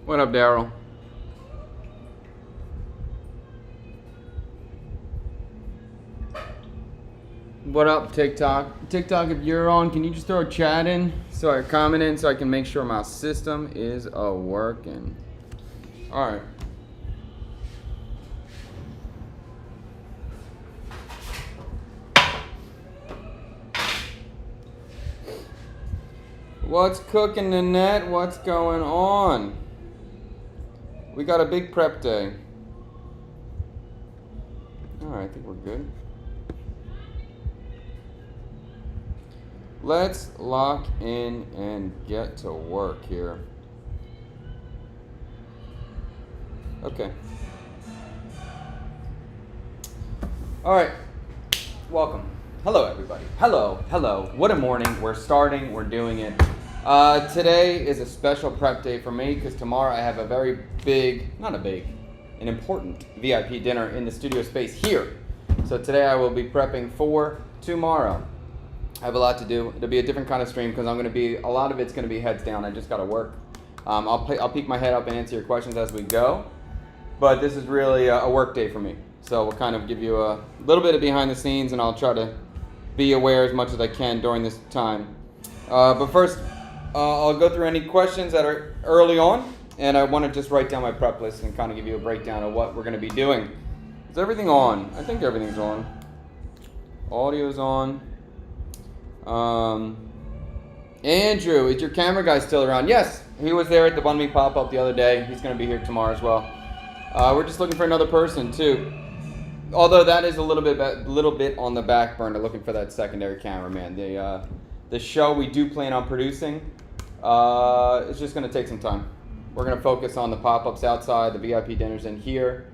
What up, Daryl? What up, TikTok? TikTok, if you're on, can you just throw a chat in, so a comment in, so I can make sure my system is working. All right. What's cooking, Nanette? What's going on? We got a big prep day. All right, I think we're good. Let's lock in and get to work here. Okay. All right. Welcome. Hello, everybody. Hello. Hello. What a morning. We're starting. We're doing it. Today is a special prep day for me because tomorrow I have a very an important VIP dinner in the studio space here. So today I will be prepping for tomorrow. I have a lot to do. It'll be a different kind of stream because a lot of it's going to be heads down. I just got to work. I'll peek my head up and answer your questions as we go. But this is really a work day for me. So we'll kind of give you a little bit of behind the scenes, and I'll try to be aware as much as I can during this time. But first, I'll go through any questions that are early on, and I want to just write down my prep list and kind of give you a breakdown of what we're going to be doing. Is everything on? I think everything's on. Audio's on. Andrew, is your camera guy still around? Yes, he was there at the Bun Me pop-up the other day. He's going to be here tomorrow as well. We're just looking for another person too. Although that is a little bit on the back burner, looking for that secondary cameraman. The show we do plan on producing, it's just going to take some time. We're going to focus on the pop-ups outside, the VIP dinners in here,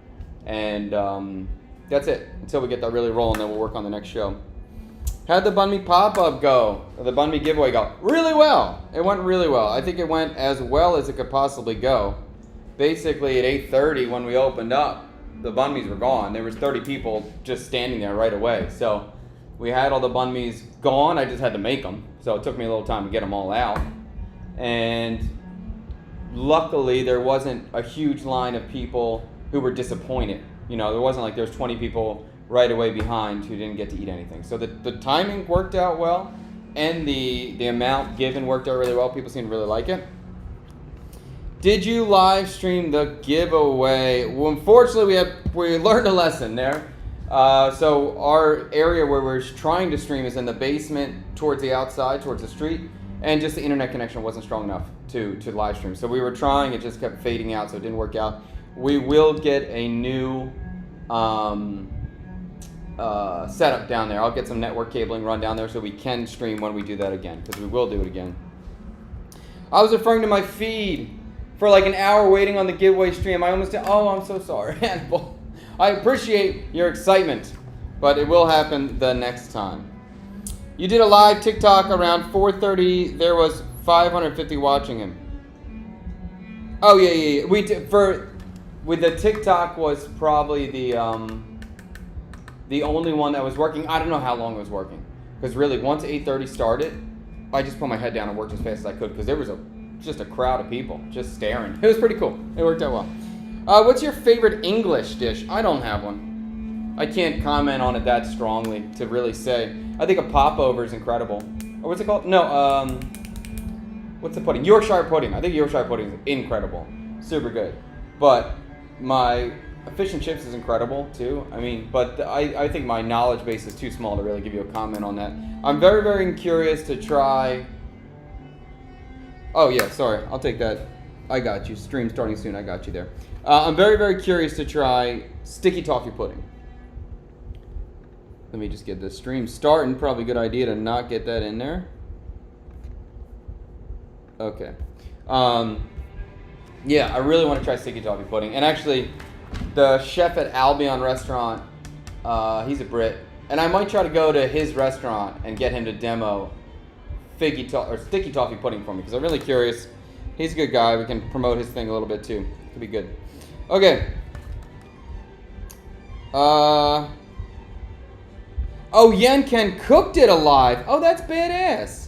and that's it until we get that really rolling. Then we'll work on the next show. How'd the Bun Me pop-up go? Or the Bun Me giveaway go? Really well. It went really well. I think it went as well as it could possibly go. Basically, at 8:30 when we opened up, the Bun Me's were gone. There was 30 people just standing there right away. So we had all the Bun Me's gone. I just had to make them. So it took me a little time to get them all out. And luckily, there wasn't a huge line of people who were disappointed. You know, there wasn't like there's 20 people right away behind who didn't get to eat anything. So the timing worked out well, and the amount given worked out really well. People seem to really like it. Did you live stream the giveaway? Well, unfortunately, we learned a lesson there. So our area where we're trying to stream is in the basement towards the outside, towards the street, and just the internet connection wasn't strong enough to live stream. So we were trying, it just kept fading out, so it didn't work out. We will get a new setup down there. I'll get some network cabling run down there so we can stream when we do that again, because we will do it again. I was referring to my feed for like an hour waiting on the giveaway stream. I almost did. Oh, I'm so sorry, Hannibal. I appreciate your excitement, but it will happen the next time. You did a live TikTok around 4:30. There was 550 watching him. Oh yeah. With the TikTok was probably the only one that was working. I don't know how long it was working, because really once 8:30 started, I just put my head down and worked as fast as I could because there was just a crowd of people just staring. It was pretty cool. It worked out well. What's your favorite English dish? I don't have one. I can't comment on it that strongly to really say. I think a popover is incredible. Or what's it called? No, what's the pudding? Yorkshire pudding. I think Yorkshire pudding is incredible. Super good. But my fish and chips is incredible too. I mean, but I think my knowledge base is too small to really give you a comment on that. I'm very, very curious to try. Oh yeah, sorry. I'll take that. I got you. Stream starting soon. I got you there. I'm very, very curious to try sticky toffee pudding. Let me just get this stream starting. Probably a good idea to not get that in there. Okay. Yeah, I really want to try sticky toffee pudding. And actually, the chef at Albion Restaurant, he's a Brit, and I might try to go to his restaurant and get him to demo sticky toffee pudding for me, because I'm really curious. He's a good guy. We can promote his thing a little bit too. Could be good. Okay. Oh, Yen Ken Cook did a live. Oh, that's badass.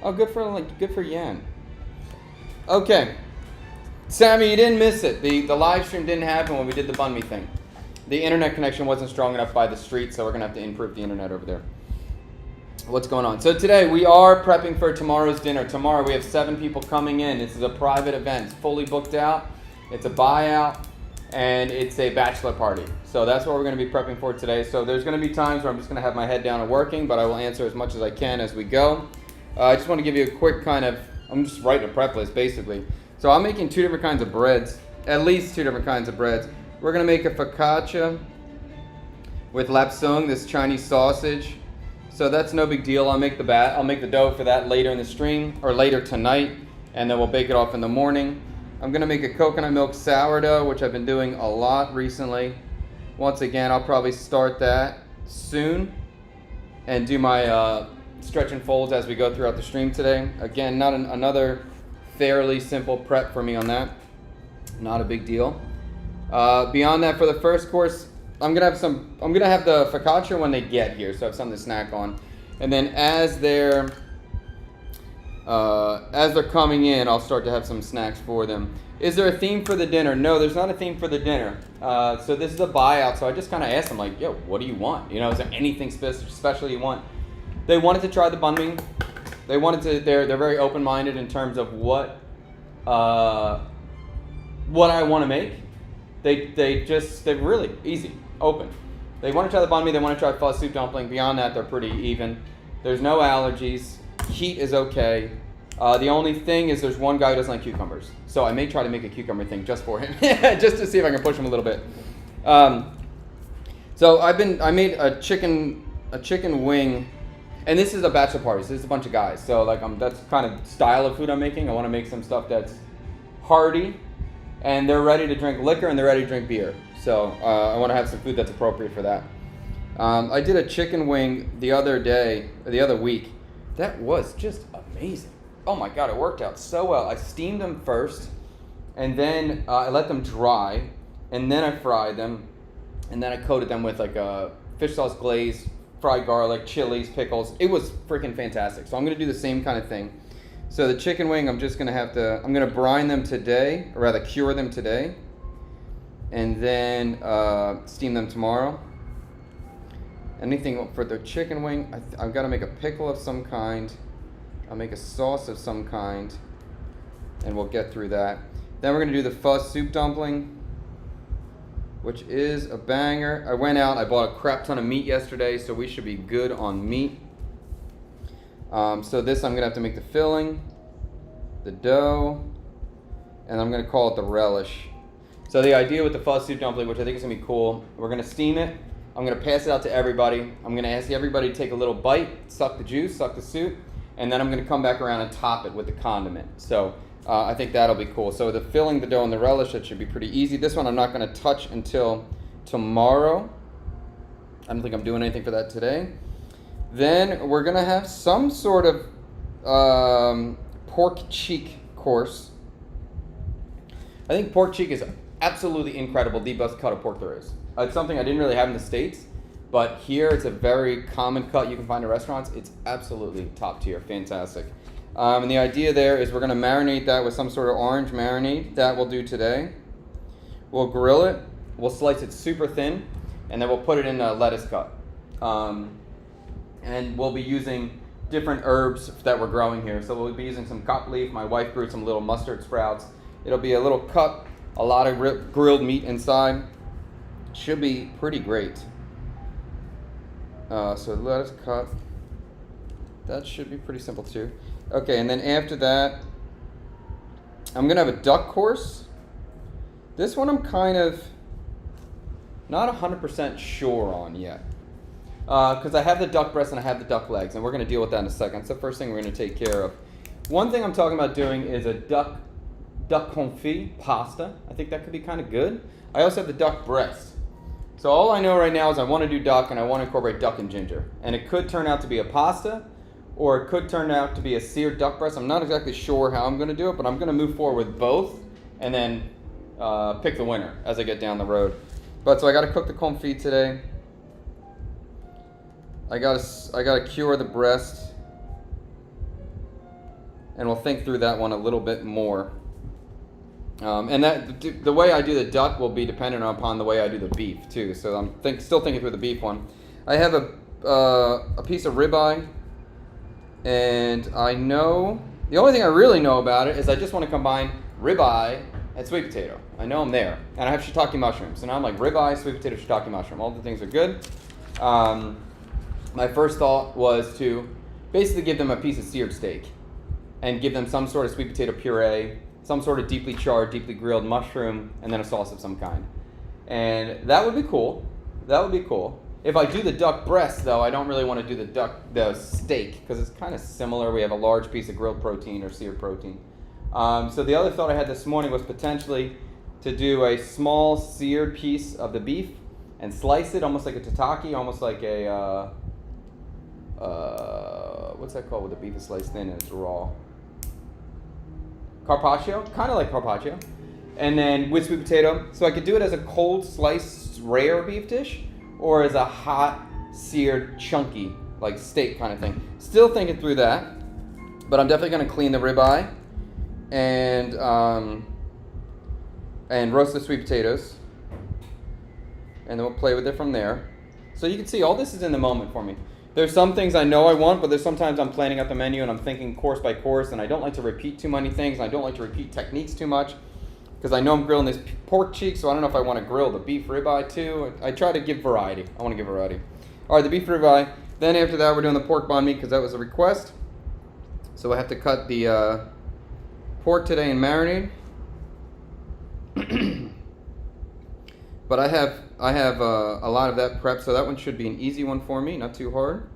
Oh, good for Yen. Okay. Sammy, you didn't miss it. The live stream didn't happen when we did the banh mi thing. The internet connection wasn't strong enough by the street, so we're going to have to improve the internet over there. What's going on? So today we are prepping for tomorrow's dinner. Tomorrow we have 7 people coming in. This is a private event. It's fully booked out. It's a buyout, and it's a bachelor party. So that's what we're going to be prepping for today. So there's going to be times where I'm just going to have my head down and working, but I will answer as much as I can as we go. I just want to give you a quick I'm just writing a prep list basically. So I'm making 2 different kinds of breads, at least 2 different kinds of breads. We're going to make a focaccia with lapsang, this Chinese sausage. So that's no big deal. I'll make the dough for that later in the stream, or later tonight, and then we'll bake it off in the morning. I'm going to make a coconut milk sourdough, which I've been doing a lot recently. Once again, I'll probably start that soon and do my stretch and folds as we go throughout the stream today. Again, another fairly simple prep for me on that. Not a big deal. Beyond that, for the first course, I'm gonna have the focaccia when they get here, so I have something to snack on. And then as they're coming in, I'll start to have some snacks for them. Is there a theme for the dinner? No, there's not a theme for the dinner. So this is a buyout, so I just kind of asked them, like, yo, what do you want? You know, is there anything special you want? They wanted to try the banh mi. They're very open-minded in terms of what I want to make. They're really easy, open. They want to try the banh mi, they want to try pho soup dumpling. Beyond that, they're pretty even. There's no allergies. Heat is okay. The only thing is there's one guy who doesn't like cucumbers. So I may try to make a cucumber thing just for him, just to see if I can push him a little bit. So I made a chicken wing, and this is a bachelor party, so this is a bunch of guys. So that's kind of style of food I'm making. I want to make some stuff that's hearty, and they're ready to drink liquor and they're ready to drink beer. So I want to have some food that's appropriate for that. I did a chicken wing the other week. That was just amazing. Oh my God, it worked out so well. I steamed them first, and then I let them dry, and then I fried them, and then I coated them with like a fish sauce glaze, fried garlic, chilies, pickles. It was freaking fantastic. So I'm going to do the same kind of thing. So the chicken wing, I'm going to brine them today, or rather cure them today, and then steam them tomorrow. Anything for the chicken wing, I've got to make a pickle of some kind. I'll make a sauce of some kind, and we'll get through that. Then we're going to do the pho soup dumpling, which is a banger. I went out, I bought a crap ton of meat yesterday, so we should be good on meat. So this, I'm going to have to make the filling, the dough, and I'm going to call it the relish. So the idea with the pho soup dumpling, which I think is going to be cool, we're going to steam it. I'm going to pass it out to everybody. I'm going to ask everybody to take a little bite, suck the juice, suck the soup, and then I'm going to come back around and top it with the condiment. So I think that'll be cool. So the filling, the dough, and the relish, that should be pretty easy. This one I'm not going to touch until tomorrow. I don't think I'm doing anything for that today. Then we're going to have some sort of pork cheek course. I think pork cheek is absolutely incredible, the best cut of pork there is. It's something I didn't really have in the States, but here it's a very common cut you can find in restaurants. It's absolutely top tier, fantastic. And the idea there is we're going to marinate that with some sort of orange marinade. That we'll do today. We'll grill it. We'll slice it super thin, and then we'll put it in a lettuce cut. And we'll be using different herbs that we're growing here. So we'll be using some cut leaf. My wife grew some little mustard sprouts. It'll be a little cup, a lot of grilled meat inside. Should be pretty great. So lettuce cut. That should be pretty simple too. Okay, and then after that, I'm going to have a duck course. This one I'm kind of not 100% sure on yet. Because I have the duck breast and I have the duck legs, and we're going to deal with that in a second. It's the first thing we're going to take care of. One thing I'm talking about doing is a duck confit pasta. I think that could be kind of good. I also have the duck breast. So all I know right now is I want to do duck, and I want to incorporate duck and ginger. And it could turn out to be a pasta, or it could turn out to be a seared duck breast. I'm not exactly sure how I'm going to do it, but I'm going to move forward with both, and then pick the winner as I get down the road. But so I got to cook the confit today. I got to cure the breast, and we'll think through that one a little bit more. And the way I do the duck will be dependent upon the way I do the beef too. So I'm still thinking through the beef one. I have a piece of ribeye, and I know the only thing I really know about it is I just want to combine ribeye and sweet potato. I know I'm there, and I have shiitake mushrooms. So now I'm like ribeye, sweet potato, shiitake mushroom. All the things are good. My first thought was to basically give them a piece of seared steak, and give them some sort of sweet potato puree, some sort of deeply charred, deeply grilled mushroom, and then a sauce of some kind. And that would be cool. That would be cool. If I do the duck breast, though, I don't really want to do the steak, because it's kind of similar. We have a large piece of grilled protein or seared protein. So the other thought I had this morning was potentially to do a small seared piece of the beef and slice it almost like a tataki, almost like a, what's that called when the beef is sliced thin and it's raw? Carpaccio, kind of like carpaccio, and then with sweet potato. So I could do it as a cold sliced rare beef dish, or as a hot seared chunky like steak kind of thing. Still thinking through that, but I'm definitely going to clean the ribeye and roast the sweet potatoes, and then we'll play with it from there. So you can see all this is in the moment for me. There's some things I know I want, but there's sometimes I'm planning out the menu and I'm thinking course by course, and I don't like to repeat too many things, and I don't like to repeat techniques too much, because I know I'm grilling this pork cheek, so I don't know if I want to grill the beef ribeye too. I try to give variety. I want to give variety. All right, the beef ribeye. Then after that, we're doing the pork banh mi, because that was a request. So I have to cut the pork today and marinade. But I have a lot of that prep, so that one should be an easy one for me, not too hard.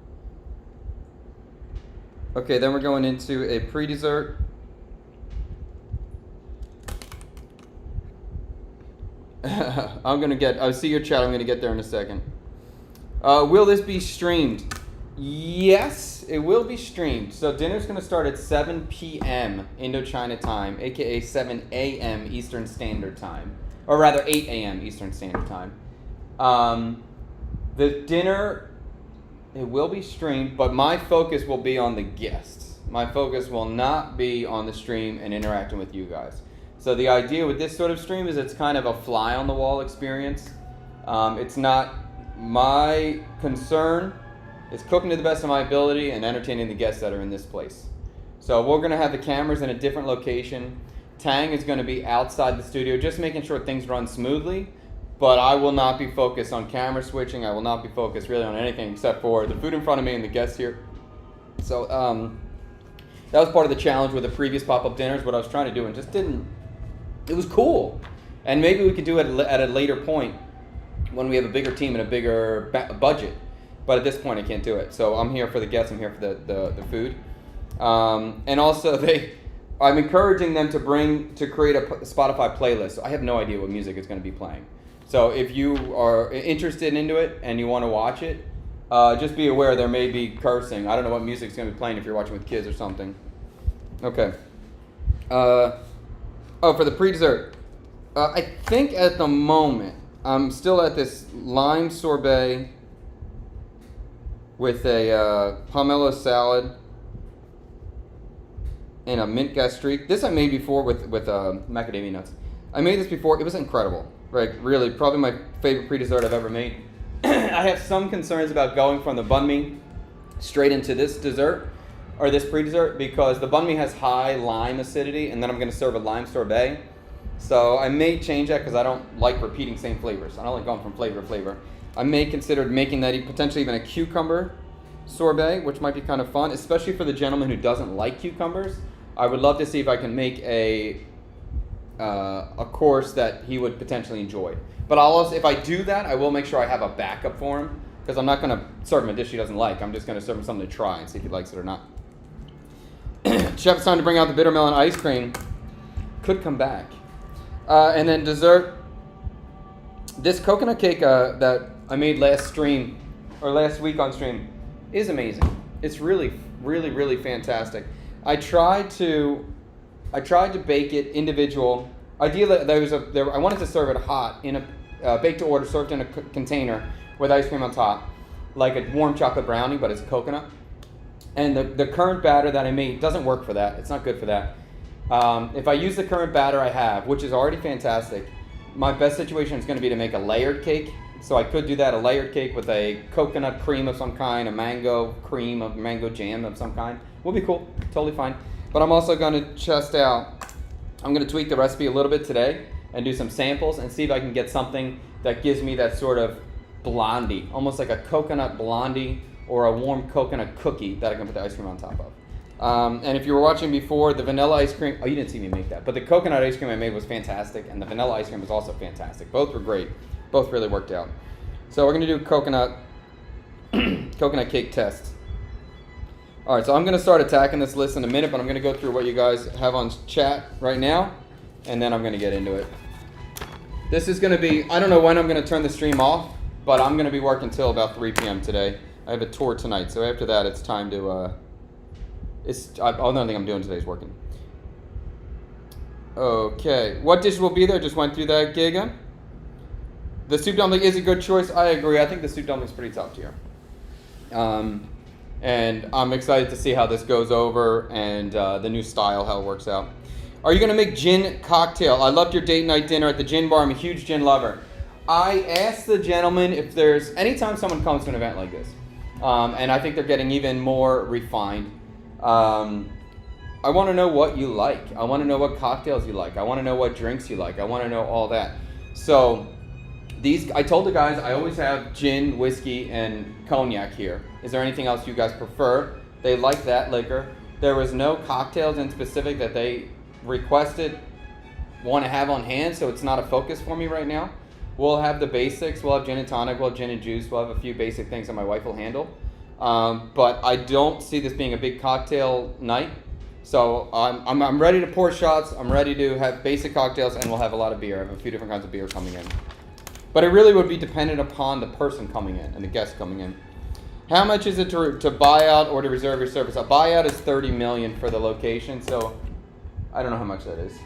Okay, then we're going into a pre-dessert. I see your chat, I'm gonna get there in a second. Will this be streamed? Yes, it will be streamed. So dinner's gonna start at 7 p.m. Indochina time, aka 7 a.m. Eastern Standard Time. Or rather 8 a.m. Eastern Standard Time. The dinner, it will be streamed, but my focus will be on the guests. My focus will not be on the stream and interacting with you guys. So the idea with this sort of stream is it's kind of a fly on the wall experience. It's not my concern. It's cooking to the best of my ability and entertaining the guests that are in this place. So we're going to have the cameras in a different location. Tang is going to be outside the studio, just making sure things run smoothly, but I will not be focused on camera switching. I will not be focused really on anything except for the food in front of me and the guests here. So that was part of the challenge with the previous pop-up dinners, what I was trying to do, and just didn't, it was cool. And maybe we could do it at a later point when we have a bigger team and a bigger budget, but at this point I can't do it. So I'm here for the guests, I'm here for the food. And also I'm encouraging them to create a Spotify playlist. So I have no idea what music is going to be playing. So if you are interested into it and you want to watch it, just be aware there may be cursing. I don't know what music is going to be playing if you're watching with kids or something. Okay. For the pre-dessert. I think at the moment I'm still at this lime sorbet with a pomelo salad and a mint gastrique. This I made before with macadamia nuts. I made this before. It was incredible. Right, really, probably my favorite pre-dessert I've ever made. I have some concerns about going from the banh mi straight into this dessert, or this pre-dessert, because the banh mi has high lime acidity, and then I'm going to serve a lime sorbet. So I may change that because I don't like repeating same flavors. I don't like going from flavor to flavor. I may consider making that potentially even a cucumber sorbet, which might be kind of fun, especially for the gentleman who doesn't like cucumbers. I would love to see if I can make a course that he would potentially enjoy. But I'll also, if I do that, I will make sure I have a backup for him, because I'm not going to serve him a dish he doesn't like. I'm just going to serve him something to try and see if he likes it or not. Chef, it's time to bring out the bitter melon ice cream. Could come back. And then dessert. This coconut cake that I made last week on stream is amazing. It's really, really, really fantastic. I tried to bake it individual. Ideally, I wanted to serve it hot in a bake to order, served in a container with ice cream on top, like a warm chocolate brownie, but it's coconut. And the current batter that I made doesn't work for that. It's not good for that. If I use the current batter I have, which is already fantastic, my best situation is going to be to make a layered cake. So I could do that, a layered cake with a coconut cream of some kind, a mango cream, a mango jam of some kind. Will be cool, totally fine. But I'm also going to test out, I'm going to tweak the recipe a little bit today and do some samples and see if I can get something that gives me that sort of blondie, almost like a coconut blondie or a warm coconut cookie that I can put the ice cream on top of. And if you were watching before, the vanilla ice cream, oh, you didn't see me make that, but the coconut ice cream I made was fantastic, and the vanilla ice cream was also fantastic. Both were great. Both really worked out. So we're going to do coconut cake test. All right, so I'm going to start attacking this list in a minute, but I'm going to go through what you guys have on chat right now, and then I'm going to get into it. This is going to be, I don't know when I'm going to turn the stream off, but I'm going to be working till about 3 p.m. today. I have a tour tonight, so after that it's time to, the only thing I'm doing today is working. Okay, what dish will be there? Just went through that, Giga. The soup dumpling is a good choice. I agree. I think the soup dumpling is pretty top tier. And I'm excited to see how this goes over and the new style, how it works out. Are you going to make gin cocktail? I loved your date night dinner at the gin bar. I'm a huge gin lover. I asked the gentleman if there's, anytime someone comes to an event like this, and I think they're getting even more refined, I want to know what you like. I want to know what cocktails you like. I want to know what drinks you like. I want to know all that. So I told the guys I always have gin, whiskey, and cognac here. Is there anything else you guys prefer? They like that liquor. There was no cocktails in specific that they requested, want to have on hand, so it's not a focus for me right now. We'll have the basics. We'll have gin and tonic. We'll have gin and juice. We'll have a few basic things that my wife will handle. But I don't see this being a big cocktail night. So I'm ready to pour shots. I'm ready to have basic cocktails, and we'll have a lot of beer. I have a few different kinds of beer coming in. But it really would be dependent upon the person coming in and the guest coming in. How much is it to buy out or to reserve your service? A buyout is $30 million for the location, so I don't know how much that is. Is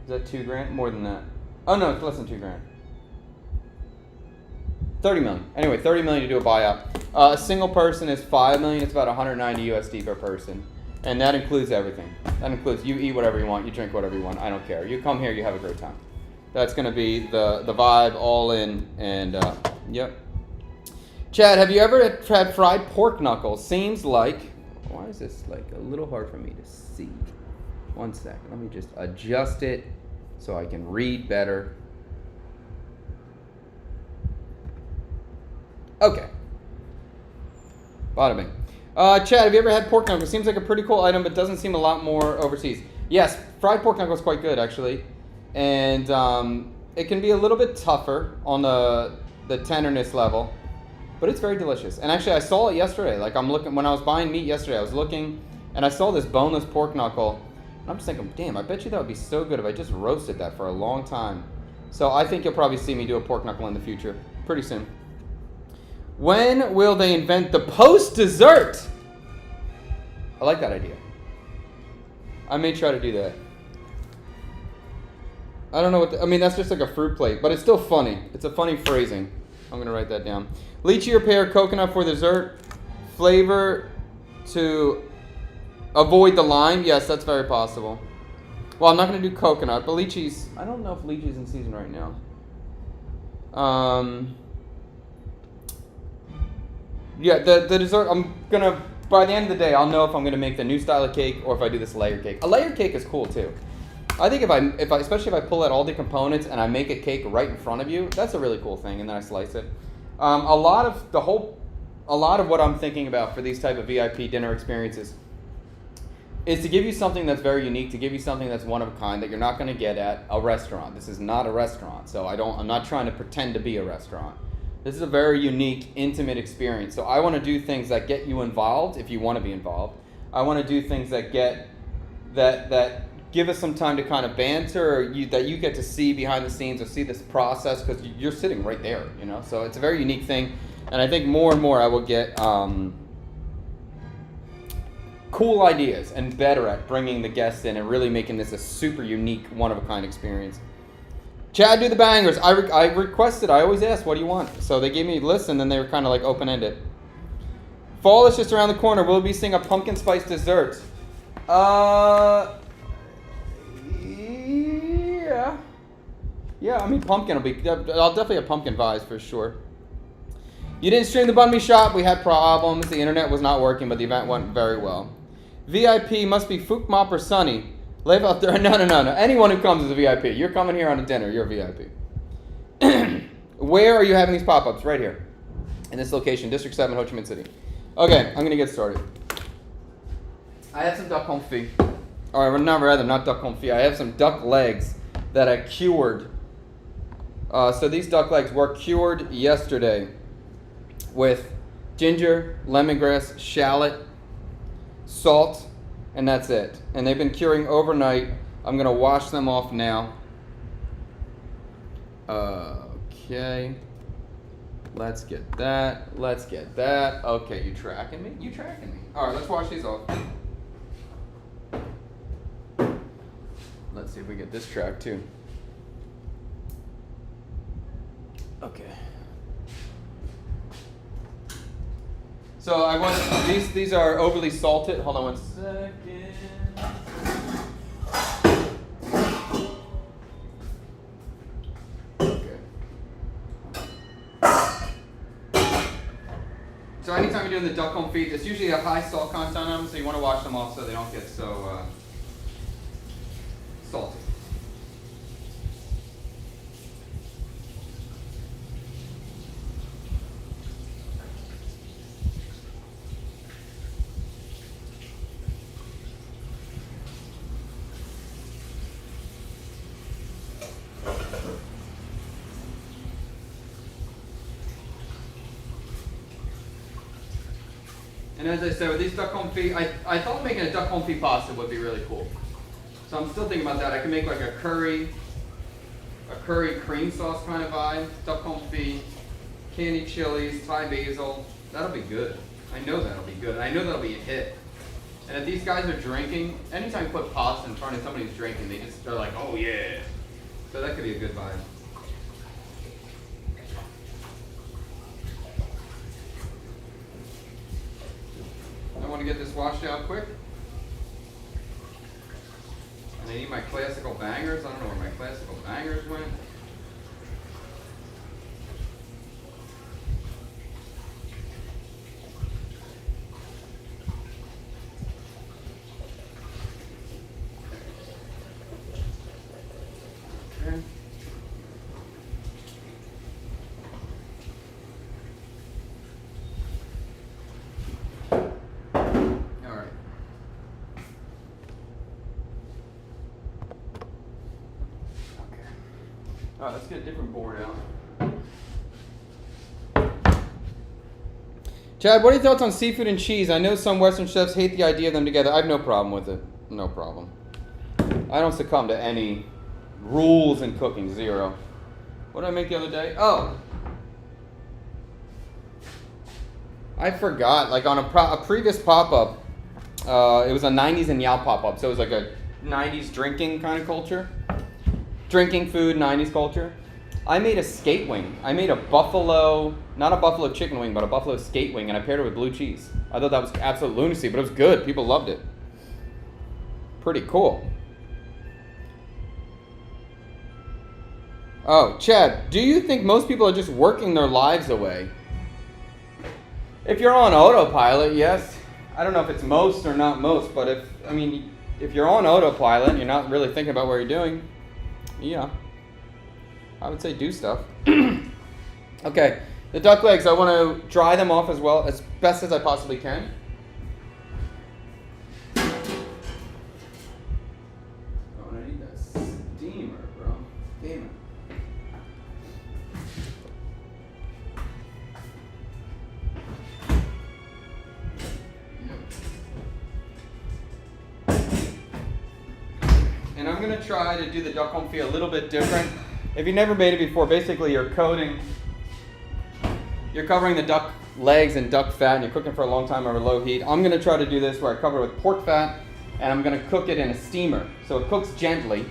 that $2,000? More than that. Oh no, it's less than $2,000. $30 million. Anyway, $30 million to do a buyout. A single person is $5 million. It's about 190 USD per person, and that includes everything. That includes you eat whatever you want, you drink whatever you want. I don't care. You come here, you have a great time. That's going to be the vibe, all in, and yep. Chad, have you ever had fried pork knuckles? Seems like, why is this like a little hard for me to see? One second, let me just adjust it so I can read better. Okay. Bada bing. Chad, have you ever had pork knuckles? Seems like a pretty cool item, but doesn't seem a lot more overseas. Yes, fried pork knuckles quite good, actually. And it can be a little bit tougher on the tenderness level, but it's very delicious. And actually, I saw it yesterday. Like, I'm looking, when I was buying meat yesterday, I was looking, and I saw this boneless pork knuckle, and I'm just thinking, damn, I bet you that would be so good if I just roasted that for a long time. So I think you'll probably see me do a pork knuckle in the future, pretty soon. When will they invent the post-dessert? I like that idea. I may try to do that. I don't know what, I mean, that's just like a fruit plate, but it's still funny. It's a funny phrasing. I'm going to write that down. Lychee or pear coconut for dessert. Flavor to avoid the lime. Yes, that's very possible. Well, I'm not going to do coconut, but lychee's, I don't know if lychee's in season right now. Yeah, the dessert, I'm going to, by the end of the day, I'll know if I'm going to make the new style of cake or if I do this layered cake. A layered cake is cool, too. I think if I especially if I pull out all the components and I make a cake right in front of you, that's a really cool thing, and then I slice it. A lot of what I'm thinking about for these type of VIP dinner experiences is to give you something that's very unique, to give you something that's one of a kind that you're not going to get at a restaurant. This is not a restaurant, so I'm not trying to pretend to be a restaurant. This is a very unique, intimate experience. So I want to do things that get you involved if you want to be involved. I want to do things that get that give us some time to kind of banter, or that you get to see behind the scenes or see this process, because you're sitting right there, you know. So it's a very unique thing, and I think more and more I will get cool ideas and better at bringing the guests in and really making this a super unique, one-of-a-kind experience. Chad, do the bangers. I requested, I always ask, what do you want? So they gave me a list, and then they were kind of like open-ended. Fall is just around the corner. We'll be seeing a pumpkin spice dessert. Yeah. Yeah, I mean, pumpkin will be... I'll definitely have pumpkin pies for sure. You didn't stream the Bun Me Shop. We had problems. The internet was not working, but the event went very well. VIP must be Fook Mop or Sunny. Live out there. No. Anyone who comes is a VIP. You're coming here on a dinner. You're a VIP. Where are you having these pop-ups? Right here. In this location, District 7, Ho Chi Minh City. Okay, I'm going to get started. I have some duck confit. Or not duck confit. I have some duck legs that I cured. So these duck legs were cured yesterday with ginger, lemongrass, shallot, salt, and that's it. And they've been curing overnight. I'm going to wash them off now. Okay. Let's get that. Okay, you tracking me? All right, let's wash these off. Let's see if we get this track too. Okay. So I want these are overly salted. Hold on 1 second. Okay. So anytime you're doing the duck confit, there's usually a high salt content on them, so you want to wash them off so they don't get so salty. And as I said, with these duck confit, I thought making a duck confit pasta would be really cool. So I'm still thinking about that. I can make like a curry cream sauce kind of vibe, duck confit, candied chilies, Thai basil. That'll be good. I know that'll be good. I know that'll be a hit. And if these guys are drinking, anytime you put pasta in front of somebody who's drinking, they're like, oh yeah. So that could be a good vibe. I want to get this washed out quick. And I need my classical bangers. I don't know where my classical bangers went. Okay. All right, let's get a different board out. Chad, what are your thoughts on seafood and cheese? I know some Western chefs hate the idea of them together. I have no problem with it. No problem. I don't succumb to any rules in cooking. Zero. What did I make the other day? Oh. I forgot. Like on a previous pop-up, it was a 90s and Yao pop-up. So it was like a 90s drinking kind of culture. Drinking food, 90s culture. I made a skate wing. I made a buffalo, not a buffalo chicken wing, but a buffalo skate wing, and I paired it with blue cheese. I thought that was absolute lunacy, but it was good. People loved it. Pretty cool. Oh, Chad, do you think most people are just working their lives away? If you're on autopilot, yes. I don't know if it's most or not most, but if you're on autopilot and you're not really thinking about what you're doing, yeah, I would say do stuff. Okay, the duck legs, I want to dry them off as well, as best as I possibly can. Oh, and I need that steamer, bro. Damn it. And I'm going to try to do the duck confit a little bit different. If you've never made it before, basically you're covering the duck legs and duck fat, and you're cooking for a long time over low heat. I'm going to try to do this where I cover it with pork fat, and I'm going to cook it in a steamer. So it cooks gently,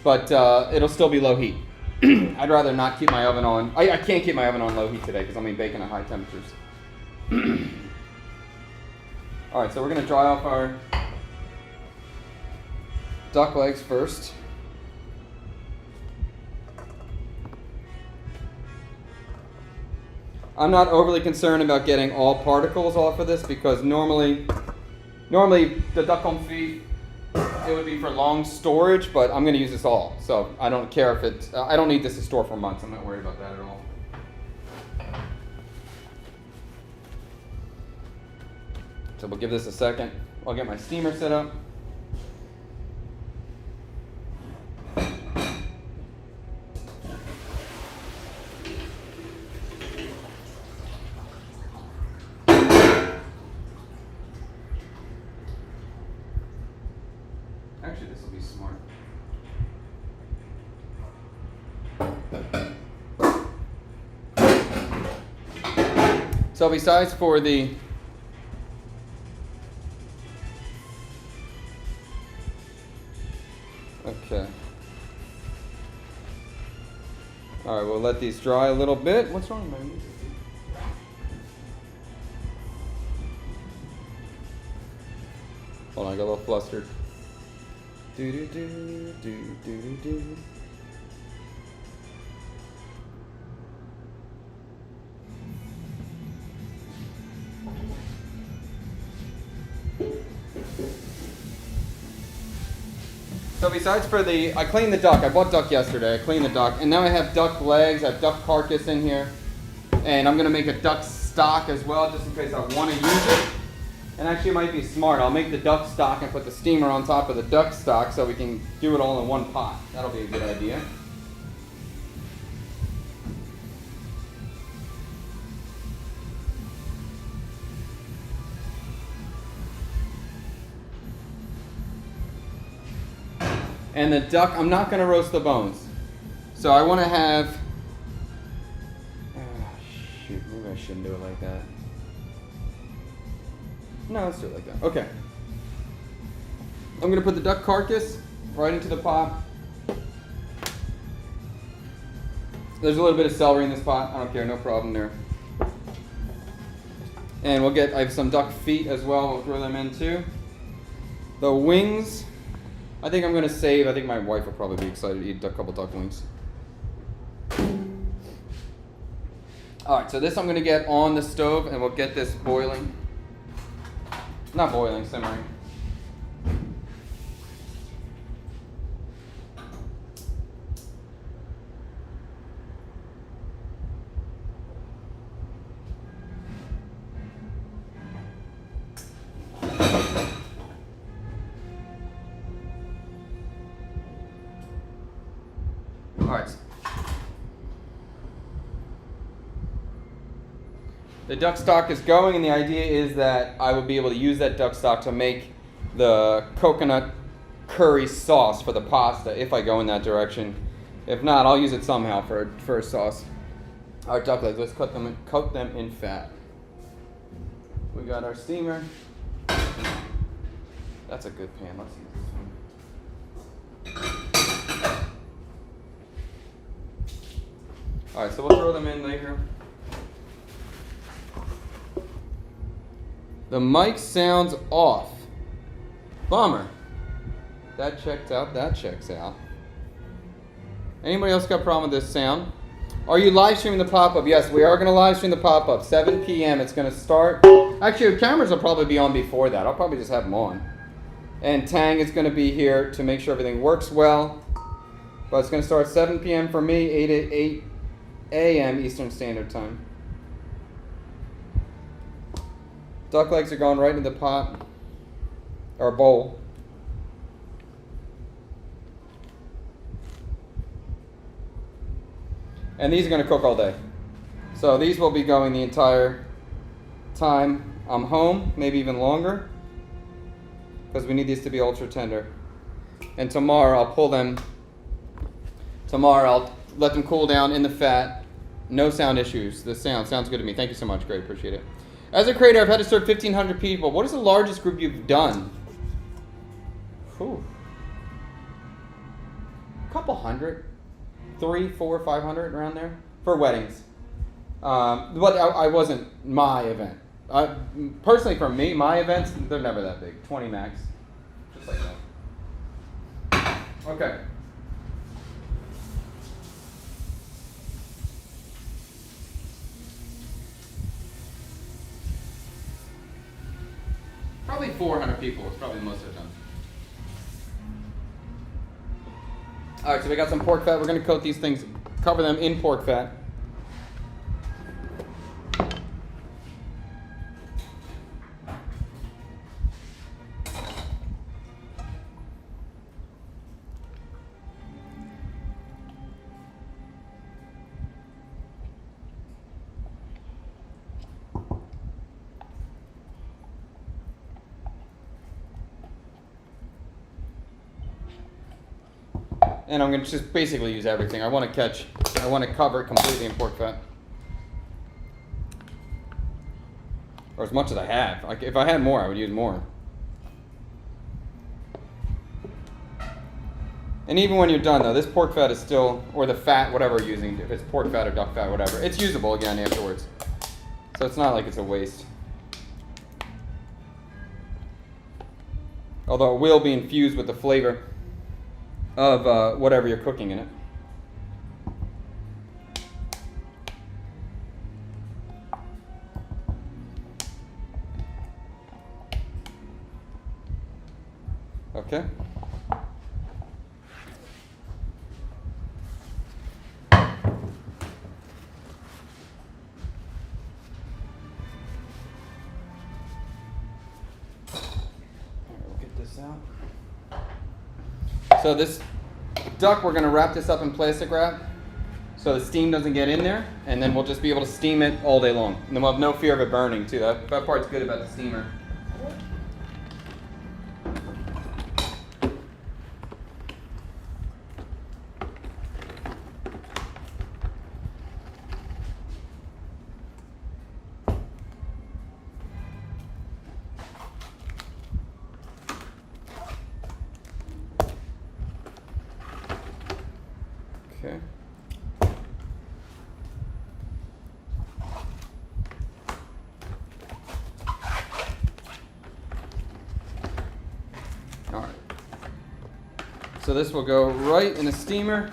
but it'll still be low heat. I'd rather not keep my oven on. I can't keep my oven on low heat today because I'm going to be baking at high temperatures. All right, so we're going to dry off our duck legs first. I'm not overly concerned about getting all particles off of this because normally the duck confit, it would be for long storage, but I'm going to use this all. So I don't care if it's, I don't need this to store for months. I'm not worried about that at all. So we'll give this a second. I'll get my steamer set up. Actually, this will be smart. So besides for the okay. All right, we'll let these dry a little bit. What's wrong with my music? Hold on, I got a little flustered. Do do do do do do. So besides for the, I cleaned the duck. I bought duck yesterday. I cleaned the duck, and now I have duck legs. I have duck carcass in here, and I'm gonna make a duck stock as well, just in case I want to use it. And actually, it might be smart. I'll make the duck stock and put the steamer on top of the duck stock, so we can do it all in one pot. That'll be a good idea. And the duck, I'm not going to roast the bones. So I want to have, shoot, maybe I shouldn't do it like that. No, let's do it like that. Okay. I'm going to put the duck carcass right into the pot. There's a little bit of celery in this pot. I don't care, no problem there. And we'll get, I have some duck feet as well. We'll throw them in too. The wings, I think I'm going to save. I think my wife will probably be excited to eat a couple duck wings. All right, so this I'm going to get on the stove, and we'll get this boiling. Not boiling, simmering. All right. The duck stock is going, and the idea is that I will be able to use that duck stock to make the coconut curry sauce for the pasta if I go in that direction. If not, I'll use it somehow for a sauce. All right, duck legs, let's coat them in fat. We got our steamer. That's a good pan. Let's use this one. All right, so we'll throw them in later. The mic sounds off. Bummer. That checks out. That checks out. Anybody else got a problem with this sound? Are you live streaming the pop-up? Yes, we are going to live stream the pop-up. 7 p.m. It's going to start. Actually, the cameras will probably be on before that. I'll probably just have them on. And Tang is going to be here to make sure everything works well. But it's going to start 7 p.m. for me, 8 a.m. Eastern Standard Time. Duck legs are going right into the pot, or bowl. And these are going to cook all day. So these will be going the entire time I'm home, maybe even longer, because we need these to be ultra tender. And tomorrow I'll pull them. Tomorrow I'll let them cool down in the fat. No sound issues. The sounds good to me. Thank you so much. Great, appreciate it. As a creator, I've had to serve 1,500 people. What is the largest group you've done? Whew. A couple hundred. 300, 400, 500 around there. For weddings. But I wasn't my event. Personally, for me, my events, they're never that big. 20 max. Just like that. Okay. Probably 400 people is probably the most I've done. All right, so we got some pork fat. We're going to coat these things, cover them in pork fat. And I'm going to just basically use everything. I want to cover it completely in pork fat. Or as much as I have. Like, if I had more, I would use more. And even when you're done, though, this pork fat is still, or the fat, whatever you're using, if it's pork fat or duck fat, whatever, it's usable again afterwards. So it's not like it's a waste. Although it will be infused with the flavor of whatever you're cooking in it. Okay. We'll get this out. So this duck, we're going to wrap this up in plastic wrap so the steam doesn't get in there, and then we'll just be able to steam it all day long. And then we'll have no fear of it burning too. That part's good about the steamer. Okay. All right. So this will go right in the steamer.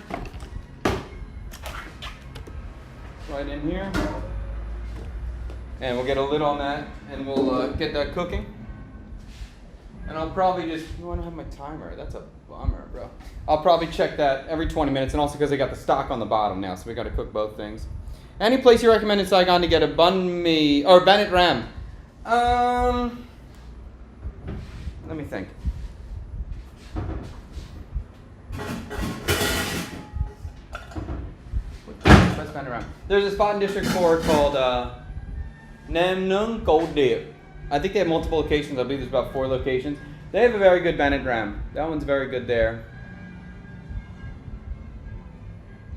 Right in here. And we'll get a lid on that, and we'll get that cooking. And I'll probably just, I don't have my timer. That's a bummer, bro. I'll probably check that every 20 minutes, and also because I got the stock on the bottom now, so we got to cook both things. Any place you recommend in Saigon to get a banh mi, or Bannet Ram? Let me think. Best Bannet Ram. There's a spot in District 4 called Nam Nung Gold Dip. I think they have multiple locations. I believe there's about 4 locations. They have a very good Bannet Ram. That one's very good there.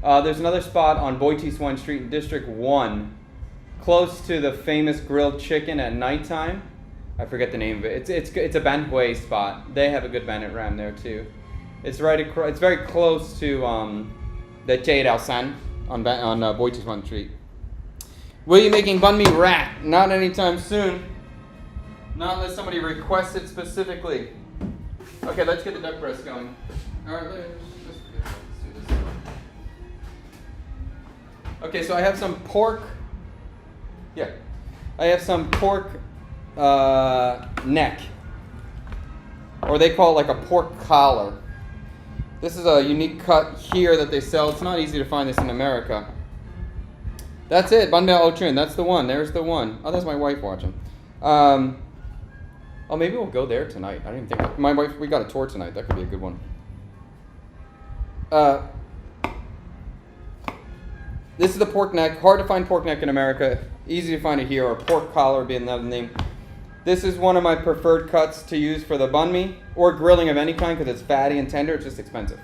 There's another spot on Boy T Swan Street in District 1, close to the famous grilled chicken at nighttime. I forget the name of it. It's a Ban Hue spot. They have a good Bannet Ram there too. It's right across. It's very close to the Che Dao San on Boy T Swan Street. Will you making banh mi rat? Not anytime soon. Not unless somebody requests it specifically. Okay, let's get the duck breast going. All right, let's do this. Okay, so I have some pork. Yeah, I have some pork neck, or they call it like a pork collar. This is a unique cut here that they sell. It's not easy to find this in America. That's it, Ban Bao Ochun. That's the one. There's the one. Oh, that's my wife watching. Oh, maybe we'll go there tonight. I didn't even think. My wife, we got a tour tonight. That could be a good one. This is the pork neck. Hard to find pork neck in America. Easy to find it here, or pork collar would be another name. This is one of my preferred cuts to use for the banh mi, or grilling of any kind, because it's fatty and tender. It's just expensive.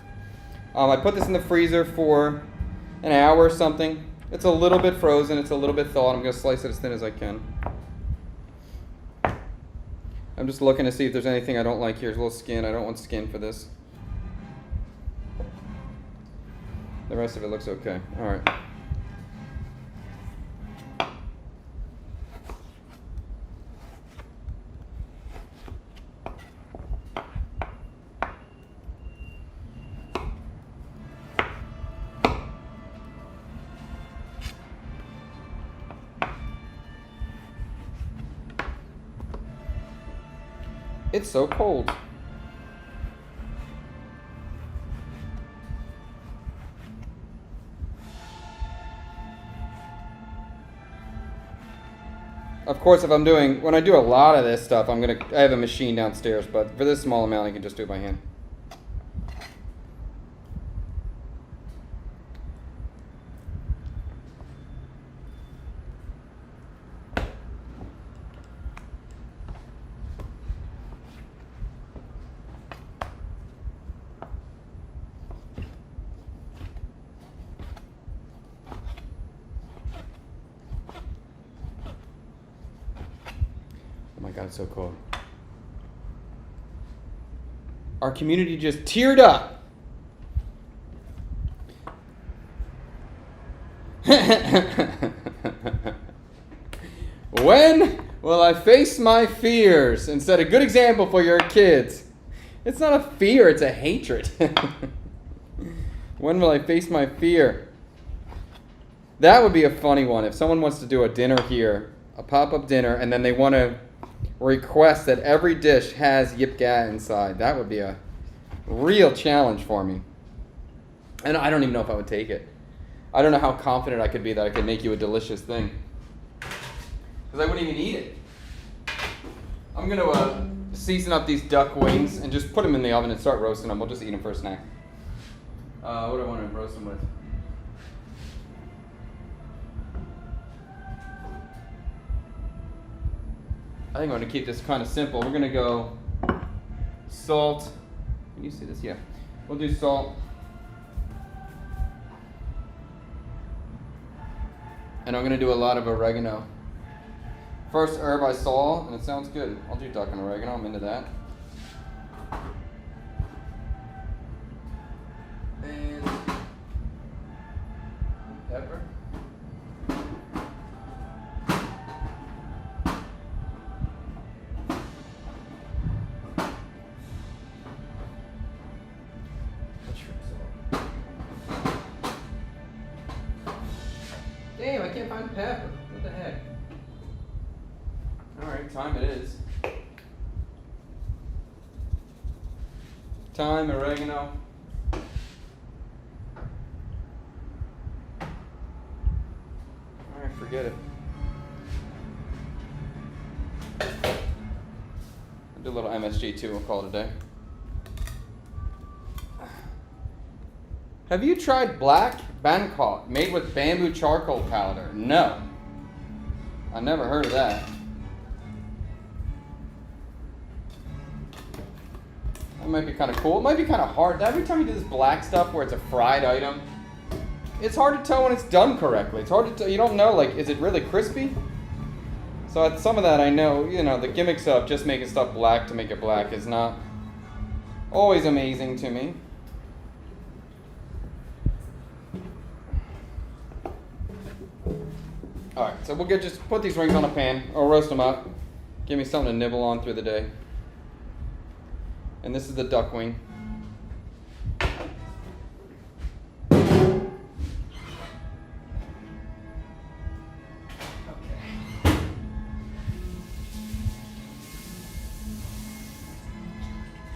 I put this in the freezer for an hour or something. It's a little bit frozen. It's a little bit thawed. I'm going to slice it as thin as I can. I'm just looking to see if there's anything I don't like here. There's a little skin. I don't want skin for this. The rest of it looks okay. All right. It's so cold. Of course, when I do a lot of this stuff, I have a machine downstairs, but for this small amount, I can just do it by hand. Oh my God, it's so cool. Our community just teared up. When will I face my fears? And set a good example for your kids. It's not a fear, it's a hatred. When will I face my fear? That would be a funny one. If someone wants to do a dinner here, a pop-up dinner, and then they want to request that every dish has Yip Gat inside, that would be a real challenge for me. And I don't even know if I would take it. I don't know how confident I could be that I could make you a delicious thing. Because I wouldn't even eat it. I'm going to season up these duck wings and just put them in the oven and start roasting them. We'll just eat them for a snack. What do I want to roast them with? I think I'm going to keep this kind of simple. We're going to go salt. Can you see this? Yeah. We'll do salt. And I'm going to do a lot of oregano. First herb I saw, and it sounds good. I'll do duck and oregano. I'm into that. And pepper. Damn, I can't find pepper. What the heck? Alright, time it is. Thyme, oregano. Alright, forget it. I'll do a little MSG too, we'll call it a day. Have you tried black Bangkok made with bamboo charcoal powder? No. I never heard of that. That might be kind of cool. It might be kind of hard. Every time you do this black stuff where it's a fried item, it's hard to tell when it's done correctly. It's hard to tell. You don't know, like, is it really crispy? So at some of that I know, the gimmicks of just making stuff black to make it black is not always amazing to me. Alright, so we'll just put these wings on a pan, or roast them up. Give me something to nibble on through the day. And this is the duck wing.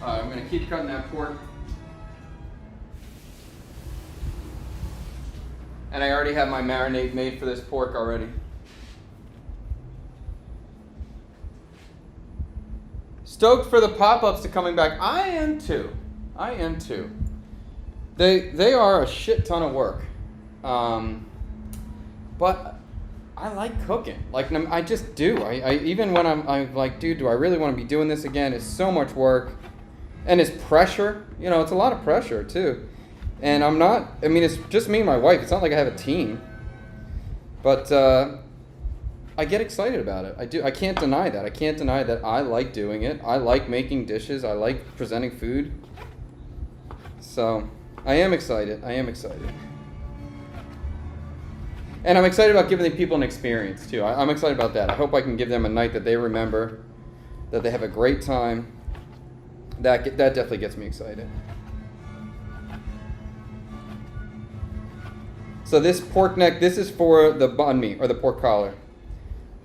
Alright, I'm going to keep cutting that pork. And I already have my marinade made for this pork already. Stoked for the pop-ups to coming back. I am too. They are a shit ton of work. But I like cooking. Like, I just do. I even when I'm like, dude, do I really want to be doing this again? It's so much work. And it's pressure. It's a lot of pressure too. And it's just me and my wife. It's not like I have a team. But I get excited about it. I do. I can't deny that. I like doing it. I like making dishes. I like presenting food. So I am excited. And I'm excited about giving the people an experience too. I'm excited about that. I hope I can give them a night that they remember, that they have a great time. That definitely gets me excited. So this pork neck, this is for the banh mi, or the pork collar.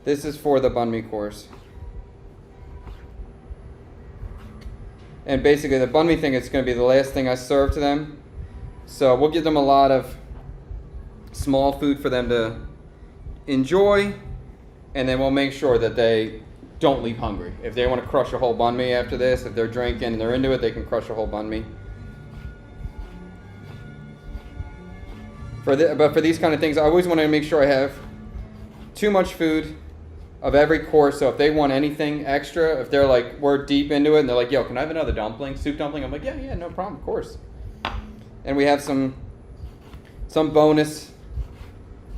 This is for the banh mi course. And basically the banh mi thing is going to be the last thing I serve to them. So we'll give them a lot of small food for them to enjoy, and then we'll make sure that they don't leave hungry. If they want to crush a whole banh mi after this, if they're drinking and they're into it, they can crush a whole banh mi. But for these kind of things, I always want to make sure I have too much food of every course. So if they want anything extra, if they're like, we're deep into it and they're like, yo, can I have another dumpling, soup dumpling? I'm like, yeah, no problem, of course. And we have some bonus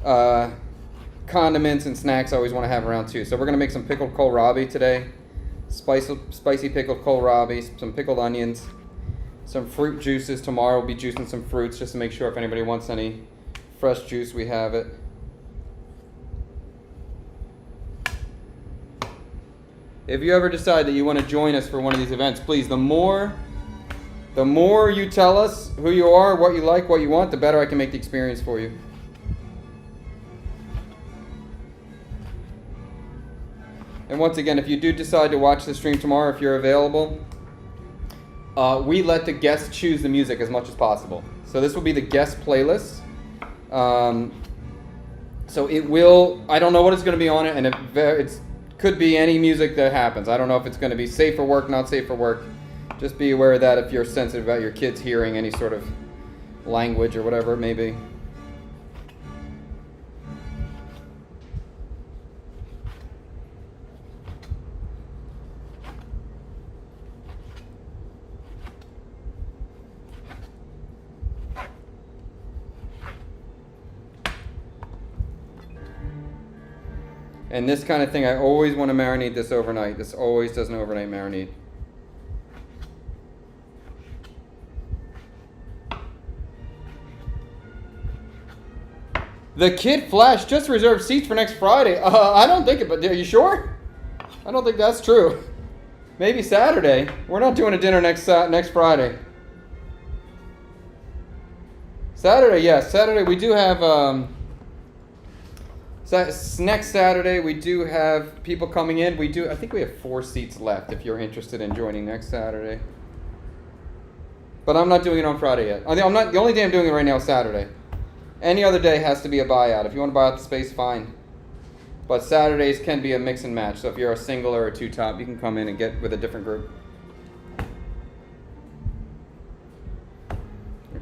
condiments and snacks I always want to have around too. So we're going to make some pickled kohlrabi today. Spicy pickled kohlrabi, some pickled onions, some fruit juices. Tomorrow we'll be juicing some fruits just to make sure if anybody wants any fresh juice, we have it. If you ever decide that you want to join us for one of these events, please, the more you tell us who you are, what you like, what you want, the better I can make the experience for you. And once again, if you do decide to watch the stream tomorrow, if you're available, we let the guests choose the music as much as possible. So this will be the guest playlist. So it will, I don't know what it's going to be on it, and it could be any music that happens. I don't know if it's going to be safe for work, not safe for work. Just be aware of that if you're sensitive about your kids hearing any sort of language or whatever it may be. And this kind of thing, I always want to marinate this overnight. This always does an overnight marinade. The Kid Flash just reserved seats for next Friday. I don't think it, but are you sure? I don't think that's true. Maybe Saturday. We're not doing a dinner next Friday. Saturday, yes. Saturday we do have... next Saturday, we do have people coming in. I think we have 4 seats left if you're interested in joining next Saturday. But I'm not doing it on Friday yet. The only day I'm doing it right now is Saturday. Any other day has to be a buyout. If you want to buy out the space, fine. But Saturdays can be a mix and match. So if you're a single or a two-top, you can come in and get with a different group.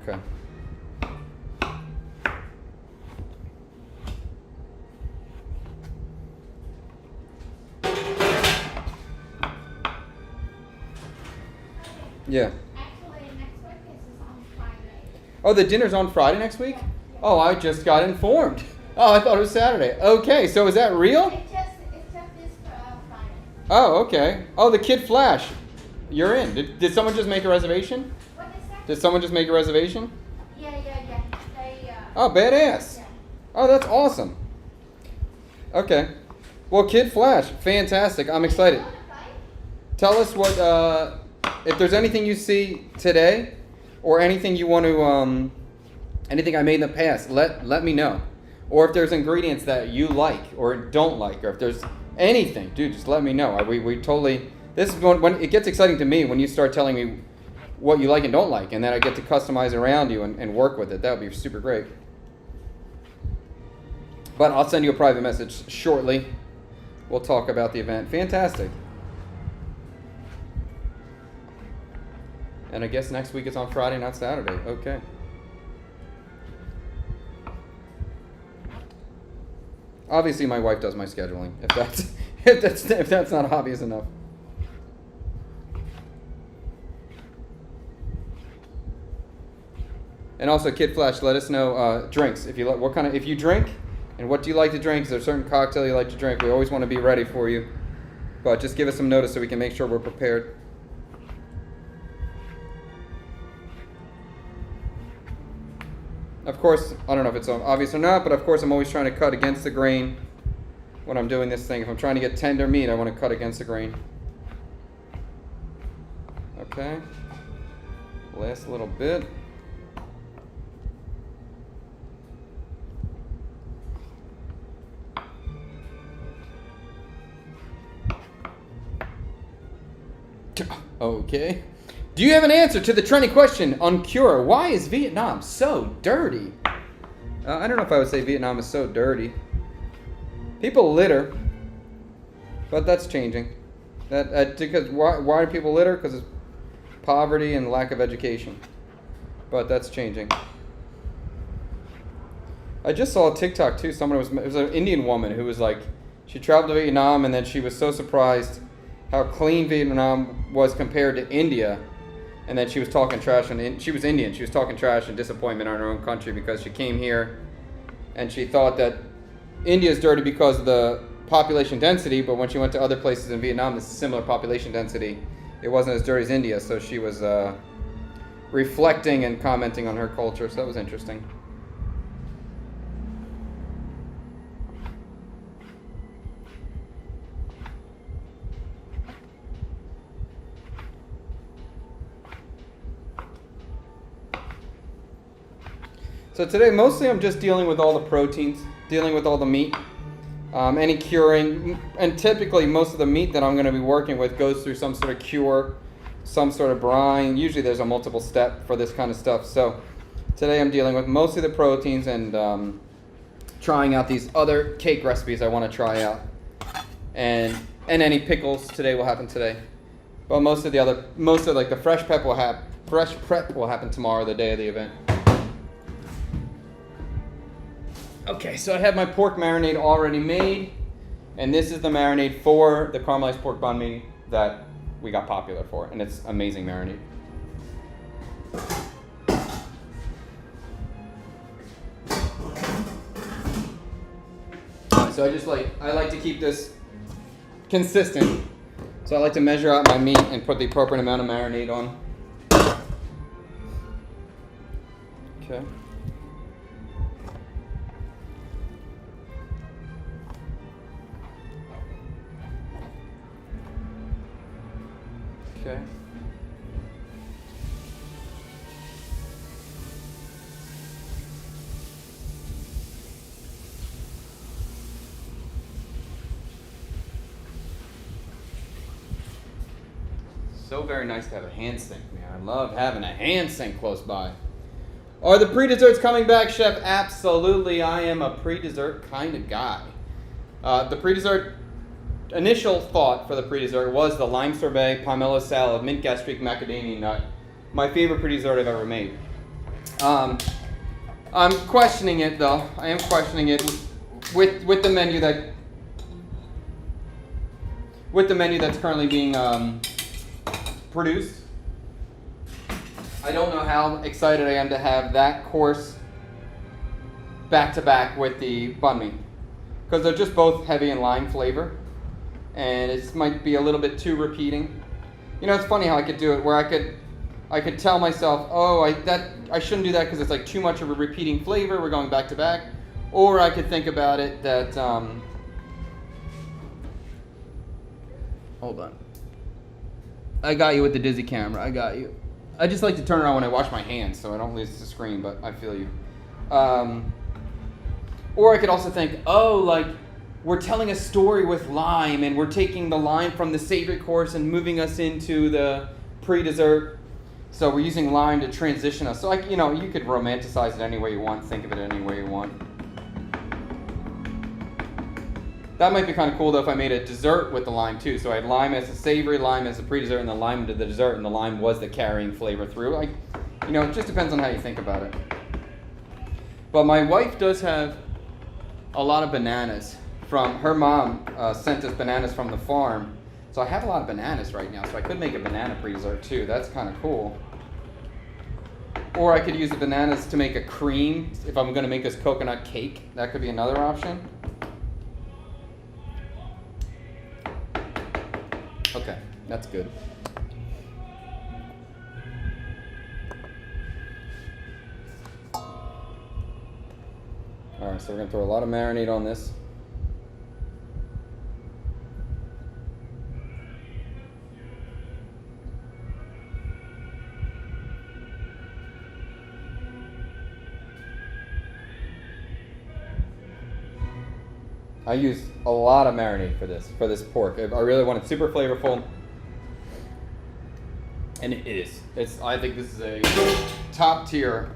Okay. Yeah. Actually, next week is on Friday. Oh, the dinner's on Friday next week? Oh, I just got informed. Oh, I thought it was Saturday. Okay, so is that real? It's just this Friday. Oh, okay. Oh, the Kid Flash. You're in. Did someone just make a reservation? What is that? Did someone just make a reservation? Yeah. They, Oh, badass. yeah. Oh, that's awesome. Okay. Well, Kid Flash, fantastic. I'm excited. Tell us what, if there's anything you see today or anything you want to, anything I made in the past, let me know. Or if there's ingredients that you like or don't like, or if there's anything, dude, just let me know. We totally, this is when it gets exciting to me when you start telling me what you like and don't like, and then I get to customize around you and work with it. That would be super great. But I'll send you a private message shortly. We'll talk about the event. Fantastic. And I guess next week is on Friday, not Saturday. Okay. Obviously, my wife does my scheduling. If that's not obvious enough. And also, Kid Flash, let us know drinks. If you drink, and what do you like to drink? Is there a certain cocktail you like to drink? We always want to be ready for you. But just give us some notice so we can make sure we're prepared. Of course, I don't know if it's obvious or not, but of course I'm always trying to cut against the grain when I'm doing this thing. If I'm trying to get tender meat, I want to cut against the grain. Okay. Last little bit. Okay. Do you have an answer to the trending question on Cure? Why is Vietnam so dirty? I don't know if I would say Vietnam is so dirty. People litter, but that's changing. Because why do people litter? Because it's poverty and lack of education. But that's changing. I just saw a TikTok too. It was an Indian woman who was like, she traveled to Vietnam and then she was so surprised how clean Vietnam was compared to India. And then she was talking trash, and she was Indian. She was talking trash and disappointment on her own country because she came here and she thought that India is dirty because of the population density, but when she went to other places in Vietnam, this similar population density, it wasn't as dirty as India. So she was reflecting and commenting on her culture. So that was interesting. So today, mostly I'm just dealing with all the proteins, dealing with all the meat, any curing, and typically most of the meat that I'm going to be working with goes through some sort of cure, some sort of brine. Usually there's a multiple step for this kind of stuff. So today I'm dealing with mostly the proteins and trying out these other cake recipes I want to try out. And any pickles today will happen today. But most of like the fresh prep will happen tomorrow, the day of the event. Okay, so I have my pork marinade already made, and this is the marinade for the caramelized pork banh mi that we got popular for, and it's amazing marinade. So I like to keep this consistent. So I like to measure out my meat and put the appropriate amount of marinade on. Okay. Okay. So very nice to have a hand sink, man. I love having a hand sink close by. Are the pre-desserts coming back, Chef? Absolutely. I am a pre-dessert kind of guy. The pre-dessert initial thought for the pre-dessert was the lime sorbet, pomelo salad, mint gastrique macadamia nut. My favorite pre-dessert I've ever made. I'm questioning it though. I am questioning it with the menu that's currently being produced. I don't know how excited I am to have that course back to back with the banh mi, because they're just both heavy in lime flavor. And it might be a little bit too repeating. You know, it's funny how I could do it where I could tell myself, oh, I shouldn't do that because it's like too much of a repeating flavor. We're going back to back. Or I could think about it that, hold on. I got you with the Dizzy camera. I got you. I just like to turn it on when I wash my hands so I don't lose the screen, but I feel you. Or I could also think, oh, like, we're telling a story with lime, and we're taking the lime from the savory course and moving us into the pre-dessert. So we're using lime to transition us. So, like, you know, you could romanticize it any way you want, think of it any way you want. That might be kind of cool, though, if I made a dessert with the lime, too. So I had lime as a savory, lime as a pre-dessert, and the lime into the dessert, and the lime was the carrying flavor through. Like, you know, it just depends on how you think about it. But my wife does have a lot of bananas. From her mom sent us bananas from the farm, so I have a lot of bananas right now. So I could make a banana pre-dessert too. That's kind of cool. Or I could use the bananas to make a cream if I'm going to make this coconut cake. That could be another option. Okay, that's good. All right, so we're going to throw a lot of marinade on this. I use a lot of marinade for this pork. I really want it super flavorful. And it is. I think this is a top tier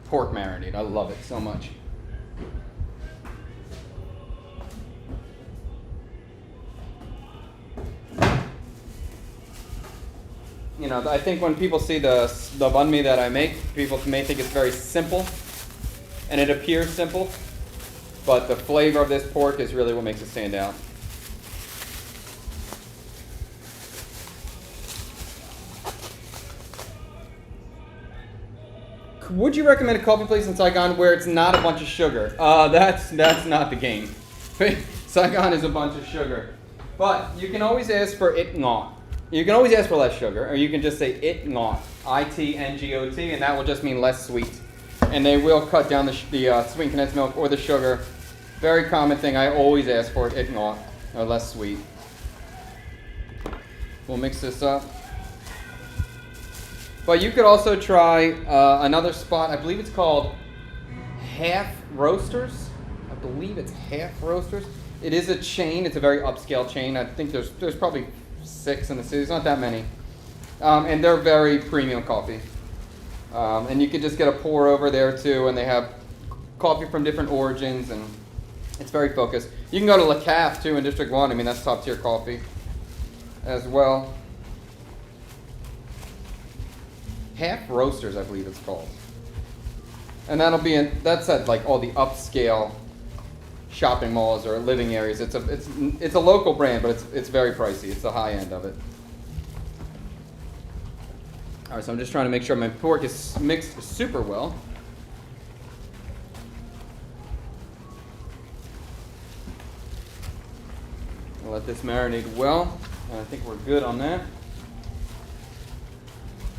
pork marinade. I love it so much. You know, I think when people see the banh mi that I make, people may think it's very simple, and it appears simple, but the flavor of this pork is really what makes it stand out. Would you recommend a coffee place in Saigon where it's not a bunch of sugar? That's not the game. Saigon is a bunch of sugar. But you can always ask for it ngot. You can always ask for less sugar, or you can just say it ngot, I-T-N-G-O-T, and that will just mean less sweet. And they will cut down the sweetened condensed milk or the sugar. Very common thing. I always ask for it ngot, or less sweet. We'll mix this up. But you could also try another spot. I believe it's called Half Roasters. I believe it's Half Roasters. It is a chain. It's a very upscale chain. I think there's probably 6 in the city. It's not that many. And they're very premium coffee. And you could just get a pour over there too. And they have coffee from different origins. And it's very focused. You can go to Le Café too in District 1. I mean, that's top tier coffee as well. Half Roasters, I believe it's called. And that's at like all the upscale shopping malls or living areas. It's a local brand, but it's very pricey. It's the high end of it. All right, so I'm just trying to make sure my pork is mixed super well. I'll let this marinate well. I think we're good on that.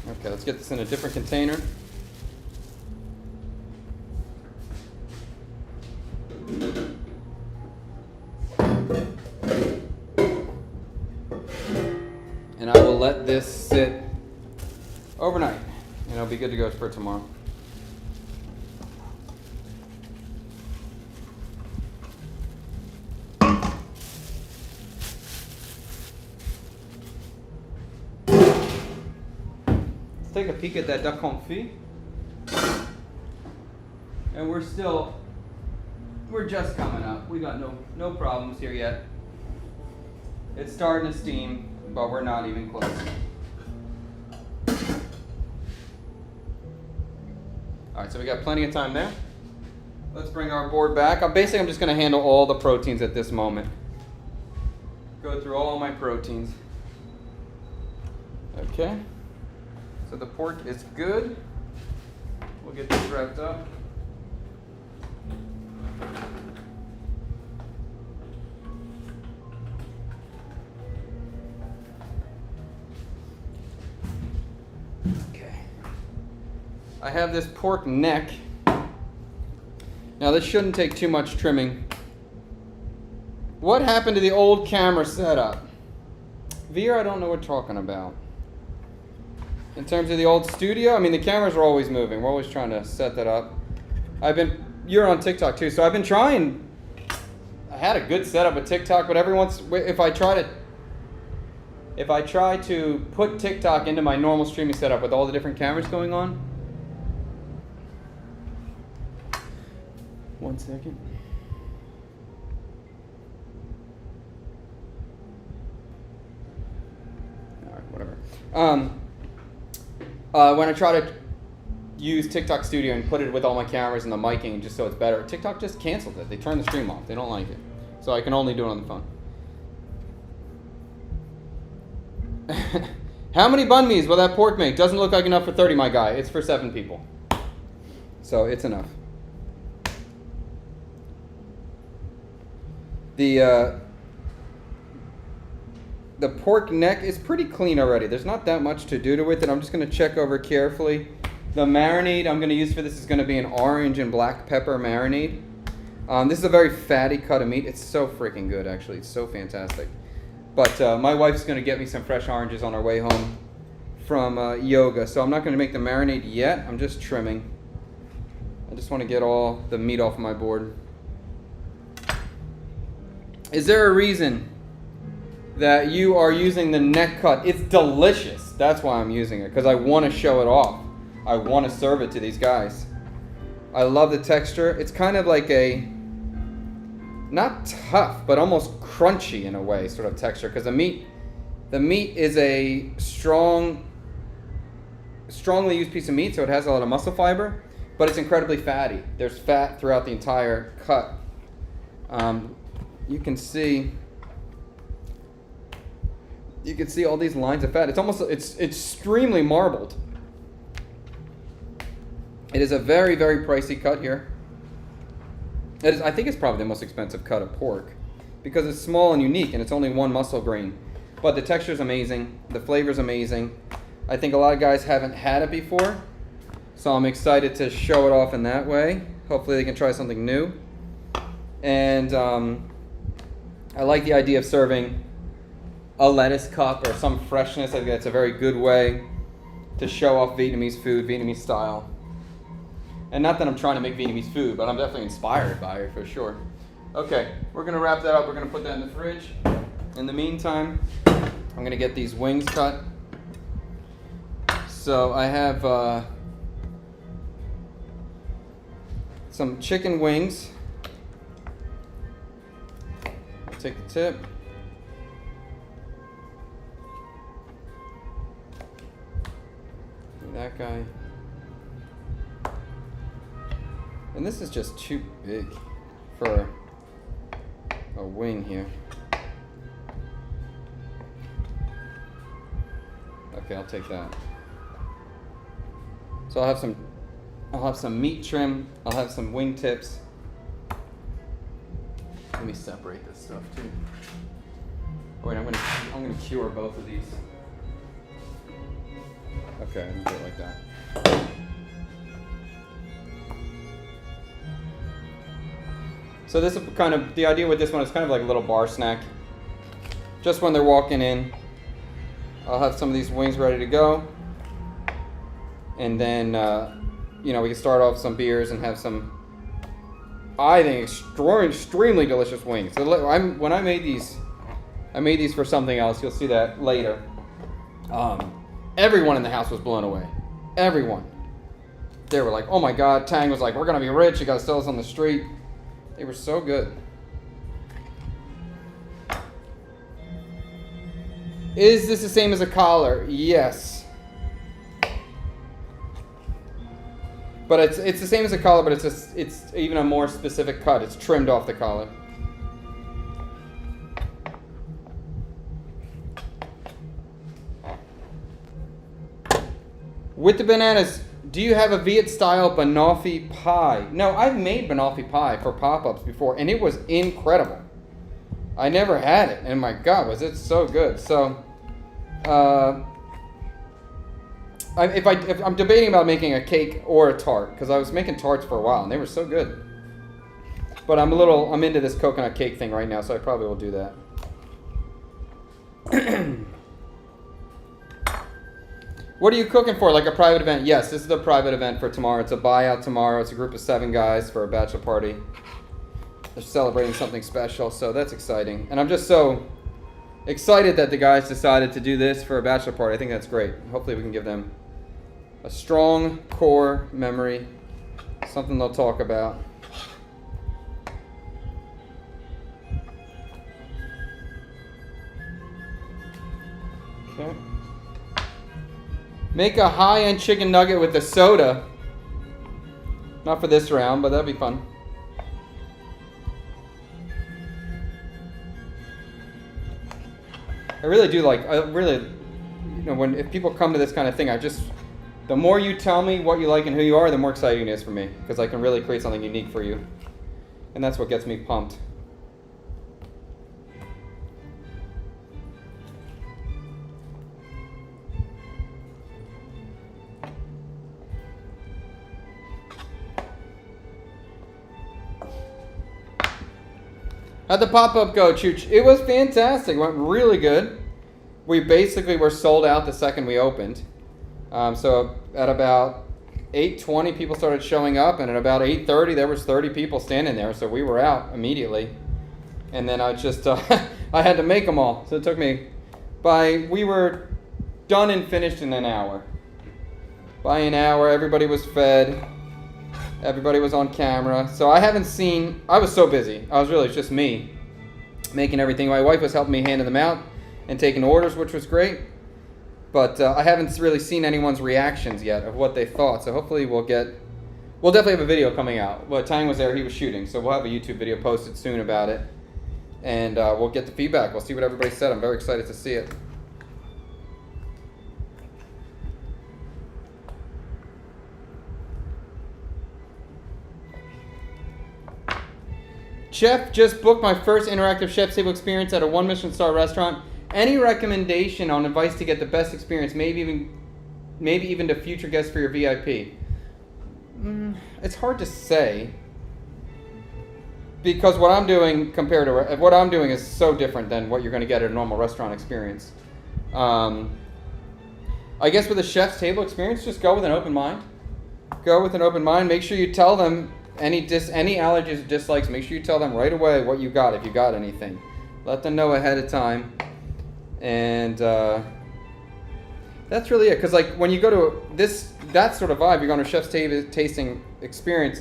Okay, let's get this in a different container. And I will let this sit overnight, and it'll be good to go for tomorrow. Take a peek at that duck confit. And we're just coming up. We got no problems here yet. It's starting to steam, but we're not even close. All right, so we got plenty of time there. Let's bring our board back. I'm just going to handle all the proteins at this moment. Go through all my proteins. Okay. So the pork is good. We'll get this wrapped up. Okay. I have this pork neck. Now this shouldn't take too much trimming. What happened to the old camera setup? Veer, I don't know what you're talking about. In terms of the old studio, I mean, the cameras are always moving. We're always trying to set that up. You're on TikTok too, so I've been trying. I had a good setup with TikTok, but if I try to put TikTok into my normal streaming setup with all the different cameras going on. 1 second. All right, whatever. When I try to use TikTok Studio and put it with all my cameras and the miking just so it's better, TikTok just canceled it. They turned the stream off. They don't like it. So I can only do it on the phone. How many banh mi's will that pork make? Doesn't look like enough for 30, my guy. It's for 7 people. So it's enough. The pork neck is pretty clean already. There's not that much to do to it. I'm just going to check over carefully. The marinade I'm going to use for this is going to be an orange and black pepper marinade. This is a very fatty cut of meat. It's so freaking good, actually. It's so fantastic. But my wife's going to get me some fresh oranges on our way home from yoga. So I'm not going to make the marinade yet. I'm just trimming. I just want to get all the meat off my board. Is there a reason that you are using the neck cut? It's delicious. That's why I'm using it, because I want to show it off. I want to serve it to these guys. I love the texture. It's kind of like a, not tough, but almost crunchy in a way, sort of texture, because the meat is a strongly used piece of meat, so it has a lot of muscle fiber, but it's incredibly fatty. There's fat throughout the entire cut. You can see all these lines of fat. It's extremely marbled. It is a very, very pricey cut here. I think it's probably the most expensive cut of pork because it's small and unique and it's only one muscle grain. But the texture is amazing. The flavor is amazing. I think a lot of guys haven't had it before, so I'm excited to show it off in that way. Hopefully they can try something new. And I like the idea of serving a lettuce cup or some freshness. I think that's a very good way to show off Vietnamese food, Vietnamese style. And not that I'm trying to make Vietnamese food, but I'm definitely inspired by it for sure. Okay, we're gonna wrap that up. We're gonna put that in the fridge. In the meantime, I'm gonna get these wings cut. So I have some chicken wings. I'll take the tip. And that guy. And this is just too big for a wing here. Okay, I'll take that. So I'll have some meat trim, I'll have some wing tips. Let me separate this stuff too. Wait, I'm gonna cure both of these. Okay, I'm gonna do it like that. So this is kind of, the idea with this one is kind of like a little bar snack. Just when they're walking in, I'll have some of these wings ready to go. And then, we can start off some beers and have some, I think, extremely delicious wings. So when I made these for something else. You'll see that later. Everyone in the house was blown away. Everyone. They were like, oh my God, Tang was like, we're gonna be rich, you gotta sell us on the street. They were so good. Is this the same as a collar? Yes. But it's the same as a collar, but it's even a more specific cut. It's trimmed off the collar. With the bananas, do you have a Viet-style banoffee pie? No, I've made banoffee pie for pop-ups before, and it was incredible. I never had it, and my God, was it so good. So, if I'm debating about making a cake or a tart, because I was making tarts for a while, and they were so good. But I'm into this coconut cake thing right now, so I probably will do that. What are you cooking for? Like a private event? Yes, this is a private event for tomorrow. It's a buyout tomorrow. It's a group of 7 guys for a bachelor party. They're celebrating something special, so that's exciting. And I'm just so excited that the guys decided to do this for a bachelor party. I think that's great. Hopefully we can give them a strong core memory, something they'll talk about. Okay. Make a high-end chicken nugget with a soda. Not for this round, but that'd be fun. I really do like, if people come to this kind of thing, the more you tell me what you like and who you are, the more exciting it is for me, because I can really create something unique for you. And that's what gets me pumped. How'd the pop-up go, Chooch? It was fantastic. It went really good. We basically were sold out the second we opened. So at about 8:20, people started showing up, and at about 8:30, there was 30 people standing there. So we were out immediately. And then I had to make them all. So it took me, we were done and finished in an hour. By an hour, everybody was fed. Everybody was on camera. So I haven't seen... I was so busy. I was really just me making everything. My wife was helping me handing them out and taking orders, which was great. But I haven't really seen anyone's reactions yet of what they thought. So hopefully we'll definitely have a video coming out. Well, Tang was there. He was shooting. So we'll have a YouTube video posted soon about it. And we'll get the feedback. We'll see what everybody said. I'm very excited to see it. Chef just booked my first interactive chef's table experience at a 1 Michelin star restaurant. Any recommendation on advice to get the best experience? Maybe even to future guests for your VIP. It's hard to say because what I'm doing compared to what I'm doing is so different than what you're going to get at a normal restaurant experience. I guess with a chef's table experience, just go with an open mind. Go with an open mind. Make sure you tell them any allergies or dislikes. Make sure you tell them right away what you got if you got anything. Let them know ahead of time. And that's really it. Because like when you go to that sort of vibe, you're going to a chef's tasting experience,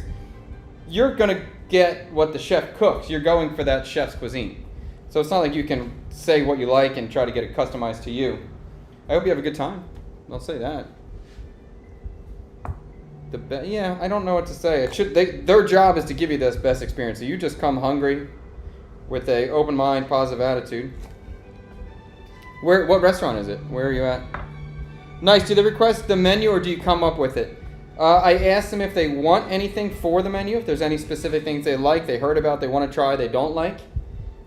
you're going to get what the chef cooks. You're going for that chef's cuisine. So it's not like you can say what you like and try to get it customized to you. I hope you have a good time. I'll say that. Yeah, I don't know what to say. Their job is to give you this best experience. So you just come hungry with a open mind, positive attitude. What restaurant is it? Where are you at? Nice. Do they request the menu or do you come up with it? I asked them if they want anything for the menu, if there's any specific things they like, they heard about, they want to try, they don't like.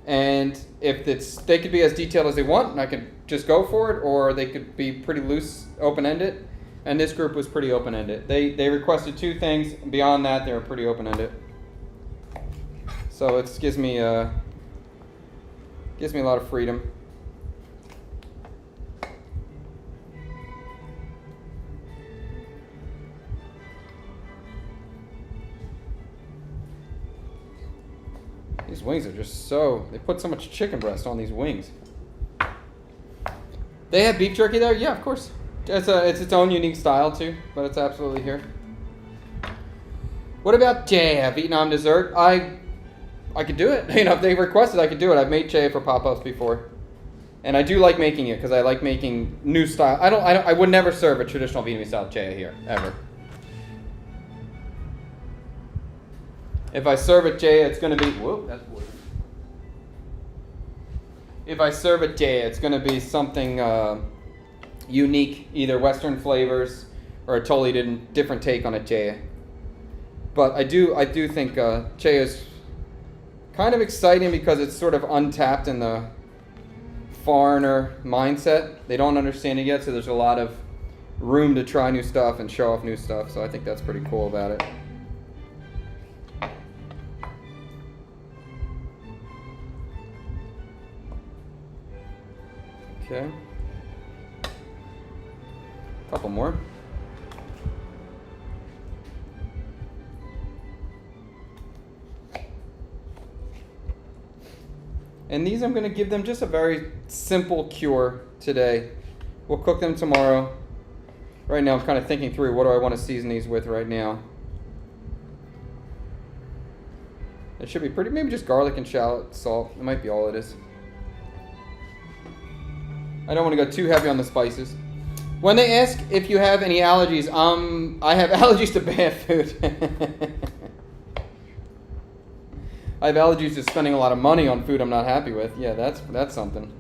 And if they could be as detailed as they want, and I could just go for it, or they could be pretty loose, open-ended. And this group was pretty open-ended. They requested 2 things. Beyond that, they were pretty open-ended. So it gives me a lot of freedom. These wings are just they put so much chicken breast on these wings. They have beef jerky there? Yeah, of course. It's its own unique style too, but it's absolutely here. What about chaya, Vietnam dessert? I could do it. You know, if they requested, I could do it. I've made chaya for pop-ups before, and I do like making it because I like making new style. I would never serve a traditional Vietnamese style chaya here ever. If I serve a chaya, it's going to be whoa, that's wood. If I serve a chaya, it's going to be something unique, either Western flavors or a totally different take on a chaya. But I do think chaya is kind of exciting because it's sort of untapped in the foreigner mindset. They don't understand it yet, so there's a lot of room to try new stuff and show off new stuff. So I think that's pretty cool about it. Okay. Couple more. And these I'm going to give them just a very simple cure today. We'll cook them tomorrow. Right now I'm kind of thinking through what do I want to season these with right now. It should be pretty, maybe just garlic and shallot, salt. It might be all it is. I don't want to go too heavy on the spices. When they ask if you have any allergies, I have allergies to bad food. I have allergies to spending a lot of money on food I'm not happy with. Yeah, that's something.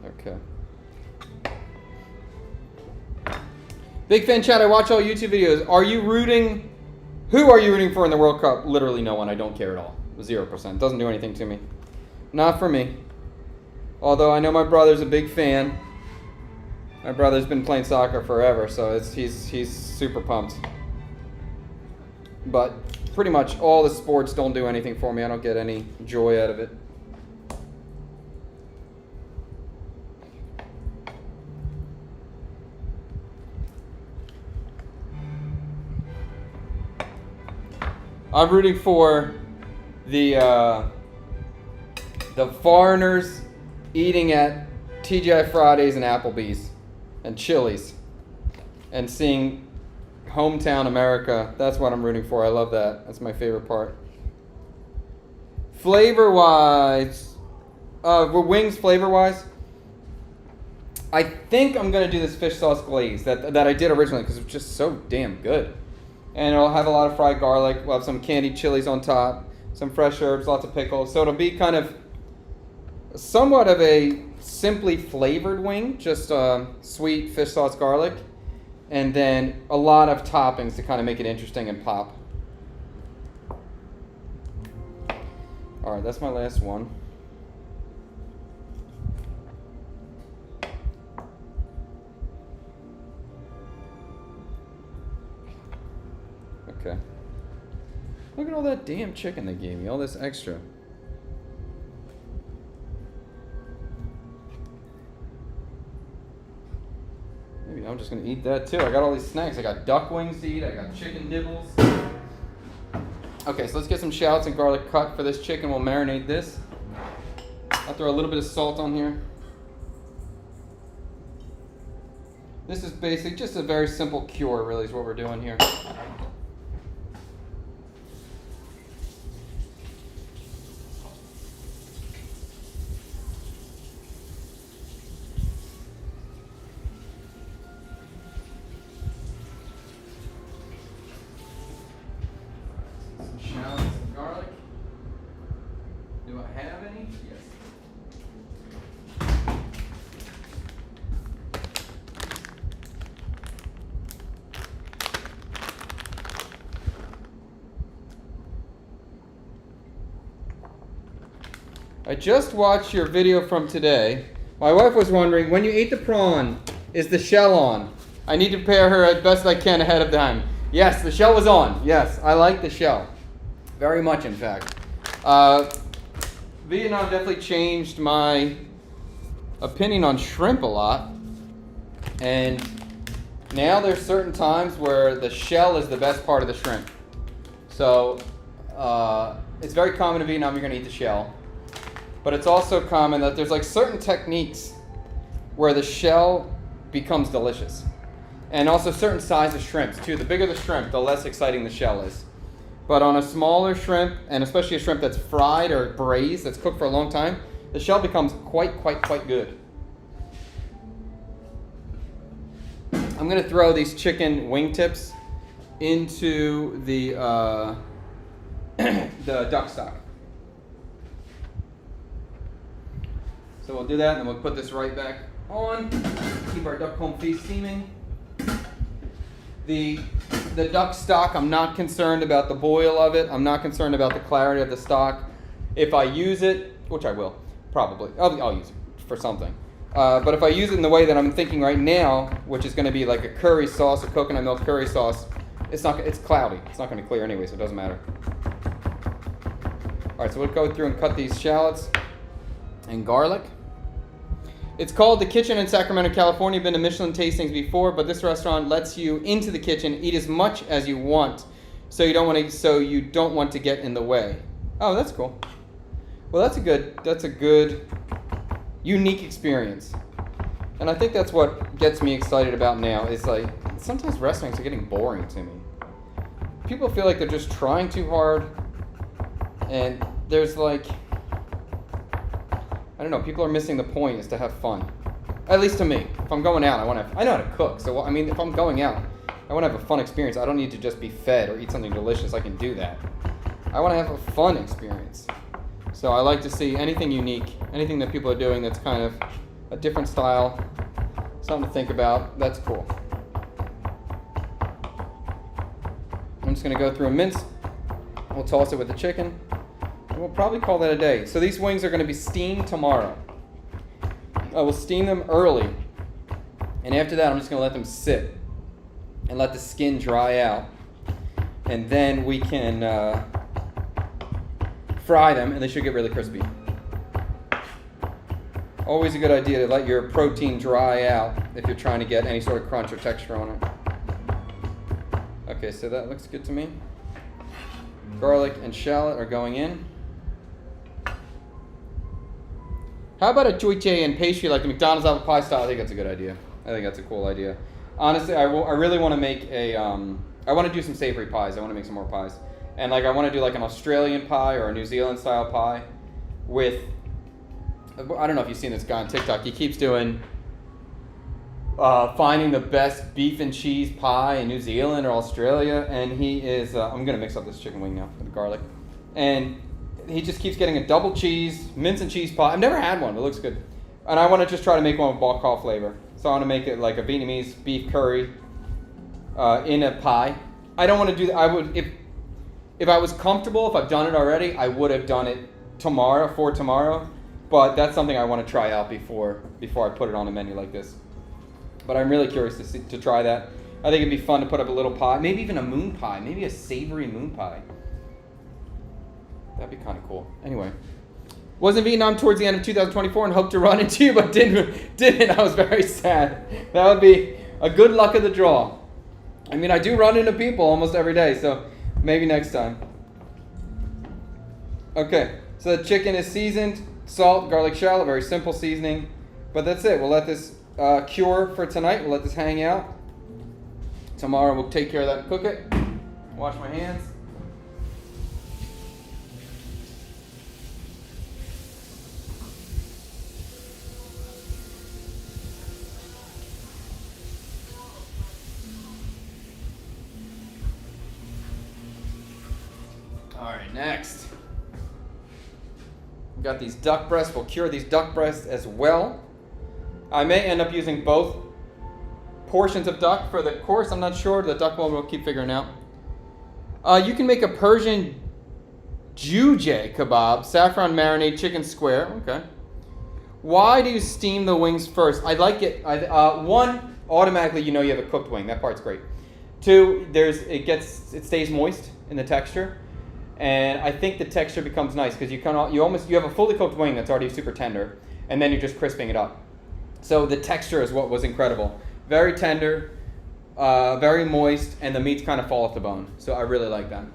Okay. Big fan chat, I watch all YouTube videos. Who are you rooting for in the World Cup? Literally no one. I don't care at all. 0%. Doesn't do anything to me. Not for me. Although I know my brother's a big fan. My brother's been playing soccer forever, so he's super pumped. But pretty much all the sports don't do anything for me. I don't get any joy out of it. I'm rooting for the foreigners eating at TGI Fridays and Applebee's and Chili's and seeing hometown America. That's what I'm rooting for. I love that. That's my favorite part. Flavor-wise, wings flavor-wise, I think I'm going to do this fish sauce glaze that I did originally because it was just so damn good. And it'll have a lot of fried garlic. We'll have some candied chilies on top, some fresh herbs, lots of pickles. So it'll be kind of somewhat of a simply flavored wing, just sweet fish sauce garlic, and then a lot of toppings to kind of make it interesting and pop. All right, that's my last one. Okay. Look at all that damn chicken they gave me, all this extra. Maybe I'm just gonna eat that too. I got all these snacks. I got duck wings to eat, I got chicken nibbles. Okay, so let's get some shallots and garlic cut for this chicken. We'll marinate this. I'll throw a little bit of salt on here. This is basically just a very simple cure, really, is what we're doing here. I just watched your video from today. My wife was wondering, when you ate the prawn, is the shell on? I need to prepare her as best I can ahead of time. Yes, the shell was on. Yes, I like the shell. Very much, in fact. Vietnam definitely changed my opinion on shrimp a lot. And now there's certain times where the shell is the best part of the shrimp. So it's very common in Vietnam you're going to eat the shell. But it's also common that there's like certain techniques where the shell becomes delicious. And also certain size of shrimps too. The bigger the shrimp, the less exciting the shell is. But on a smaller shrimp, and especially a shrimp that's fried or braised, that's cooked for a long time, the shell becomes quite good. I'm going to throw these chicken wingtips into the the duck stock. So we'll do that, and then we'll put this right back on. Keep our duck confit steaming. The duck stock, I'm not concerned about the boil of it. I'm not concerned about the clarity of the stock. If I use it, which I will, probably. I'll use it for something. But if I use it in the way that I'm thinking right now, which is going to be like a curry sauce, a coconut milk curry sauce, it's cloudy. It's not going to be clear anyway, so it doesn't matter. All right, so we'll go through and cut these shallots and garlic. It's called The Kitchen in Sacramento, California. Been to Michelin tastings before, but this restaurant lets you into the kitchen, eat as much as you want, so you don't want to get in the way. Oh, that's cool. Well, that's a good unique experience. And I think that's what gets me excited about now is like sometimes restaurants are getting boring to me. People feel like they're just trying too hard, and there's like, I don't know, people are missing the point is to have fun. At least to me. If I'm going out, I know how to cook. So, I mean, if I'm going out, I want to have a fun experience. I don't need to just be fed or eat something delicious. I can do that. I want to have a fun experience. So I like to see anything unique, anything that people are doing that's kind of a different style, something to think about. That's cool. I'm just going to go through a mince. We'll toss it with the chicken. And we'll probably call that a day. So these wings are going to be steamed tomorrow. I will steam them early. And after that, I'm just going to let them sit and let the skin dry out. And then we can fry them, and they should get really crispy. Always a good idea to let your protein dry out if you're trying to get any sort of crunch or texture on it. Okay, so that looks good to me. Garlic and shallot are going in. How about a choiche and pastry like the McDonald's apple pie style? I think that's a good idea. I think that's a cool idea. Honestly, I really want to make a, I want to do some savory pies. I want to make some more pies. And like I want to do like an Australian pie or a New Zealand style pie with, I don't know if you've seen this guy on TikTok. He keeps doing, finding the best beef and cheese pie in New Zealand or Australia. And he is, I'm going to mix up this chicken wing now with the garlic. And he just keeps getting a double cheese, mince and cheese pie. I've never had one, but it looks good. And I want to just try to make one with bok choy flavor. So I want to make it like a Vietnamese beef curry in a pie. I don't want to do that. I would, if I was comfortable, if I've done it already, I would have done it for tomorrow. But that's something I want to try out before I put it on a menu like this. But I'm really curious to try that. I think it'd be fun to put up a little pie, maybe even a moon pie, maybe a savory moon pie. That'd be kind of cool. Anyway, was in Vietnam towards the end of 2024 and hoped to run into you, but didn't. I was very sad. That would be a good luck of the draw. I mean, I do run into people almost every day, so maybe next time. Okay, so the chicken is seasoned, salt, garlic, shallot, very simple seasoning. But that's it. We'll let this cure for tonight. We'll let this hang out. Tomorrow we'll take care of that and cook it. Wash my hands. All right, next. We've got these duck breasts. We'll cure these duck breasts as well. I may end up using both portions of duck for the course. I'm not sure. The duck one we'll keep figuring out. You can make a Persian jujay kebab, saffron marinade, chicken square. Okay. Why do you steam the wings first? I like it. One, automatically you know you have a cooked wing. That part's great. Two, it stays moist in the texture. And I think the texture becomes nice because you have a fully cooked wing that's already super tender, and then you're just crisping it up. So the texture is what was incredible. Very tender, very moist, and the meats kind of fall off the bone. So I really like that.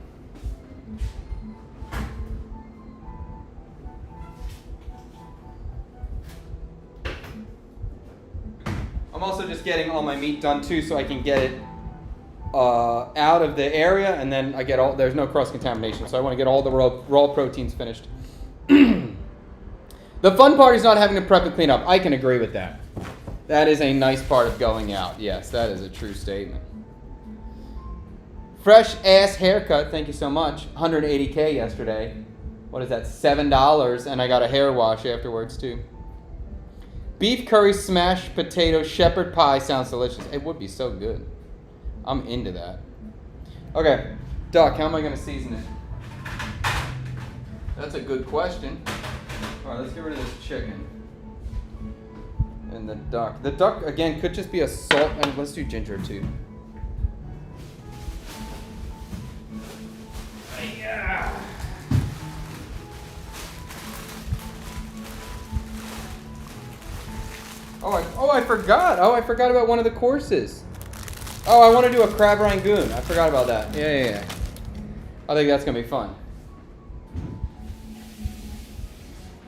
I'm also just getting all my meat done too, so I can get it out of the area, and then there's no cross-contamination, so I want to get all the raw proteins finished. The fun part is not having to prep and clean up. I can agree with that. That is a nice part of going out. Yes, that is a true statement. Fresh ass haircut, thank you so much. $180K yesterday. What is that, $7, and I got a hair wash afterwards too. Beef curry smashed potato shepherd pie sounds delicious. It would be so good. I'm into that. Okay, duck, how am I going to season it? That's a good question. All right, let's get rid of this chicken. And the duck. The duck, again, could just be a salt, and let's do ginger too. Yeah. I forgot. I forgot about one of the courses. Oh, I want to do a crab rangoon. I forgot about that. Yeah. I think that's going to be fun.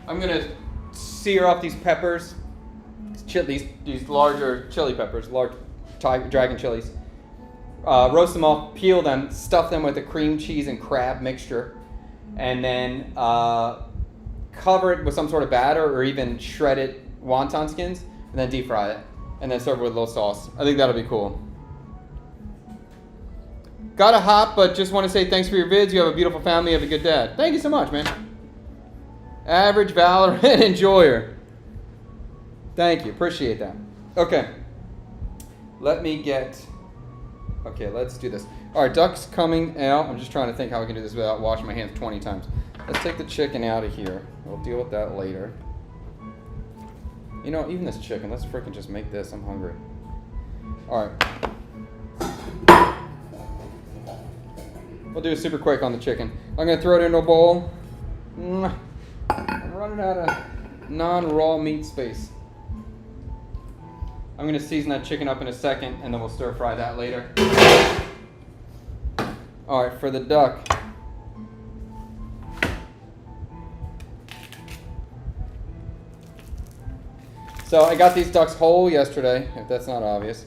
I'm going to sear up these peppers. These larger chili peppers, large dragon chilies. Roast them off, peel them, stuff them with a cream cheese and crab mixture. And then cover it with some sort of batter or even shredded wonton skins. And then deep fry it. And then serve it with a little sauce. I think that'll be cool. Gotta hop, but just want to say thanks for your vids. You have a beautiful family. You have a good dad. Thank you so much, man. Average Valorant enjoyer. Thank you. Appreciate that. Okay. Let's do this. All right, duck's coming out. I'm just trying to think how I can do this without washing my hands 20 times. Let's take the chicken out of here. We'll deal with that later. You know, even this chicken, let's freaking just make this. I'm hungry. All right. We'll do it super quick on the chicken. I'm going to throw it into a bowl. I'm running out of non-raw meat space. I'm going to season that chicken up in a second, and then we'll stir fry that later. All right, for the duck, So I got these ducks whole yesterday, if that's not obvious.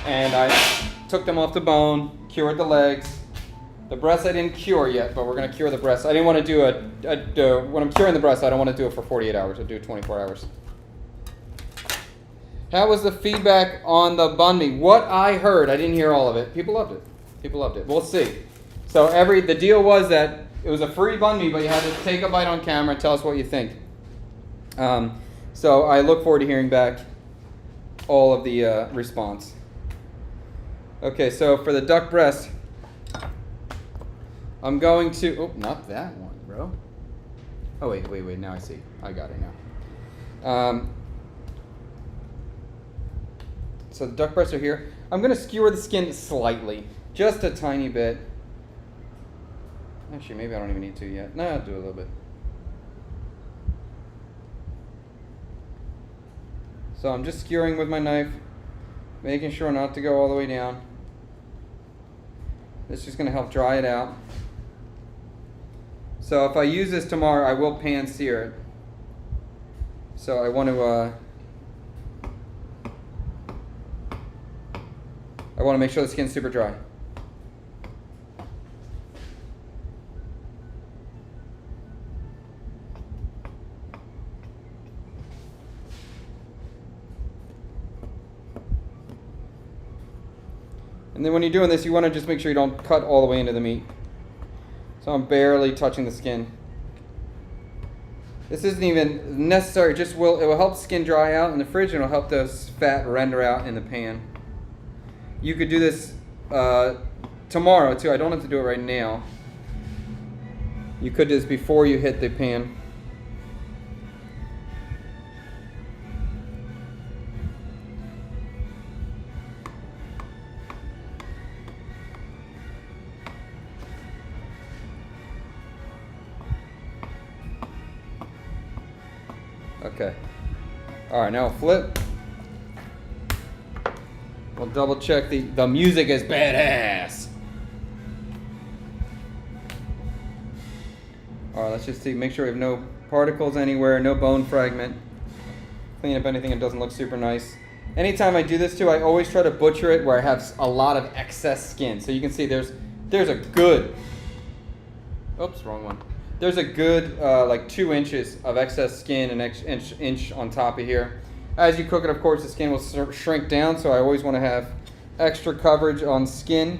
And I took them off the bone, cured the legs. The breast I didn't cure yet, but we're going to cure the breast. I didn't want to do when I'm curing the breast, I don't want to do it for 48 hours. I'll do it 24 hours. How was the feedback on the banh mi? What I heard, I didn't hear all of it. People loved it. People loved it. We'll see. So the deal was that it was a free banh mi, but you had to take a bite on camera and tell us what you think. So I look forward to hearing back all of the response. Okay, so for the duck breast, I'm going to, oh, not that one, bro. Oh, wait, now I see. I got it now. So the duck breasts are here. I'm going to skewer the skin slightly, just a tiny bit. Actually, maybe I don't even need to yet. No, I'll do a little bit. So I'm just skewering with my knife, making sure not to go all the way down. This is just going to help dry it out. So if I use this tomorrow, I will pan sear it. So I want to make sure the skin's super dry. And then when you're doing this, you want to just make sure you don't cut all the way into the meat. So I'm barely touching the skin. This isn't even necessary, it will help skin dry out in the fridge, and it'll help those fat render out in the pan. You could do this tomorrow too. I don't have to do it right now. You could do this before you hit the pan. Okay. All right, now we'll flip. We'll double check the music is badass. All right, let's just see, make sure we have no particles anywhere, no bone fragment. Clean up anything that doesn't look super nice. Anytime I do this too, I always try to butcher it where I have a lot of excess skin. So you can see there's a good, oops, wrong one. There's a good like 2 inches of excess skin, an inch on top of here. As you cook it, of course, the skin will shrink down, so I always want to have extra coverage on skin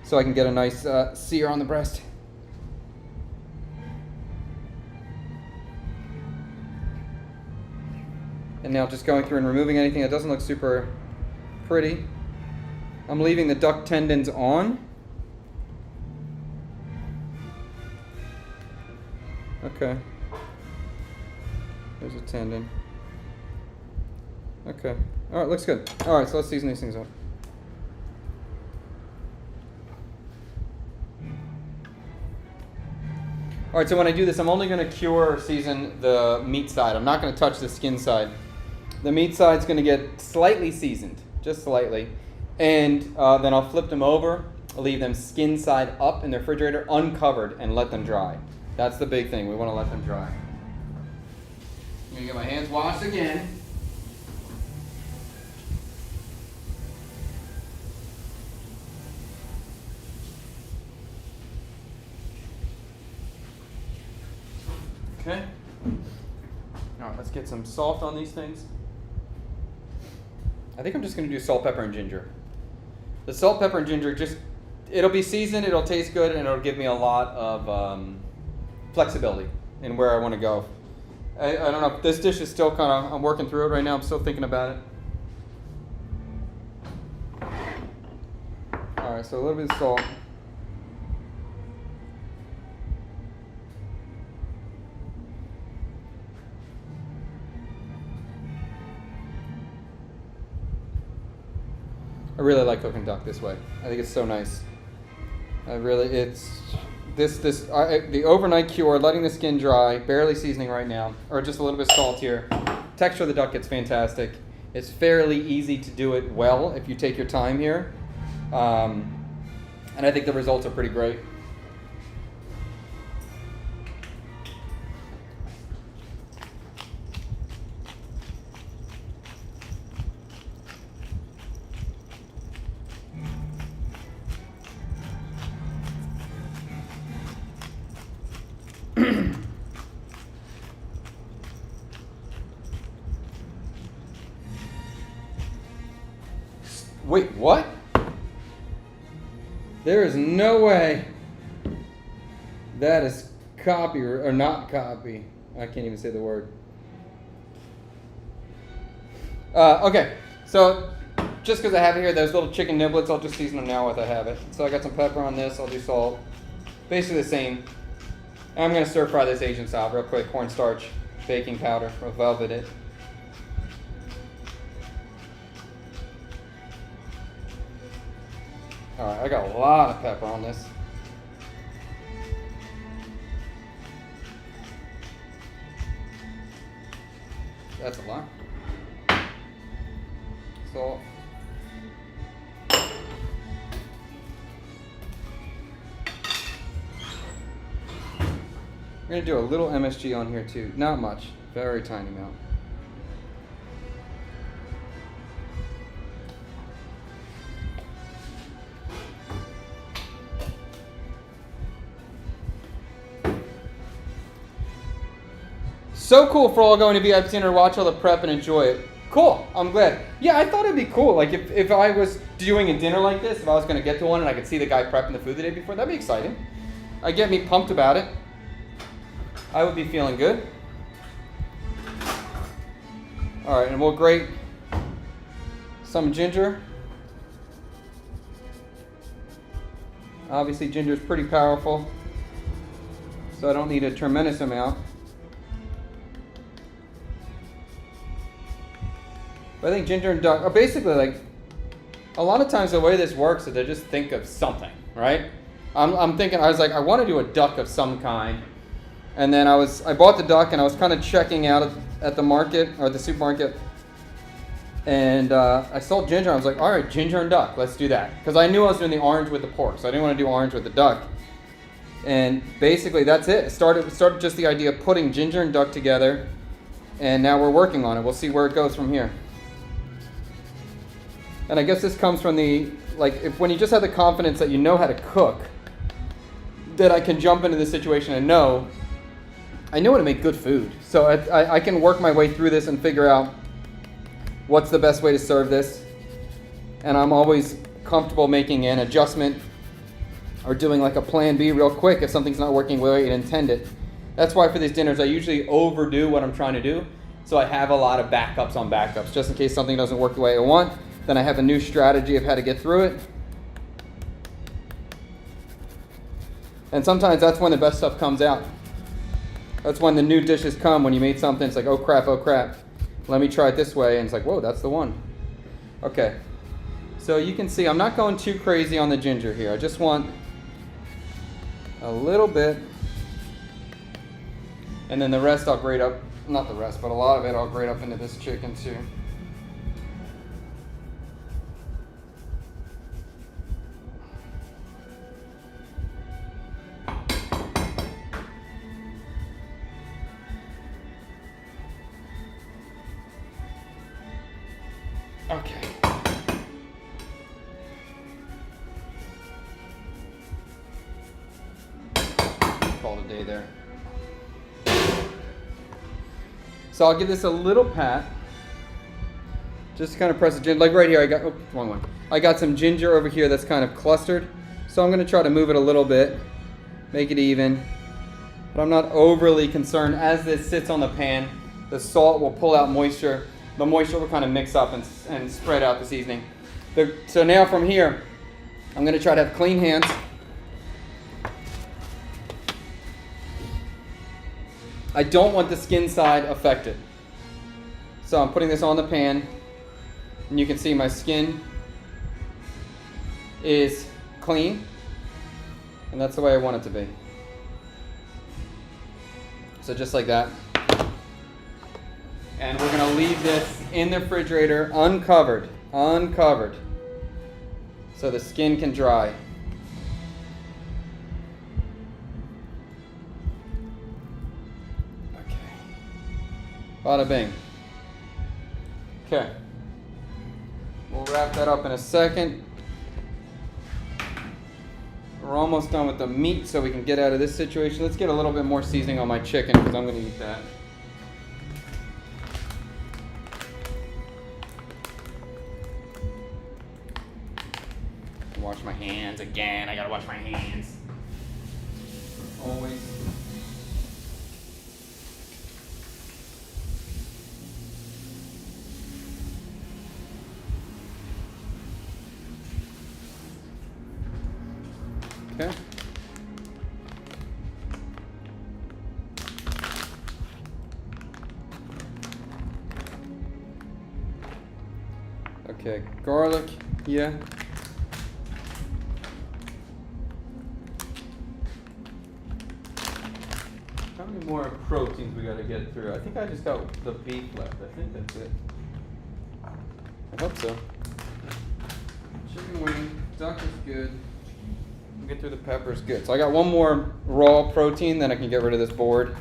so I can get a nice sear on the breast. And now just going through and removing anything that doesn't look super pretty. I'm leaving the duck tendons on. Okay. There's a tendon. Okay. All right, looks good. All right, so let's season these things up. All right, so when I do this, I'm only going to cure or season the meat side. I'm not going to touch the skin side. The meat side's going to get slightly seasoned, just slightly. And then I'll flip them over, leave them skin side up in the refrigerator, uncovered, and let them dry. That's the big thing. We want to let them dry. I'm going to get my hands washed again. Okay. All right, let's get some salt on these things. I think I'm just going to do salt, pepper, and ginger. The salt, pepper, and ginger, it'll be seasoned, it'll taste good, and it'll give me a lot of flexibility in where I want to go. I don't know, this dish is still kind of, I'm working through it right now. I'm still thinking about it. All right, so a little bit of salt. I really like cooking duck this way. I think it's so nice. The overnight cure, letting the skin dry, barely seasoning right now, or just a little bit of salt here. Texture of the duck gets fantastic. It's fairly easy to do it well if you take your time here. And I think the results are pretty great. Wait, what? There is no way that is copy or not copy. I can't even say the word. Okay, so just because I have it here, those little chicken niblets, I'll just season them now with I have it. So I got some pepper on this, I'll do salt. Basically the same. And I'm going to stir fry this Asian style real quick. Cornstarch, baking powder, or velvet it. Alright, I got a lot of pepper on this. That's a lot. Salt. We're going to do a little MSG on here too. Not much. Very tiny amount. So cool for all going to VIP dinner to watch all the prep and enjoy it. Cool. I'm glad. Yeah, I thought it'd be cool. Like if I was doing a dinner like this, if I was going to get to one and I could see the guy prepping the food the day before, that'd be exciting. It'd get me pumped about it. I would be feeling good. All right, and we'll grate some ginger. Obviously, ginger is pretty powerful, so I don't need a tremendous amount. But I think ginger and duck are basically like, a lot of times the way this works is I just think of something, right? I'm thinking, I was like, I want to do a duck of some kind. And then I bought the duck and I was kind of checking out at the market or the supermarket. And I saw ginger. I was like, all right, ginger and duck, let's do that. Because I knew I was doing the orange with the pork, so I didn't want to do orange with the duck. And basically that's it. It started just the idea of putting ginger and duck together. And now we're working on it. We'll see where it goes from here. And I guess this comes from when you just have the confidence that you know how to cook, that I can jump into this situation and I know how to make good food. So I can work my way through this and figure out what's the best way to serve this. And I'm always comfortable making an adjustment or doing like a plan B real quick if something's not working the way you intend it. That's why for these dinners I usually overdo what I'm trying to do. So I have a lot of backups on backups just in case something doesn't work the way I want. Then I have a new strategy of how to get through it. And sometimes that's when the best stuff comes out. That's when the new dishes come. When you made something, it's like, oh crap. Let me try it this way. And it's like, whoa, that's the one. Okay. So you can see I'm not going too crazy on the ginger here. I just want a little bit. And then the rest I'll grate up. Not the rest, but a lot of it I'll grate up into this chicken too. Okay. Call it a day there. So I'll give this a little pat. Just to kind of press the ginger. Like right here, wrong one. I got some ginger over here that's kind of clustered. So I'm going to try to move it a little bit. Make it even. But I'm not overly concerned. As this sits on the pan, the salt will pull out moisture. The moisture will kind of mix up and spread out the seasoning. So now from here, I'm going to try to have clean hands. I don't want the skin side affected. So I'm putting this on the pan, and you can see my skin is clean, and that's the way I want it to be. So just like that. And we're going to leave this in the refrigerator uncovered, so the skin can dry. Okay. Bada bing. Okay. We'll wrap that up in a second. We're almost done with the meat so we can get out of this situation. Let's get a little bit more seasoning on my chicken because I'm going to eat that. Wash my hands again. I gotta wash my hands. Always. Okay. Okay, garlic, yeah. How many more proteins we gotta get through? I think I just got the beef left. I think that's it. I hope so. Chicken wing, duck is good. We'll get through the peppers, good. So I got one more raw protein, then I can get rid of this board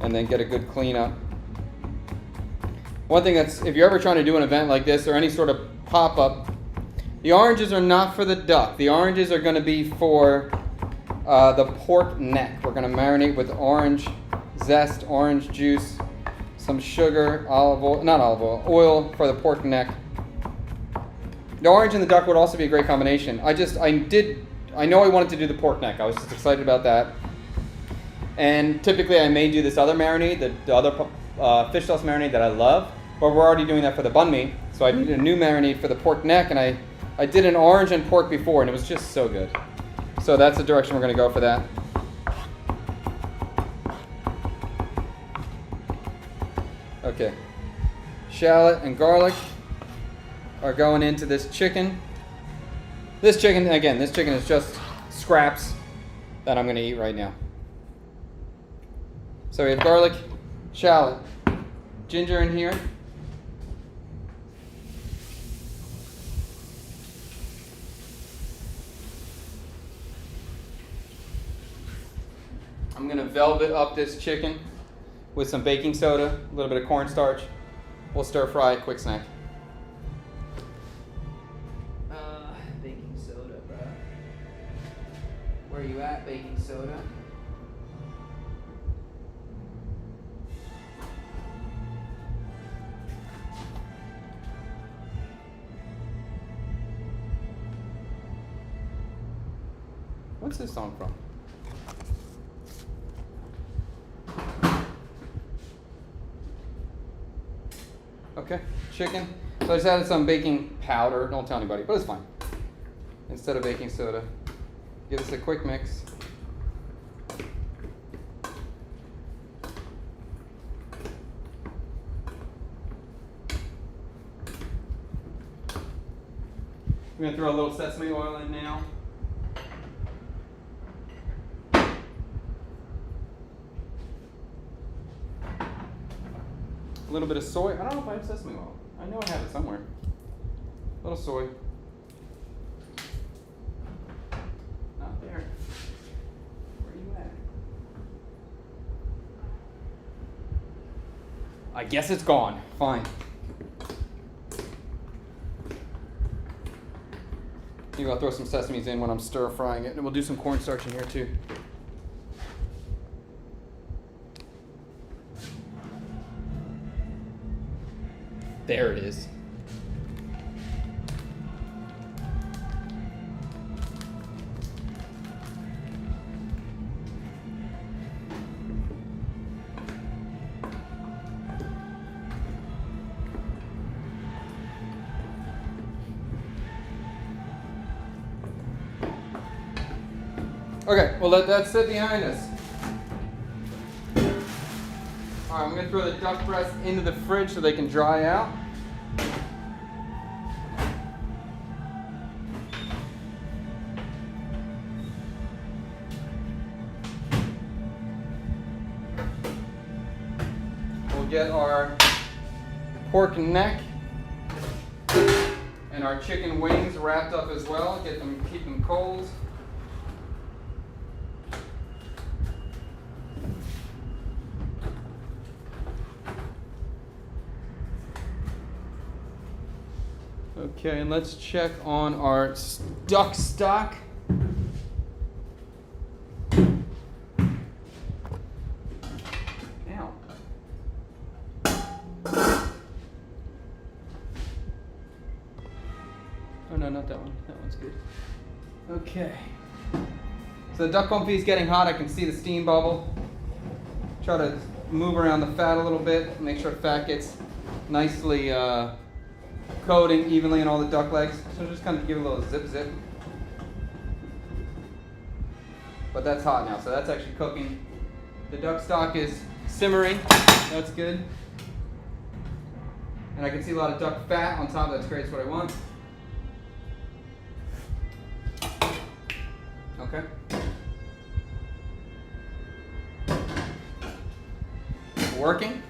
and then get a good cleanup. One thing that's, if you're ever trying to do an event like this or any sort of pop-up, the oranges are not for the duck. The oranges are going to be for the pork neck. We're going to marinate with orange zest, orange juice, some sugar, oil for the pork neck. The orange and the duck would also be a great combination. I know I wanted to do the pork neck. I was just excited about that. And typically I may do this other marinade, the other fish sauce marinade that I love, but we're already doing that for the banh mi. So I needed a new marinade for the pork neck, and I did an orange and pork before, and it was just so good. So that's the direction we're going to go for that. Okay. Shallot and garlic are going into this chicken. This chicken is just scraps that I'm going to eat right now. So we have garlic, shallot, ginger in here. I'm going to velvet up this chicken with some baking soda, a little bit of cornstarch. We'll stir fry, quick snack. Baking soda, bro. Where are you at, baking soda? What's this song from? Okay, chicken. So I just added some baking powder. Don't tell anybody, but it's fine. Instead of baking soda. Give this a quick mix. I'm going to throw a little sesame oil in now. A little bit of soy. I don't know if I have sesame oil. I know I have it somewhere. A little soy. Not there. Where are you at? I guess it's gone. Fine. Maybe I'll throw some sesames in when I'm stir frying it, and we'll do some cornstarch in here too. There it is. Okay, well let that sit behind us. Alright, I'm going to throw the duck breasts into the fridge so they can dry out. We'll get our pork neck and our chicken wings wrapped up as well. Keep them cold. Okay, and let's check on our duck stock. Ow. Oh no, not that one. That one's good. Okay. So the duck confit is getting hot. I can see the steam bubble. Try to move around the fat a little bit. Make sure the fat gets nicely coating evenly in all the duck legs. So just kind of give it a little zip zip. But that's hot now, so that's actually cooking. The duck stock is simmering. That's good. And I can see a lot of duck fat on top. That's great. That's what I want. Okay. Working.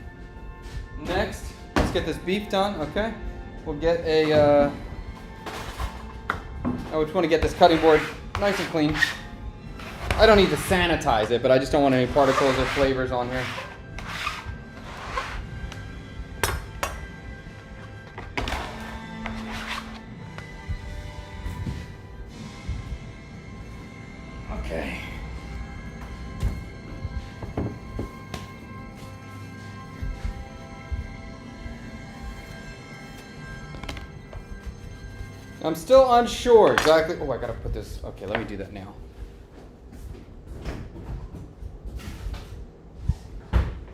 Next, let's get this beef done. Okay. We'll get a. I would want to get this cutting board nice and clean. I don't need to sanitize it, but I just don't want any particles or flavors on here. Okay. I'm still unsure exactly. Oh, I gotta put this. Okay, let me do that now.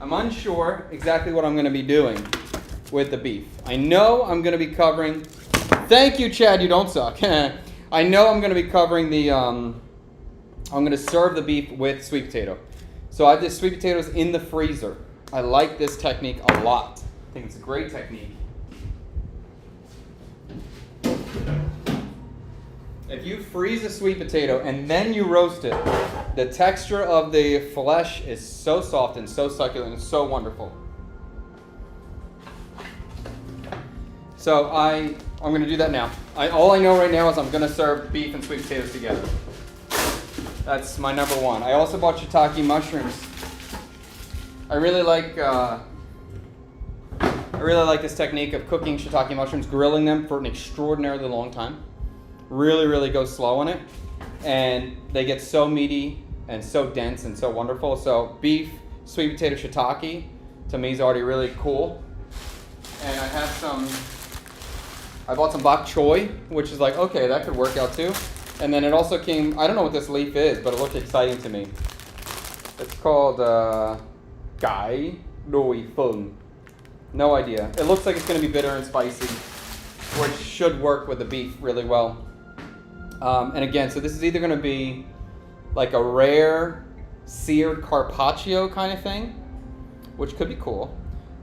I'm unsure exactly what I'm going to be doing with the beef. I know I'm going to be covering. Thank you, Chad. You don't suck. I know I'm going to be covering the. I'm going to serve the beef with sweet potato. So I have this sweet potatoes in the freezer. I like this technique a lot. I think it's a great technique. If you freeze a sweet potato and then you roast it, the texture of the flesh is so soft and so succulent and so wonderful. So I'm going to do that now. All I know right now is I'm going to serve beef and sweet potatoes together. That's my number one. I also bought shiitake mushrooms. I really like this technique of cooking shiitake mushrooms, grilling them for an extraordinarily long time. Really, really go slow on it. And they get so meaty and so dense and so wonderful. So beef, sweet potato shiitake, to me is already really cool. And I bought some bok choy, which is like, okay, that could work out too. And then it also came, I don't know what this leaf is, but it looked exciting to me. It's called Gai Doi Fung. No idea. It looks like it's going to be bitter and spicy, which should work with the beef really well. And again, so this is either going to be like a rare seared carpaccio kind of thing, which could be cool.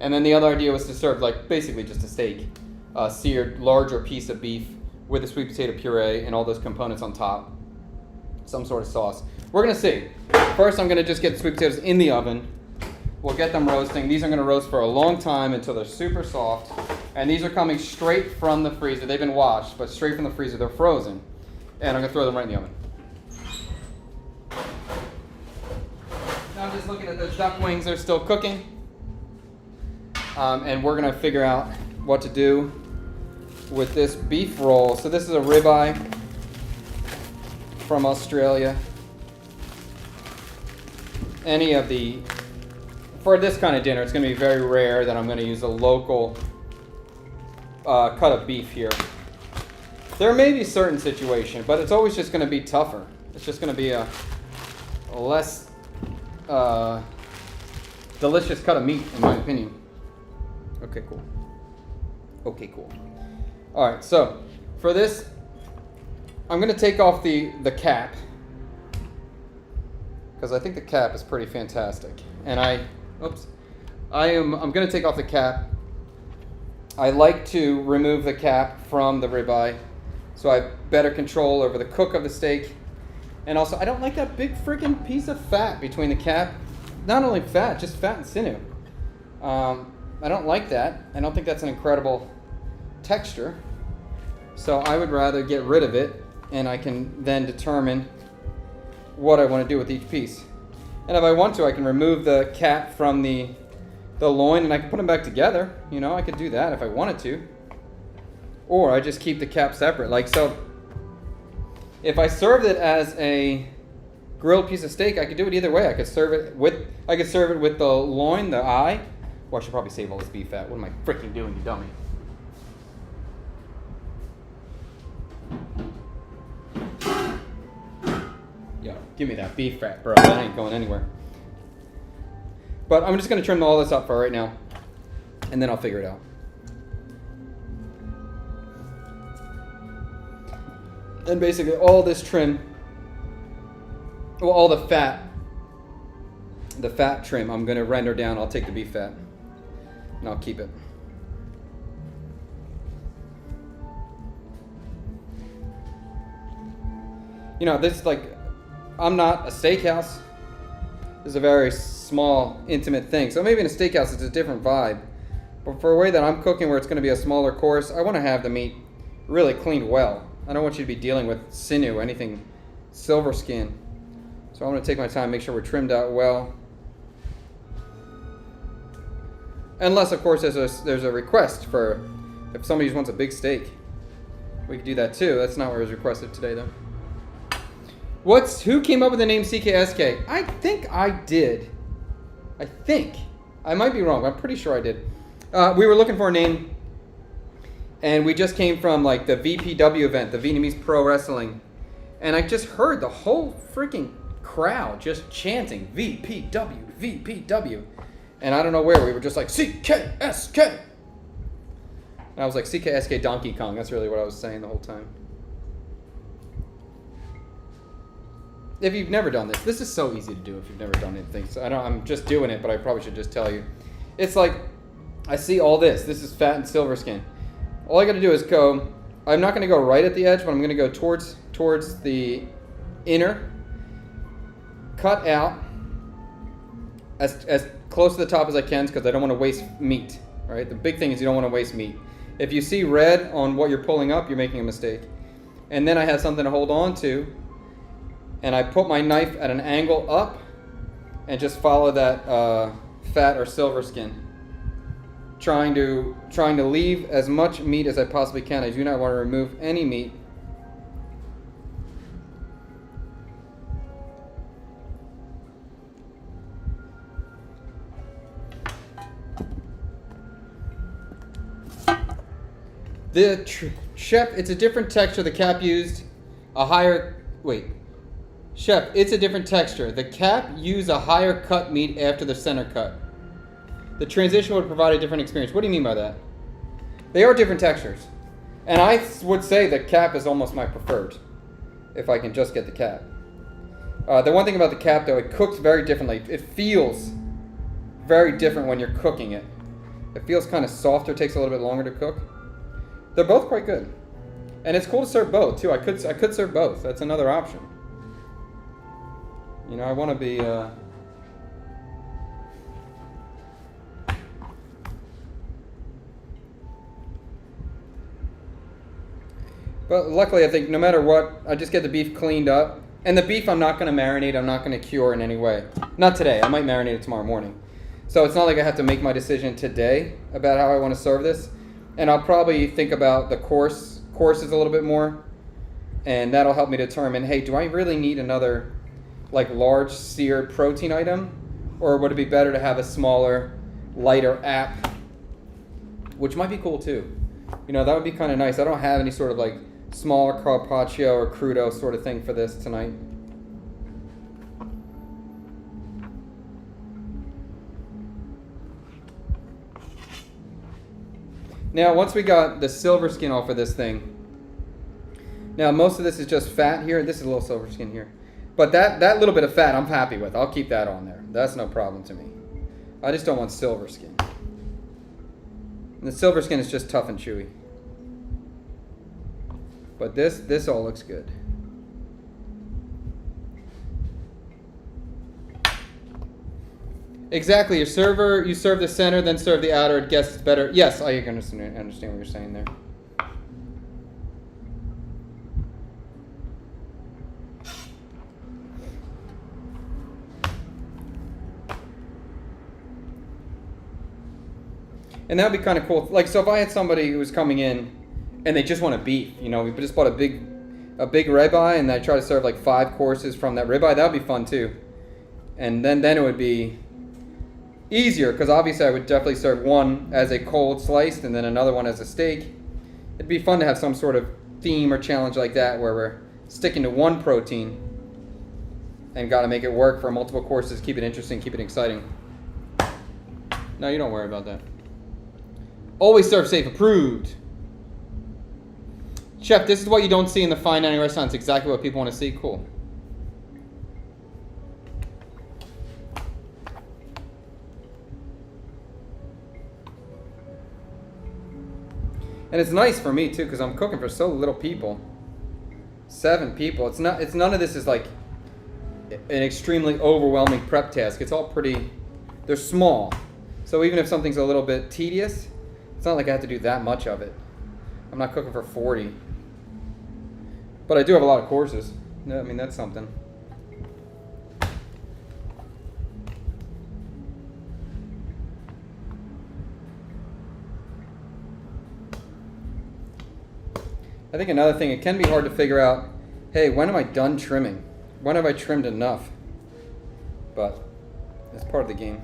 And then the other idea was to serve like basically just a steak, a seared larger piece of beef with a sweet potato puree and all those components on top, some sort of sauce. We're going to see. First, I'm going to just get the sweet potatoes in the oven. We'll get them roasting. These are going to roast for a long time until they're super soft. And these are coming straight from the freezer. They've been washed, but straight from the freezer. They're frozen. And I'm going to throw them right in the oven. Now I'm just looking at those duck wings. They're still cooking. And we're going to figure out what to do with this beef roll. So this is a ribeye from Australia. For this kind of dinner, it's going to be very rare that I'm going to use a local cut of beef here. There may be certain situation, but it's always just going to be tougher. It's just going to be a less delicious cut of meat, in my opinion. Okay, cool. Okay, cool. All right, so for this, I'm going to take off the cap because I think the cap is pretty fantastic. And I'm going to take off the cap. I like to remove the cap from the ribeye so I have better control over the cook of the steak. And also, I don't like that big freaking piece of fat between the cap. Not only fat, just fat and sinew. I don't like that. I don't think that's an incredible texture. So I would rather get rid of it, and I can then determine what I want to do with each piece. And if I want to, I can remove the cap from the loin, and I can put them back together. You know, I could do that if I wanted to. Or I just keep the cap separate. Like so, if I served it as a grilled piece of steak, I could do it either way. I could serve it with the loin, the eye. Well, I should probably save all this beef fat. What am I freaking doing, you dummy? Yo, give me that beef fat, bro. That ain't going anywhere. But I'm just going to trim all this up for right now. And then I'll figure it out. And basically all this trim, well, all the fat trim, I'm going to render down. I'll take the beef fat and I'll keep it. You know, this is like, I'm not a steakhouse. This is a very small, intimate thing. So maybe in a steakhouse it's a different vibe. But for a way that I'm cooking where it's going to be a smaller course, I want to have the meat really cleaned well. I don't want you to be dealing with sinew, anything silver skin. So I'm going to take my time, make sure we're trimmed out well. Unless, of course, there's a request for if somebody just wants a big steak. We could do that too. That's not what was requested today, though. Who came up with the name CKSK? I think I did. I might be wrong, but I'm pretty sure I did. We were looking for a name, and we just came from like the VPW event, the Vietnamese Pro Wrestling, and I just heard the whole freaking crowd just chanting VPW, VPW, and I don't know where, we were just like CKSK. And I was like CKSK Donkey Kong. That's really what I was saying the whole time. If you've never done this is so easy to do if you've never done anything. So I'm just doing it, but I probably should just tell you. It's like, I see all this. This is fat and silver skin. All I got to do is go, I'm not going to go right at the edge, but I'm going to go towards the inner, cut out as close to the top as I can because I don't want to waste meat, right? The big thing is you don't want to waste meat. If you see red on what you're pulling up, you're making a mistake. And then I have something to hold on to, and I put my knife at an angle up and just follow that fat or silver skin. Trying to leave as much meat as I possibly can. I do not want to remove any meat. Chef, it's a different texture. The cap used a higher... Wait. Chef, it's a different texture. The cap used a higher cut meat after the center cut. The transition would provide a different experience. What do you mean by that? They are different textures. And I would say the cap is almost my preferred, if I can just get the cap. The one thing about the cap, though, it cooks very differently. It feels very different when you're cooking it. It feels kind of softer, takes a little bit longer to cook. They're both quite good. And it's cool to serve both, too. I could serve both. That's another option. You know, I want to be... But luckily, I think no matter what, I just get the beef cleaned up. And the beef I'm not going to marinate. I'm not going to cure in any way. Not today. I might marinate it tomorrow morning. So it's not like I have to make my decision today about how I want to serve this. And I'll probably think about the courses a little bit more. And that'll help me determine, hey, do I really need another like large seared protein item? Or would it be better to have a smaller, lighter app? Which might be cool too. You know, that would be kind of nice. I don't have any sort of like smaller carpaccio or crudo sort of thing for this tonight. Now, once we got the silver skin off of this thing, now most of this is just fat here. This is a little silver skin here. But that little bit of fat I'm happy with. I'll keep that on there. That's no problem to me. I just don't want silver skin. And the silver skin is just tough and chewy. But this all looks good. Exactly. You serve the center, then serve the outer. It gets better. Yes, I understand what you're saying there. And that would be kind of cool. Like, so if I had somebody who was coming in and they just want a beef, you know, we just bought a big ribeye and I try to serve like 5 courses from that ribeye, that would be fun too. And then it would be easier because obviously I would definitely serve one as a cold sliced and then another one as a steak. It'd be fun to have some sort of theme or challenge like that where we're sticking to one protein and got to make it work for multiple courses, keep it interesting, keep it exciting. No, you don't worry about that. Always serve safe, approved. Chef, this is what you don't see in the fine dining restaurants. Exactly what people want to see. Cool. And it's nice for me too, because I'm cooking for so little people. 7 people. It's none of this is like an extremely overwhelming prep task. It's all pretty, they're small. So even if something's a little bit tedious, it's not like I have to do that much of it. I'm not cooking for 40. But I do have a lot of courses. I mean, that's something. I think another thing, it can be hard to figure out, hey, when am I done trimming? When have I trimmed enough? But it's part of the game.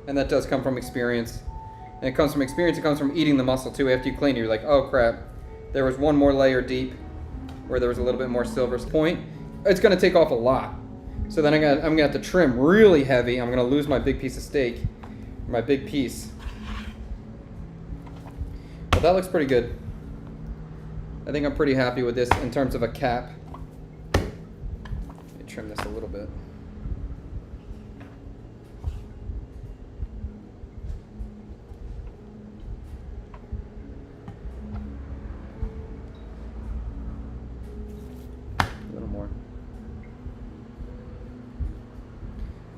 And that does come from experience. And it comes from experience, it comes from eating the muscle too. After you clean it, you're like, oh crap, there was one more layer deep where there was a little bit more silver point. It's gonna take off a lot. So then I'm gonna have to trim really heavy. I'm gonna lose my big piece of steak, my big piece. But that looks pretty good. I think I'm pretty happy with this in terms of a cap. Let me trim this a little bit. A little more.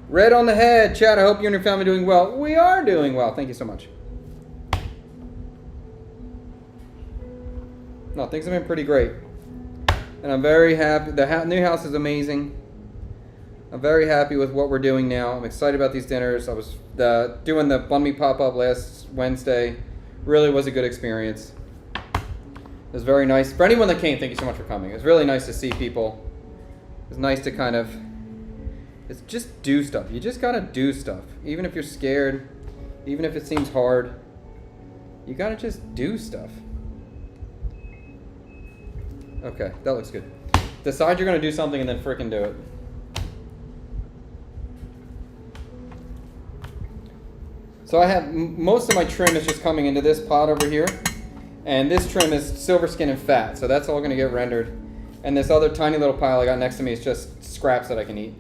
Red on the head. Chad, I hope you and your family are doing well. We are doing well. Thank you so much. No, things have been pretty great. And I'm very happy. The new house is amazing. I'm very happy with what we're doing now. I'm excited about these dinners. I was doing the Bun Me pop-up last Wednesday. Really was a good experience. It was very nice. For anyone that came, thank you so much for coming. It was really nice to see people. It was nice to kind of just do stuff. You just gotta do stuff. Even if you're scared, even if it seems hard, you gotta just do stuff. Okay, that looks good. Decide you're going to do something and then frickin' do it. So I have, most of my trim is just coming into this pot over here. And this trim is silver skin and fat, so that's all going to get rendered. And this other tiny little pile I got next to me is just scraps that I can eat.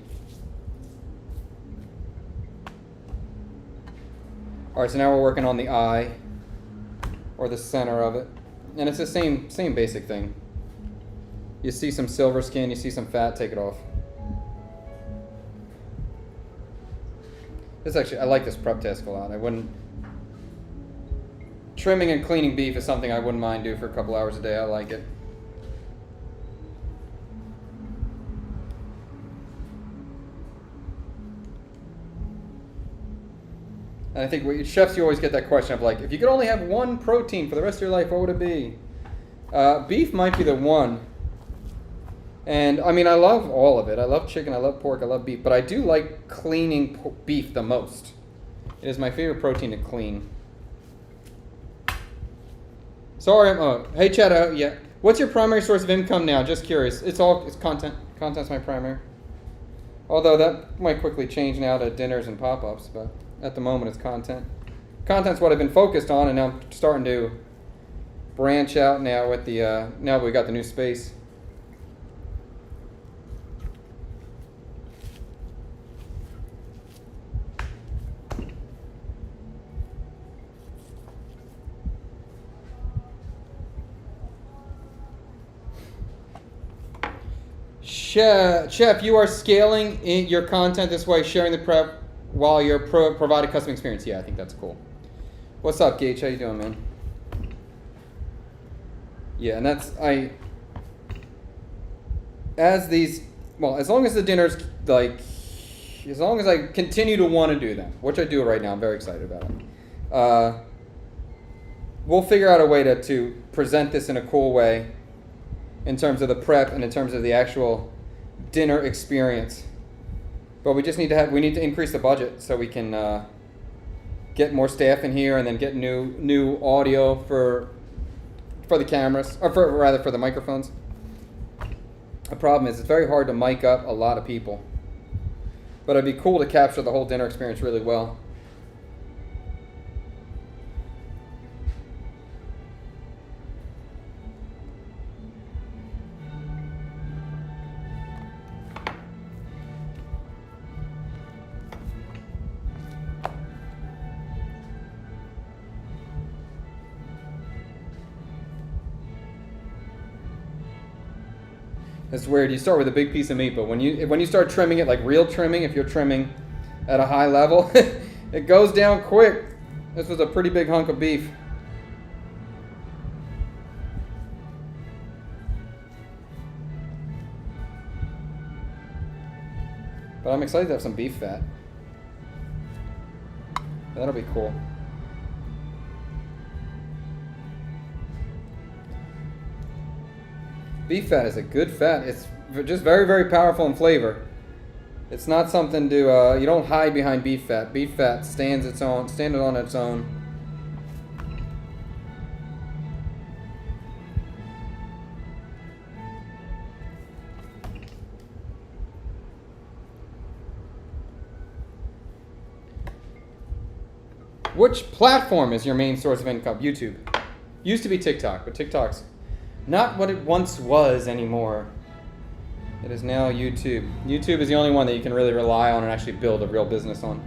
Alright, so now we're working on the eye, or the center of it. And it's the same basic thing. You see some silver skin, you see some fat, take it off. This actually, I like this prep task a lot. Trimming and cleaning beef is something I wouldn't mind do for a couple hours a day. I like it. And I think chefs, you always get that question of like, if you could only have one protein for the rest of your life, what would it be? Beef might be the one. And I mean, I love all of it. I love chicken, I love pork, I love beef, but I do like cleaning beef the most. It is my favorite protein to clean. Sorry, hey Chad, yeah. What's your primary source of income now? Just curious. It's content. Content's my primary. Although that might quickly change now to dinners and pop-ups, but at the moment it's content. Content's what I've been focused on, and now I'm starting to branch out now with the, now that we got the new space. Chef, you are scaling your content this way, sharing the prep while you're providing custom experience. Yeah, I think that's cool. What's up, Gage? How you doing, man? Yeah, and as long as the dinner's as long as I continue to want to do them, which I do right now, I'm very excited about it. We'll figure out a way to present this in a cool way in terms of the prep and in terms of the actual dinner experience. But we just need to increase the budget so we can get more staff in here and then get new audio for the cameras, or for the microphones. The problem is it's very hard to mic up a lot of people. But it'd be cool to capture the whole dinner experience really well. It's weird. You start with a big piece of meat, but when you start trimming it, like real trimming, if you're trimming at a high level, it goes down quick. This was a pretty big hunk of beef. But I'm excited to have some beef fat. That'll be cool. Beef fat is a good fat. It's just very, very powerful in flavor. It's not something to, you don't hide behind beef fat. Beef fat stands on its own. Which platform is your main source of income? YouTube. Used to be TikTok, but TikTok's not what it once was anymore. It is now YouTube. YouTube is the only one that you can really rely on and actually build a real business on.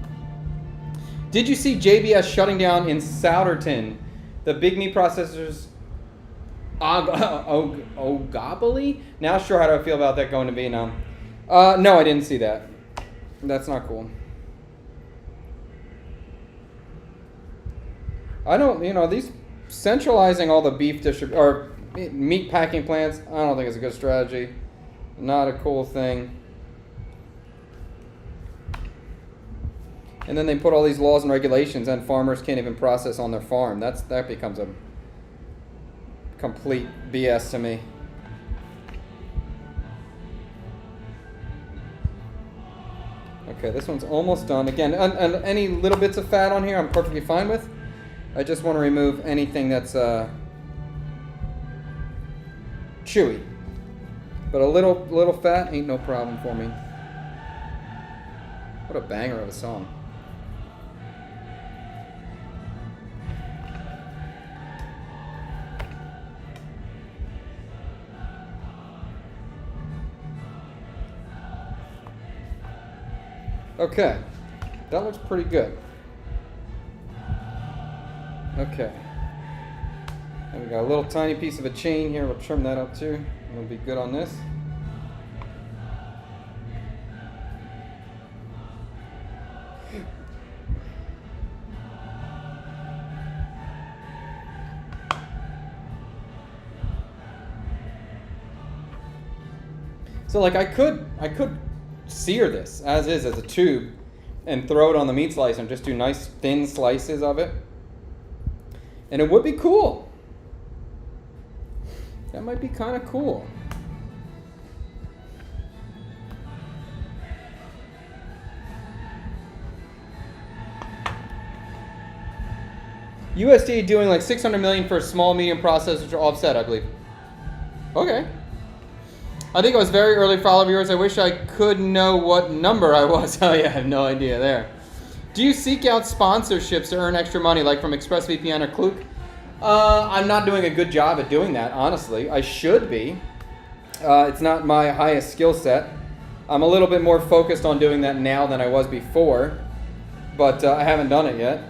Did you see JBS shutting down in Souderton the big meat processors Ogabali? Now sure, how do I feel about that going to Vietnam? No, I didn't see that. That's not cool. I don't, these centralizing all the beef or meat packing plants, I don't think it's a good strategy. Not a cool thing. And then they put all these laws and regulations and farmers can't even process on their farm. That becomes a complete BS to me. Okay, this one's almost done. Again, any little bits of fat on here I'm perfectly fine with. I just want to remove anything that's chewy. But a little fat ain't no problem for me. What a banger of a song. Okay, that looks pretty good. Okay. And we got a little tiny piece of a chain here. We'll trim that up too. We'll be good on this. So like I could sear this as is as a tube and throw it on the meat slicer and just do nice thin slices of it. And it would be cool. That might be kind of cool. USDA doing like 600 million for small medium processors to offset, I believe. Okay. I think I was very early follower of yours. I wish I could know what number I was. Oh yeah, I have no idea there. Do you seek out sponsorships to earn extra money, like from ExpressVPN or Klook? I'm not doing a good job at doing that, honestly. I should be. It's not my highest skill set. I'm a little bit more focused on doing that now than I was before, but I haven't done it yet.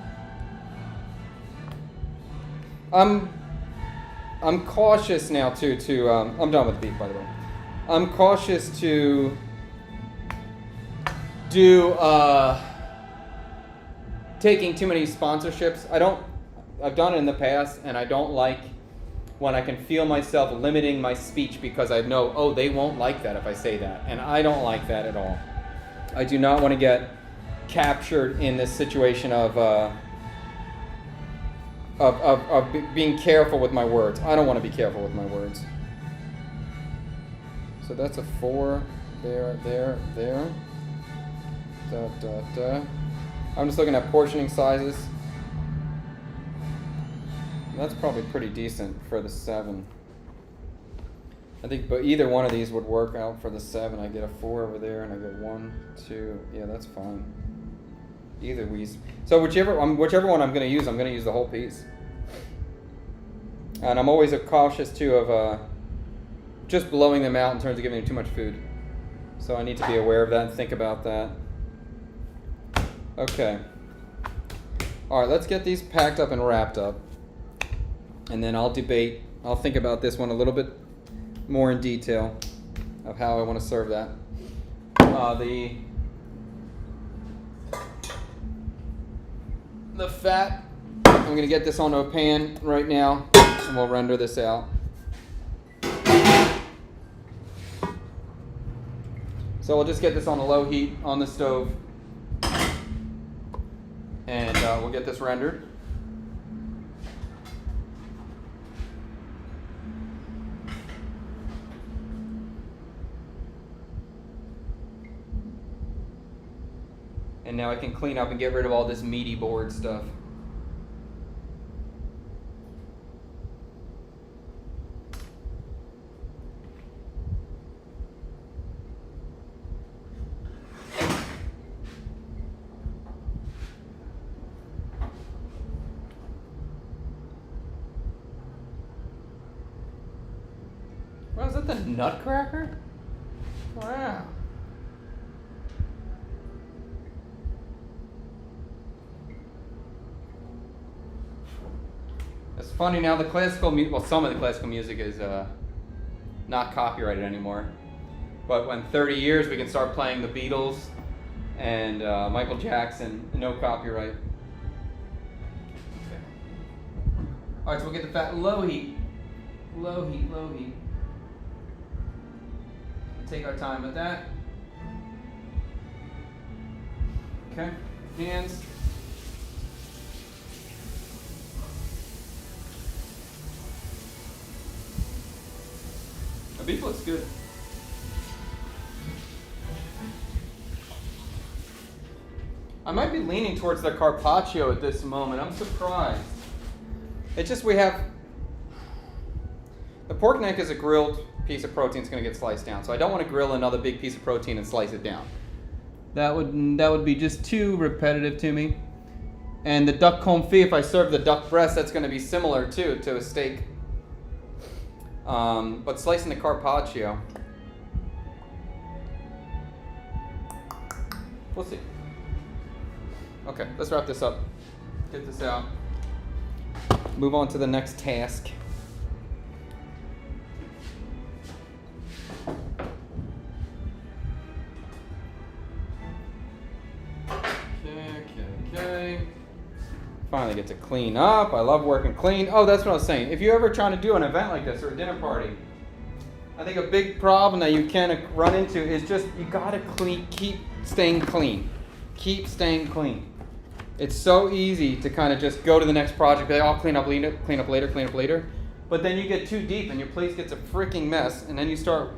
I'm cautious now too. I'm done with the beef, by the way. I'm cautious to do taking too many sponsorships. I've done it in the past, and I don't like when I can feel myself limiting my speech because I know, oh, they won't like that if I say that, and I don't like that at all. I do not want to get captured in this situation of being careful with my words. I don't want to be careful with my words. So that's a 4 there. I'm just looking at portioning sizes. That's probably pretty decent for the 7. I think, but either one of these would work out for the 7. I get a 4 over there, and I get 1, 2. Yeah, that's fine. Either these. So whichever one I'm going to use the whole piece. And I'm always cautious too of just blowing them out in terms of giving them too much food. So I need to be aware of that and think about that. Okay. All right, let's get these packed up and wrapped up. And then I'll think about this one a little bit more in detail of how I want to serve that. The fat, I'm going to get this onto a pan right now, and we'll render this out. So we'll just get this on a low heat on the stove, and we'll get this rendered. And now I can clean up and get rid of all this meaty board stuff. Wow, is that the Nutcracker? Wow. It's funny now, the classical some of the classical music is not copyrighted anymore. But when 30 years we can start playing the Beatles and Michael Jackson, no copyright. Okay. Alright, so we'll get the fat low heat. Low heat, low heat. Take our time with that. Okay, hands. The beef looks good. I might be leaning towards the carpaccio at this moment. I'm surprised. It's just we have the pork neck is a grilled piece of protein. It's going to get sliced down. So I don't want to grill another big piece of protein and slice it down. That would be just too repetitive to me. And the duck confit, if I serve the duck breast, that's going to be similar too to a steak. But slicing the carpaccio, we'll see. Okay, let's wrap this up. Get this out. Move on to the next task. Okay. Finally get to clean up. I love working clean. Oh, that's what I was saying. If you're ever trying to do an event like this or a dinner party, I think a big problem that you can run into is just you gotta keep staying clean. Keep staying clean. It's so easy to kind of just go to the next project. I'll clean up later. But then you get too deep and your place gets a freaking mess, and then you start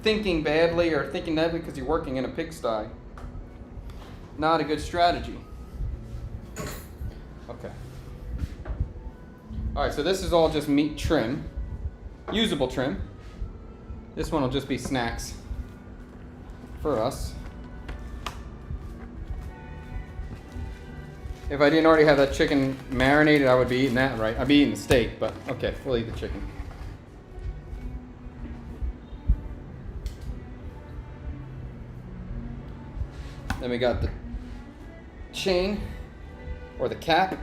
thinking badly or thinking negatively because you're working in a pigsty. Not a good strategy. Okay. All right, so this is all just meat trim, usable trim. This one will just be snacks for us. If I didn't already have that chicken marinated, I would be eating that, right? I'd be eating the steak, but okay, we'll eat the chicken. Then we got the chain, or the cap.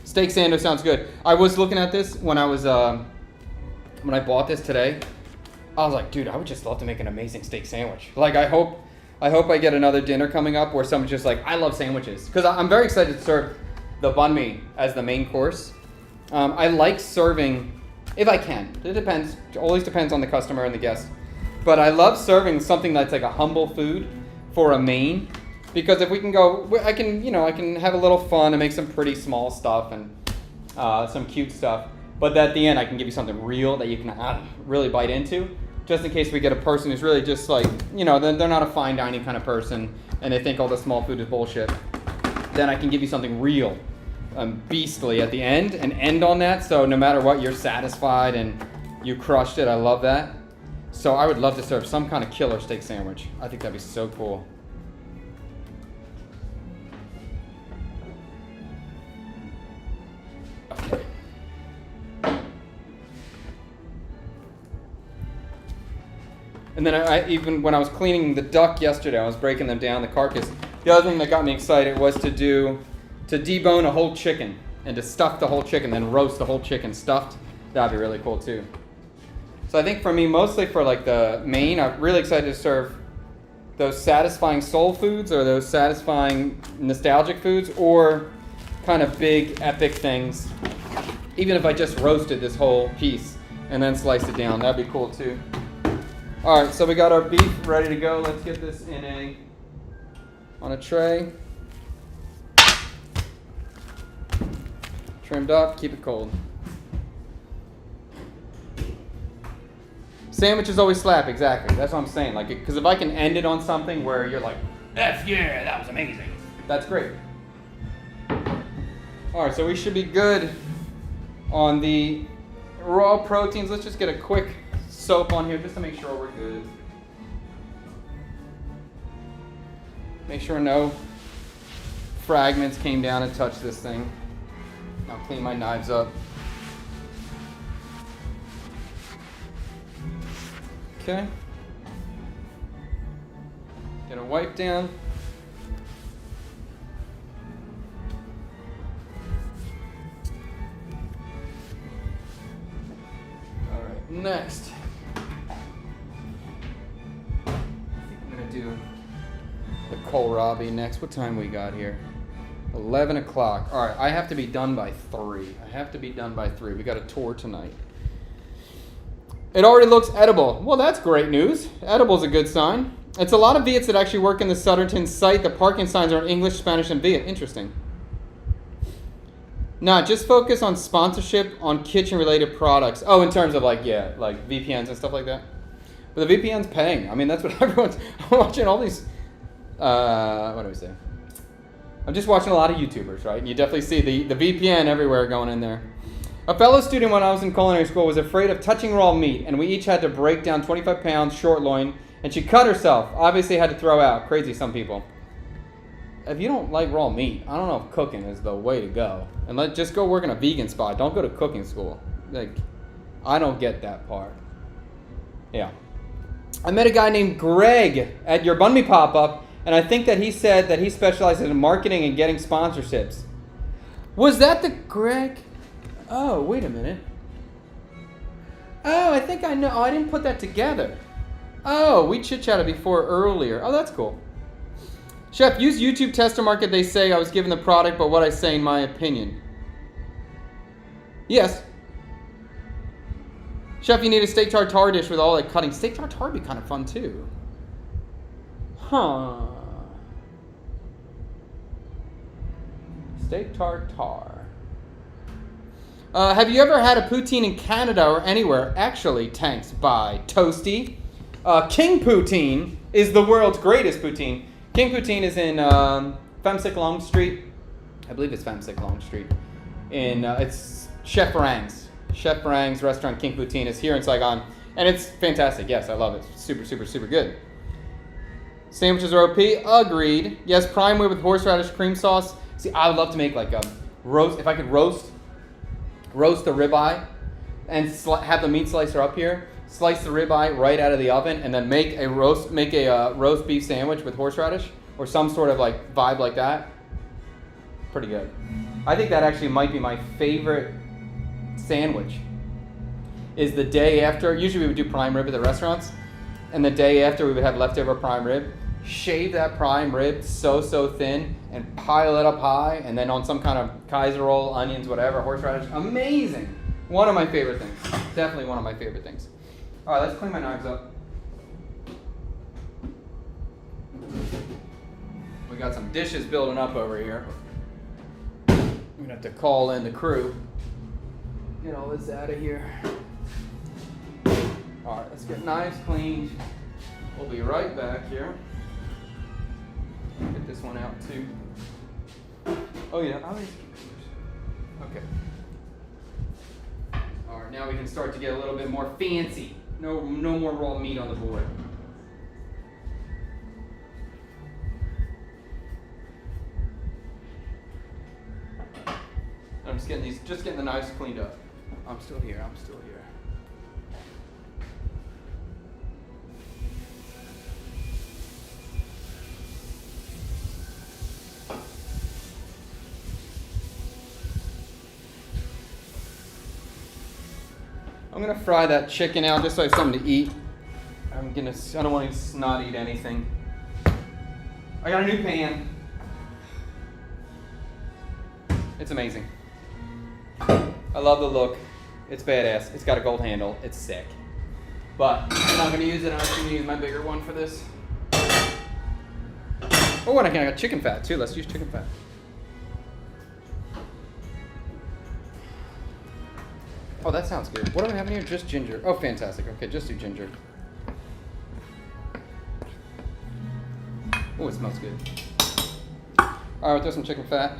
Steak sando sounds good. I was looking at this when I bought this today. I was like, dude, I would just love to make an amazing steak sandwich. Like, I hope I get another dinner coming up where someone's just like, I love sandwiches. Because I'm very excited to serve the banh mi as the main course. I like serving, if I can. It depends. It always depends on the customer and the guest. But I love serving something that's like a humble food for a main. Because if we can go, I can have a little fun and make some pretty small stuff and some cute stuff. But at the end, I can give you something real that you can really bite into. Just in case we get a person who's really just like, they're not a fine dining kind of person and they think all the small food is bullshit. Then I can give you something real beastly at the end and end on that. So no matter what, you're satisfied and you crushed it. I love that. So I would love to serve some kind of killer steak sandwich. I think that'd be so cool. Okay. And then even when I was cleaning the duck yesterday, I was breaking them down, the carcass. The other thing that got me excited was to debone a whole chicken and to stuff the whole chicken, then roast the whole chicken stuffed. That'd be really cool too. So I think for me, mostly for like the main, I'm really excited to serve those satisfying soul foods or those satisfying nostalgic foods or kind of big epic things. Even if I just roasted this whole piece and then sliced it down, that'd be cool too. All right, so we got our beef ready to go. Let's get this on a tray. Trimmed up, keep it cold. Sandwich is always slap, exactly. That's what I'm saying. Like, because if I can end it on something where you're like, F yeah, that was amazing. That's great. All right, so we should be good on the raw proteins. Let's just get a quick soap on here just to make sure we're good. Make sure no fragments came down and touched this thing. I'll clean my knives up. Okay. Get a wipe down. All right, next. I'm gonna do the kohlrabi next. What time we got here? 11 o'clock. All right, I have to be done by 3. We got a tour tonight. It already looks edible. Well, that's great news. Edible's a good sign. It's a lot of Viets that actually work in the Sutterton site. The parking signs are in English, Spanish, and Viet. Interesting. Nah, just focus on sponsorship on kitchen-related products. Oh, in terms of like VPNs and stuff like that. But the VPN's paying. I mean, that's what everyone's I'm watching all these. What do we say? I'm just watching a lot of YouTubers, right? And you definitely see the VPN everywhere going in there. A fellow student when I was in culinary school was afraid of touching raw meat, and we each had to break down 25 pounds short loin, and she cut herself. Obviously had to throw out. Crazy, some people. If you don't like raw meat, I don't know if cooking is the way to go. And just go work in a vegan spot. Don't go to cooking school. Like, I don't get that part. Yeah. I met a guy named Greg at your Bun Me pop-up, and I think that he said that he specializes in marketing and getting sponsorships. Was that the Greg? Oh, wait a minute. Oh, I think I know. Oh, I didn't put that together. Oh, we chit-chatted before earlier. Oh, that's cool. Chef, use YouTube test to market. They say I was given the product, but what I say in my opinion. Yes. Chef, you need a steak tartare dish with all that cutting. Steak tartare would be kind of fun, too. Huh. Steak tartare. Have you ever had a poutine in Canada or anywhere? Actually, thanks, by Toasty. King Poutine is the world's greatest poutine. King Poutine is in Femsick Long Street. I believe it's Femsick Long Street. It's Chef Farang's. Chef Farang's restaurant, King Poutine, is here in Saigon. And it's fantastic. Yes, I love it. It's super, super, super good. Sandwiches are OP. Agreed. Yes, prime rib with horseradish cream sauce. See, I would love to make like a roast. If I could roast the ribeye and have the meat slicer up here, slice the ribeye right out of the oven, and then make a roast beef sandwich with horseradish or some sort of like vibe like that. Pretty good. I think that actually might be my favorite sandwich. Is the day after. Usually we would do prime rib at the restaurants, and the day after we would have leftover prime rib. Shave that prime rib so thin and pile it up high, and then on some kind of Kaiser roll, onions, whatever, horseradish. Amazing. One of my favorite things. Definitely one of my favorite things. All right, let's clean my knives up. We got some dishes building up over here. We're gonna have to call in the crew. Get all this out of here. All right, let's get knives cleaned. We'll be right back here. Get this one out too. Oh yeah, Okay. All right, now we can start to get a little bit more fancy. No more raw meat on the board. I'm just getting the knives cleaned up. I'm still here. I'm gonna fry that chicken out just so I have something to eat. I don't want to not eat anything. I got a new pan. It's amazing. I love the look. It's badass. It's got a gold handle. It's sick. But I'm not gonna use it. I'm just gonna use my bigger one for this. Oh, and I got chicken fat too. Let's use chicken fat. Oh, that sounds good. What do I have in here? Just ginger. Oh, fantastic. Okay, just do ginger. Oh, it smells good. All right, we'll throw some chicken fat.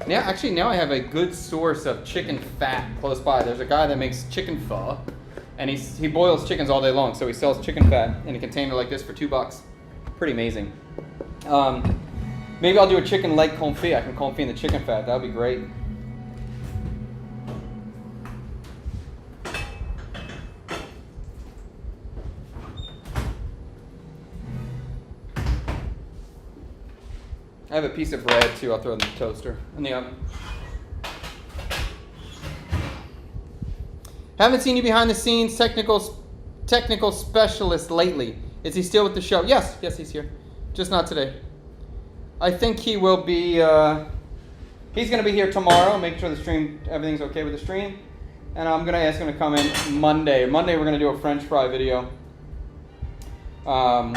Now I have a good source of chicken fat close by. There's a guy that makes chicken pho, and he boils chickens all day long. So he sells chicken fat in a container like this for $2. Pretty amazing. Maybe I'll do a chicken leg confit. I can confit in the chicken fat. That would be great. I have a piece of bread too. I'll throw in the toaster in the oven. Haven't seen you behind the scenes, technical specialist lately. Is he still with the show? Yes, he's here. Just not today. I think he will be. He's going to be here tomorrow. Make sure everything's okay with the stream. And I'm going to ask him to come in Monday. Monday we're going to do a French fry video. I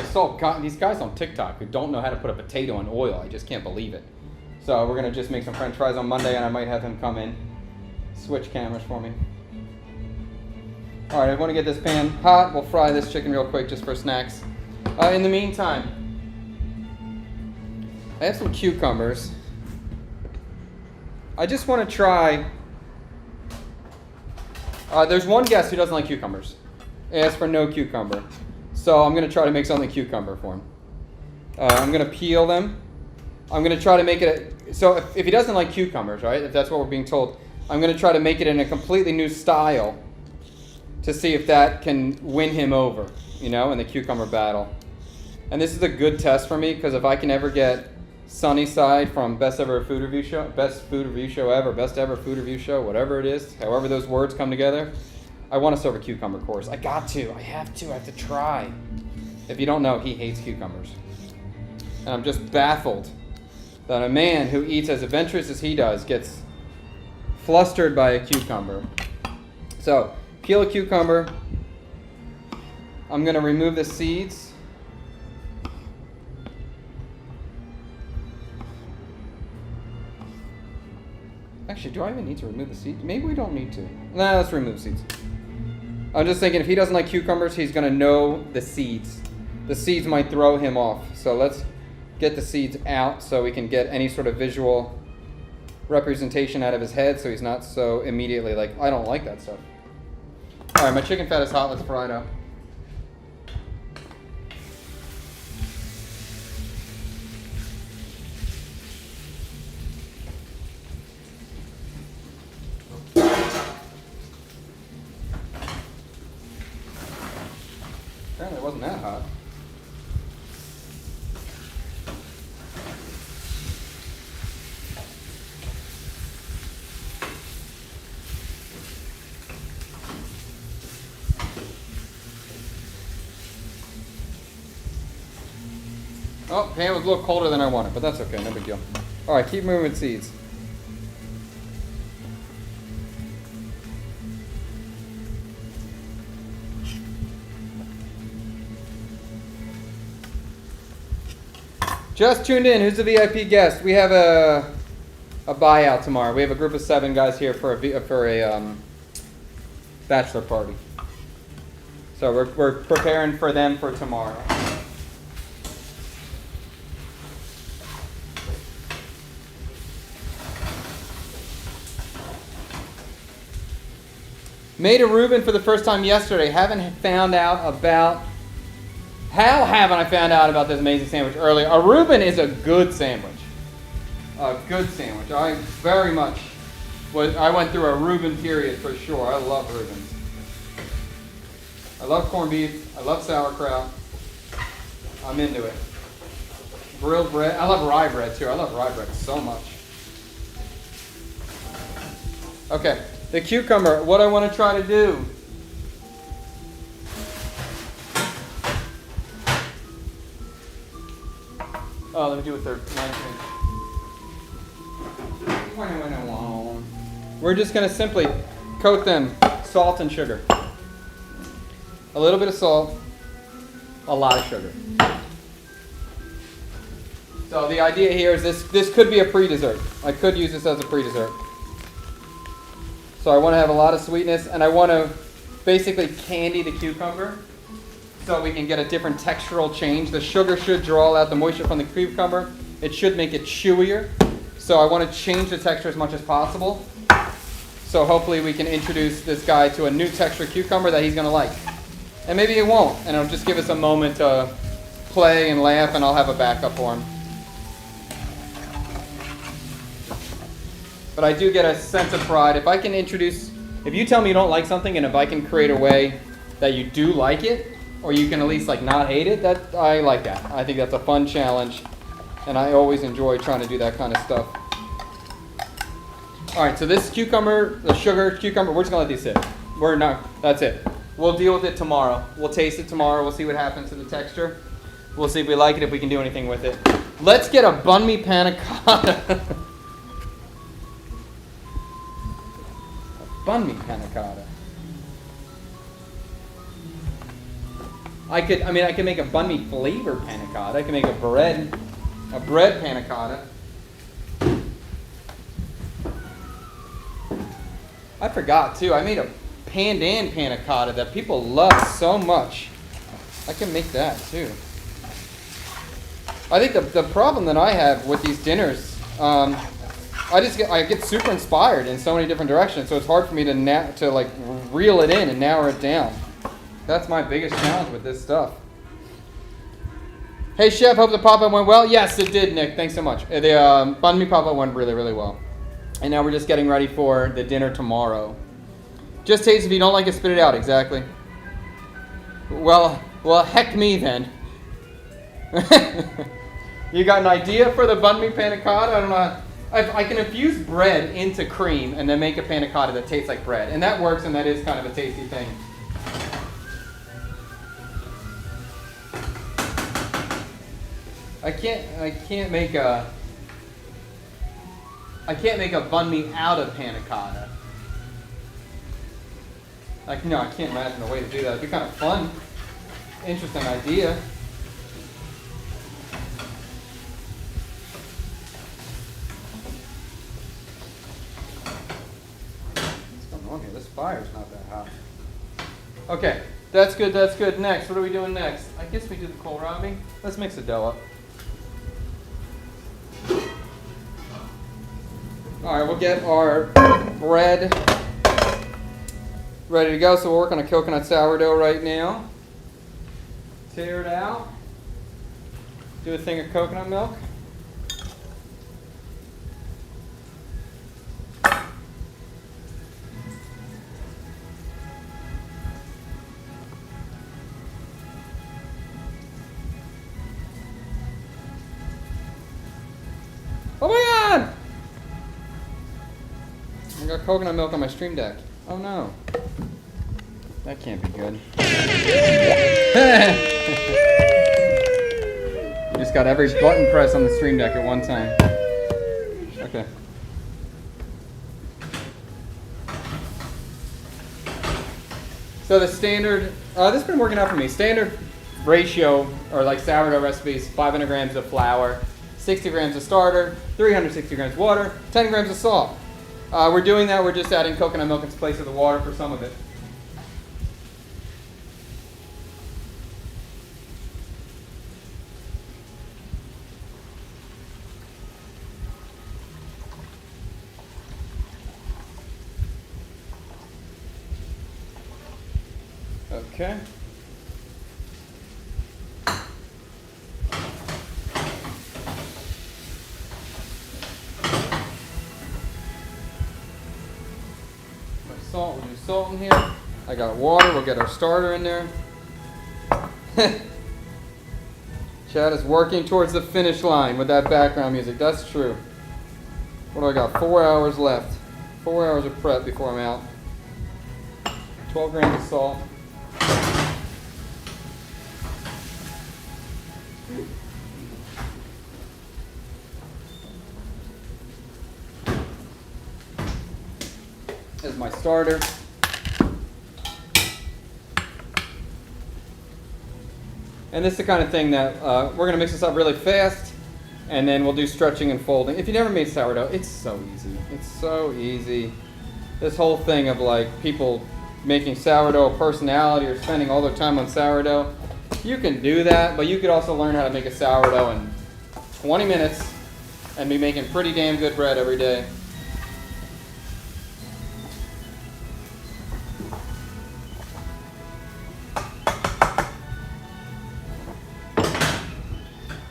saw these guys on TikTok who don't know how to put a potato in oil. I just can't believe it. So we're going to just make some French fries on Monday, and I might have him come in, switch cameras for me. All right, I want to get this pan hot. We'll fry this chicken real quick just for snacks. In the meantime, I have some cucumbers. I just want to try. There's one guest who doesn't like cucumbers. He asked for no cucumber. So I'm going to try to make something cucumber for him. I'm going to peel them. I'm going to try to make it. So if he doesn't like cucumbers, right, if that's what we're being told, I'm going to try to make it in a completely new style to see if that can win him over, in the cucumber battle. And this is a good test for me, because if I can ever get Sunnyside from Best Ever Food Review Show, Best Food Review Show Ever, Best Ever Food Review Show, whatever it is, however those words come together, I want to serve a cucumber course. I have to try. If you don't know, he hates cucumbers. And I'm just baffled that a man who eats as adventurous as he does gets flustered by a cucumber. So, peel a cucumber. I'm going to remove the seeds. Actually, do I even need to remove the seeds? Maybe we don't need to. Nah, let's remove seeds. I'm just thinking if he doesn't like cucumbers, he's going to know the seeds. The seeds might throw him off. So let's get the seeds out so we can get any sort of visual representation out of his head so he's not so immediately like, I don't like that stuff. All right, my chicken fat is hot. Let's fry it up. Apparently it wasn't that hot. Oh, pan was a little colder than I wanted, but that's okay, no big deal. All right, keep moving with seeds. Just tuned in. Who's the VIP guest? We have a buyout tomorrow. We have a group of 7 guys here for a bachelor party. So we're preparing for them for tomorrow. Made a Reuben for the first time yesterday. Haven't found out about... How haven't I found out about this amazing sandwich earlier? A Reuben is a good sandwich. A good sandwich. I very much... I went through a Reuben period for sure. I love Reubens. I love corned beef. I love sauerkraut. I'm into it. Grilled bread. I love rye bread too. I love rye bread so much. Okay. The cucumber, what I want to try to do. Oh, let me do a third. We're just going to simply coat them salt and sugar. A little bit of salt, a lot of sugar. So the idea here is this could be a pre-dessert. I could use this as a pre-dessert. So I want to have a lot of sweetness, and I want to basically candy the cucumber so we can get a different textural change. The sugar should draw out the moisture from the cucumber. It should make it chewier. So I want to change the texture as much as possible. So hopefully we can introduce this guy to a new texture cucumber that he's going to like. And maybe he won't, and it'll just give us a moment to play and laugh, and I'll have a backup for him. But I do get a sense of pride. If I can introduce, if you tell me you don't like something, and if I can create a way that you do like it, or you can at least like not hate it, that I like that. I think that's a fun challenge, and I always enjoy trying to do that kind of stuff. All right, so this cucumber, the sugar cucumber, we're just gonna let these sit. That's it. We'll deal with it tomorrow. We'll taste it tomorrow. We'll see what happens to the texture. We'll see if we like it, if we can do anything with it. Let's get a banh mi panna cotta. Banh mi panna cotta. I could make a banh mi flavor panna cotta. I could make a bread panna cotta. I forgot too. I made a pandan panna cotta that people love so much. I can make that too. I think the problem that I have with these dinners, I get super inspired in so many different directions, so it's hard for me to like reel it in and narrow it down. That's my biggest challenge with this stuff. Hey chef, hope the pop-up went well. Yes, it did, Nick. Thanks so much. The banh mi pop-up went really, really well. And now we're just getting ready for the dinner tomorrow. Just taste, if you don't like it, spit it out. Exactly. Well, heck me then. You got an idea for the banh mi panna cotta? I don't know. I can infuse bread into cream and then make a panna cotta that tastes like bread. And that works, and that is kind of a tasty thing. I can't make a banh mi out of panna cotta. I can't imagine a way to do that. It'd be kind of fun. Interesting idea. What's going on here? This fire's not that hot. Okay, that's good, that's good. Next, what are we doing next? I guess we do the kohlrabi. Let's mix the dough up. All right, we'll get our bread ready to go. So we'll work on a coconut sourdough right now. Tear it out. Do a thing of coconut milk. Oh my God! I got coconut milk on my Stream Deck. Oh no. That can't be good. You just got every button press on the Stream Deck at one time. Okay. So the standard, this has been working out for me. Standard ratio, or like sourdough recipes, 500 grams of flour, 60 grams of starter, 360 grams of water, 10 grams of salt. We're doing that, we're just adding coconut milk in place of the water for some of it. Okay. My salt, we'll do salt in here. I got water, we'll get our starter in there. Chad is working towards the finish line with that background music. That's true. What do I got? 4 hours left. 4 hours of prep before I'm out. 12 grams of salt. This is my starter. And this is the kind of thing that we're going to mix this up really fast, and then we'll do stretching and folding. If you never made sourdough, it's so easy. It's so easy. This whole thing of like people making sourdough a personality or spending all their time on sourdough, you can do that, but you could also learn how to make a sourdough in 20 minutes and be making pretty damn good bread every day.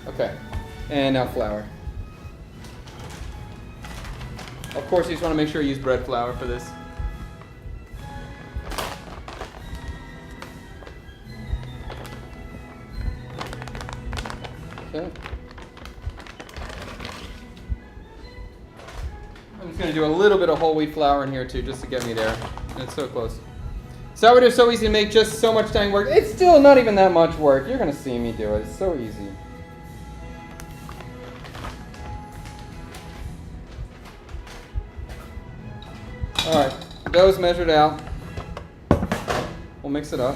Okay, and now flour. Of course, you just want to make sure you use bread flour for this. Okay. I'm just going to do a little bit of whole wheat flour in here too, just to get me there. It's so close. Sourdough is so easy to make, just so much dang work. It's still not even that much work. You're going to see me do it. It's so easy. All right, dough's measured out. We'll mix it up.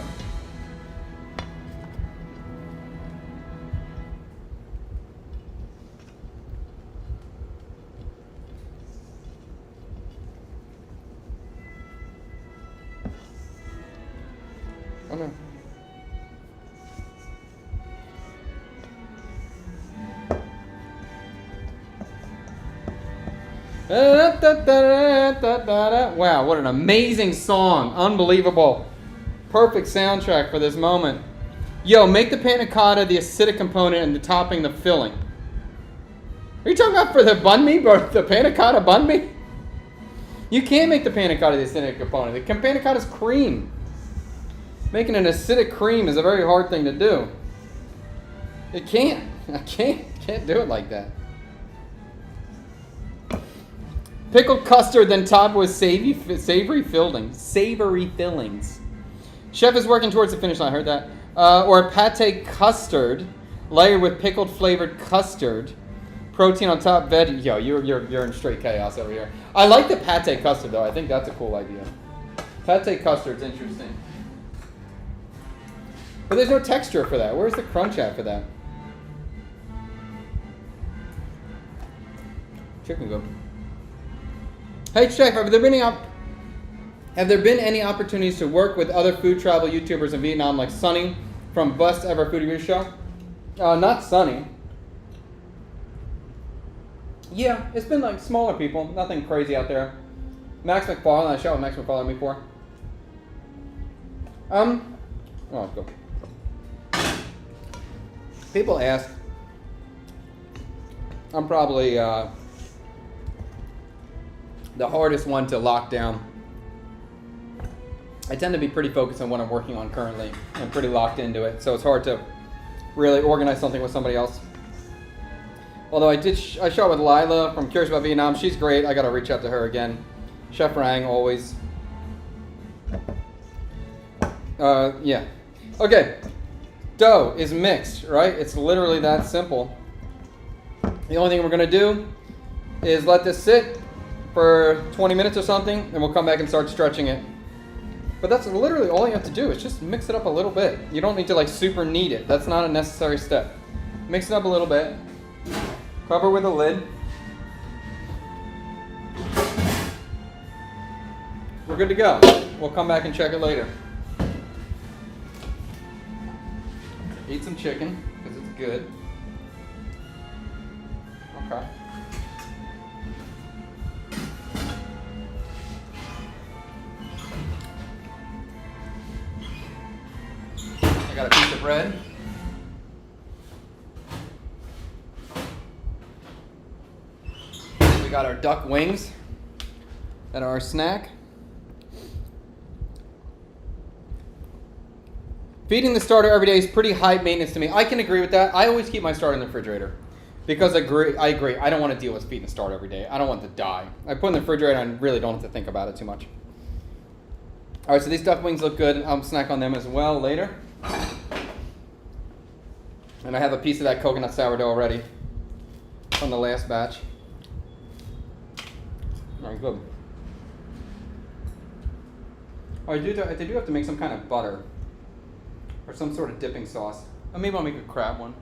Oh no. Wow, what an amazing song. Unbelievable. Perfect soundtrack for this moment. Yo, make the panna cotta the acidic component and the topping the filling. Are you talking about for the banh mi, or the panna cotta banh mi? You can't make the panna cotta the acidic component. The panna cotta is cream. Making an acidic cream is a very hard thing to do. It can't. I can't do it like that. Pickled custard, then topped with savory fillings. Chef is working towards the finish line. Heard that? Or pate custard, layered with pickled flavored custard. Protein on top, veg. Yo, you're in straight chaos over here. I like the pate custard though. I think that's a cool idea. Pate custard's interesting. But there's no texture for that. Where's the crunch at for that? Chicken go. Hey Chef, have there been any opportunities to work with other food travel YouTubers in Vietnam, like Sunny from Best Ever Foodie Review Show? Not Sunny. Yeah, it's been like smaller people, nothing crazy out there. Max McFarlane, I shot with Max McFarlane before. Oh, let's go. People ask. I'm probably the hardest one to lock down. I tend to be pretty focused on what I'm working on currently. I'm pretty locked into it, so it's hard to really organize something with somebody else. Although I shot with Lila from Curious About Vietnam. She's great. I gotta reach out to her again. Chef Rang, always. Yeah. Okay. Dough is mixed, right? It's literally that simple. The only thing we're gonna do is let this sit for 20 minutes or something, and we'll come back and start stretching it. But that's literally all you have to do is just mix it up a little bit. You don't need to like super knead it. That's not a necessary step. Mix it up a little bit. Cover with a lid. We're good to go. We'll come back and check it later. Eat some chicken, because it's good. Okay. got a piece of bread. We got our duck wings that are our snack. Feeding the starter every day is pretty high maintenance to me. I can agree with that. I always keep my starter in the refrigerator because I agree. I don't want to deal with feeding the starter every day. I don't want it to die. I put it in the refrigerator and really don't have to think about it too much. All right, so these duck wings look good. I'll snack on them as well later. And I have a piece of that coconut sourdough already from the last batch. All right, good. Oh, I do have to make some kind of butter or some sort of dipping sauce. Or maybe I'll make a crab one.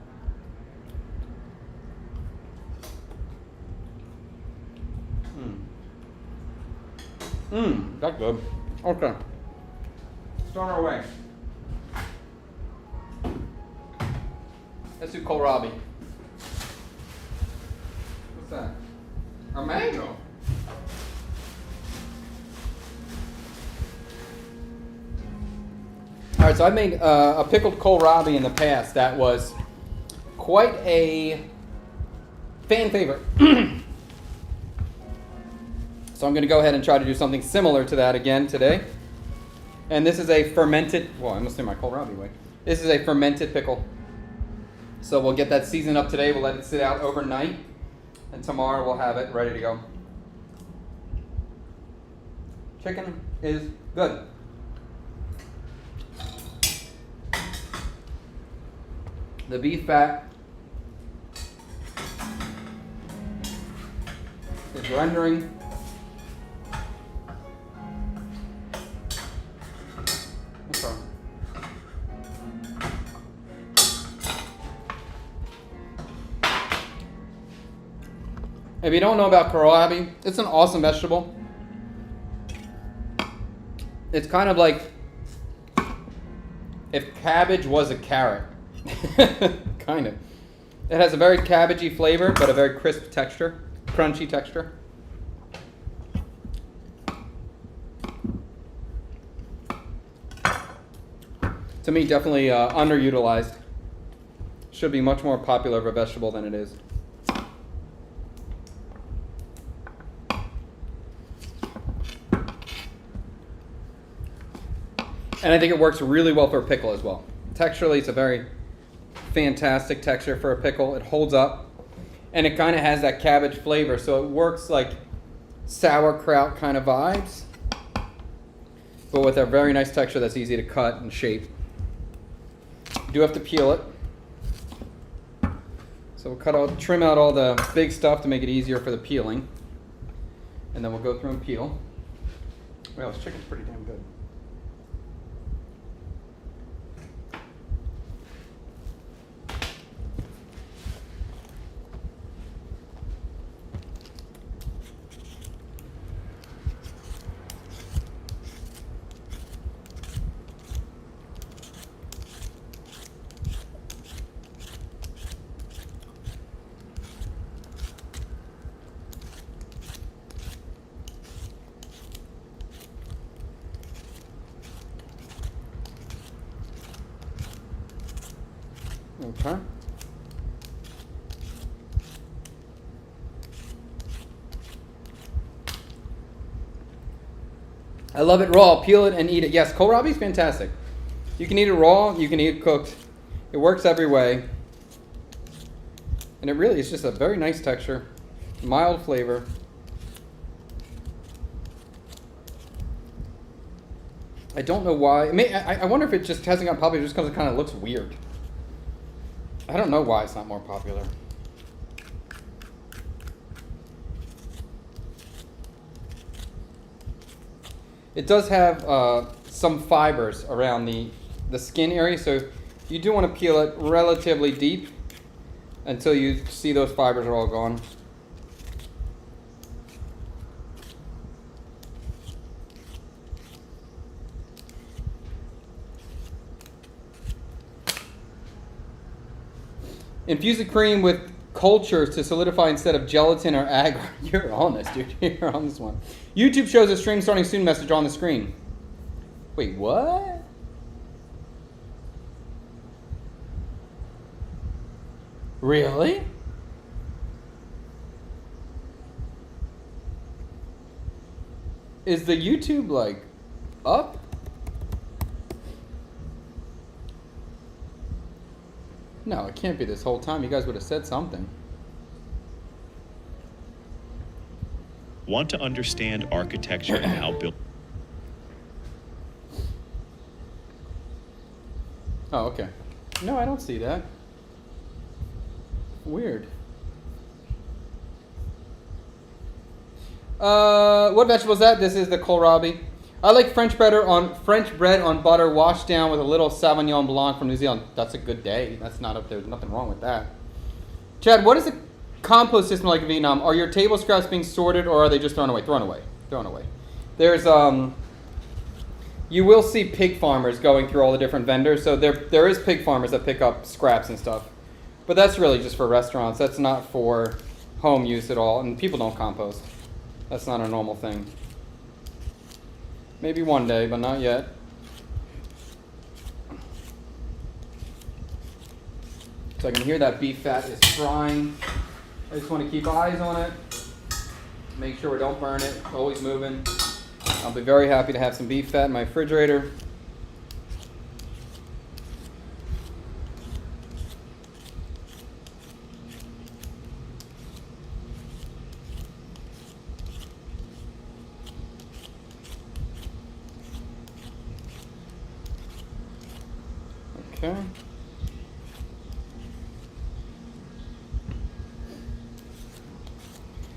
That's good. Okay. Start our way. Let's do kohlrabi. What's that? A mango. All right, so I made a pickled kohlrabi in the past that was quite a fan favorite. So I'm going to go ahead and try to do something similar to that again today. And this is a fermented, well, I must do my kohlrabi way. This is a fermented pickle. So we'll get that seasoned up today. We'll let it sit out overnight. And tomorrow we'll have it ready to go. Chicken is good. The beef fat is rendering. Okay. If you don't know about kohlrabi, it's an awesome vegetable. It's kind of like if cabbage was a carrot. Kind of. It has a very cabbagey flavor, but a very crisp texture, crunchy texture. To me, definitely underutilized. Should be much more popular of a vegetable than it is. And I think it works really well for a pickle as well. Texturally, it's a very fantastic texture for a pickle. It holds up, and it kind of has that cabbage flavor, so it works like sauerkraut kind of vibes, but with a very nice texture that's easy to cut and shape. You do have to peel it. So we'll trim out all the big stuff to make it easier for the peeling, and then we'll go through and peel. Well, this chicken's pretty damn good. Okay. I love it raw. Peel it and eat it. Yes, kohlrabi is fantastic. You can eat it raw. You can eat it cooked. It works every way. And it really is just a very nice texture. Mild flavor. I don't know why. I wonder if it just hasn't gotten popular just because it kind of looks weird. I don't know why it's not more popular. It does have some fibers around the skin area, so you do want to peel it relatively deep until you see those fibers are all gone. Infuse the cream with cultures to solidify instead of gelatin or agar. You're on this, dude. You're on this one. YouTube shows a stream starting soon message on the screen. Wait, what? Really? Is the YouTube like up? No, it can't be this whole time. You guys would have said something. Want to understand architecture and how built. Oh, okay. No, I don't see that. Weird. What vegetable is that? This is the kohlrabi. I like French bread on butter, washed down with a little Sauvignon Blanc from New Zealand. That's a good day. That's not up there. There's nothing wrong with that. Chad, what is the compost system like in Vietnam? Are your table scraps being sorted, or are they just thrown away? Thrown away. Thrown away. There's you will see pig farmers going through all the different vendors. So there is pig farmers that pick up scraps and stuff. But that's really just for restaurants. That's not for home use at all. And people don't compost. That's not a normal thing. Maybe one day, but not yet. So I can hear that beef fat is frying. I just want to keep eyes on it. Make sure we don't burn it. Always moving. I'll be very happy to have some beef fat in my refrigerator. Okay.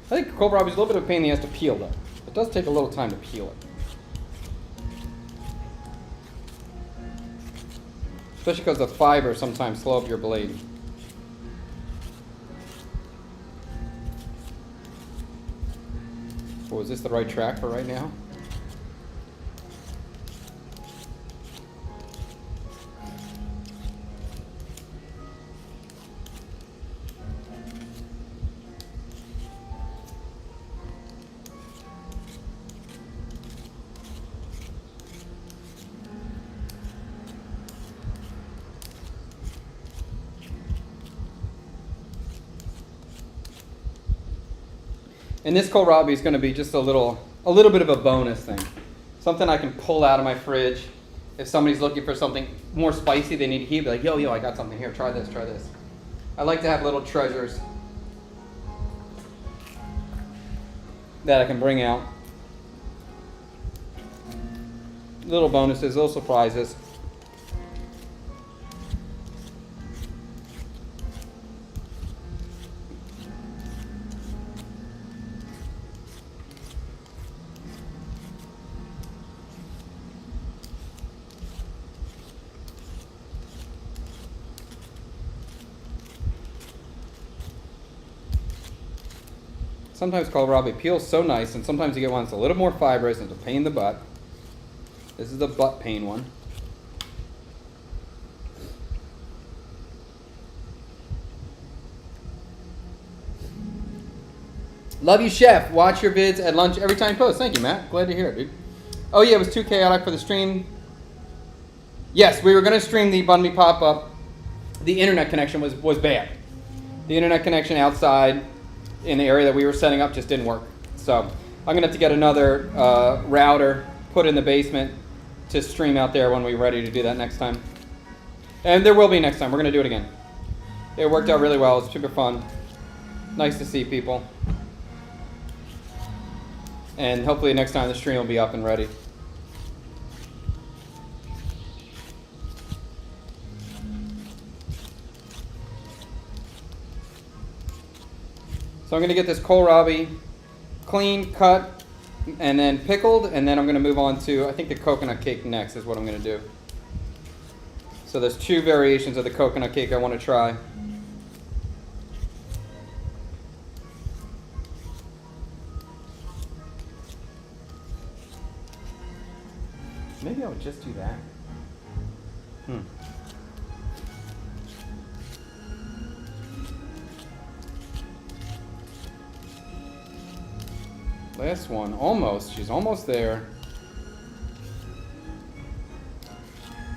I think kohlrabi is a little bit of a pain in the ass to peel, though. It does take a little time to peel it. Especially because the fibers sometimes slow up your blade. Oh, is this the right track for right now? And this kohlrabi is going to be just a little bit of a bonus thing. Something I can pull out of my fridge. If somebody's looking for something more spicy, they need to heat, be like, yo, I got something here. Try this, try this. I like to have little treasures that I can bring out. Little bonuses, little surprises. Sometimes kohlrabi peels so nice, and sometimes you get one that's a little more fibrous and it's a pain in the butt. This is the butt pain one. Love you, Chef. Watch your vids at lunch every time you post. Thank you, Matt. Glad to hear it, dude. Oh, yeah, it was too chaotic for the stream. Yes, we were going to stream the Bun Me pop-up. The internet connection was bad. The internet connection outside in the area that we were setting up just didn't work. So I'm going to have to get another router, put in the basement to stream out there when we're ready to do that next time. And there will be next time. We're going to do it again. It worked out really well. It's super fun. Nice to see people. And hopefully next time the stream will be up and ready. So I'm going to get this kohlrabi clean, cut, and then pickled, and then I'm going to move on to, I think the coconut cake next is what I'm going to do. So there's two variations of the coconut cake I want to try. Maybe I would just do that. Last one, almost. She's almost there.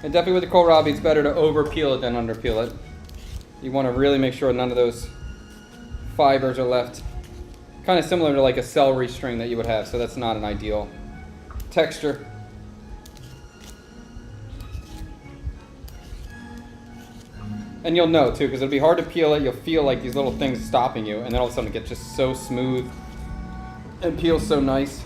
And definitely with the kohlrabi, it's better to over peel it than under peel it. You want to really make sure none of those fibers are left. Kind of similar to like a celery string that you would have, so that's not an ideal texture. And you'll know too, because it'll be hard to peel it. You'll feel like these little things stopping you, and then all of a sudden it gets just so smooth and peels so nice.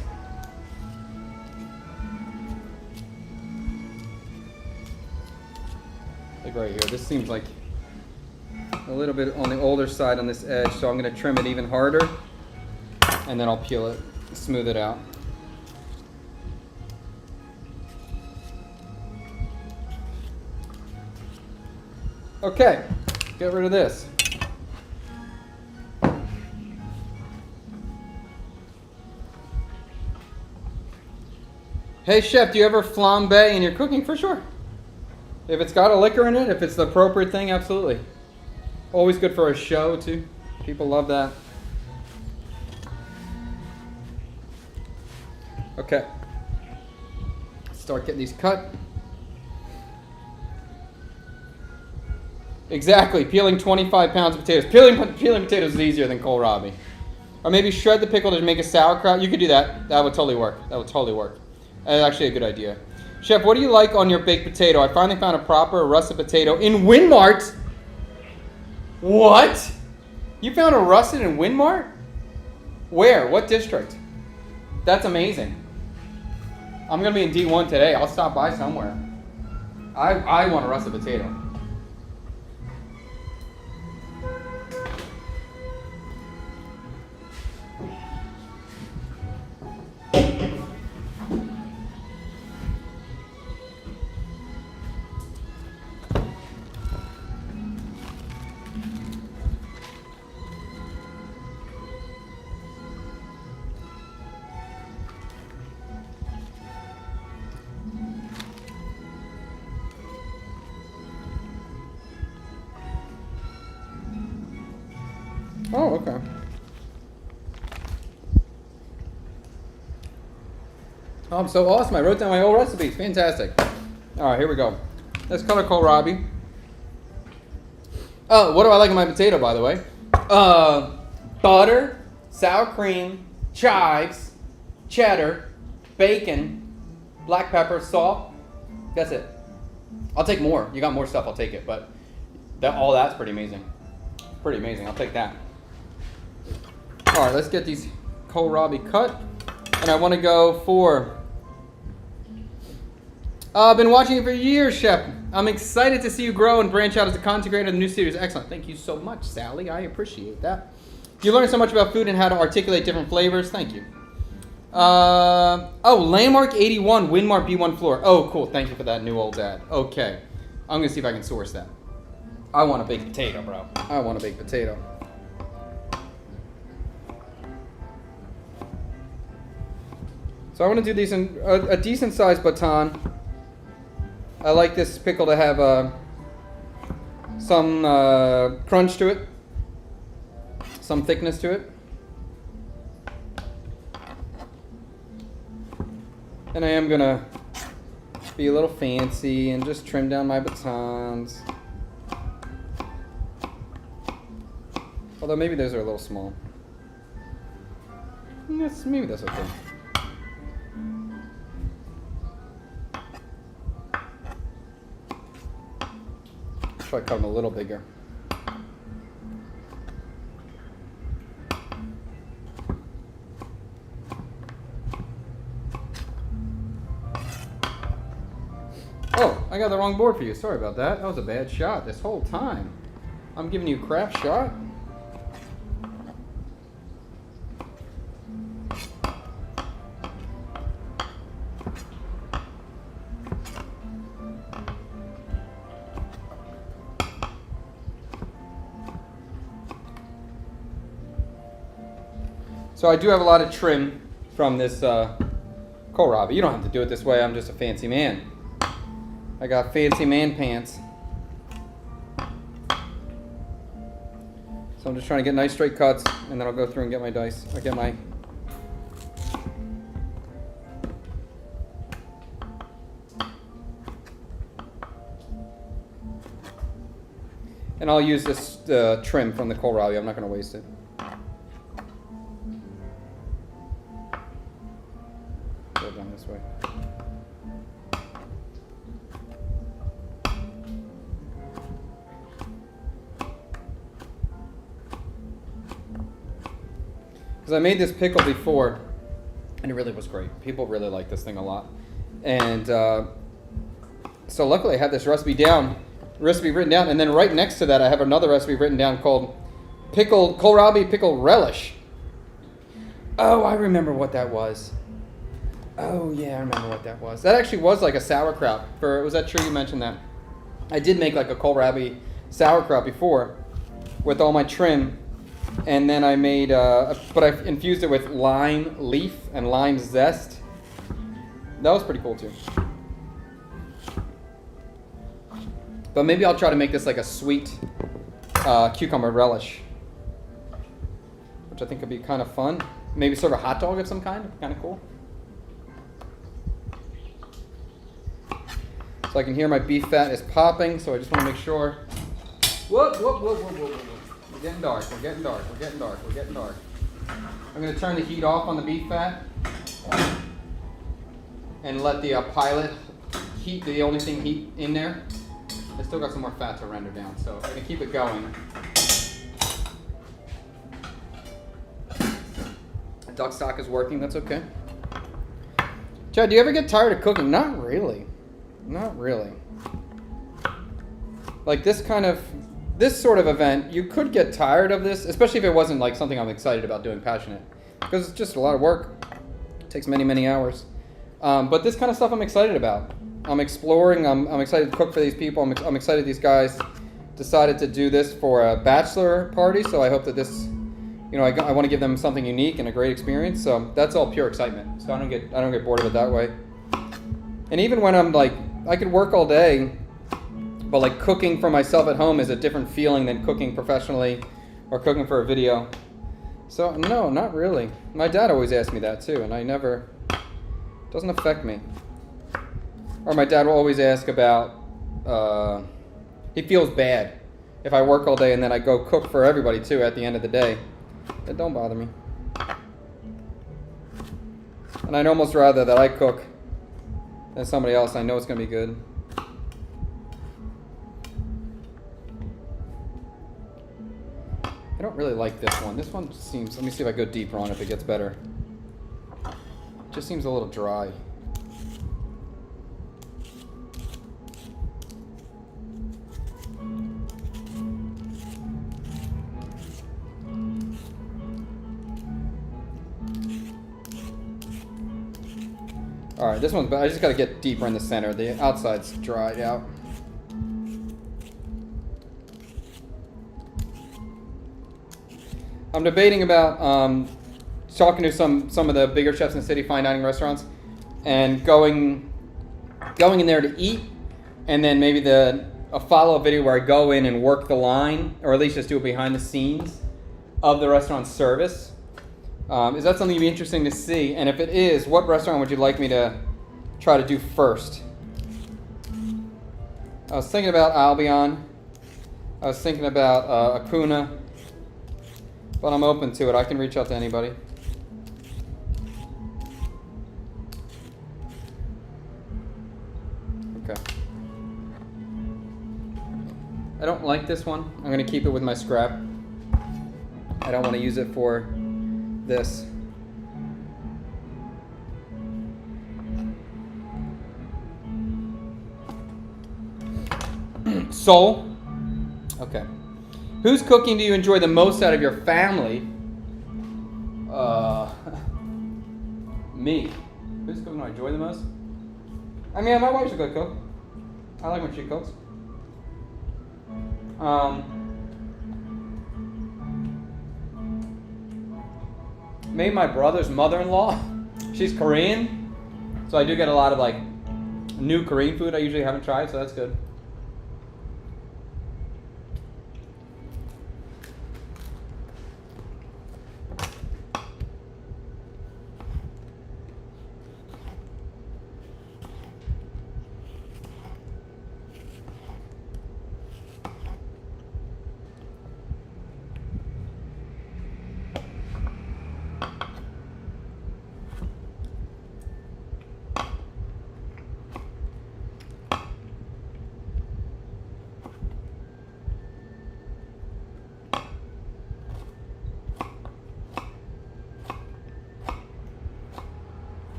Like right here, this seems like a little bit on the older side on this edge, so I'm going to trim it even harder, and then I'll peel it, smooth it out. Okay, get rid of this. Hey chef, do you ever flambe in your cooking? For sure. If it's got a liquor in it, if it's the appropriate thing, absolutely. Always good for a show too. People love that. Okay. Start getting these cut. Exactly, peeling 25 pounds of potatoes. Peeling potatoes is easier than kohlrabi. Or maybe shred the pickle to make a sauerkraut. You could do that. That would totally work. That would totally work. That's actually a good idea. Chef, what do you like on your baked potato? I finally found a proper russet potato in Winmart. What? You found a russet in Winmart? Where? What district? That's amazing. I'm going to be in D1 today. I'll stop by somewhere. I want a russet potato. Oh, okay. Oh, I'm so awesome. I wrote down my old recipes. Fantastic. All right, here we go. Let's color kohlrabi. Oh, what do I like in my potato, by the way? Butter, sour cream, chives, cheddar, bacon, black pepper, salt. That's it. I'll take more. You got more stuff, I'll take it. But all that's pretty amazing. Pretty amazing. I'll take that. All right, let's get these kohlrabi cut. And I want to go for... I've been watching it for years, Chef. I'm excited to see you grow and branch out as a content creator. The new series is excellent. Thank you so much, Sally. I appreciate that. You learn so much about food and how to articulate different flavors. Thank you. Landmark 81, Winmart B1 floor. Oh, cool. Thank you for that, new old dad. Okay. I'm going to see if I can source that. I want a baked potato, bro. I want a baked potato. So I want to do these in a decent sized baton. I like this pickle to have some crunch to it, some thickness to it. And I am gonna be a little fancy and just trim down my batons. Although maybe those are a little small. Yes, maybe that's okay. Try to cut them a little bigger. Oh, I got the wrong board for you. Sorry about that. That was a bad shot this whole time. I'm giving you a crap shot. So I do have a lot of trim from this kohlrabi. You don't have to do it this way. I'm just a fancy man. I got fancy man pants. So I'm just trying to get nice straight cuts, and then I'll go through and get my dice. I get my... And I'll use this trim from the kohlrabi. I'm not going to waste it. Go down this way. Because I made this pickle before, and it really was great. People really like this thing a lot. And so luckily I have this recipe written down, and then right next to that I have another recipe written down called kohlrabi pickle relish. Oh, I remember what that was. Oh yeah, I remember what that was. That actually was like a sauerkraut. Was that true you mentioned that? I did make like a kohlrabi sauerkraut before with all my trim. And then I made, but I infused it with lime leaf and lime zest. That was pretty cool too. But maybe I'll try to make this like a sweet cucumber relish, which I think could be kind of fun. Maybe sort of a hot dog of some kind, kind of cool. So I can hear my beef fat is popping, so I just want to make sure. Whoop, whoop, whoop, whoop, whoop, whoop. We're getting dark, we're getting dark, we're getting dark, we're getting dark. I'm going to turn the heat off on the beef fat and let the pilot heat, the only thing heat in there. I still got some more fat to render down, so I'm going to keep it going. Duck stock is working, that's okay. Chad, do you ever get tired of cooking? Not really. Not really. Like this sort of event, you could get tired of this, especially if it wasn't like something I'm excited about doing, passionate, because it's just a lot of work. It takes many, many hours. But this kind of stuff I'm excited about. I'm exploring. I'm excited to cook for these people. I'm excited these guys decided to do this for a bachelor party. So I hope that this, I want to give them something unique and a great experience. So that's all pure excitement. So I don't get bored of it that way. And even when I'm like, I could work all day, but like cooking for myself at home is a different feeling than cooking professionally or cooking for a video. So no, not really. My dad always asked me that too, and it doesn't affect me. Or my dad will always ask about, he feels bad if I work all day and then I go cook for everybody too at the end of the day. It don't bother me. And I'd almost rather that I cook than somebody else. I know it's going to be good. I don't really like this one. This one seems, let me see if I go deeper on it if it gets better. It just seems a little dry. All right, this one's, I just got to get deeper in the center. The outside's dried out. I'm debating about talking to some of the bigger chefs in the city, fine dining restaurants, and going in there to eat, and then maybe a follow-up video where I go in and work the line, or at least just do it behind the scenes of the restaurant service. Is that something you'd be interesting to see? And if it is, what restaurant would you like me to try to do first? I was thinking about Albion. I was thinking about Acuna. But I'm open to it. I can reach out to anybody. Okay. I don't like this one. I'm going to keep it with my scrap. I don't want to use it for this. Soul. Okay. Whose cooking do you enjoy the most out of your family? Me. Whose cooking do I enjoy the most? I mean, my wife's a good cook. I like when she cooks. Maybe my brother's mother-in-law. She's Korean, so I do get a lot of like new Korean food I usually haven't tried, so that's good.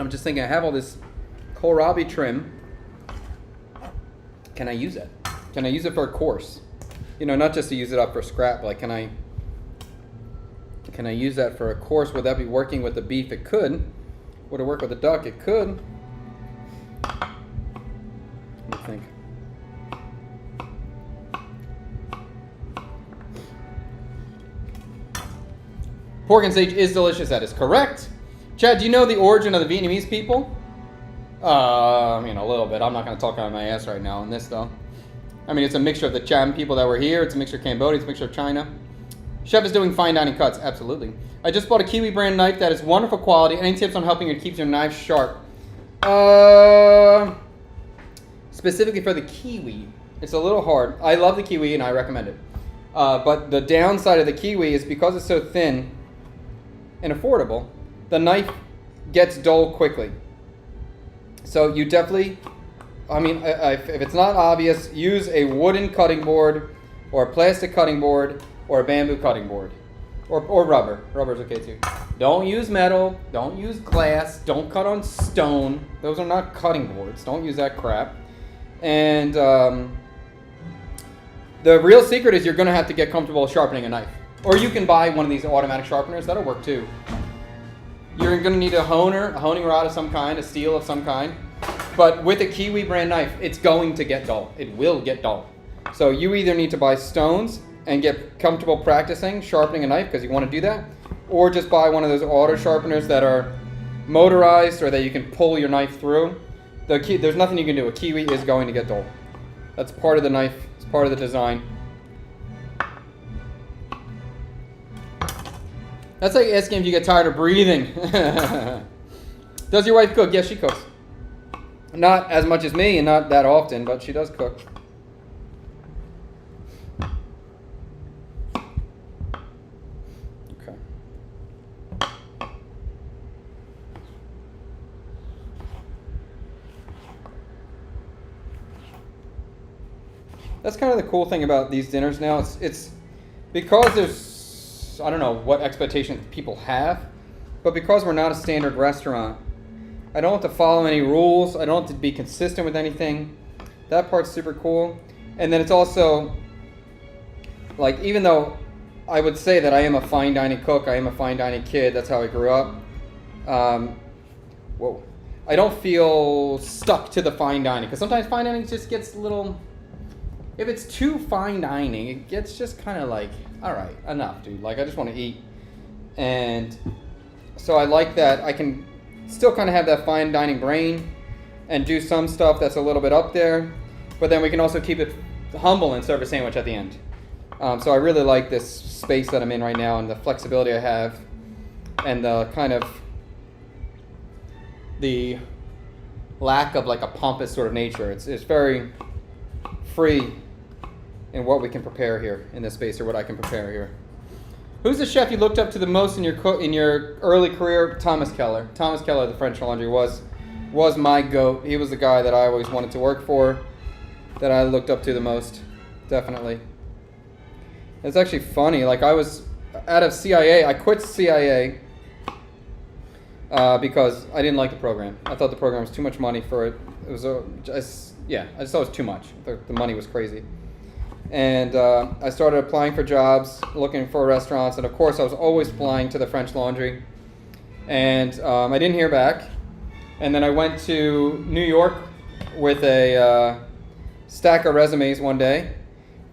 I'm just thinking, I have all this kohlrabi trim. Can I use it? Can I use it for a course? You know, not just to use it up for scrap. Like, can I use that for a course? Would that be working with the beef? It could. Would it work with the duck? It could. What do you think? Pork and sage is delicious. That is correct. Chad, do you know the origin of the Vietnamese people? I mean, a little bit. I'm not going to talk out of my ass right now on this, though. I mean, it's a mixture of the Cham people that were here. It's a mixture of Cambodia. It's a mixture of China. Chef is doing fine dining cuts. Absolutely. I just bought a Kiwi brand knife that is wonderful quality. Any tips on helping it keep your knife sharp? Specifically for the Kiwi, it's a little hard. I love the Kiwi and I recommend it. But the downside of the Kiwi is because it's so thin and affordable, the knife gets dull quickly. So you definitely, I mean, if it's not obvious, use a wooden cutting board or a plastic cutting board or a bamboo cutting board or rubber. Rubber's okay too. Don't use metal. Don't use glass. Don't cut on stone. Those are not cutting boards. Don't use that crap. And the real secret is you're going to have to get comfortable sharpening a knife. Or you can buy one of these automatic sharpeners. That'll work too. You're going to need a honing rod of some kind, a steel of some kind. But with a Kiwi brand knife, it's going to get dull. It will get dull. So you either need to buy stones and get comfortable practicing sharpening a knife because you want to do that, or just buy one of those auto sharpeners that are motorized or that you can pull your knife through. There's nothing you can do. A Kiwi is going to get dull. That's part of the knife. It's part of the design. That's like asking if you get tired of breathing. Does your wife cook? Yes, she cooks. Not as much as me and not that often, but she does cook. Okay. That's kind of the cool thing about these dinners now. It's because there's, I don't know what expectations people have, but because we're not a standard restaurant, I don't have to follow any rules. I don't have to be consistent with anything. That part's super cool. And then it's also, like, even though I would say that I am a fine dining cook, I am a fine dining kid, that's how I grew up, whoa, I don't feel stuck to the fine dining. Because sometimes fine dining just gets a little, if it's too fine dining, it gets just kind of like, all right, enough, dude. Like, I just want to eat. And so I like that I can still kind of have that fine dining brain and do some stuff that's a little bit up there, but then we can also keep it humble and serve a sandwich at the end. So I really like this space that I'm in right now and the flexibility I have and the kind of the lack of like a pompous sort of nature. It's very free in what we can prepare here in this space or what I can prepare here. Who's the chef you looked up to the most in your early career? Thomas Keller. Thomas Keller, the French Laundry, was my goat. He was the guy that I always wanted to work for, that I looked up to the most, definitely. It's actually funny. Like, I was out of CIA. I quit CIA because I didn't like the program. I thought the program was too much money for it. It was I just thought it was too much. The money was crazy. And I started applying for jobs, looking for restaurants, and of course I was always flying to the French Laundry. And I didn't hear back. And then I went to New York with a stack of resumes one day.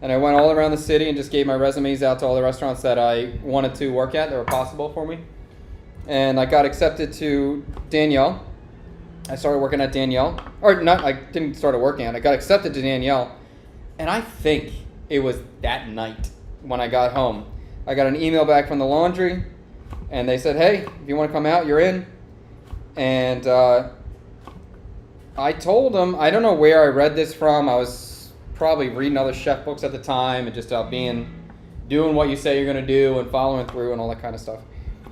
And I went all around the city and just gave my resumes out to all the restaurants that I wanted to work at that were possible for me. And I got accepted to Daniel. I started working at Daniel. Or not, I didn't start working at it. I got accepted to Daniel. And I think it was that night when I got home. I got an email back from the laundry, and they said, hey, if you want to come out, you're in. And I told them, I don't know where I read this from. I was probably reading other chef books at the time and just doing what you say you're going to do and following through and all that kind of stuff.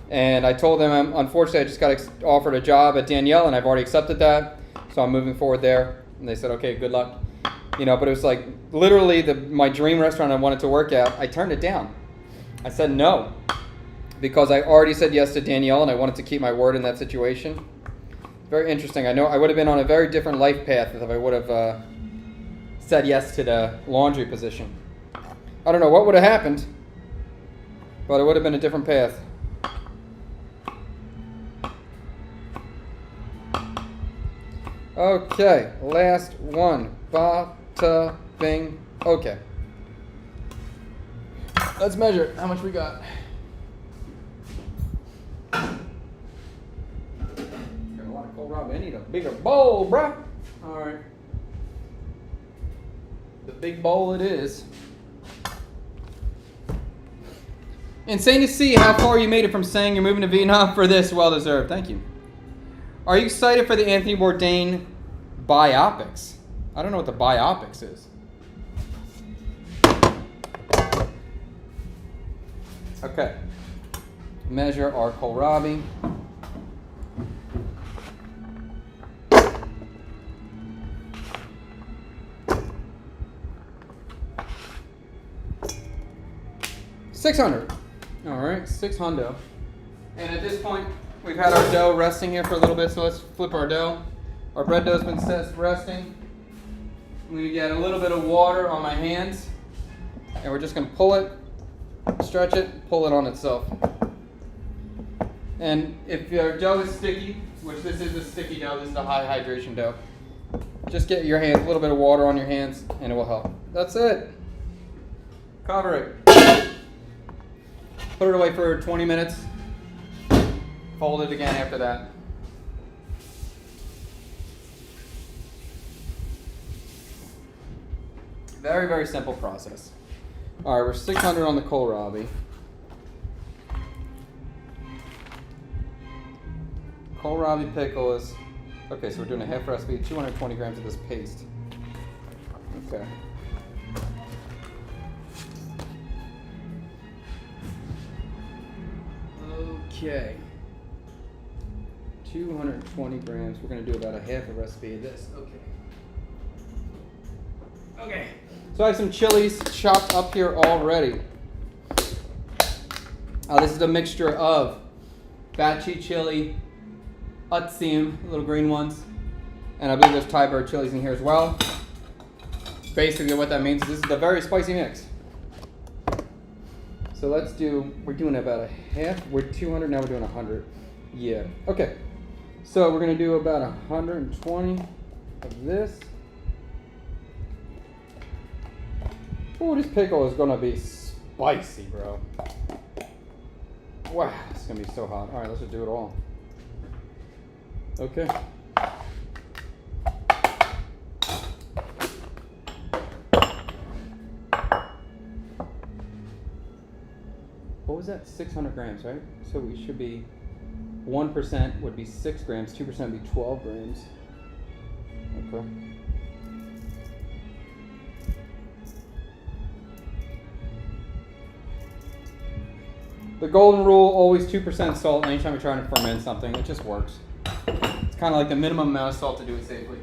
And I told them, unfortunately, I just got offered a job at Daniel, and I've already accepted that, so I'm moving forward there. And they said, okay, good luck. You know, but it was like literally my dream restaurant I wanted to work at. I turned it down. I said no because I already said yes to Danielle and I wanted to keep my word in that situation. Very interesting. I know I would have been on a very different life path if I would have said yes to the laundry position. I don't know what would have happened, but it would have been a different path. Okay, last one. Bada bing. Okay. Let's measure how much we got. Got a lot of kohlrabi. I need a bigger bowl, bruh. Alright. The big bowl it is. Insane to see how far you made it from saying you're moving to Vietnam for this. Well deserved. Thank you. Are you excited for the Anthony Bourdain biopics? I don't know what the biopics is. Okay. Measure our kohlrabi. $600. All right, $600. And at this point, we've had our dough resting here for a little bit, so let's flip our dough. Our bread dough's been set resting. I'm gonna get a little bit of water on my hands, and we're just gonna pull it, stretch it, pull it on itself. And if your dough is sticky, which this is a sticky dough, this is a high hydration dough, just get your hands, a little bit of water on your hands, and it will help. That's it. Cover it. Put it away for 20 minutes. Fold it again after that. Very, very simple process. All right, we're 600 on the kohlrabi. Kohlrabi pickle is, okay, so we're doing a half recipe, 220 grams of this paste. Okay. Okay. 220 grams. We're going to do about a half a recipe of this. Okay. Okay. So I have some chilies chopped up here already. This is a mixture of Bachi chili, Utsim, little green ones, and I believe there's Thai bird chilies in here as well. Basically what that means is this is a very spicy mix. So let's do, we're doing about a half, we're 200, now we're doing 100. Yeah, okay. So we're gonna do about 120 of this. Oh, this pickle is gonna be spicy, bro. Wow, it's gonna be so hot. All right, let's just do it all. Okay. What was that? 600 grams, right? So we should be 1% would be 6 grams, 2% would be 12 grams. Okay. The golden rule, always 2% salt anytime you're trying to ferment something. It just works. It's kind of like the minimum amount of salt to do it safely.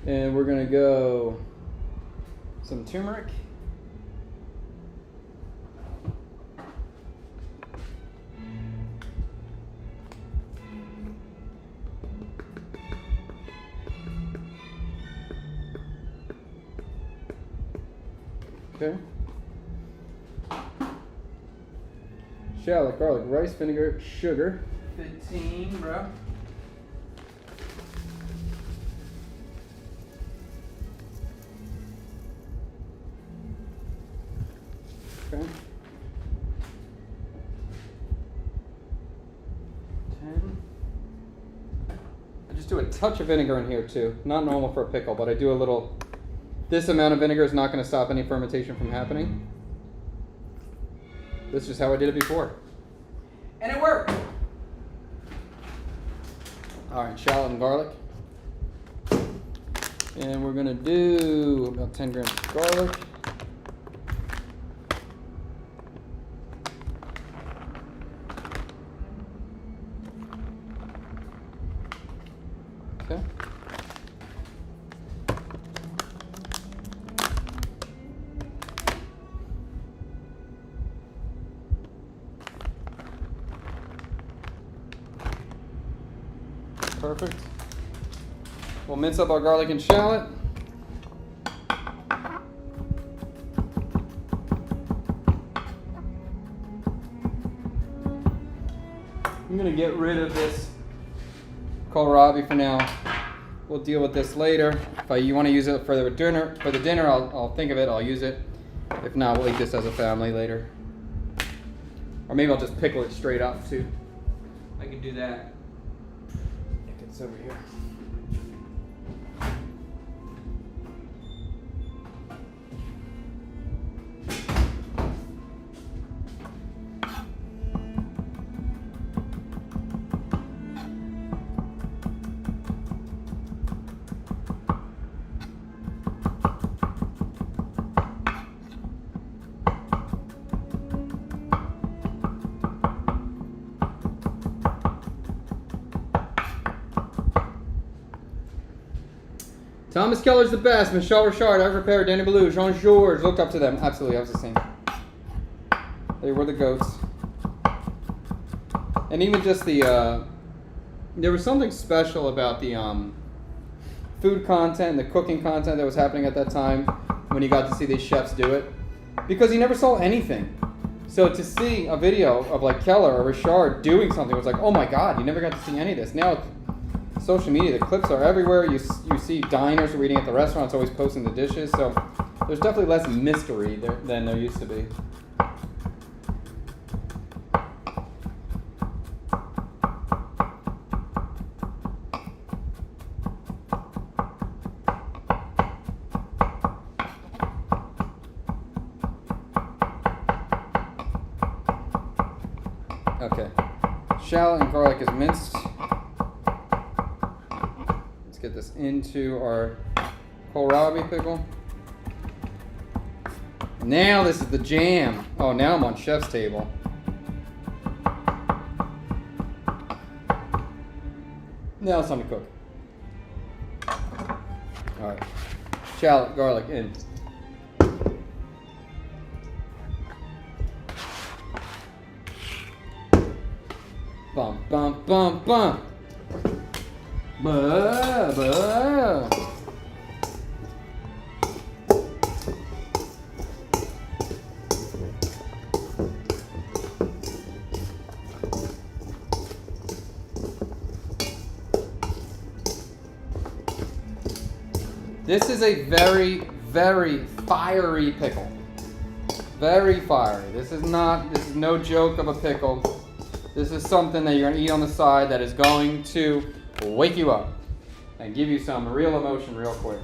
And we're going to go some turmeric. Okay. Shallot, garlic, rice, vinegar, sugar. 15, bro. Okay. 10. I just do a touch of vinegar in here too. Not normal for a pickle, but I do a little. This amount of vinegar is not going to stop any fermentation from happening. This is just how I did it before. And it worked. All right, shallot and garlic. And we're going to do about 10 grams of garlic. Okay. Perfect. We'll mince up our garlic and shallot. I'm gonna get rid of this kohlrabi for now. We'll deal with this later. If you want to use it for the dinner, I'll think of it. I'll use it. If not, we'll eat this as a family later. Or maybe I'll just pickle it straight up too. I can do that. Get this over here. Thomas Keller's the best. Michel Richard, Art Repair, Danny Ballou, Jean Georges. Looked up to them. Absolutely, I was the same. They were the goats. And even just the, there was something special about the food content and the cooking content that was happening at that time when you got to see these chefs do it. Because you never saw anything. So to see a video of like Keller or Richard doing something was like, oh my God, you never got to see any of this. Now, social media, the clips are everywhere. You see diners who are eating at the restaurants always posting the dishes. So there's definitely less mystery there than there used to be. Okay, shallot and garlic is minced. Get this into our kohlrabi pickle. Now this is the jam. Oh, now I'm on chef's table. Now it's time to cook. All right, shallot, garlic in. Bum, bum, bum, bum. Buh, buh. This is a very, very fiery pickle. Very fiery. This is no joke of a pickle. This is something that you're gonna eat on the side that is going to wake you up and give you some real emotion real quick.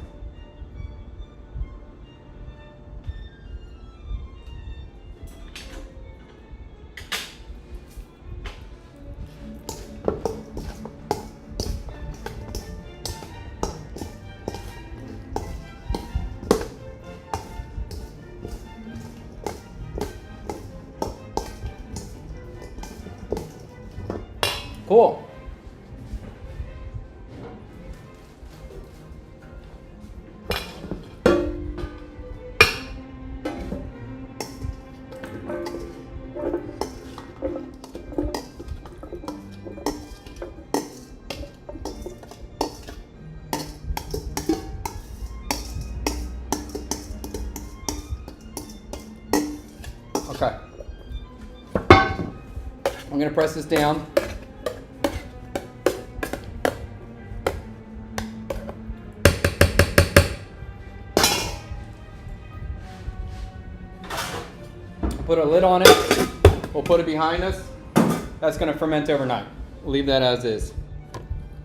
Cool. Okay. I'm going to press this down. Put a lid on it. We'll put it behind us. That's going to ferment overnight. We'll leave that as is.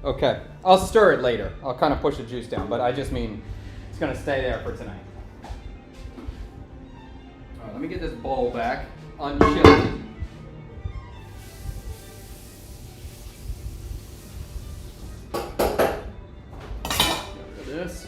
Okay. I'll stir it later. I'll kind of push the juice down, but I just mean it's going to stay there for tonight. All right, let me get this bowl back. Unchilled. Get rid of this.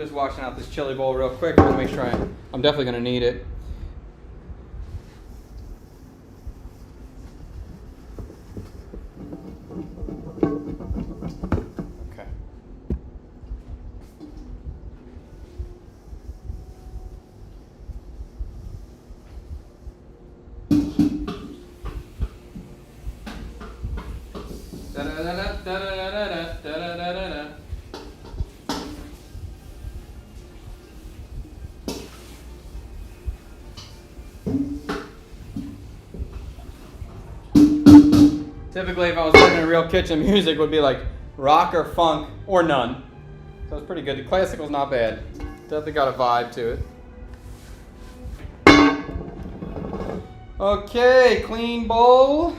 just washing out this chili bowl real quick. I want to make sure I'm definitely going to need it. Okay. Da-da-da-da-da-da-da-da-da-da-da. Typically, if I was playing in real kitchen, music would be like rock or funk or none. So it's pretty good. The classical's not bad. Definitely got a vibe to it. Okay, clean bowl.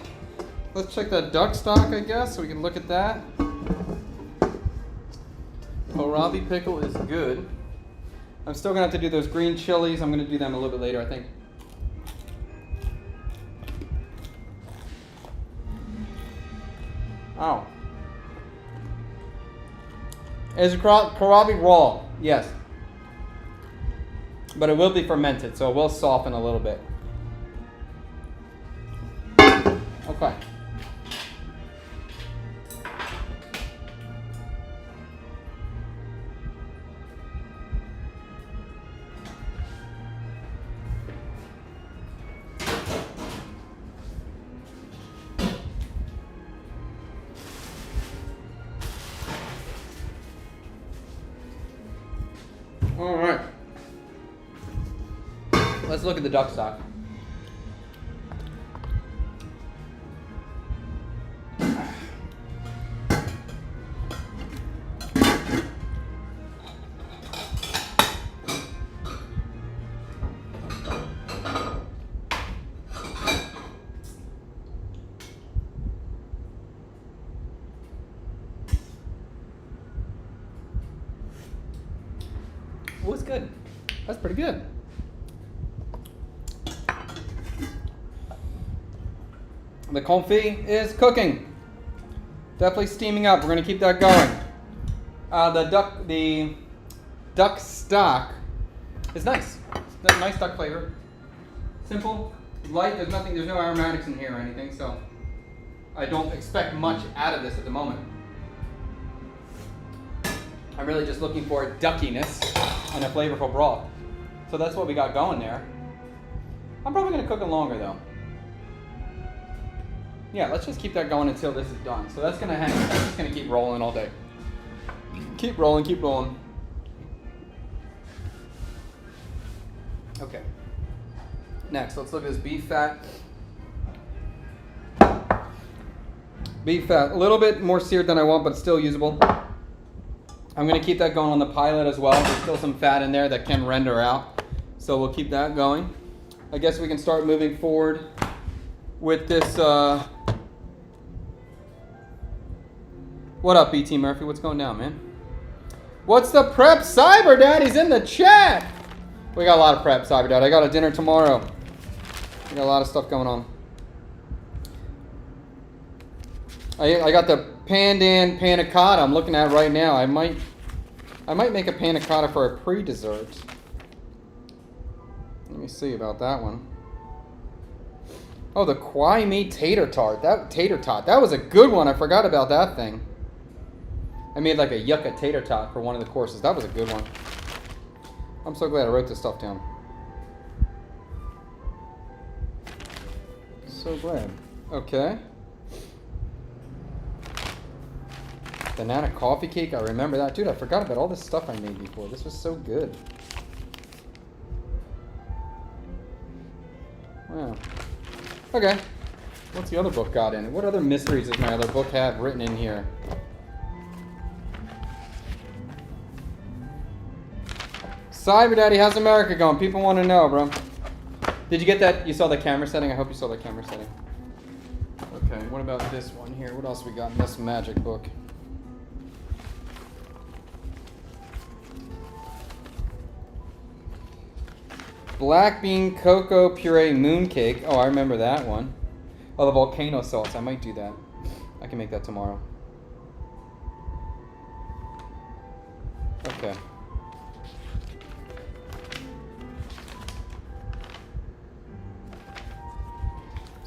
Let's check that duck stock, I guess, so we can look at that. Kohlrabi pickle is good. I'm still gonna have to do those green chilies. I'm gonna do them a little bit later, I think. Oh. Is kohlrabi raw? Yes. But it will be fermented, so it will soften a little bit. Okay. All right. Let's look at the duck stock. Oh, it's good. That's pretty good. The confit is cooking. Definitely steaming up. We're gonna keep that going. The duck stock is nice. It's a nice duck flavor. Simple, light. There's no aromatics in here or anything, so I don't expect much out of this at the moment. I'm really just looking for duckiness and a flavorful broth. So that's what we got going there. I'm probably gonna cook it longer though. Yeah, let's just keep that going until this is done. So that's gonna hang. That's just gonna keep rolling all day. Keep rolling, keep rolling. Okay. Next, let's look at this beef fat. Beef fat, a little bit more seared than I want, but still usable. I'm gonna keep that going on the pilot as well. There's still some fat in there that can render out. So we'll keep that going. I guess we can start moving forward with this. What up, BT Murphy? What's going down, man? What's the prep? Cyber Daddy's in the chat. We got a lot of prep, Cyber Dad. I got a dinner tomorrow. We got a lot of stuff going on. I got the pandan panna cotta I'm looking at right now. I might make a panna cotta for a pre-dessert. Let me see about that one. Oh, the kwai mee tater tart. That was a good one. I forgot about that thing. I made like a yucca tater tot for one of the courses. That was a good one. I'm so glad I wrote this stuff down. So glad. Okay. Banana coffee cake. I remember that. Dude, I forgot about all this stuff I made before. This was so good. Wow. Okay. What's the other book got in it? What other mysteries does my other book have written in here? Cyber Daddy, how's America going? People want to know, bro. Did you get that? You saw the camera setting? I hope you saw the camera setting. Okay, what about this one here? What else we got in this magic book? Black bean cocoa puree mooncake. Oh, I remember that one. Oh, the volcano sauce. I might do that. I can make that tomorrow. Okay.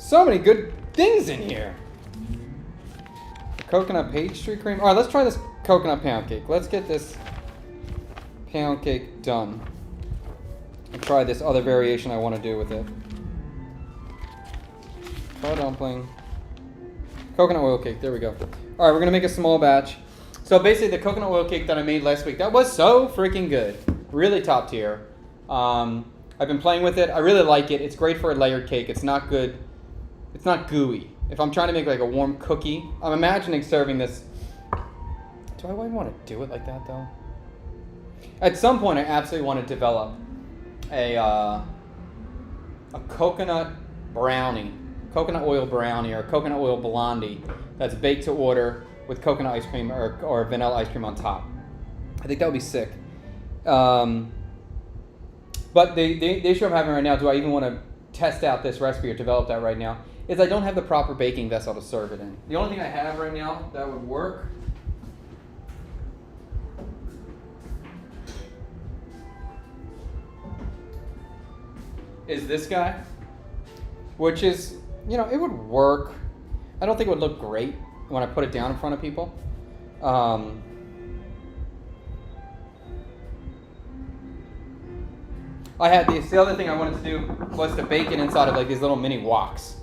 So many good things in here. Coconut pastry cream. All right, let's try this coconut pound cake. Let's get this pound cake done. And try this other variation I want to do with it. Cow dumpling. Coconut oil cake. There we go. All right, we're going to make a small batch. So basically the coconut oil cake that I made last week, that was so freaking good. Really top tier. I've been playing with it. I really like it. It's great for a layered cake. It's not good. It's not gooey. If I'm trying to make like a warm cookie, I'm imagining serving this. Do I really want to do it like that though? At some point, I absolutely want to develop a coconut brownie, coconut oil brownie, or coconut oil blondie that's baked to order with coconut ice cream or vanilla ice cream on top. I think that would be sick. But the issue I'm having right now, do I even want to test out this recipe or develop that right now, is I don't have the proper baking vessel to serve it in. The only thing I have right now that would work is this guy, which is, you know, it would work. I don't think it would look great when I put it down in front of people. I had the other thing I wanted to do was to bake it inside of like these little mini woks.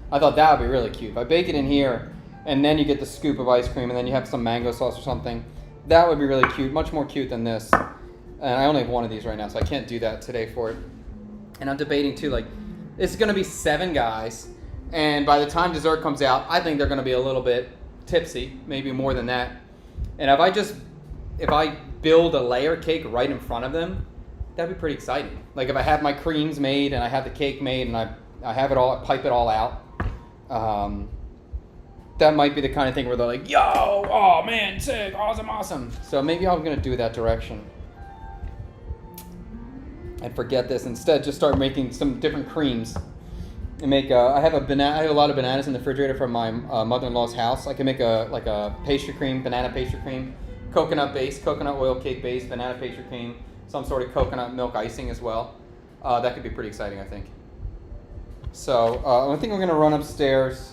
I thought that would be really cute. If I bake it in here, and then you get the scoop of ice cream, and then you have some mango sauce or something, that would be really cute. Much more cute than this. And I only have one of these right now, so I can't do that today for it. And I'm debating too, like, it's going to be 7 guys, and by the time dessert comes out, I think they're going to be a little bit tipsy, maybe more than that. And if I build a layer cake right in front of them, that'd be pretty exciting. Like if I have my creams made and I have the cake made and I have it all, I pipe it all out, that might be the kind of thing where they're like, yo, oh man, sick, awesome. So maybe I'm going to do that direction. And forget this. Instead, just start making some different creams. And make I have a lot of bananas in the refrigerator from my mother-in-law's house. I can make a pastry cream, banana pastry cream, coconut base, coconut oil cake base, banana pastry cream, some sort of coconut milk icing as well. That could be pretty exciting, I think. So I think we're going to run upstairs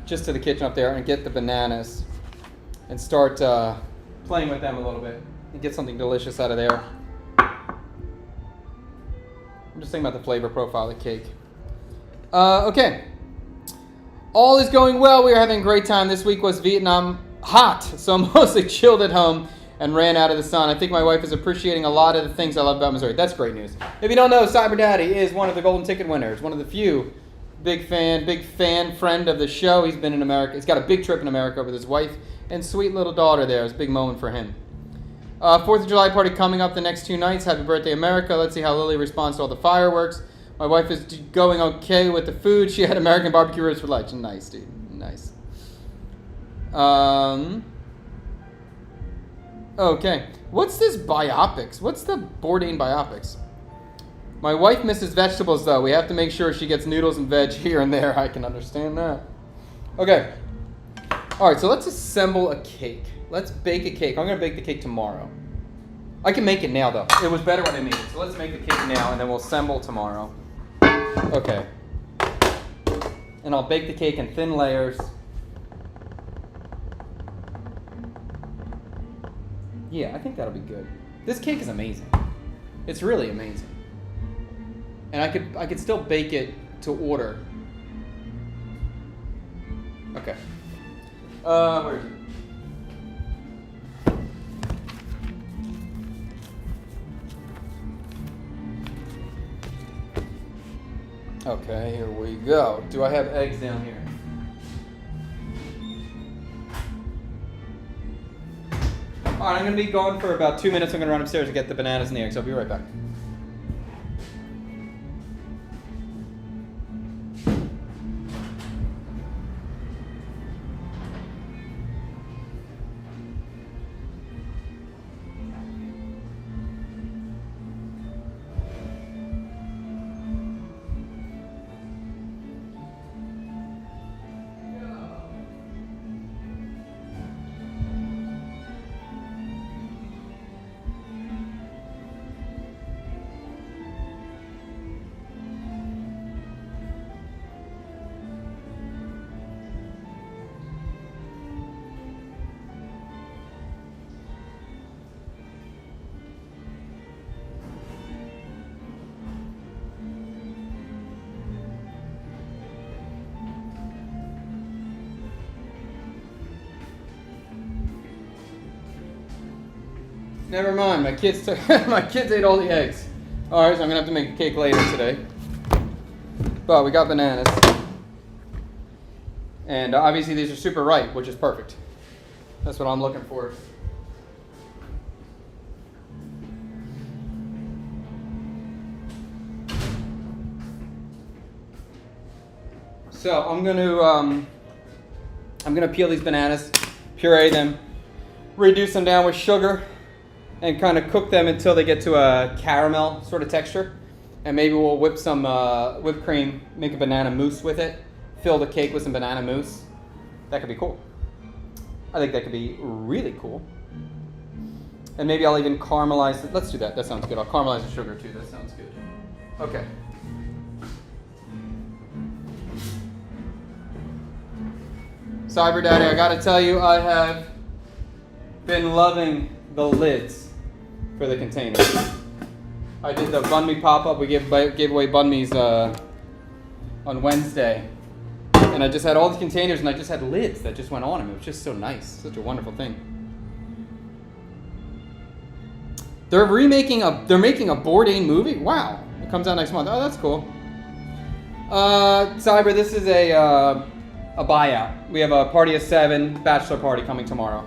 just to the kitchen up there and get the bananas and start playing with them a little bit and get something delicious out of there. I'm just thinking about the flavor profile of the cake. Okay. All is going well. We are having a great time. This week was Vietnam hot, so mostly chilled at home and ran out of the sun. I think my wife is appreciating a lot of the things I love about Missouri. That's great news. If you don't know, Cyber Daddy is one of the golden ticket winners, one of the few big fan friend of the show. He's been in America. He's got a big trip in America with his wife and sweet little daughter there. It's a big moment for him. 4th of July party coming up the next 2 nights. Happy birthday, America. Let's see how Lily responds to all the fireworks. My wife is going okay with the food. She had American barbecue ribs for lunch. Nice, dude. Nice. Okay. What's this Biopics? What's the Bourdain Biopics? My wife misses vegetables, though. We have to make sure she gets noodles and veg here and there. I can understand that. Okay. All right, so let's assemble a cake. Let's bake a cake. I'm going to bake the cake tomorrow. I can make it now, though. It was better when I made it. So let's make the cake now, and then we'll assemble tomorrow. Okay. And I'll bake the cake in thin layers. Yeah, I think that'll be good. This cake is amazing. It's really amazing. And I could still bake it to order. Okay. Where is it? Okay, here we go. Do I have eggs down here? All right, I'm going to be gone for about 2 minutes. I'm going to run upstairs and get the bananas and the eggs. I'll be right back. Never mind. My kids took my kids ate all the eggs. All right, so I'm gonna have to make a cake later today. But we got bananas, and obviously these are super ripe, which is perfect. That's what I'm looking for. So I'm gonna peel these bananas, puree them, reduce them down with sugar, and kind of cook them until they get to a caramel sort of texture. And maybe we'll whip some whipped cream, make a banana mousse with it, fill the cake with some banana mousse. That could be cool. I think that could be really cool. And maybe I'll even caramelize it. Let's do that. That sounds good. I'll caramelize the sugar too. That sounds good. Okay. Cyber Daddy, I gotta tell you, I have been loving the lids for the containers. I did the banh mi pop-up. We gave away banh mi's on Wednesday. And I just had all the containers and I just had lids that just went on them. It was just so nice. Such a wonderful thing. They're making a Bourdain movie? Wow. It comes out next month. Oh, that's cool. Cyber, this is a buyout. We have a party of 7 bachelor party coming tomorrow.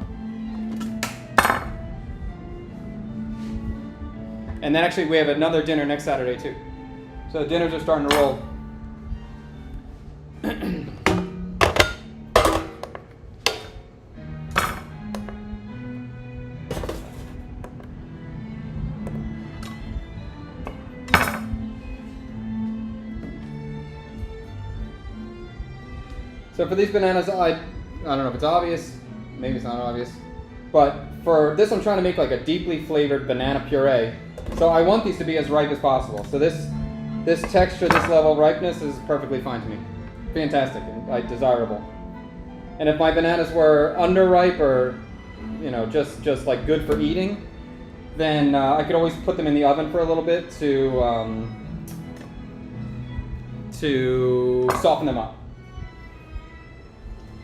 And then actually we have another dinner next Saturday too. So the dinners are starting to roll. So for these bananas, I don't know if it's obvious, maybe it's not obvious, but for this I'm trying to make like a deeply flavored banana puree. So I want these to be as ripe as possible. So this texture, this level of ripeness is perfectly fine to me. Fantastic and desirable. And if my bananas were underripe or, you know, just like good for eating, then I could always put them in the oven for a little bit to soften them up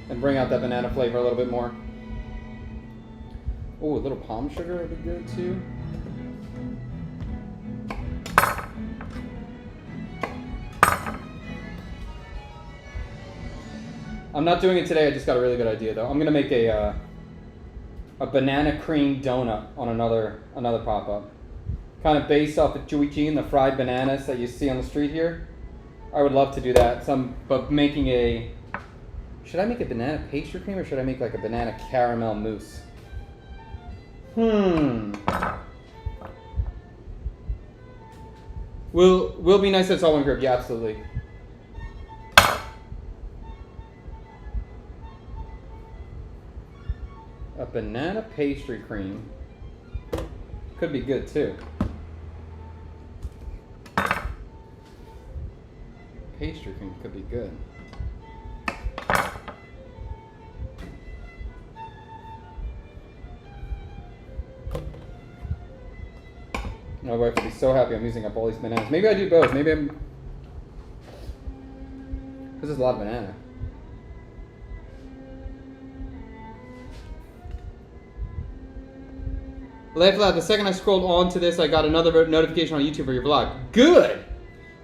and bring out that banana flavor a little bit more. Oh, a little palm sugar would be good too. I'm not doing it today. I just got a really good idea though. I'm gonna make a banana cream donut on another pop-up, kind of based off of Juichi and the fried bananas that you see on the street here. I would love to do that. But making a. Should I make a banana pastry cream or should I make like a banana caramel mousse? Will be nice that it's all one group. Yeah, absolutely. A banana pastry cream could be good too. Pastry cream could be good. My wife would be so happy I'm using up all these bananas. Maybe I do both. Maybe I'm... Because there's a lot of banana. Laugh loud. The second I scrolled on to this, I got another notification on YouTube for your vlog. Good!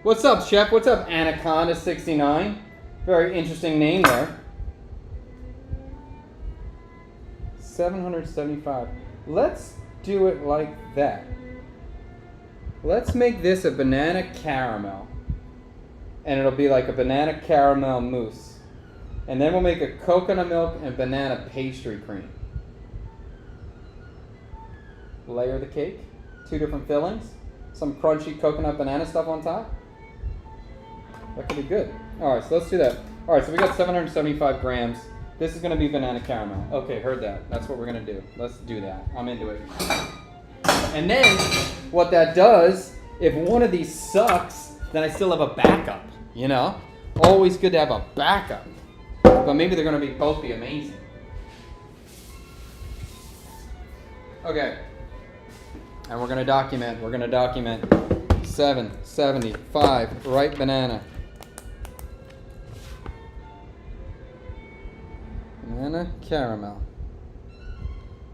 What's up, Chef? What's up, Anaconda69? Very interesting name there. 775. Let's do it like that. Let's make this a banana caramel. And it'll be like a banana caramel mousse. And then we'll make a coconut milk and banana pastry cream. Layer the cake. 2 different fillings. Some crunchy coconut banana stuff on top. That could be good. Alright, so let's do that. Alright, so we got 775 grams. This is going to be banana caramel. Okay, heard that. That's what we're going to do. Let's do that. I'm into it. And then, what that does, if one of these sucks, then I still have a backup, you know? Always good to have a backup. But maybe they're going to both be amazing. Okay. And we're going to document. 775 ripe banana. Banana caramel.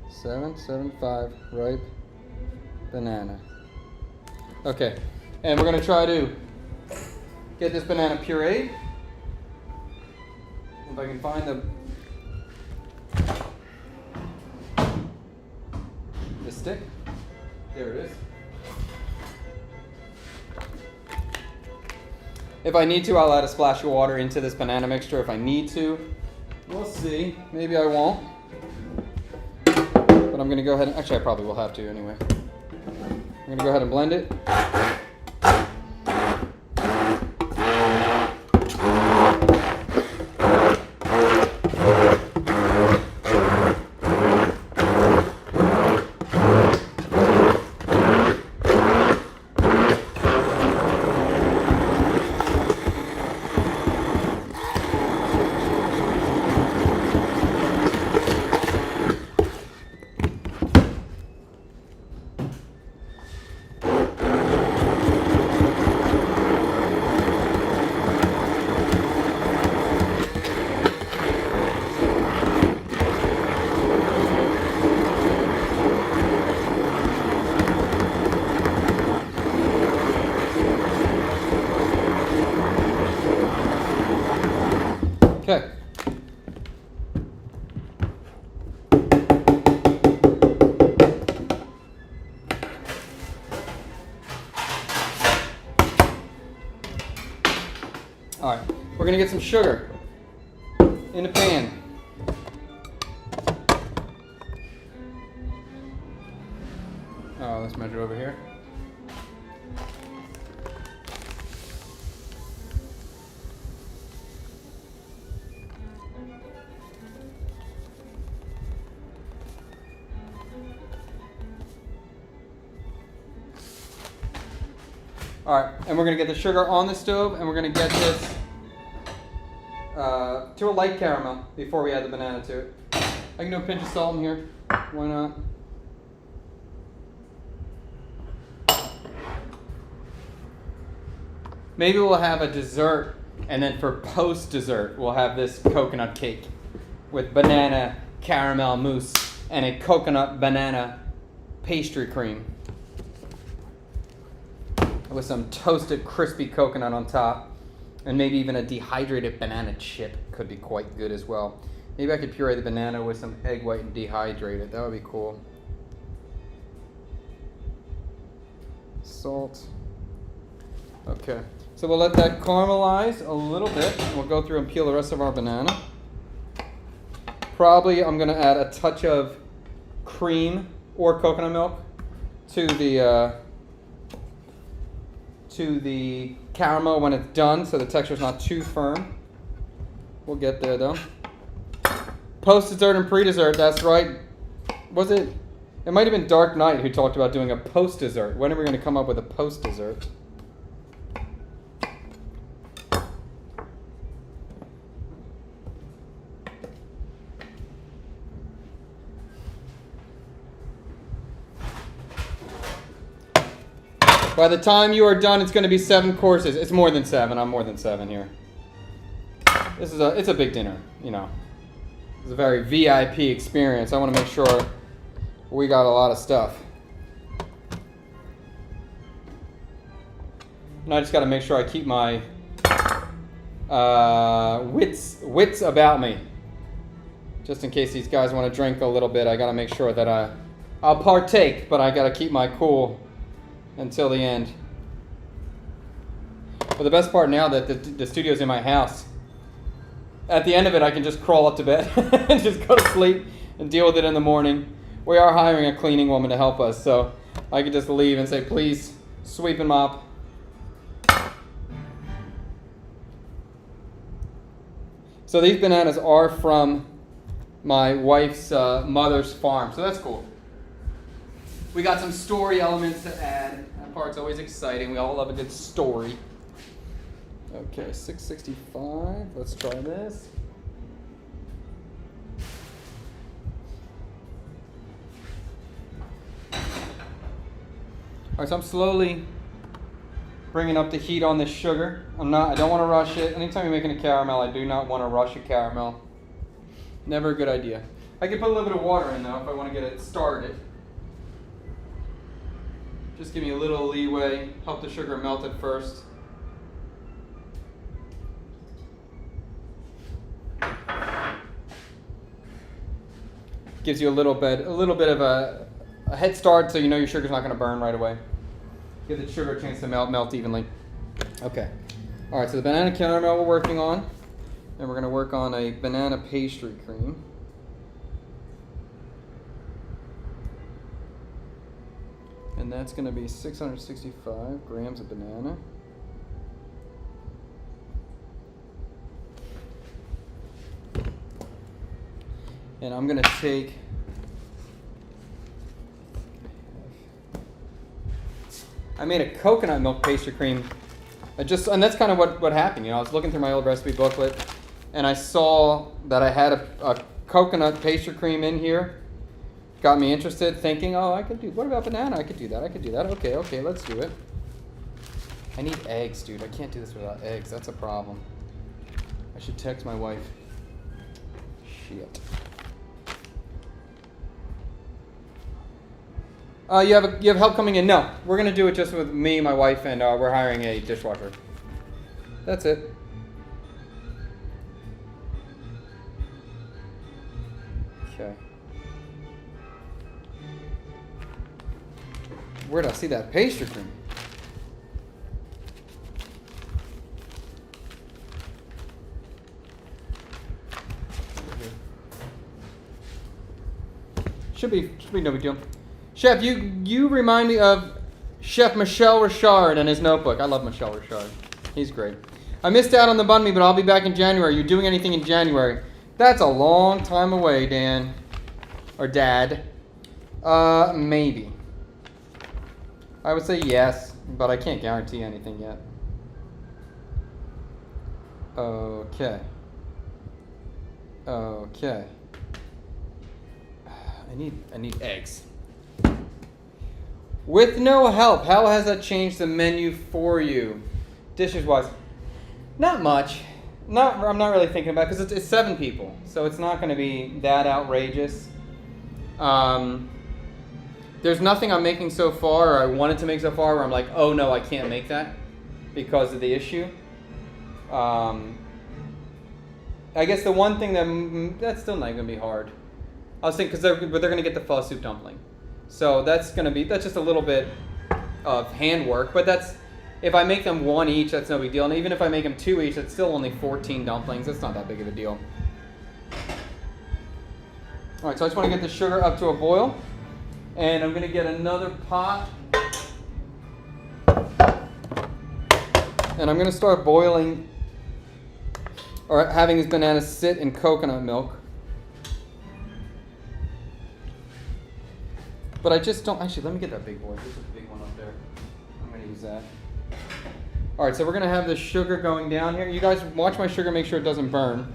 775 ripe banana. Okay, and we're gonna try to get this banana pureed. If I can find the stick. There it is. If I need to, I'll add a splash of water into this banana mixture if I need to. We'll see. Maybe I won't. But I'm gonna go ahead and, actually I probably will have to anyway. I'm gonna go ahead and blend it. Okay. All right, we're gonna get some sugar in the pan. Oh, let's measure over here. All right, and we're gonna get the sugar on the stove, and we're gonna get this to a light caramel before we add the banana to it. I can do a pinch of salt in here. Why not? Maybe we'll have a dessert, and then for post-dessert, we'll have this coconut cake with banana caramel mousse and a coconut banana pastry cream with some toasted crispy coconut on top, and maybe even a dehydrated banana chip could be quite good as well. Maybe I could puree the banana with some egg white and dehydrate it. That would be cool. Salt. Okay, so we'll let that caramelize a little bit. We'll go through and peel the rest of our banana. Probably I'm gonna add a touch of cream or coconut milk to the caramel when it's done, so the texture's not too firm. We'll get there though. Post-dessert and pre-dessert, that's right. Was it? It might have been Dark Knight who talked about doing a post-dessert. When are we going to come up with a post-dessert? By the time you are done, it's going to be 7 courses. It's more than 7. I'm more than 7 here. It's a big dinner, you know. It's a very VIP experience. I want to make sure we got a lot of stuff. And I just got to make sure I keep my wits about me. Just in case these guys want to drink a little bit, I got to make sure that I'll partake, but I got to keep my cool until the end. But the best part now that the studio's in my house, at the end of it I can just crawl up to bed and just go to sleep and deal with it in the morning. We are hiring a cleaning woman to help us, so I could just leave and say, please sweep and mop. So these bananas are from my wife's mother's farm, so that's cool. We got some story elements to add. That part's always exciting. We all love a good story. Okay, 665. Let's try this. All right, so I'm slowly bringing up the heat on this sugar. I don't want to rush it. Anytime you're making a caramel, I do not want to rush a caramel. Never a good idea. I can put a little bit of water in though if I want to get it started. Just give me a little leeway. Help the sugar melt at first. Gives you a little bit of a head start, so you know your sugar's not going to burn right away. Give the sugar a chance to melt evenly. Okay. All right. So the banana caramel we're working on, and we're going to work on a banana pastry cream. And that's going to be 665 grams of banana. And I'm going to take I made a coconut milk pastry cream. And that's kind of what happened. You know, I was looking through my old recipe booklet, and I saw that I had a coconut pastry cream in here. Got me interested, thinking, oh, what about banana? I could do that. Okay, let's do it. I need eggs, dude. I can't do this without eggs. That's a problem. I should text my wife. Shit. You have help coming in? No, we're gonna do it just with me, my wife, and we're hiring a dishwasher. That's it. Okay. Where'd I see that pastry cream? Should be no big deal. Chef, you remind me of Chef Michel Richard and his notebook. I love Michel Richard. He's great. I missed out on the banh mi, but I'll be back in January. You doing anything in January? That's a long time away, Dan. Or Dad. Maybe. I would say yes, but I can't guarantee anything yet. Okay. Okay. I need eggs. With no help, how has that changed the menu for you? Dishes wise, not much. I'm not really thinking about it because it's 7 people, so it's not going to be that outrageous. There's nothing I'm making so far, or I wanted to make so far, where I'm like, oh no, I can't make that because of the issue. I guess the one thing that's still not going to be hard. I was thinking because they're going to get the pho soup dumpling. So that's just a little bit of handwork, but if I make them 1 each, that's no big deal. And even if I make them 2 each, that's still only 14 dumplings. That's not that big of a deal. All right, so I just want to get the sugar up to a boil, and I'm going to get another pot, and I'm going to start boiling or having these bananas sit in coconut milk. But I just don't, actually, let me get that big boy. There's a big one up there. I'm going to use that. All right, so we're going to have the sugar going down here. You guys watch my sugar, make sure it doesn't burn.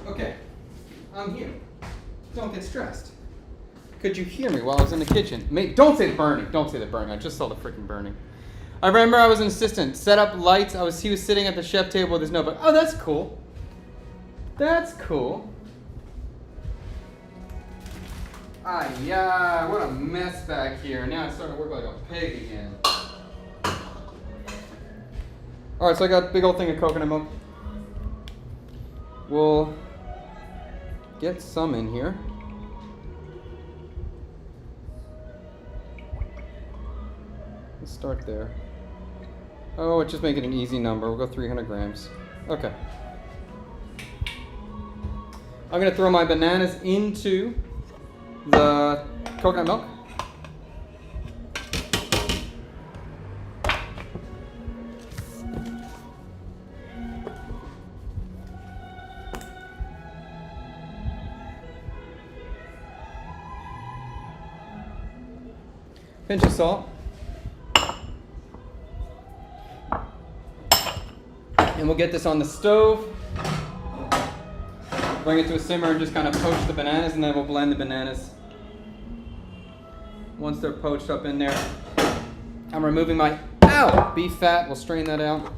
Okay, I'm here. Don't get stressed. Could you hear me while I was in the kitchen? Don't say burning. Don't say the burning. I just saw the freaking burning. I remember I was an assistant. Set up lights. He was sitting at the chef table with his notebook. Oh, that's cool. That's cool. Yeah, what a mess back here. Now it's starting to work like a pig again. All right, so I got a big old thing of coconut milk. We'll get some in here. Let's start there. Oh, it's just making an easy number. We'll go 300 grams. Okay. I'm going to throw my bananas into the coconut milk. Pinch of salt. And we'll get this on the stove. Bring it to a simmer and just kind of poach the bananas, and then we'll blend the bananas. Once they're poached up in there, I'm removing my beef fat. We'll strain that out.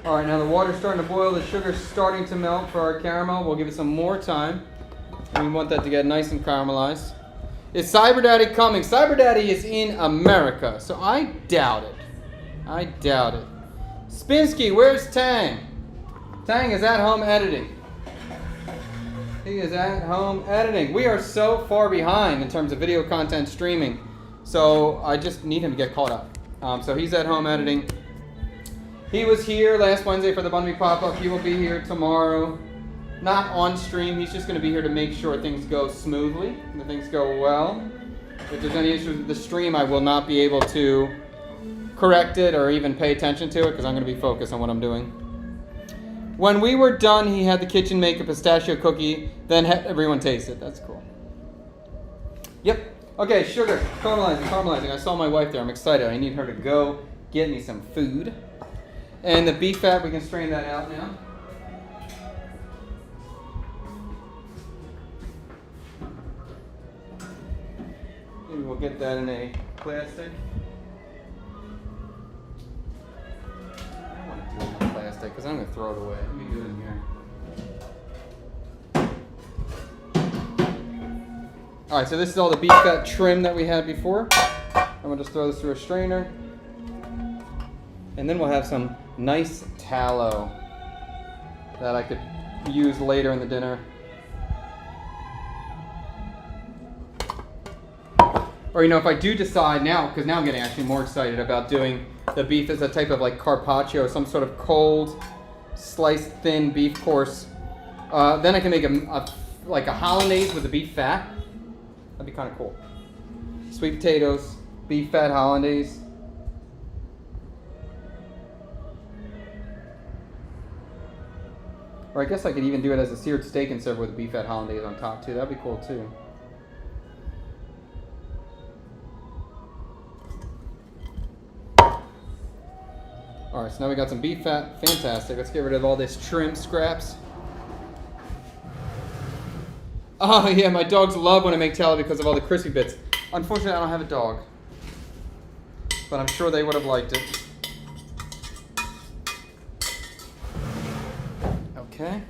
All right, now the water's starting to boil. The sugar's starting to melt for our caramel. We'll give it some more time. And we want that to get nice and caramelized. Is Cyber Daddy coming? Cyber Daddy is in America, so I doubt it. I doubt it. Spinsky, where's Tang? Tang is at home editing. He is at home editing. We are so far behind in terms of video content streaming, so I just need him to get caught up. So he's at home editing. He was here last Wednesday for the Bun Me Pop-Up. He will be here tomorrow. Not on stream. He's just going to be here to make sure things go smoothly and things go well. If there's any issues with the stream, I will not be able to correct it or even pay attention to it because I'm going to be focused on what I'm doing. When we were done, he had the kitchen make a pistachio cookie, then had everyone taste it. That's cool. Yep. Okay, sugar. Caramelizing. I saw my wife there. I'm excited. I need her to go get me some food. And the beef fat, we can strain that out now. Maybe we'll get that in a plastic. I don't want to do it in plastic because I'm going to throw it away. Let me do it in here. Alright, so this is all the beef fat trim that we had before. I'm going to just throw this through a strainer. And then we'll have some nice tallow that I could use later in the dinner. Or, if I do decide now, because now I'm getting actually more excited about doing the beef as a type of like carpaccio, some sort of cold, sliced thin beef course. Then I can make a hollandaise with the beef fat. That'd be kind of cool. Sweet potatoes, beef fat hollandaise. Or I guess I could even do it as a seared steak and serve with beef fat hollandaise on top too. That'd be cool too. All right, so now we got some beef fat. Fantastic. Let's get rid of all this trim scraps. Oh yeah, my dogs love when I make tallow because of all the crispy bits. Unfortunately, I don't have a dog, but I'm sure they would have liked it. Okay.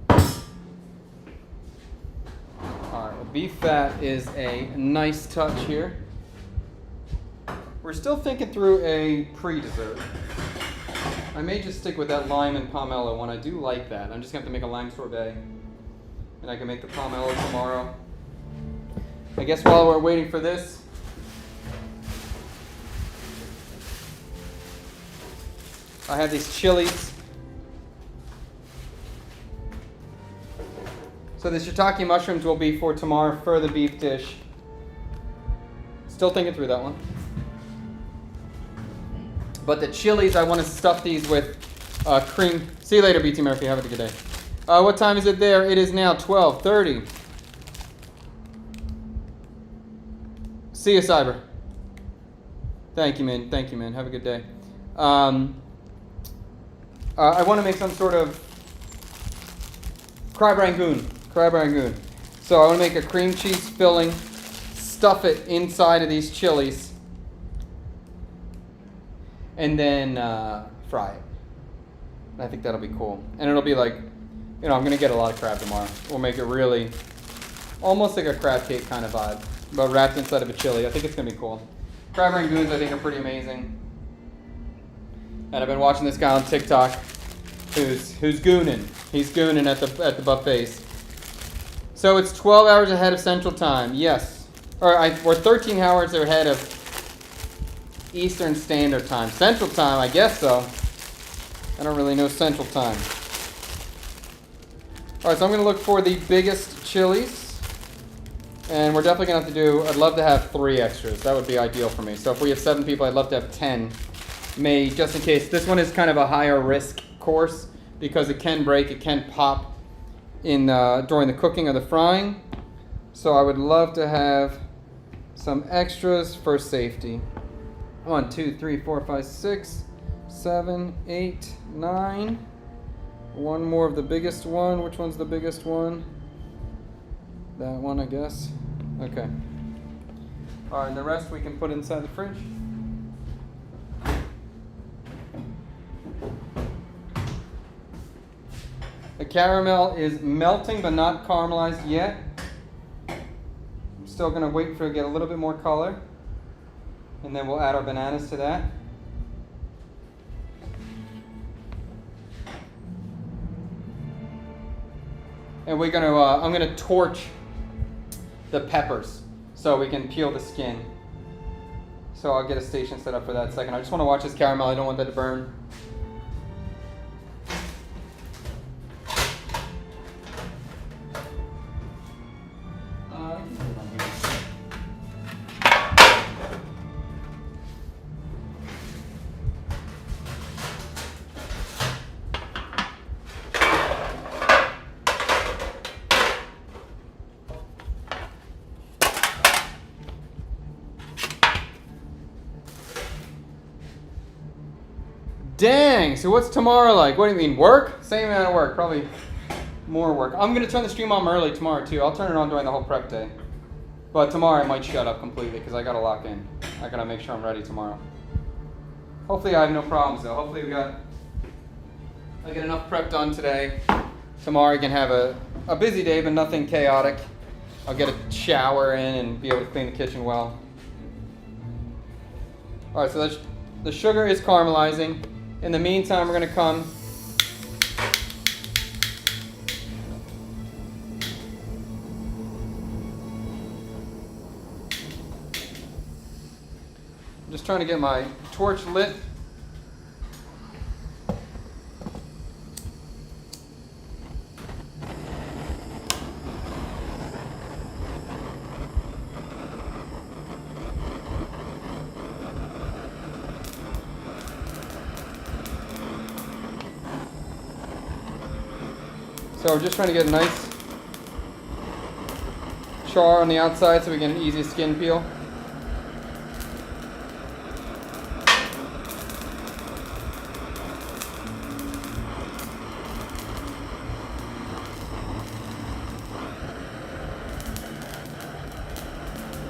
All right, well, beef fat is a nice touch here. We're still thinking through a pre-dessert. I may just stick with that lime and pomelo one. I do like that. I'm just going to have to make a lime sorbet. And I can make the pomelo tomorrow. I guess while we're waiting for this, I have these chilies. So the shiitake mushrooms will be for tomorrow for the beef dish. Still thinking through that one. But the chilies, I want to stuff these with cream. See you later, BT Murphy. Have a good day. What time is it there? It is now 12:30. See you, Cyber. Thank you, man. Thank you, man. Have a good day. I want to make some sort of crab rangoon. So I want to make a cream cheese filling, stuff it inside of these chilies, and then fry it. I think that'll be cool. And it'll be like, I'm going to get a lot of crab tomorrow. We'll make it really, almost like a crab cake kind of vibe, but wrapped inside of a chili. I think it's going to be cool. Crab rangoons, I think, are pretty amazing. And I've been watching this guy on TikTok who's gooning. He's gooning at the buffets. So it's 12 hours ahead of Central Time. Yes. we're 13 hours ahead of Eastern Standard Time. Central Time, I guess so. I don't really know Central Time. All right, so I'm going to look for the biggest chilies. And we're definitely going to have to do, I'd love to have 3 extras. That would be ideal for me. So if we have 7 people, I'd love to have 10 made just in case. This one is kind of a higher risk course because it can break, it can pop in during the cooking or the frying. So I would love to have some extras for safety. 1, 2, 3, 4, 5, 6, 7, 8, 9. One more of the biggest one. Which one's the biggest one? That one, I guess. Okay. All right, the rest we can put inside the fridge. The caramel is melting but not caramelized yet. I'm still going to wait for it to get a little bit more color. And then we'll add our bananas to that. And we're going to, I'm going to torch the peppers so we can peel the skin. So I'll get a station set up for that in a second. I just want to watch this caramel. I don't want that to burn. Dang, so what's tomorrow like? What do you mean, work? Same amount of work, probably more work. I'm going to turn the stream on early tomorrow too. I'll turn it on during the whole prep day. But tomorrow I might shut up completely because I got to lock in. I got to make sure I'm ready tomorrow. Hopefully I have no problems though. Hopefully I get enough prep done today. Tomorrow I can have a busy day but nothing chaotic. I'll get a shower in and be able to clean the kitchen well. Alright, so the sugar is caramelizing. In the meantime, we're going to come I'm just trying to get my torch lit. So we're just trying to get a nice char on the outside so we get an easy skin peel.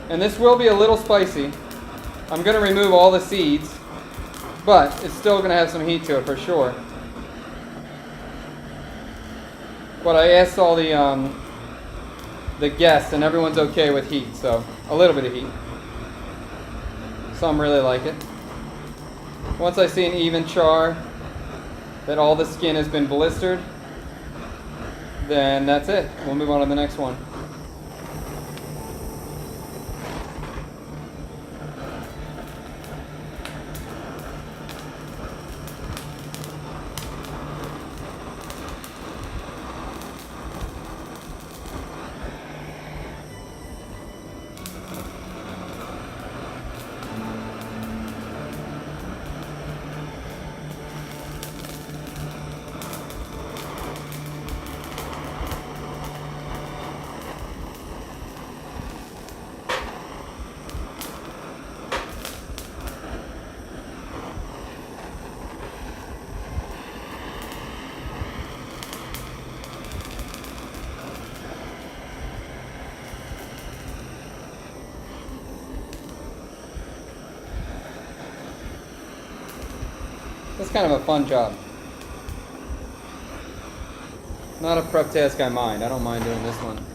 And this will be a little spicy. I'm going to remove all the seeds, but it's still going to have some heat to it for sure. But I asked all the guests, and everyone's okay with heat, so a little bit of heat. Some really like it. Once I see an even char, that all the skin has been blistered, then that's it. We'll move on to the next one. It's kind of a fun job. Not a prep task I mind. I don't mind doing this one.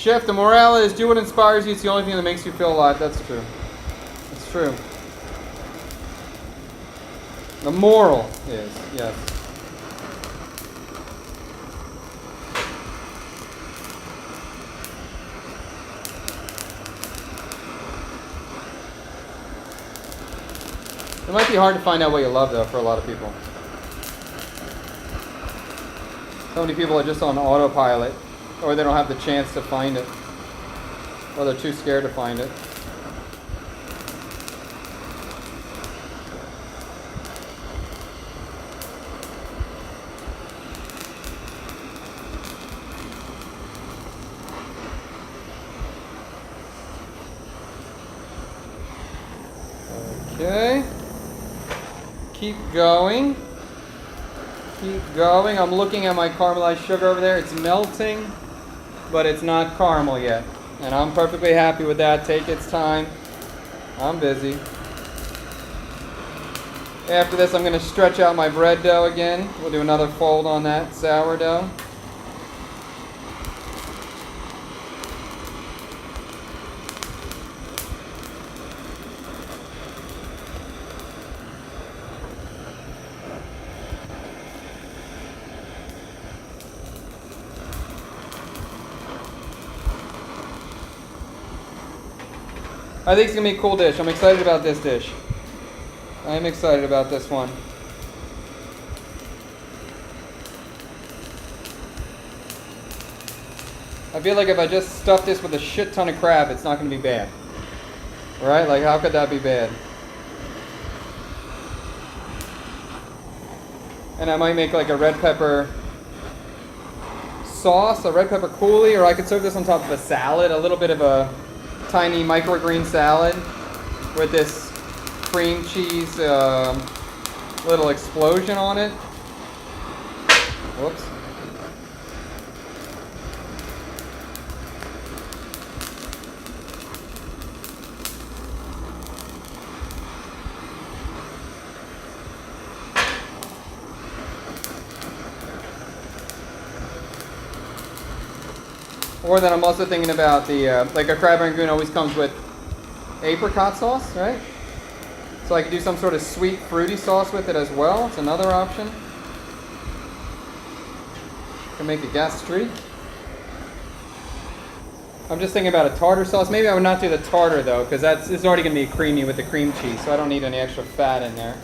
Chef, the morale is do what inspires you. It's the only thing that makes you feel alive. That's true. It's true. The moral is, yes. It might be hard to find out what you love, though, for a lot of people. So many people are just on autopilot, or they don't have the chance to find it, or they're too scared to find it. Okay. Keep going. Keep going. I'm looking at my caramelized sugar over there. It's melting, but it's not caramel yet. And I'm perfectly happy with that. Take its time. I'm busy. After this, I'm going to stretch out my bread dough again. We'll do another fold on that sourdough. I think it's going to be a cool dish. I'm excited about this dish. I am excited about this one. I feel like if I just stuff this with a shit ton of crab, it's not going to be bad. Right? Like, how could that be bad? And I might make like a red pepper sauce, a red pepper coulis, or I could serve this on top of a salad, a little bit of a tiny microgreen salad with this cream cheese little explosion on it. Whoops. Or then I'm also thinking about the, like a crab rangoon always comes with apricot sauce, right? So I could do some sort of sweet, fruity sauce with it as well. It's another option. Can make a gastrique. I'm just thinking about a tartar sauce. Maybe I would not do the tartar though, because it's already going to be creamy with the cream cheese, so I don't need any extra fat in there.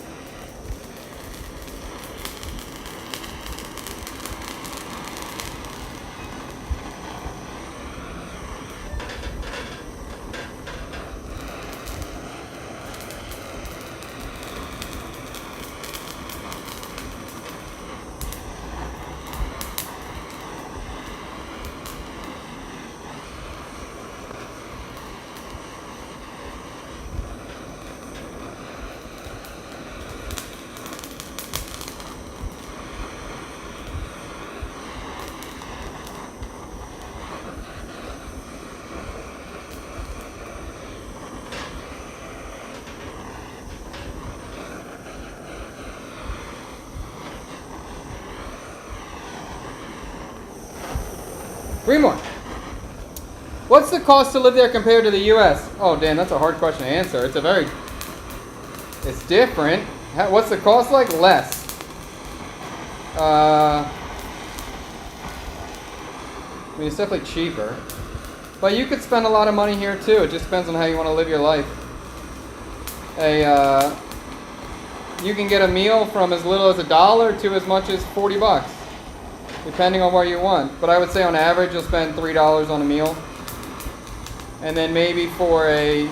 Three more. What's the cost to live there compared to the U.S.? Oh, Dan, that's a hard question to answer. It's different. What's the cost like? Less. I mean, it's definitely cheaper. But you could spend a lot of money here too. It just depends on how you want to live your life. You can get a meal from as little as $1 to as much as $40. Depending on what you want. But I would say on average you'll spend $3 on a meal. And then maybe for a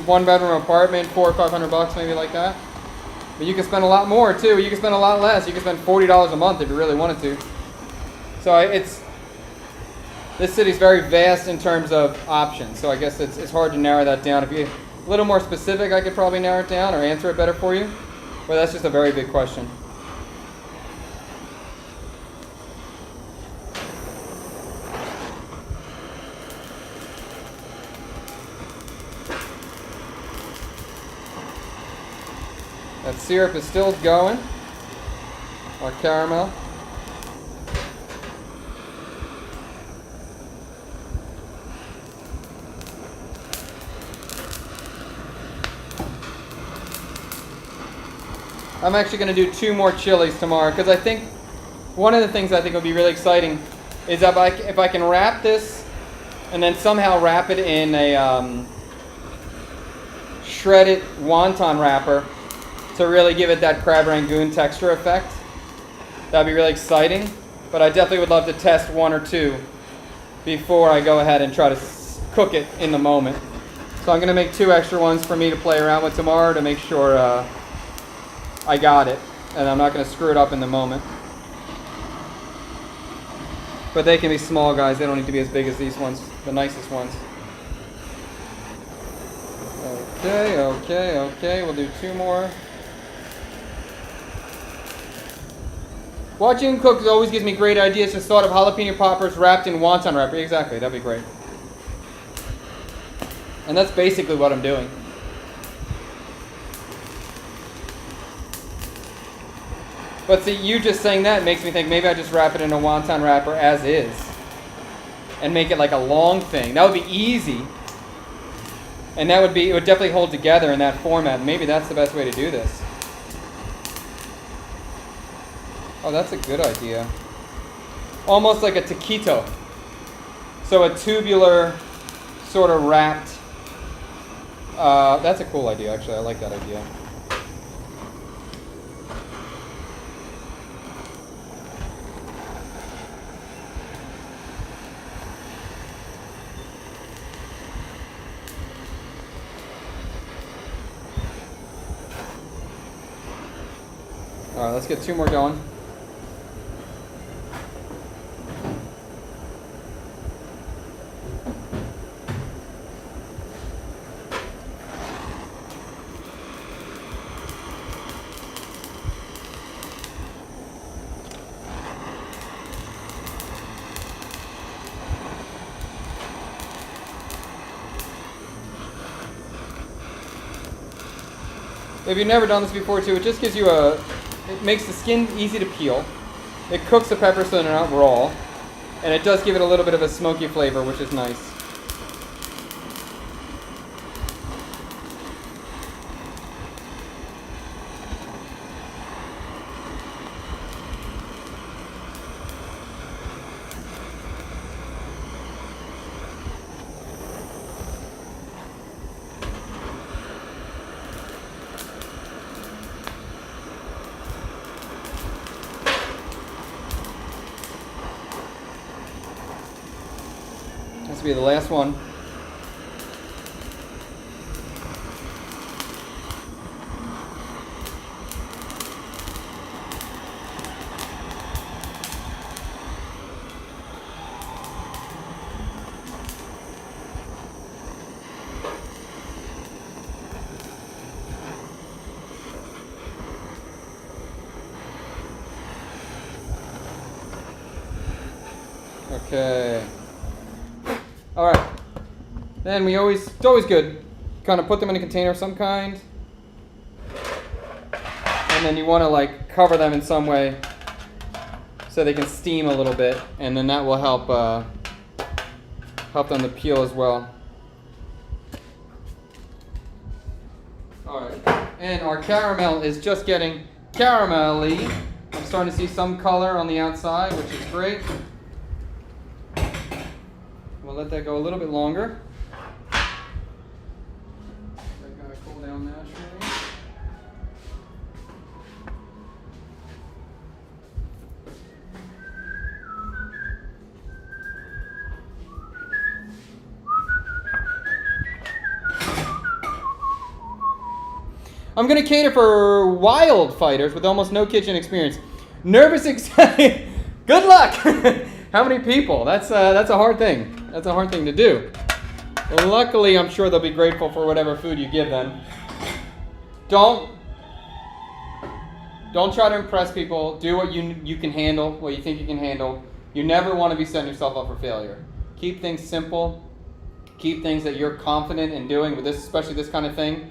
one-bedroom apartment, $400 or $500, maybe like that. But you can spend a lot more too. You can spend a lot less. You can spend $40 a month if you really wanted to. So this city's very vast in terms of options. So I guess it's hard to narrow that down. If you're a little more specific, I could probably narrow it down or answer it better for you. But that's just a very big question. That syrup is still going, our caramel. I'm actually going to do 2 more chilies tomorrow because I think one of the things I think would be really exciting is if I can wrap this and then somehow wrap it in a shredded wonton wrapper to really give it that crab rangoon texture effect. That'd be really exciting, but I definitely would love to test 1 or 2 before I go ahead and try to cook it in the moment. So I'm going to make 2 extra ones for me to play around with tomorrow to make sure I got it and I'm not going to screw it up in the moment. But they can be small, guys. They don't need to be as big as these ones, the nicest ones. Okay. We'll do 2 more. Watching him cook always gives me great ideas. Just thought of jalapeno poppers wrapped in wonton wrapper. Exactly, that'd be great. And that's basically what I'm doing. But see, you just saying that makes me think maybe I just wrap it in a wonton wrapper as is. And make it like a long thing. That would be easy. And it would definitely hold together in that format. Maybe that's the best way to do this. Oh, that's a good idea. Almost like a taquito. So a tubular, sort of wrapped. That's a cool idea, actually. I like that idea. All right, let's get 2 more going. If you've never done this before too, it just gives you it makes the skin easy to peel. It cooks the peppers so they're not raw. And it does give it a little bit of a smoky flavor, which is nice. This will be the last one. Okay. All right. Then it's always good, kind of put them in a container of some kind. And then you want to like cover them in some way so they can steam a little bit, and then that will help them to peel as well. All right. And our caramel is just getting caramelly. I'm starting to see some color on the outside, which is great. We'll let that go a little bit longer. That gotta cool down naturally. I'm gonna cater for wild fighters with almost no kitchen experience. Nervous excited. Good luck. How many people? That's a hard thing. That's a hard thing to do. Well, luckily, I'm sure they'll be grateful for whatever food you give them. Don't try to impress people. Do what you can handle, what you think you can handle. You never want to be setting yourself up for failure. Keep things simple. Keep things that you're confident in doing with this, especially this kind of thing.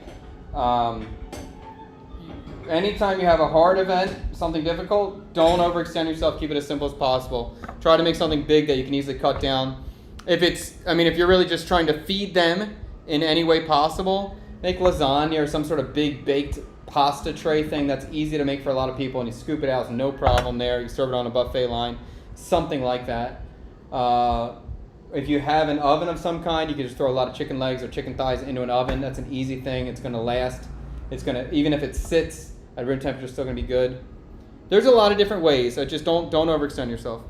Anytime you have a hard event, something difficult, don't overextend yourself. Keep it as simple as possible. Try to make something big that you can easily cut down. If you're really just trying to feed them in any way possible, make lasagna or some sort of big baked pasta tray thing that's easy to make for a lot of people, and you scoop it out, it's no problem there. You serve it on a buffet line, something like that. If you have an oven of some kind, you can just throw a lot of chicken legs or chicken thighs into an oven. That's an easy thing. It's going to last. It's going to, even if it sits at room temperature, it's still going to be good. There's a lot of different ways. So just don't overextend yourself.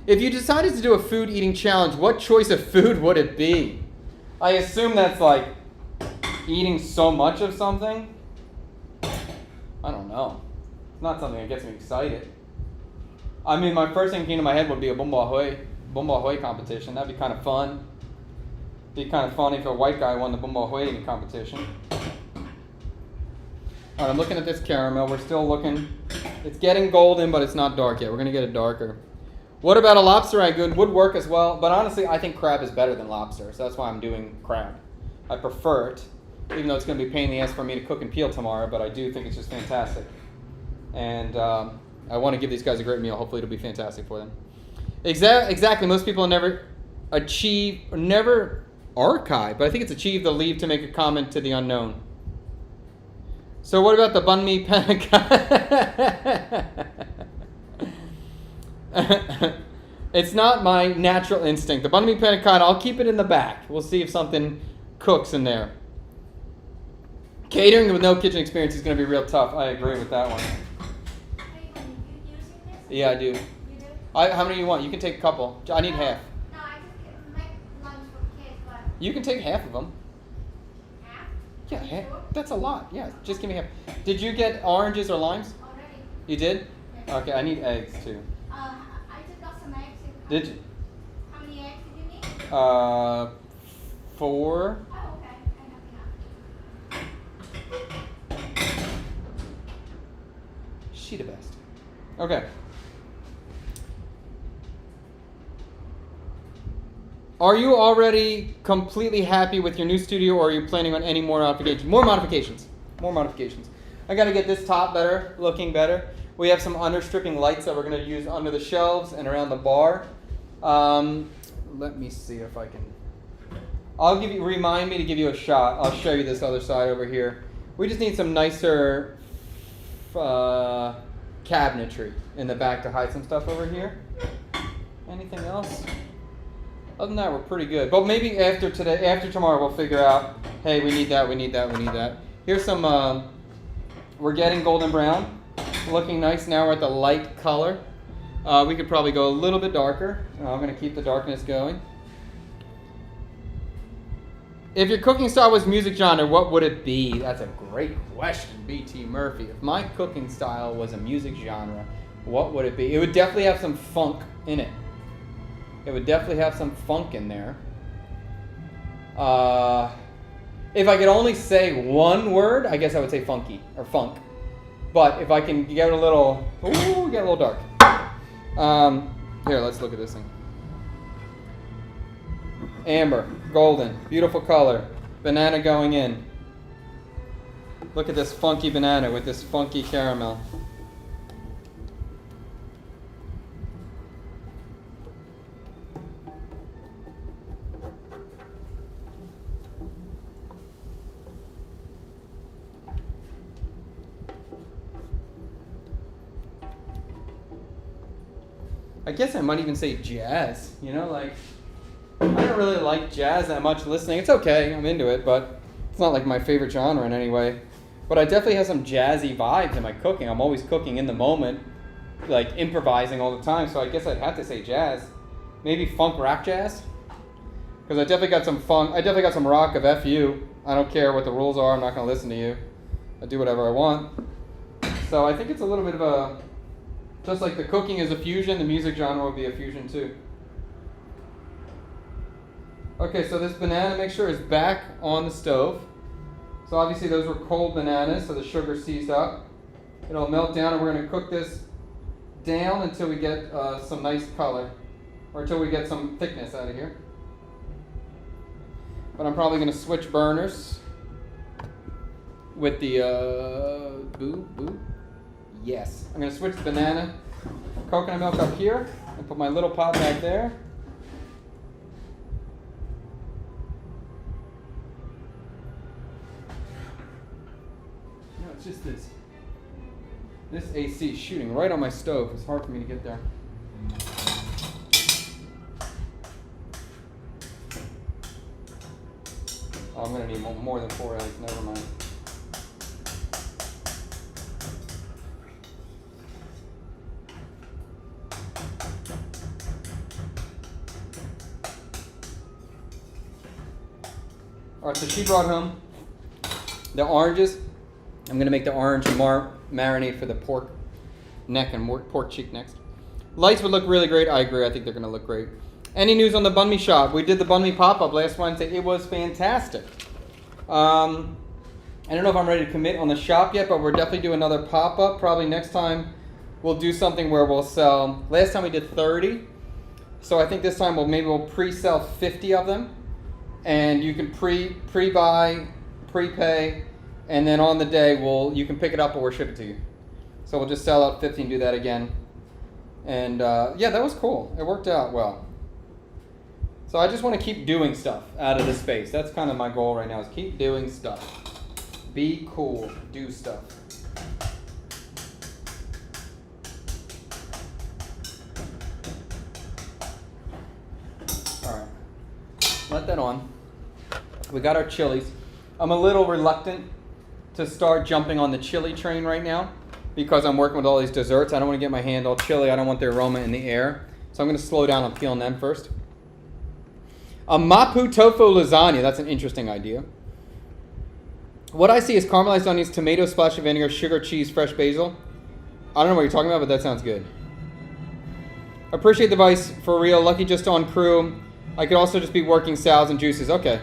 If you decided to do a food eating challenge, what choice of food would it be? I assume that's like eating so much of something. I don't know. It's not something that gets me excited. I mean, my first thing that came to my head would be a bún bò Huế competition. That'd be kind of fun. Be kind of funny if a white guy won the bún bò Huế eating competition. All right, I'm looking at this caramel. We're still looking. It's getting golden, but it's not dark yet. We're going to get it darker. What about a lobster ragout? Would work as well, but honestly, I think crab is better than lobster, so that's why I'm doing crab. I prefer it, even though it's going to be a pain in the ass for me to cook and peel tomorrow, but I do think it's just fantastic. And I want to give these guys a great meal. Hopefully it'll be fantastic for them. Exactly. Most people never archive, but I think it's achieve the leave to make a comment to the unknown. So what about the banh mi panna cotta? It's not my natural instinct. The banh mi panna cotta, I'll keep it in the back. We'll see if something cooks in there. Catering with no kitchen experience is going to be real tough. I agree with that one. Are you using this? Yeah, I do. You do? How many do you want? You can take a couple. I need half. No, I just make lunch for kids, but You can take half of them. half Yeah, half. Sure. That's a lot. Yeah, just give me half. Did you get oranges or limes? already. You did? Yeah. Okay, I need eggs too. I just got some eggs. Did you? How many eggs did you need? 4. Oh, okay. I have enough. She the best. Okay. Are you already completely happy with your new studio, or are you planning on any more modifications? More modifications. I got to get this top better, looking better. We have some understripping lights that we're going to use under the shelves and around the bar. Let me see if I can. Remind me to give you a shot. I'll show you this other side over here. We just need some nicer cabinetry in the back to hide some stuff over here. Anything else? Other than that, we're pretty good. But maybe after tomorrow, we'll figure out, hey, we need that. Here's some, we're getting golden brown. Looking nice. Now we're at the light color. We could probably go a little bit darker. I'm going to keep the darkness going. If your cooking style was music genre, what would it be? That's a great question, B.T. Murphy. If my cooking style was a music genre, what would it be? It would definitely have some funk in it. It would definitely have some funk in there. If I could only say one word, I guess I would say funky or funk. But if I can get a little dark. Here, let's look at this thing. Amber, golden, beautiful color. Banana going in. Look at this funky banana with this funky caramel. I guess I might even say jazz, like, I don't really like jazz that much listening. It's okay, I'm into it, but it's not like my favorite genre in any way. But I definitely have some jazzy vibes in my cooking. I'm always cooking in the moment, like improvising all the time, so I guess I'd have to say jazz. Maybe funk rap jazz? Because I definitely got some funk, I definitely got some rock of F you. I don't care what the rules are, I'm not going to listen to you. I do whatever I want. So I think it's a little bit of a, just like the cooking is a fusion, the music genre would be a fusion too. Okay, so this banana, make sure is back on the stove. So obviously those were cold bananas, so the sugar seized up. It'll melt down, and we're going to cook this down until we get some nice color, or until we get some thickness out of here. But I'm probably going to switch burners with the Yes, I'm going to switch the banana coconut milk up here and put my little pot back there. it's just this. This AC is shooting right on my stove. It's hard for me to get there. Oh, I'm gonna need more than 4 eggs. Never mind. All right, so she brought home the oranges. I'm gonna make the orange marinade for the pork neck and pork cheek next. Lights would look really great. I agree. I think they're gonna look great. Any news on the banh mi shop? We did the banh mi pop-up last Wednesday. It was fantastic. I don't know if I'm ready to commit on the shop yet, but we're definitely doing another pop-up. Probably next time we'll do something where we'll sell. Last time we did 30, so I think this time we'll pre-sell 50 of them, and you can pre-buy, prepay, and then on the day you can pick it up or we'll ship it to you. So we'll just sell out 50 and do that again. And yeah, that was cool. It worked out well. So I just want to keep doing stuff out of the space. That's kind of my goal right now, is keep doing stuff. Be cool. Do stuff. All right. Let that on. We got our chilies. I'm a little reluctant to start jumping on the chili train right now because I'm working with all these desserts. I don't want to get my hand all chili. I don't want the aroma in the air. So I'm going to slow down on peeling them first. A Mapu tofu lasagna. That's an interesting idea. What I see is caramelized onions, tomato, splash of vinegar, sugar, cheese, fresh basil. I don't know what you're talking about, but that sounds good. Appreciate the advice, for real. Lucky just on crew. I could also just be working salads and juices. Okay.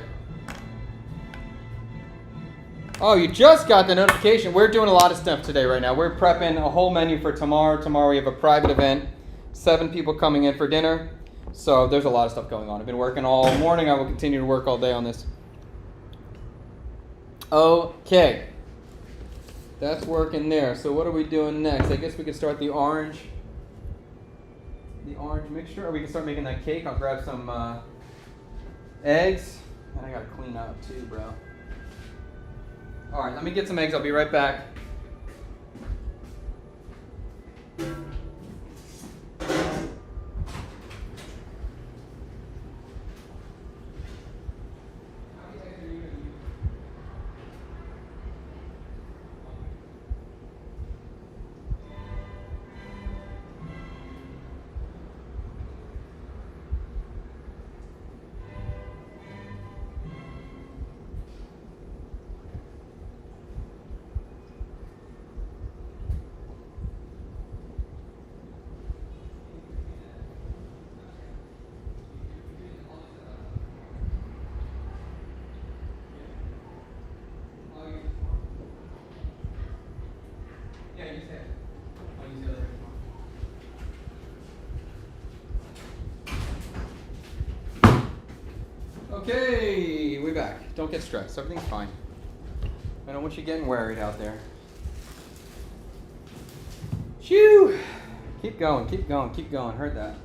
Oh, you just got the notification. We're doing a lot of stuff today right now. We're prepping a whole menu for tomorrow. Tomorrow we have a private event. 7 people coming in for dinner. So there's a lot of stuff going on. I've been working all morning. I will continue to work all day on this. Okay. That's working there. So what are we doing next? I guess we could start the orange mixture. Or we can start making that cake. I'll grab some eggs. And I gotta clean up too, bro. All right, let me get some eggs. I'll be right back. Okay, we're back. Don't get stressed. Everything's fine. I don't want you getting worried out there. Shoo! Keep going, keep going, keep going. Heard that.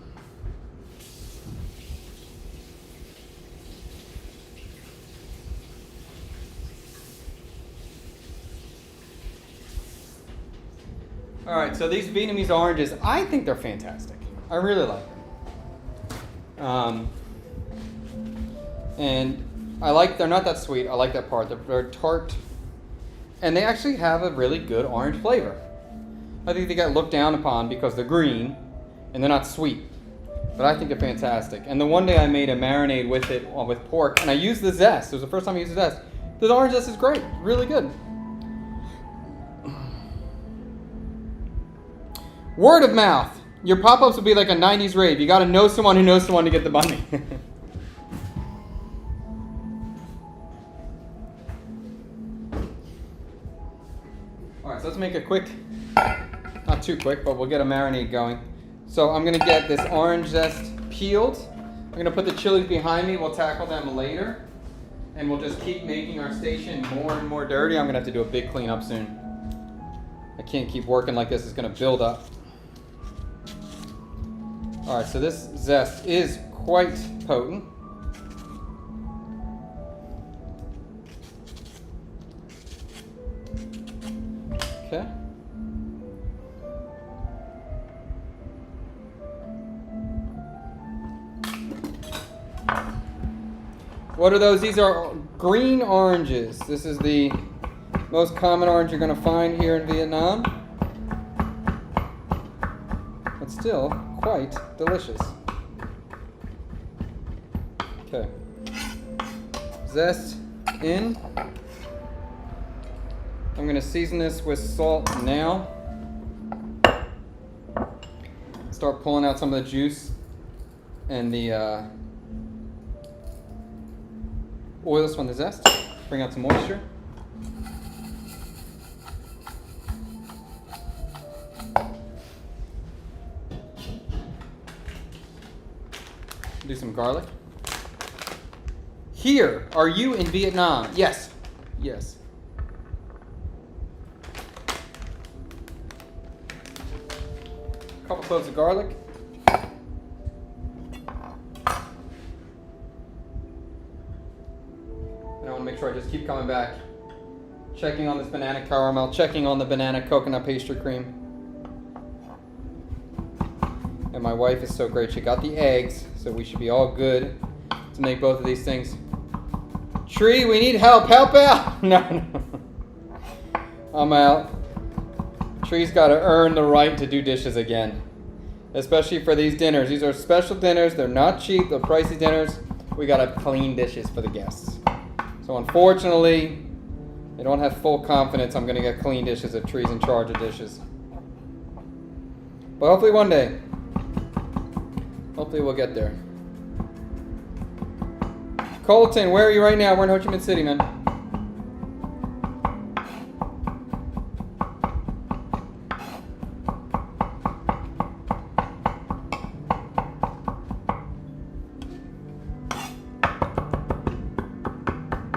All right, so these Vietnamese oranges, I think they're fantastic. I really like them. And I like, they're not that sweet. I like that part. They're tart. And they actually have a really good orange flavor. I think they got looked down upon because they're green and they're not sweet. But I think they're fantastic. And the one day I made a marinade with it, with pork, and I used the zest. It was the first time I used the zest. The orange zest is great. Really good. Word of mouth. Your pop-ups will be like a 90s rave. You got to know someone who knows someone to get the banh mi. All right, so let's make it quick. Not too quick, but we'll get a marinade going. So I'm going to get this orange zest peeled. I'm going to put the chilies behind me. We'll tackle them later. And we'll just keep making our station more and more dirty. I'm going to have to do a big cleanup soon. I can't keep working like this. It's going to build up. All right, so this zest is quite potent. Okay. What are those? These are green oranges. This is the most common orange you're going to find here in Vietnam. But still quite delicious. Okay. Zest in. I'm going to season this with salt now. Start pulling out some of the juice and the oils from the zest. Bring out some moisture. Do some garlic. Here, are you in Vietnam? Yes. Yes. A couple cloves of garlic. And I want to make sure I just keep coming back. Checking on this banana caramel, checking on the banana coconut pastry cream. And my wife is so great. She got the eggs, so we should be all good to make both of these things. Tree, we need help. Help out! No. I'm out. Tree's got to earn the right to do dishes again. Especially for these dinners. These are special dinners. They're not cheap. They're pricey dinners. We got to clean dishes for the guests. So unfortunately, they don't have full confidence I'm going to get clean dishes if Tree's in charge of dishes. But hopefully one day. Hopefully we'll get there. Colton, where are you right now? We're in Ho Chi Minh City, man.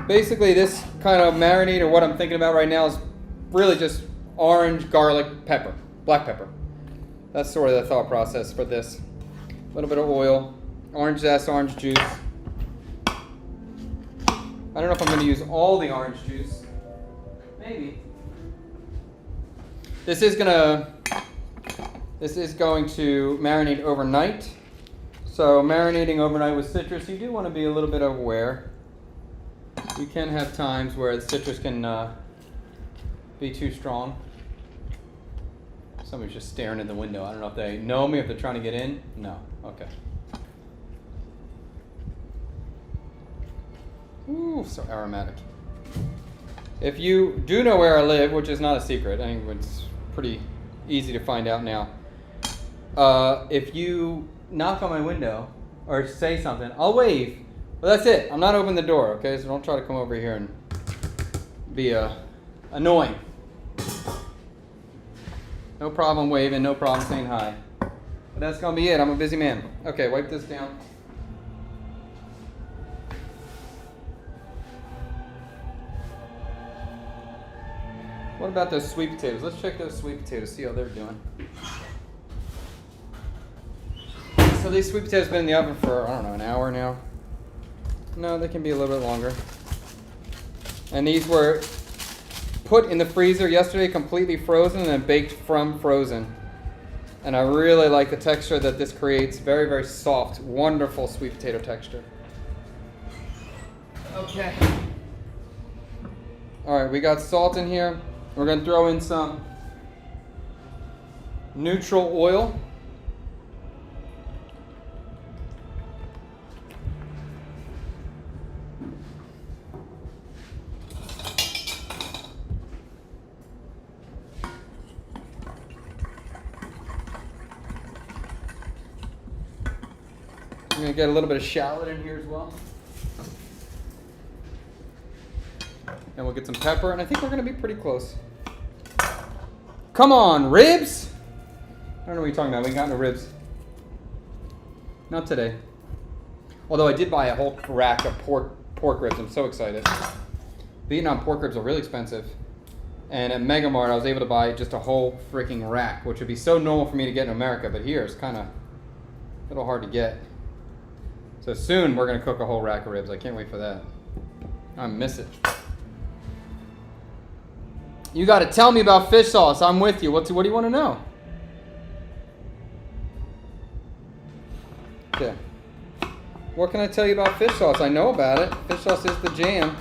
Basically, this kind of marinade, or what I'm thinking about right now, is really just orange, garlic, pepper, black pepper. That's sort of the thought process for this. A little bit of oil, orange zest, orange juice. I don't know if I'm going to use all the orange juice. Maybe. This is going to marinate overnight. So marinating overnight with citrus, you do want to be a little bit aware. You can have times where the citrus can be too strong. Somebody's just staring in the window. I don't know if they know me, if they're trying to get in. No. Okay. Ooh, so aromatic. If you do know where I live, which is not a secret, I think it's pretty easy to find out now. If you knock on my window or say something, I'll wave. But that's it. I'm not opening the door, okay? So don't try to come over here and be annoying. No problem waving, no problem saying hi. But that's going to be it. I'm a busy man. Okay, wipe this down. What about those sweet potatoes? Let's check those sweet potatoes, see how they're doing. So these sweet potatoes have been in the oven for, I don't know, an hour now. No, they can be a little bit longer. And these were put in the freezer yesterday, completely frozen, and then baked from frozen. And I really like the texture that this creates. Very, very soft, wonderful sweet potato texture. Okay. All right, we got salt in here. We're going to throw in some neutral oil. I'm going to get a little bit of shallot in here as well. And we'll get some pepper, and I think we're going to be pretty close. Come on, ribs? I don't know what you're talking about. We ain't got no ribs. Not today. Although I did buy a whole rack of pork ribs. I'm so excited. Vietnam pork ribs are really expensive. And at Mega Mart, I was able to buy just a whole freaking rack, which would be so normal for me to get in America. But here, it's kind of a little hard to get. So soon, we're going to cook a whole rack of ribs. I can't wait for that. I miss it. You got to tell me about fish sauce. I'm with you. What do you want to know? Okay. What can I tell you about fish sauce? I know about it. Fish sauce is the jam.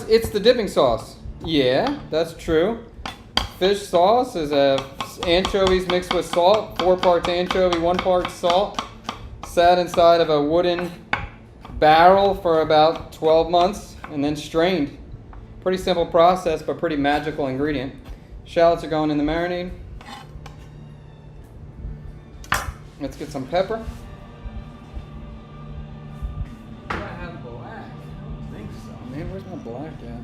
It's the dipping sauce. Yeah, that's true. Fish sauce is anchovies mixed with salt, 4 parts anchovy, 1 part salt, sat inside of a wooden barrel for about 12 months, and then strained. Pretty simple process, but pretty magical ingredient. Shallots are going in the marinade. Let's get some pepper. Do I have black? I don't think so. Man, where's my black at?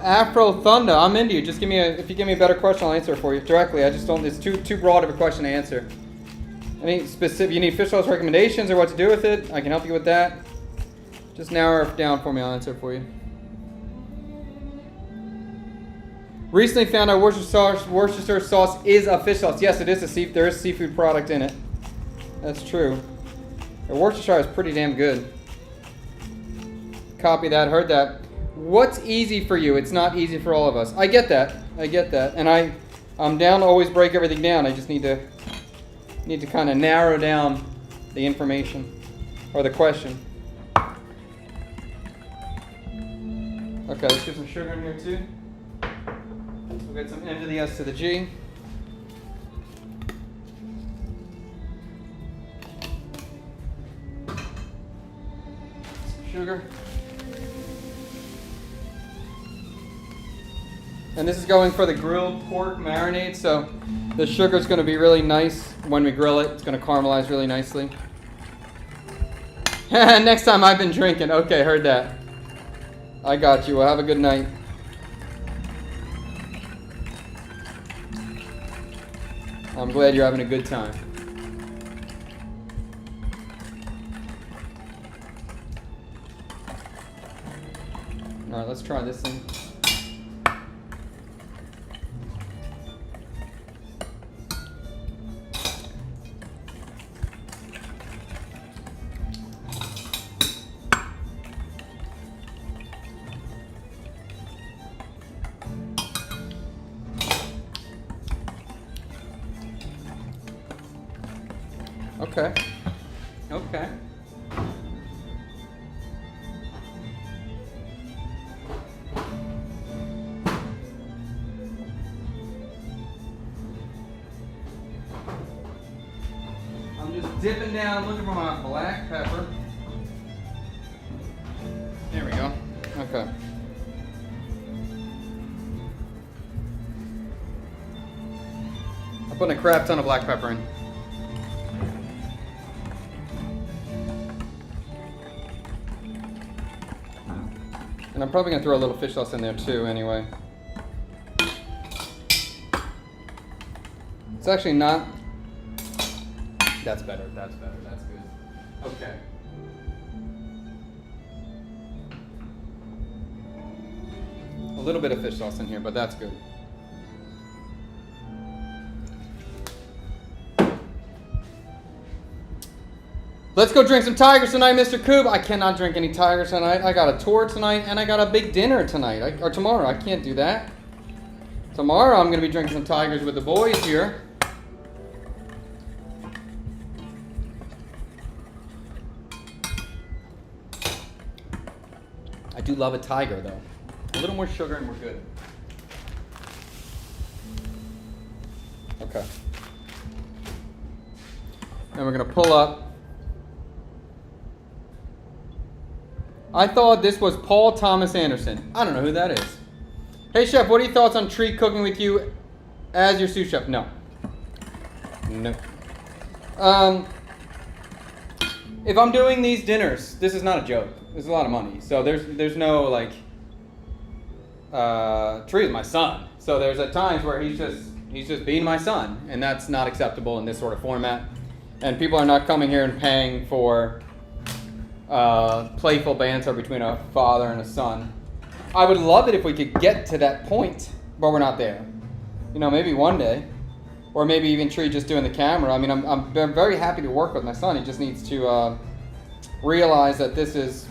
Afro Thunder, I'm into you. Just if you give me a better question, I'll answer it for you directly. I just don't. It's too broad of a question to answer. Any specific? You need fish sauce recommendations or what to do with it? I can help you with that. Just narrow it down for me. I'll answer it for you. Recently found out Worcestershire sauce is a fish sauce. Yes, it is there is a seafood product in it. That's true. Worcestershire is pretty damn good. Copy that. Heard that. What's easy for you? It's not easy for all of us. I get that. And I'm down to always break everything down. I just need to kind of narrow down the information or the question. Okay, let's get some sugar in here too. We'll get some M to the S to the G. Some sugar. And this is going for the grilled pork marinade, so the sugar's going to be really nice when we grill it. It's going to caramelize really nicely. Next time I've been drinking. Okay, heard that. I got you. Well, have a good night. I'm glad you're having a good time. All right, let's try this thing. Okay. I'm just dipping down, looking for my black pepper. There we go. Okay. I'm putting a crap ton of black pepper in. And I'm probably going to throw a little fish sauce in there too anyway. It's actually not... That's better, that's good. Okay. A little bit of fish sauce in here, but that's good. Let's go drink some Tigers tonight, Mr. Coob. I cannot drink any Tigers tonight. I got a tour tonight, and I got a big dinner tonight. Or tomorrow. I can't do that. Tomorrow, I'm going to be drinking some Tigers with the boys here. I do love a Tiger, though. A little more sugar, and we're good. Okay. Then we're going to pull up. I thought this was Paul Thomas Anderson. I don't know who that is. Hey, chef, what are your thoughts on Treat cooking with you as your sous chef? No. if I'm doing these dinners, this is not a joke. This is a lot of money. So there's no like Tree is my son. So there's at times where he's just being my son, and that's not acceptable in this sort of format. And people are not coming here and paying for playful banter between a father and a son. I would love it if we could get to that point, but we're not there. You know, maybe one day, or maybe even Tree just doing the camera. I mean, I'm very happy to work with my son. He just needs to realize that this is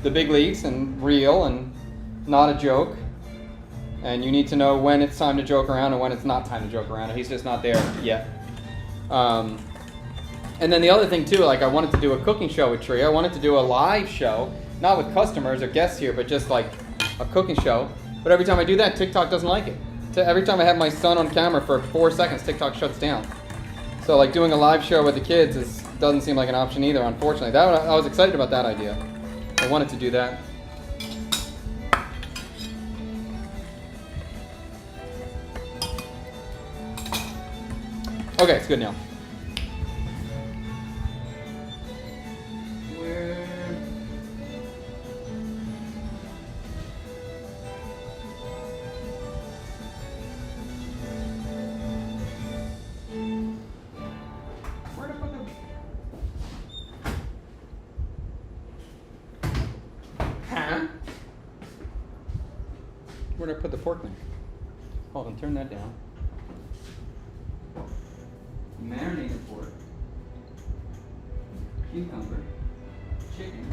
the big leagues and real and not a joke. And you need to know when it's time to joke around and when it's not time to joke around. And he's just not there yet. And then the other thing too, like I wanted to do a cooking show with Tree. I wanted to do a live show, not with customers or guests here, but just like a cooking show. But every time I do that, TikTok doesn't like it. So every time I have my son on camera for 4 seconds, TikTok shuts down. So like doing a live show with the kids doesn't seem like an option either, unfortunately. I was excited about that idea. I wanted to do that. Okay, it's good now. Where did I put the pork neck? Hold on, turn that down. Marinated pork, cucumber, chicken,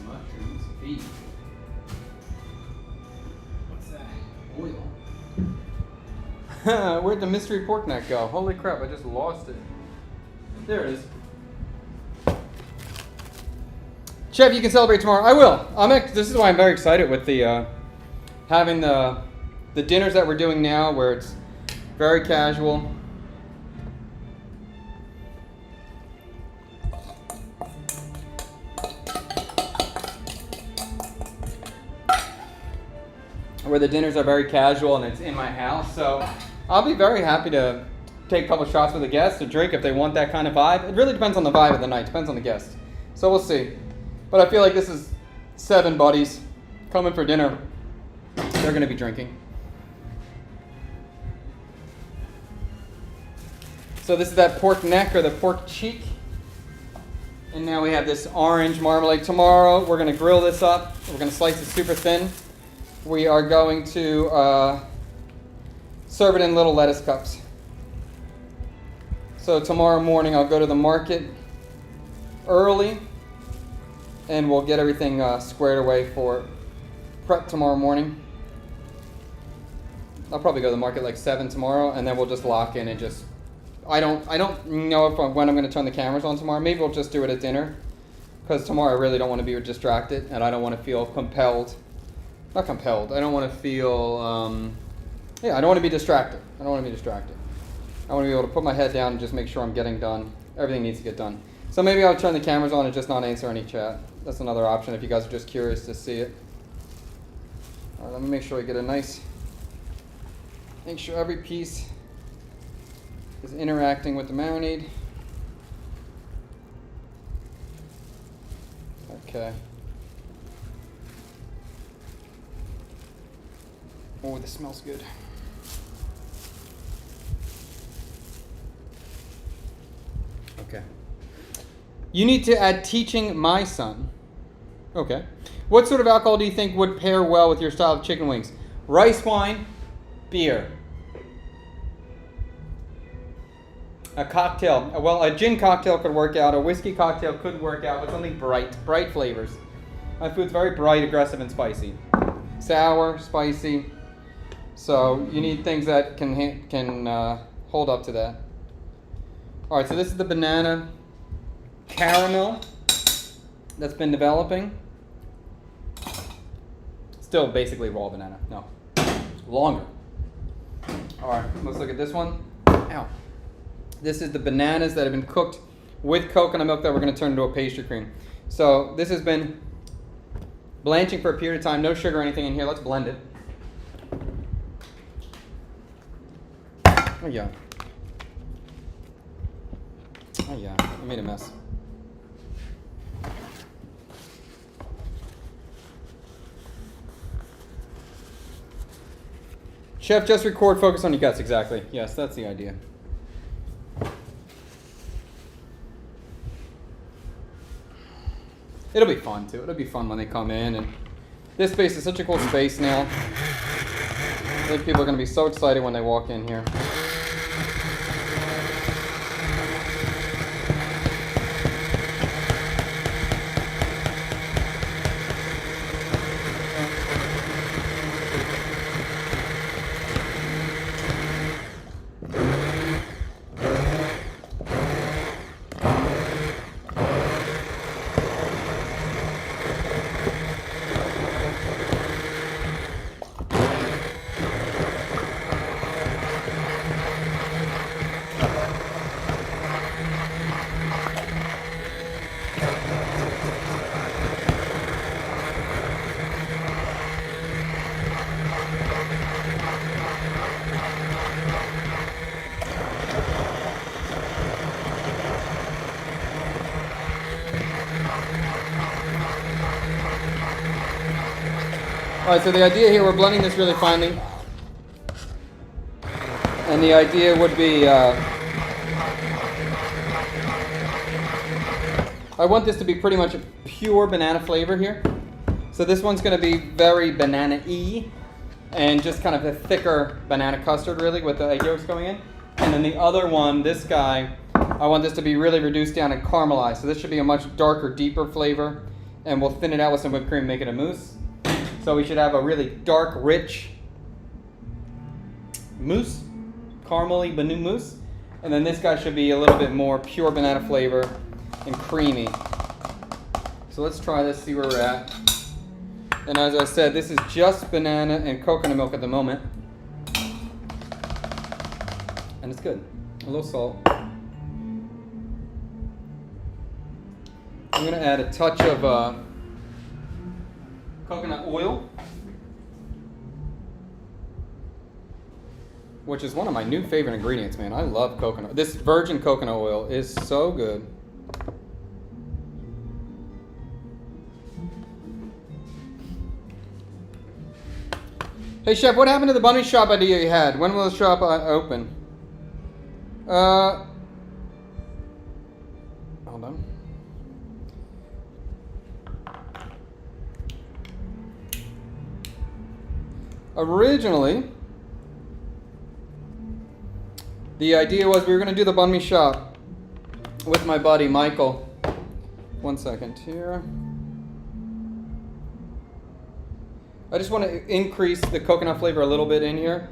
mushrooms, beef. What's that? Oil. Where'd the mystery pork neck go? Holy crap, I just lost it. There it is. Chef, you can celebrate tomorrow. I will. This is why I'm very excited with the having the dinners that we're doing now, where it's very casual. Where the dinners are very casual and it's in my house. So I'll be very happy to take a couple shots with the guests, to drink if they want that kind of vibe. It really depends on the vibe of the night. Depends on the guest. So we'll see. But I feel like this is 7 buddies coming for dinner. They're going to be drinking. So this is that pork neck or the pork cheek. And now we have this orange marmalade. Tomorrow we're going to grill this up. We're going to slice it super thin. We are going to serve it in little lettuce cups. So tomorrow morning I'll go to the market early. And we'll get everything squared away for prep tomorrow morning. I'll probably go to the market like 7 tomorrow, and then we'll just lock in and just. I don't know when I'm going to turn the cameras on tomorrow. Maybe we'll just do it at dinner, because tomorrow I really don't want to be distracted, and I don't want to feel compelled. Not compelled. I don't want to feel. I don't want to be distracted. I want to be able to put my head down and just make sure I'm getting done. Everything needs to get done. So maybe I'll turn the cameras on and just not answer any chat. That's another option if you guys are just curious to see it. All right, let me make sure I get make sure every piece is interacting with the marinade. Okay. Oh, this smells good. Okay. You need to add teaching my son. Okay. What sort of alcohol do you think would pair well with your style of chicken wings? Rice wine, beer. A cocktail. Well, a gin cocktail could work out. A whiskey cocktail could work out with something bright flavors. My food's very bright, aggressive, and spicy. Sour, spicy. So you need things that can hold up to that. All right, so this is the banana caramel that's been developing. Still basically raw banana. No, longer. All right, let's look at this one. Ow. This is the bananas that have been cooked with coconut milk that we're going to turn into a pastry cream. So this has been blanching for a period of time. No sugar or anything in here. Let's blend it. There you go. Oh yeah, I made a mess. Chef, just record, focus on your guts, exactly. Yes, that's the idea. It'll be fun too. It'll be fun when they come in, and this space is such a cool space now. I think people are going to be so excited when they walk in here. Alright, so the idea here, we're blending this really finely. And the idea would be, I want this to be pretty much a pure banana flavor here. So this one's going to be very banana-y, and just kind of a thicker banana custard really with the egg yolks going in. And then the other one, this guy, I want this to be really reduced down and caramelized. So this should be a much darker, deeper flavor. And we'll thin it out with some whipped cream, make it a mousse. So we should have a really dark, rich mousse, caramely banana mousse. And then this guy should be a little bit more pure banana flavor and creamy. So let's try this, see where we're at. And as I said, this is just banana and coconut milk at the moment. And it's good. A little salt. I'm going to add a touch of coconut oil, which is one of my new favorite ingredients, man. I love coconut. This virgin coconut oil is so good. Hey chef, what happened to the bunny shop idea you had? When will the shop open? Hold on. Originally, the idea was we were going to do the banh mi shop with my buddy Michael. One second here. I just want to increase the coconut flavor a little bit in here.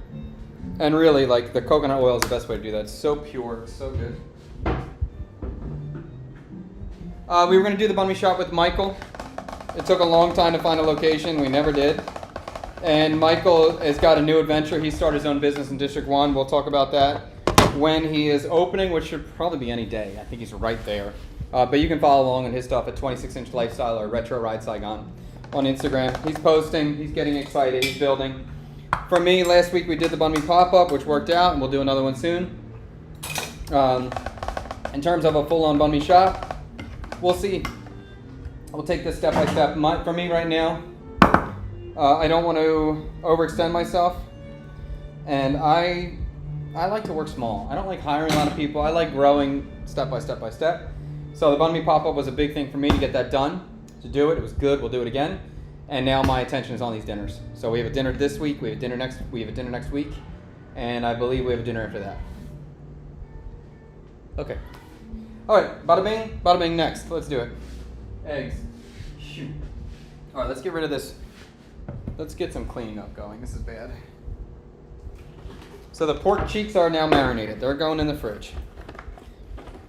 And really, like, the coconut oil is the best way to do that. It's so pure, it's so good. We were going to do the banh mi shop with Michael. It took a long time to find a location. We never did. And Michael has got a new adventure. He started his own business in District 1. We'll talk about that when he is opening, which should probably be any day. I think he's right there. But you can follow along on his stuff at 26-inch Lifestyle or Retro Ride Saigon on Instagram. He's posting. He's getting excited. He's building. For me, last week we did the banh mi pop-up, which worked out, and we'll do another one soon. In terms of a full-on banh mi shop, we'll see. We'll take this step by step. For me right now, I don't want to overextend myself, and I like to work small. I don't like hiring a lot of people. I like growing step by step by step. So the banh mi pop-up was a big thing for me to get that done. To do it, it was good. We'll do it again. And now my attention is on these dinners. So we have a dinner this week. We have a dinner next week, and I believe we have a dinner after that. Okay. All right. Bada bing. Next. Let's do it. Eggs. Shoot. All right. Let's get rid of this. Let's get some cleaning up going. This is bad. So the pork cheeks are now marinated. They're going in the fridge.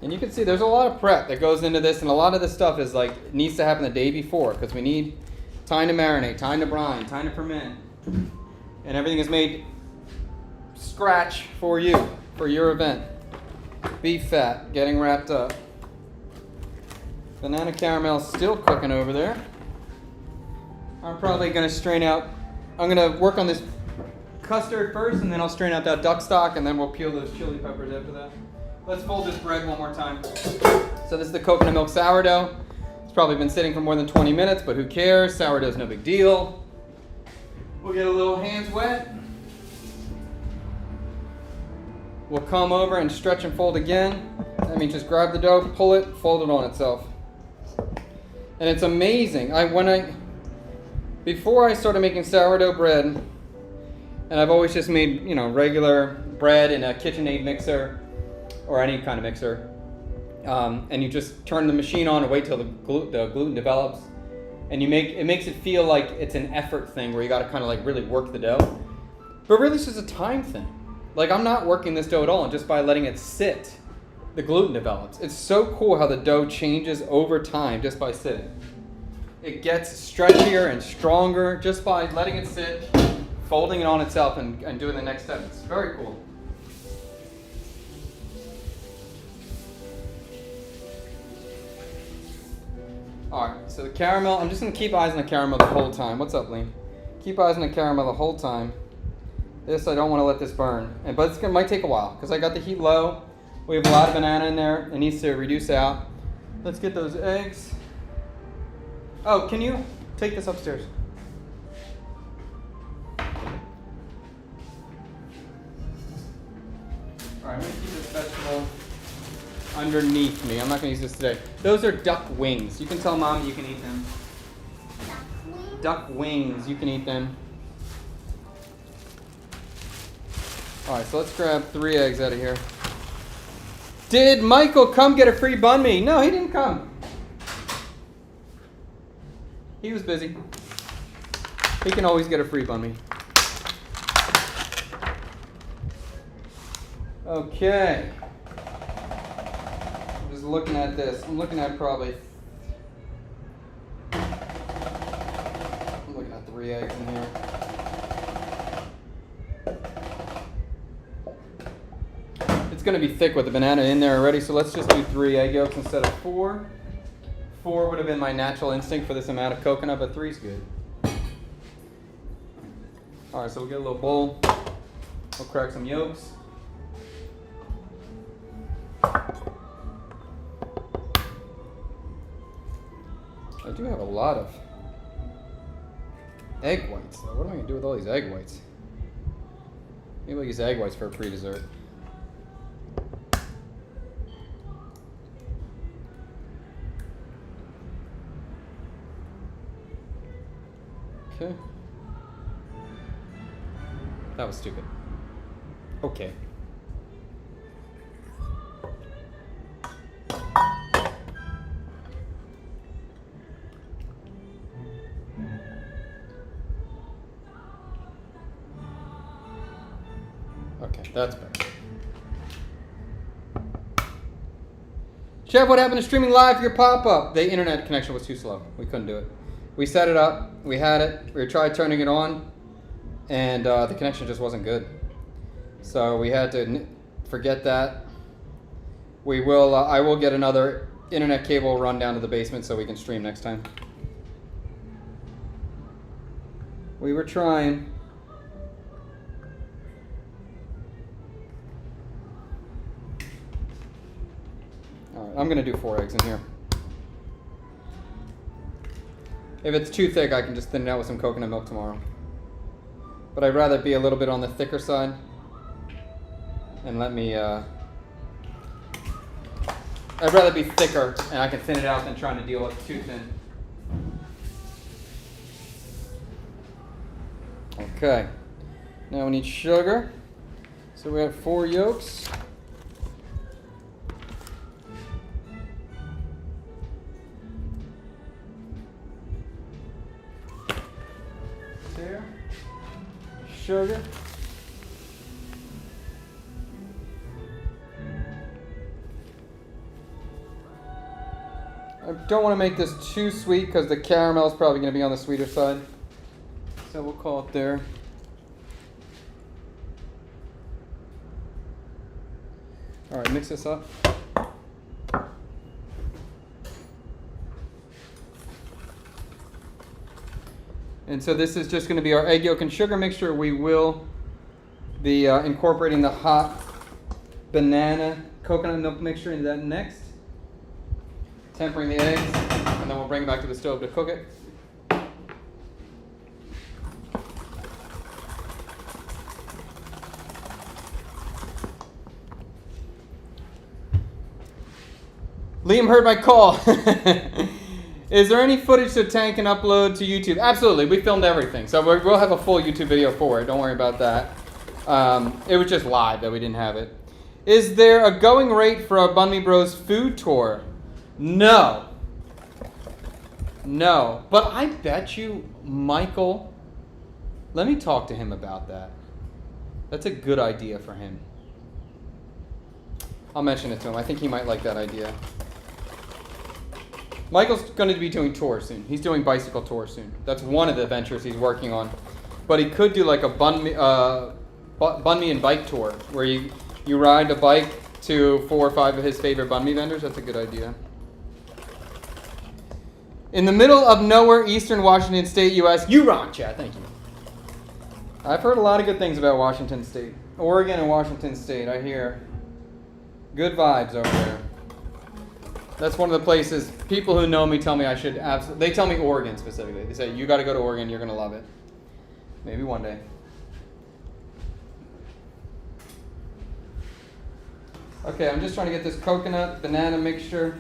And you can see there's a lot of prep that goes into this, and a lot of this stuff is like needs to happen the day before because we need time to marinate, time to brine, time to ferment. And everything is made scratch for you, for your event. Beef fat getting wrapped up. Banana caramel still cooking over there. I'm probably going to strain out, I'm going to work on this custard first, and then I'll strain out that duck stock, and then we'll peel those chili peppers after that. Let's fold this bread one more time. So this is the coconut milk sourdough. It's probably been sitting for more than 20 minutes, but who cares? Sourdough's no big deal. We'll get a little hands wet. We'll come over and stretch and fold again. That means just grab the dough, pull it, fold it on itself. And it's amazing. Before I started making sourdough bread, and I've always just made, regular bread in a KitchenAid mixer or any kind of mixer. And you just turn the machine on and wait till the gluten develops. And it makes it feel like it's an effort thing where you got to kind of like really work the dough. But really it's just a time thing. Like I'm not working this dough at all, and just by letting it sit, the gluten develops. It's so cool how the dough changes over time just by sitting. It gets stretchier and stronger just by letting it sit, folding it on itself, and doing the next step. It's very cool. Alright, so the caramel, I'm just going to keep eyes on the caramel the whole time. What's up, Lee? Keep eyes on the caramel the whole time. This, I don't want to let this burn. But it might take a while because I got the heat low. We have a lot of banana in there. It needs to reduce out. Let's get those eggs. Oh, can you take this upstairs? Alright, I'm going to keep this vegetable underneath me. I'm not going to use this today. Those are duck wings. You can tell Mom you can eat them. Duck wings. You can eat them. Alright, so let's grab 3 eggs out of here. Did Michael come get a free banh mi? No, he didn't come. He was busy. He can always get a free banh mi. Okay. I'm just looking at this. I'm looking at 3 eggs in here. It's going to be thick with the banana in there already, so let's just do 3 egg yolks instead of 4. 4 would have been my natural instinct for this amount of coconut, but 3's good. Alright, so we'll get a little bowl. We'll crack some yolks. I do have a lot of egg whites, though. What am I going to do with all these egg whites? Maybe I'll use egg whites for a pre-dessert. Okay. That was stupid. Okay. Okay, that's better. Chef, what happened to streaming live for your pop-up? The internet connection was too slow. We couldn't do it. We set it up, we had it, we tried turning it on, and the connection just wasn't good. So we had to forget that. We will, I will get another internet cable run down to the basement so we can stream next time. We were trying. All right, I'm gonna do 4 eggs in here. If it's too thick, I can just thin it out with some coconut milk tomorrow. But I'd rather be a little bit on the thicker side. And let me, I'd rather be thicker and I can thin it out than trying to deal with too thin. Okay. Now we need sugar. So we have 4 yolks. Sugar. I don't want to make this too sweet because the caramel is probably going to be on the sweeter side. So we'll call it there. All right, mix this up. And so this is just going to be our egg yolk and sugar mixture. We will be incorporating the hot banana coconut milk mixture into that next. Tempering the eggs, and then we'll bring it back to the stove to cook it. Liam heard my call. Is there any footage so Tank can upload to YouTube? Absolutely, we filmed everything. So we'll have a full YouTube video for it. Don't worry about that. It was just live that we didn't have it. Is there a going rate for a Bun Me Bros food tour? No. No. But I bet you, Michael, let me talk to him about that. That's a good idea for him. I'll mention it to him. I think he might like that idea. Michael's going to be doing tours soon. He's doing bicycle tours soon. That's one of the ventures he's working on. But he could do like a bun me and bike tour where you ride a bike to 4 or 5 of his favorite bun me vendors. That's a good idea. In the middle of nowhere, eastern Washington State, U.S. Huron, Chad. Thank you. I've heard a lot of good things about Washington State. Oregon and Washington State, I hear. Good vibes over there. That's one of the places, people who know me tell me I should absolutely, they tell me Oregon specifically. They say, you got to go to Oregon, you're going to love it. Maybe one day. Okay, I'm just trying to get this coconut banana mixture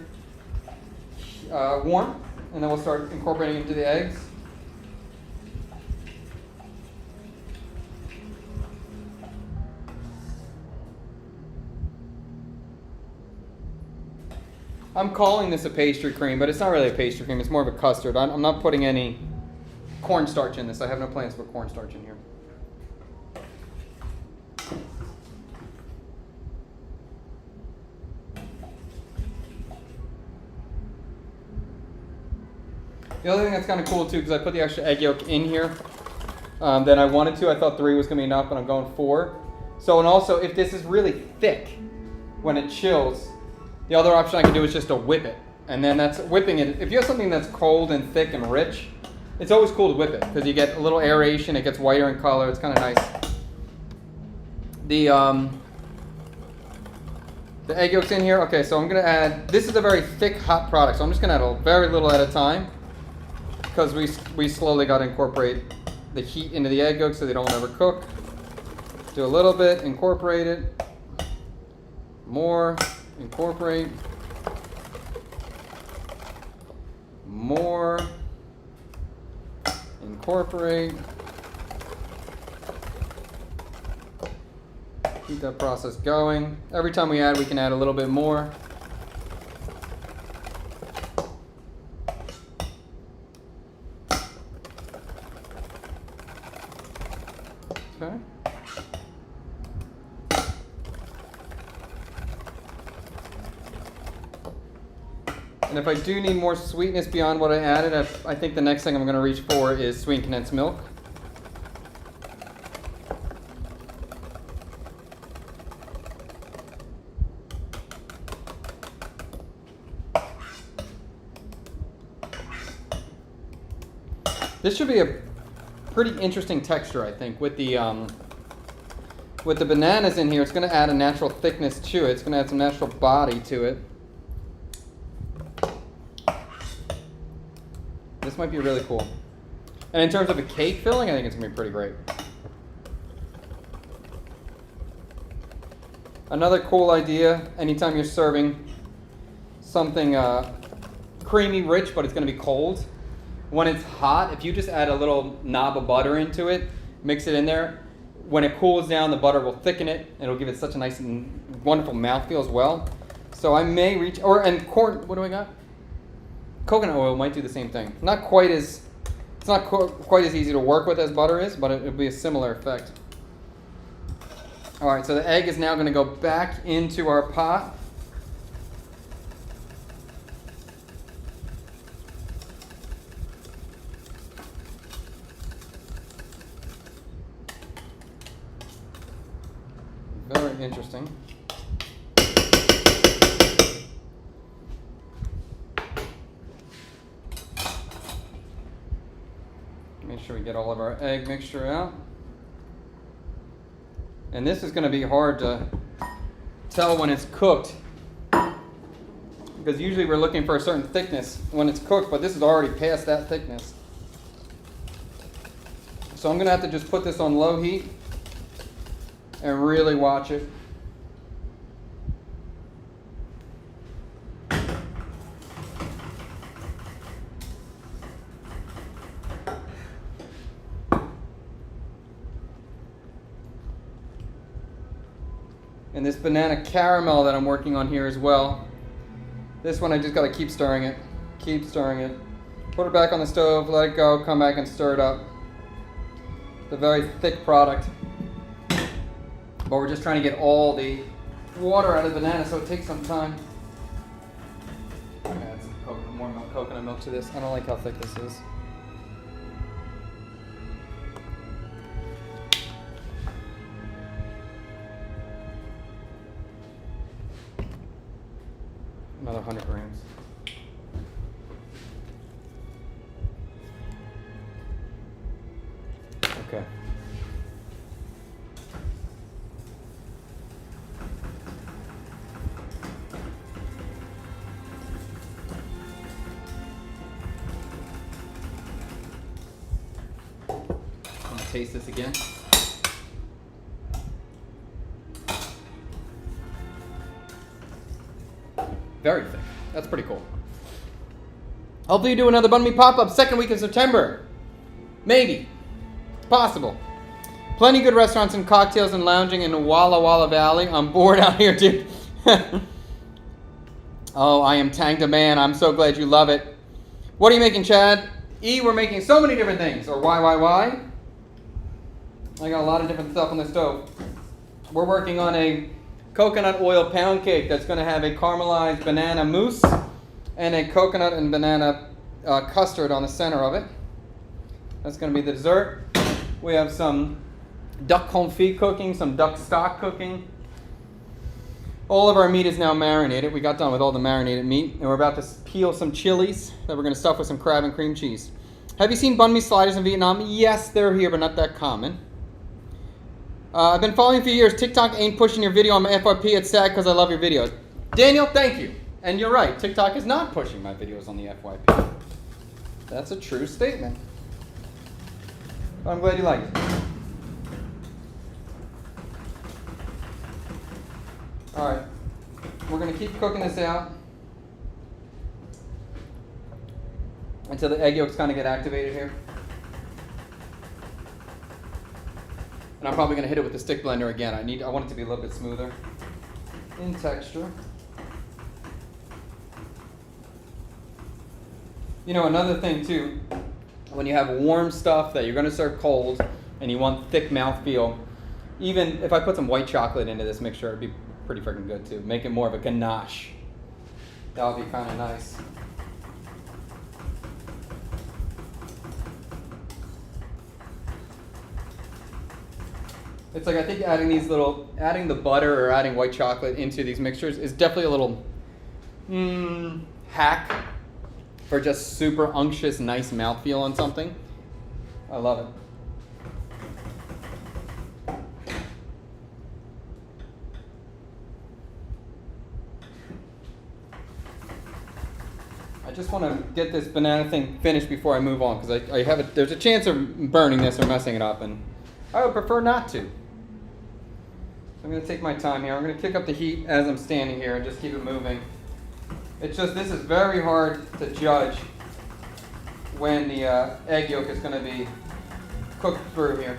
warm, and then we'll start incorporating it into the eggs. I'm calling this a pastry cream, but it's not really a pastry cream. It's more of a custard. I'm not putting any cornstarch in this. I have no plans for cornstarch in here. The other thing that's kind of cool too, because I put the extra egg yolk in here than I wanted to. I thought 3 was going to be enough, but I'm going 4. So, and also, if this is really thick when it chills, the other option I can do is just to whip it. And then that's whipping it. If you have something that's cold and thick and rich, it's always cool to whip it because you get a little aeration. It gets whiter in color. It's kind of nice. The egg yolk's in here. Okay, so I'm going to add, this is a very thick, hot product. So I'm just going to add a very little at a time because we slowly got to incorporate the heat into the egg yolk so they don't overcook. Do a little bit, incorporate it. More. Incorporate. More. Incorporate. Keep that process going. Every time we add, we can add a little bit more. Okay. And if I do need more sweetness beyond what I added, I think the next thing I'm going to reach for is sweetened condensed milk. This should be a pretty interesting texture, I think, with the bananas in here. It's going to add a natural thickness to it. It's going to add some natural body to it. This might be really cool. And in terms of a cake filling, I think it's going to be pretty great. Another cool idea, anytime you're serving something creamy, rich, but it's going to be cold, when it's hot, if you just add a little knob of butter into it, mix it in there, when it cools down, the butter will thicken it, and it'll give it such a nice and wonderful mouthfeel as well. So I may reach, and corn, what do I got? Coconut oil might do the same thing. It's not quite as easy to work with as butter is, but it'll be a similar effect. All right, so the egg is now going to go back into our pot. Very interesting. Make sure we get all of our egg mixture out. And this is going to be hard to tell when it's cooked. Because usually we're looking for a certain thickness when it's cooked, but this is already past that thickness. So I'm going to have to just put this on low heat and really watch it. And this banana caramel that I'm working on here as well. This one I just got to keep stirring it. Keep stirring it. Put it back on the stove, let it go, come back and stir it up. It's a very thick product. But we're just trying to get all the water out of the banana, so it takes some time. Add some more coconut milk to this. I don't like how thick this is. Another 100 grams. Okay. I'm gonna taste this again. Very thick. That's pretty cool. Hopefully you do another Bun Me pop-up second week of September. Maybe. Possible. Plenty good restaurants and cocktails and lounging in Walla Walla Valley. I'm bored out here, dude. Oh, I am tanked a man. I'm so glad you love it. What are you making, Chad? We're making so many different things. Or why? I got a lot of different stuff on the stove. We're working on a coconut oil pound cake that's going to have a caramelized banana mousse and a coconut and banana custard on the center of it. That's going to be the dessert. We have some duck confit cooking, some duck stock cooking. All of our meat is now marinated. We got done with all the marinated meat, and we're about to peel some chilies that we're going to stuff with some crab and cream cheese. Have you seen banh mi sliders in Vietnam? Yes, they're here, but not that common. I've been following you for years. TikTok ain't pushing your video on my FYP. It's sad because I love your videos. Daniel, thank you. And you're right. TikTok is not pushing my videos on the FYP. That's a true statement. But I'm glad you liked it. All right. We're going to keep cooking this out until the egg yolks kind of get activated here. And I'm probably going to hit it with the stick blender again. I want it to be a little bit smoother in texture. You know, another thing too, when you have warm stuff that you're going to serve cold and you want thick mouthfeel, even if I put some white chocolate into this mixture, it'd be pretty freaking good too. Make it more of a ganache. That would be kind of nice. It's like, I think adding the butter or adding white chocolate into these mixtures is definitely a little hack for just super unctuous, nice mouthfeel on something. I love it. I just want to get this banana thing finished before I move on, because there's a chance of burning this or messing it up, and I would prefer not to. I'm going to take my time here. I'm going to kick up the heat as I'm standing here and just keep it moving. It's just, this is very hard to judge when the egg yolk is going to be cooked through here.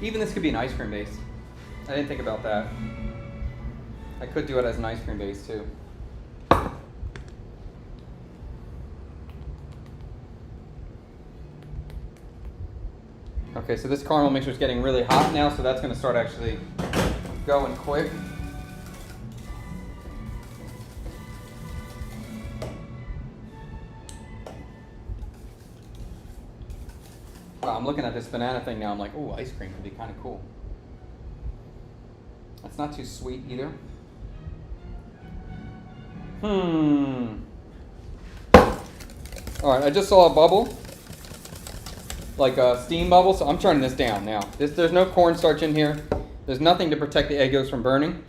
Even this could be an ice cream base. I didn't think about that. I could do it as an ice cream base too. Okay, so this caramel mixture is getting really hot now, so that's going to start actually going quick. Wow, I'm looking at this banana thing now. I'm like, oh, ice cream would be kind of cool. That's not too sweet either. Alright, I just saw a bubble. Like a steam bubble, so I'm turning this down now. There's no cornstarch in here. There's nothing to protect the egg yolks from burning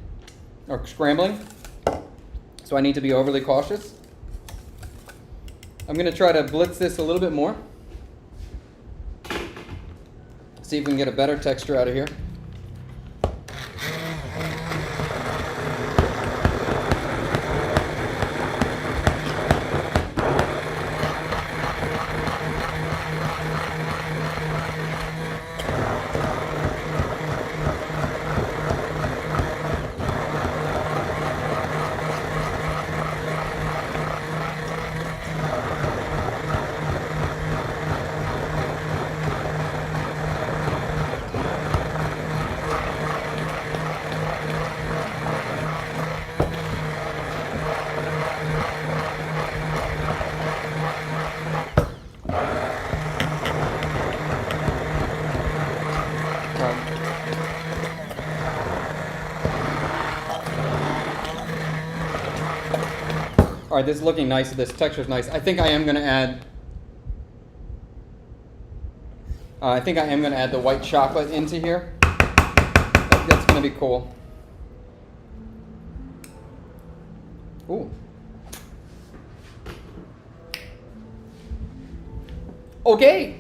or scrambling. So I need to be overly cautious. I'm going to try to blitz this a little bit more. See if we can get a better texture out of here. All right, this is looking nice. This texture is nice. I think I am going to add. The white chocolate into here. That's going to be cool. Ooh. Okay.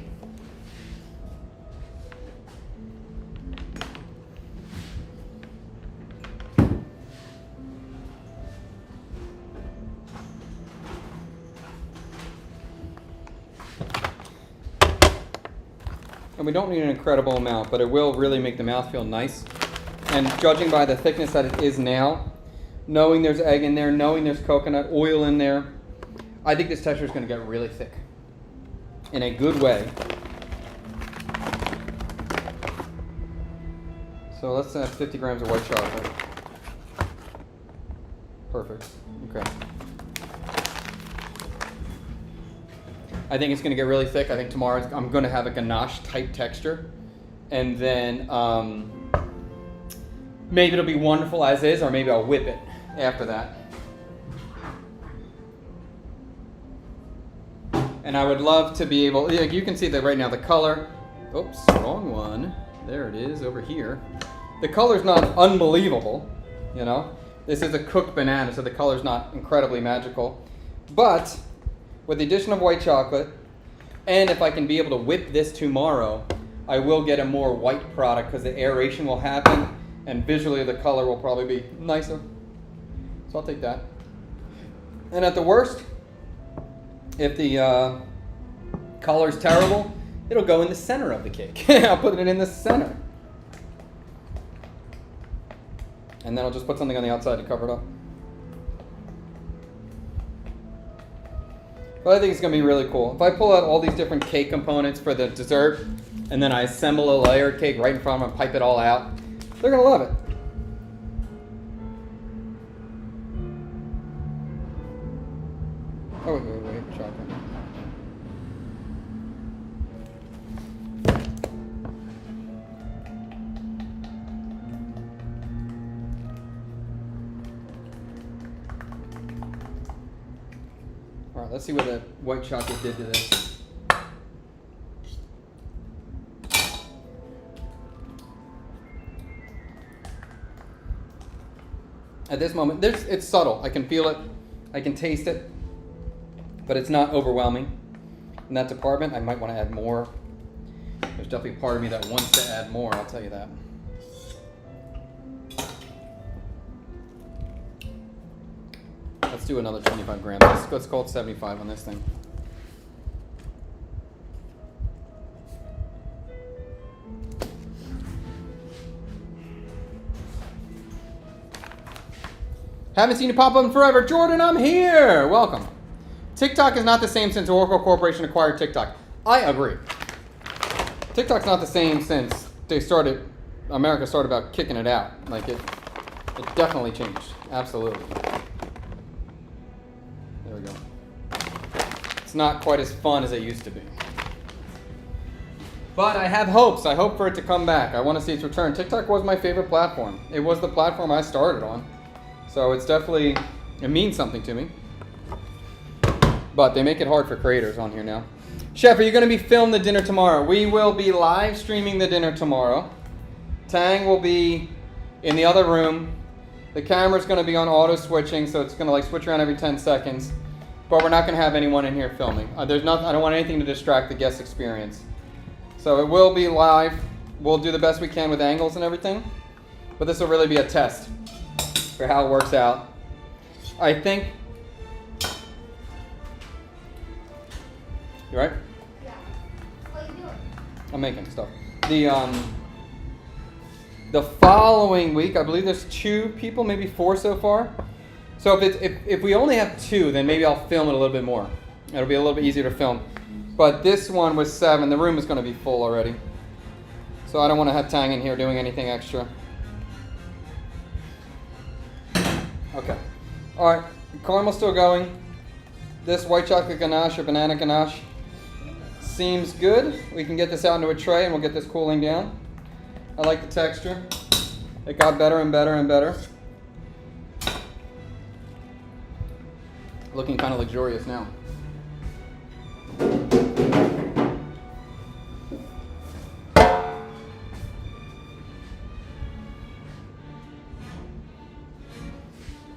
And we don't need an incredible amount, but it will really make the mouth feel nice. And judging by the thickness that it is now, knowing there's egg in there, knowing there's coconut oil in there, I think this texture is going to get really thick in a good way. So let's add 50 grams of white chocolate. Perfect. Okay. I think it's going to get really thick. I think tomorrow I'm going to have a ganache type texture. And then maybe it'll be wonderful as is, or maybe I'll whip it after that. And I would love to be able, like you can see that right now the color, oops, wrong one. There it is over here. The color's not unbelievable, you know. This is a cooked banana, so the color's not incredibly magical. But with the addition of white chocolate, and if I can be able to whip this tomorrow, I will get a more white product because the aeration will happen, and visually the color will probably be nicer. So I'll take that. And at the worst, if the color's terrible, it'll go in the center of the cake. I'll put it in the center. And then I'll just put something on the outside to cover it up. But I think it's going to be really cool. If I pull out all these different cake components for the dessert, and then I assemble a layered cake right in front of them and pipe it all out, they're going to love it. Oh, wait, chocolate. All right, let's see what the white chocolate did to this. At this moment, it's subtle. I can feel it. I can taste it. But it's not overwhelming. In that department, I might want to add more. There's definitely part of me that wants to add more, I'll tell you that. Let's do another 25 grams. Let's call it 75 on this thing. Haven't seen you pop up in forever. Jordan, I'm here. Welcome. TikTok is not the same since Oracle Corporation acquired TikTok. I agree. TikTok's not the same since America started about kicking it out. Like it definitely changed. Absolutely. There we go. It's not quite as fun as it used to be. But I have hopes. I hope for it to come back. I want to see its return. TikTok was my favorite platform. It was the platform I started on. So it's definitely It means something to me. But they make it hard for creators on here now. Chef, are you going to be filming the dinner tomorrow? We will be live streaming the dinner tomorrow. Tang will be in the other room. The camera's going to be on auto switching, so it's going to like switch around every 10 seconds. But we're not going to have anyone in here filming. I don't want anything to distract the guest experience. So it will be live. We'll do the best we can with angles and everything. But this will really be a test for how it works out. I think... You right? Yeah. What are you doing? I'm making stuff. The following week, I believe there's 2 people, maybe 4 so far. So if we only have 2, then maybe I'll film it a little bit more. It'll be a little bit easier to film. But this one was 7. The room is going to be full already. So I don't want to have Tang in here doing anything extra. Okay. All right. Caramel's still going. This white chocolate ganache or banana ganache seems good. We can get this out into a tray and we'll get this cooling down. I like the texture. It got better and better and better. Looking kind of luxurious now.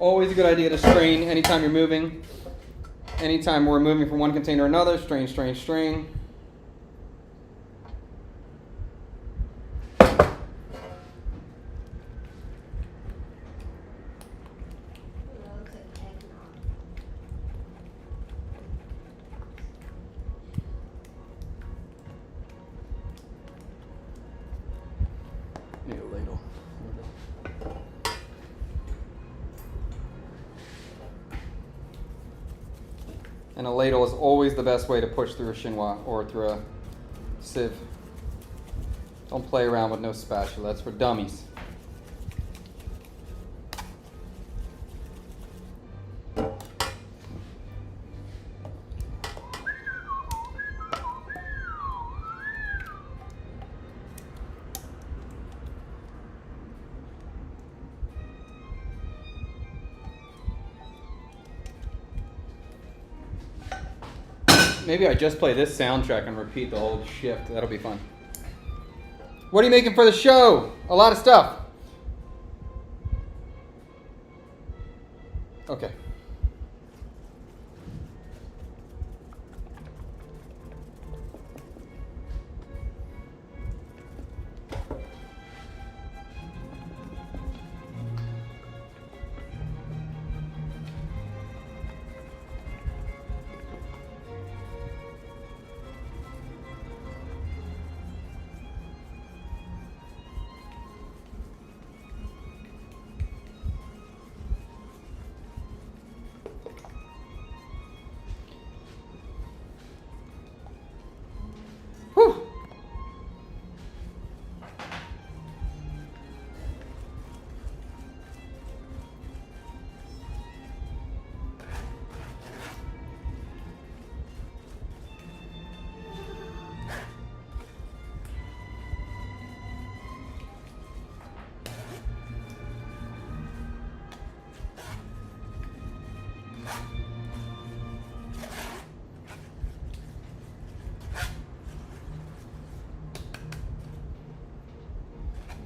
Always a good idea to strain anytime you're moving. Anytime we're moving from one container to another, strain, strain, strain. Need a ladle. And a ladle is always the best way to push through a chinois or through a sieve. Don't play around with no spatula. That's for dummies. Maybe I just play this soundtrack and repeat the whole shift. That'll be fun. What are you making for the show? A lot of stuff. Okay. Whew.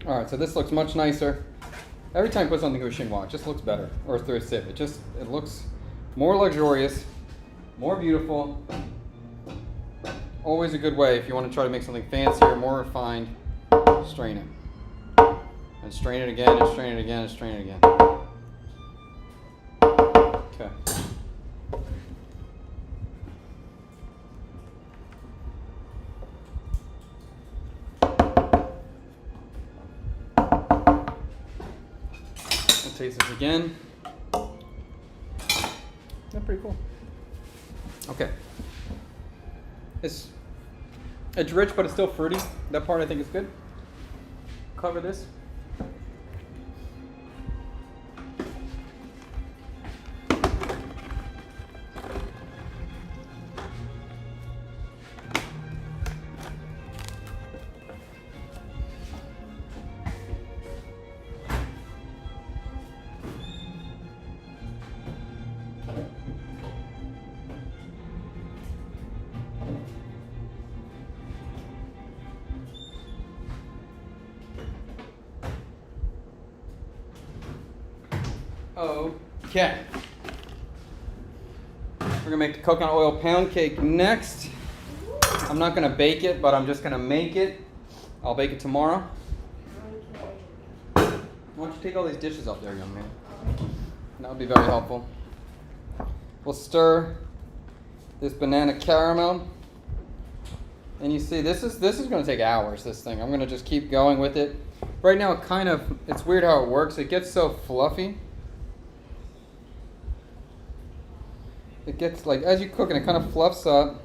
All right, so this looks much nicer. Every time I put something through a chinois, it just looks better, or through a sieve. It looks more luxurious, more beautiful. Always a good way if you want to try to make something fancier, more refined. Strain it, and strain it again, and strain it again, and strain it again. Okay. Taste this again. That's pretty cool. Okay. It's rich, but it's still fruity. That part I think is good. Cover this. Okay. We're gonna make the coconut oil pound cake next. I'm not gonna bake it, but I'm just gonna make it. I'll bake it tomorrow. Okay. Why don't you take all these dishes up there, young man? That would be very helpful. We'll stir this banana caramel. And you see, this is going to take hours, this thing. I'm going to just keep going with it. Right now, it's weird how it works. It gets so fluffy. It gets, like, as you cook it, it kind of fluffs up.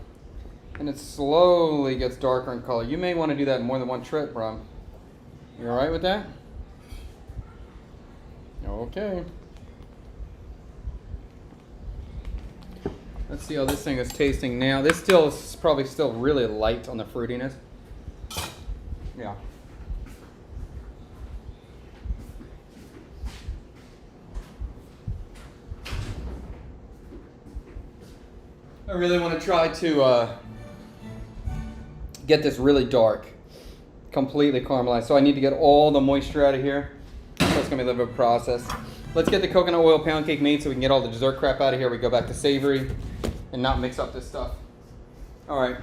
And it slowly gets darker in color. You may want to do that in more than one trip, bro. You all right with that? Okay. Let's see how this thing is tasting now. This still is probably still really light on the fruitiness. Yeah. I really want to try to get this really dark, completely caramelized. So I need to get all the moisture out of here. So it's gonna be a little bit of a process. Let's get the coconut oil pound cake made so we can get all the dessert crap out of here. We go back to savory and not mix up this stuff. All right.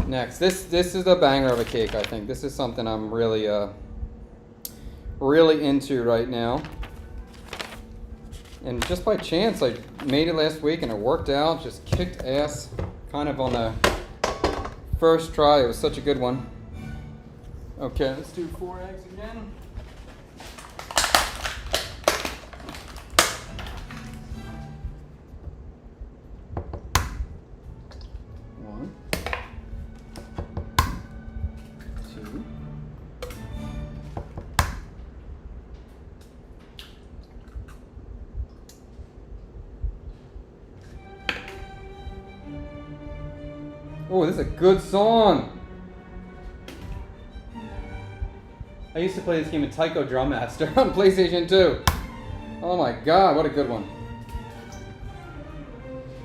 Next, this is a banger of a cake. I think this is something I'm really into right now. And just by chance, I made it last week and it worked out. Just kicked ass, kind of on the first try. It was such a good one. Okay, let's do 4 eggs again. One, two. Oh, this is a good song. I used to play this game of Taiko Drum Master on PlayStation 2. Oh my god, what a good one.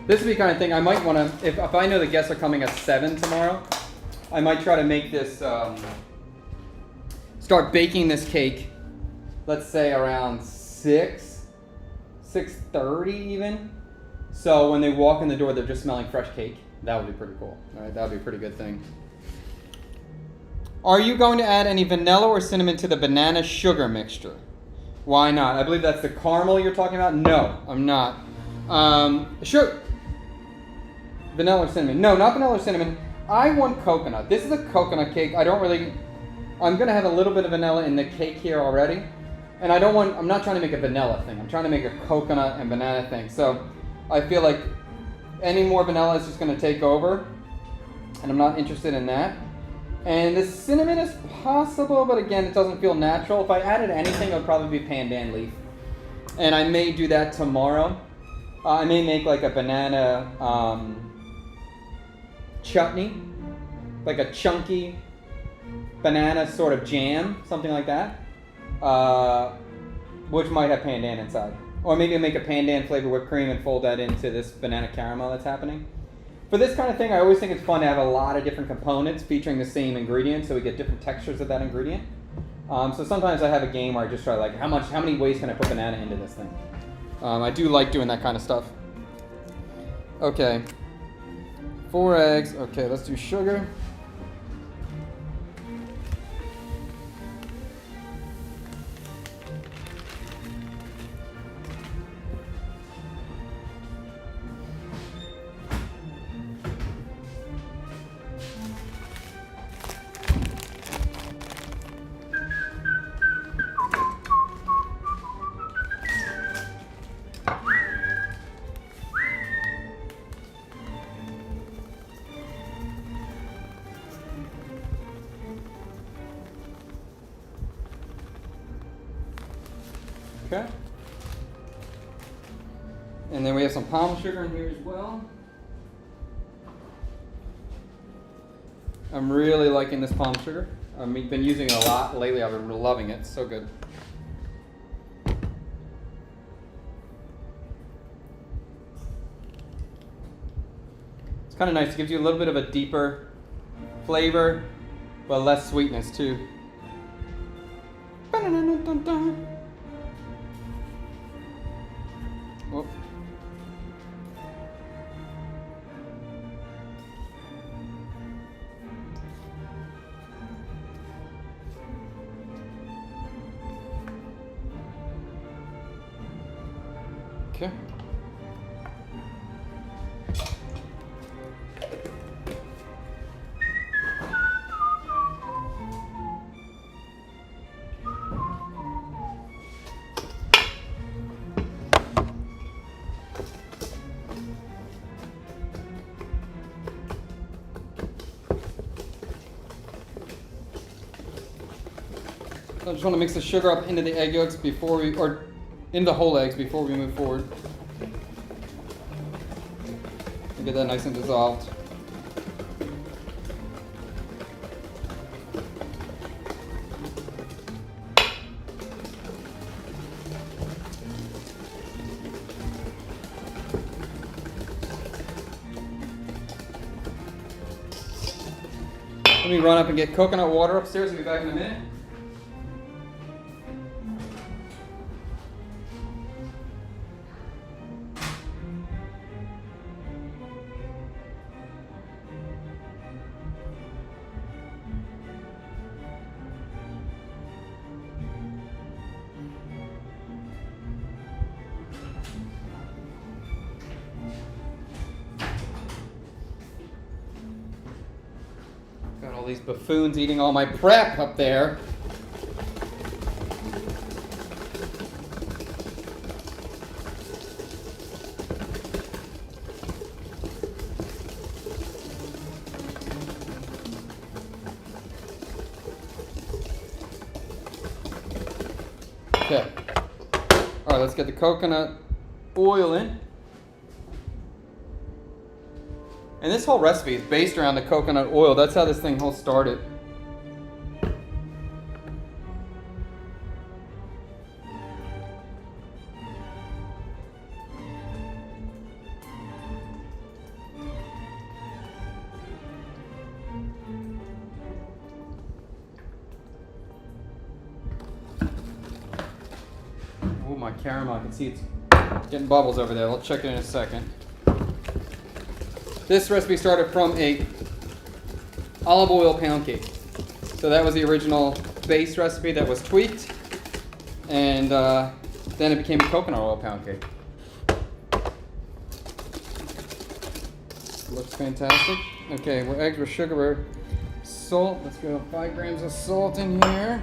This is the kind of thing I might want to, if I know the guests are coming at 7 tomorrow, I might try to make this, start baking this cake, let's say around 6:30 even. So when they walk in the door, they're just smelling fresh cake. That would be pretty cool. All right, that would be a pretty good thing. Are you going to add any vanilla or cinnamon to the banana sugar mixture? Why not? I believe that's the caramel you're talking about. No, I'm not. Sure. Vanilla or cinnamon? No, not vanilla or cinnamon. I want coconut. This is a coconut cake. I'm going to have a little bit of vanilla in the cake here already. And I'm not trying to make a vanilla thing. I'm trying to make a coconut and banana thing. So I feel like any more vanilla is just going to take over. And I'm not interested in that. And the cinnamon is possible, but again, it doesn't feel natural. If I added anything, it would probably be pandan leaf. And I may do that tomorrow. I may make like a banana chutney, like a chunky banana sort of jam, something like that, which might have pandan inside. Or maybe I'll make a pandan flavored whipped cream and fold that into this banana caramel that's happening. For this kind of thing, I always think it's fun to have a lot of different components featuring the same ingredient, so we get different textures of that ingredient. So sometimes I have a game where I just try like, how many ways can I put banana into this thing? I do like doing that kind of stuff. Okay, 4 eggs. Okay, let's do sugar. Okay. And then we have some palm sugar in here as well. I'm really liking this palm sugar. I've been using it a lot lately. I've been loving it. It's so good. It's kind of nice. It gives you a little bit of a deeper flavor, but less sweetness too. So I just want to mix the sugar up into the egg yolks before we, or into the whole eggs before we move forward. And get that nice and dissolved. Let me run up and get coconut water upstairs. I'll be back in a minute. Got all these buffoons eating all my prep up there. Okay. All right, let's get the coconut oil in. And this whole recipe is based around the coconut oil. That's how this thing whole started. Oh, my caramel, I can see it's getting bubbles over there. I'll check it in a second. This recipe started from a olive oil pound cake. So that was the original base recipe that was tweaked. And then it became a coconut oil pound cake. Looks fantastic. Okay, we're eggs, we're sugar, we're salt. Let's go 5 grams of salt in here.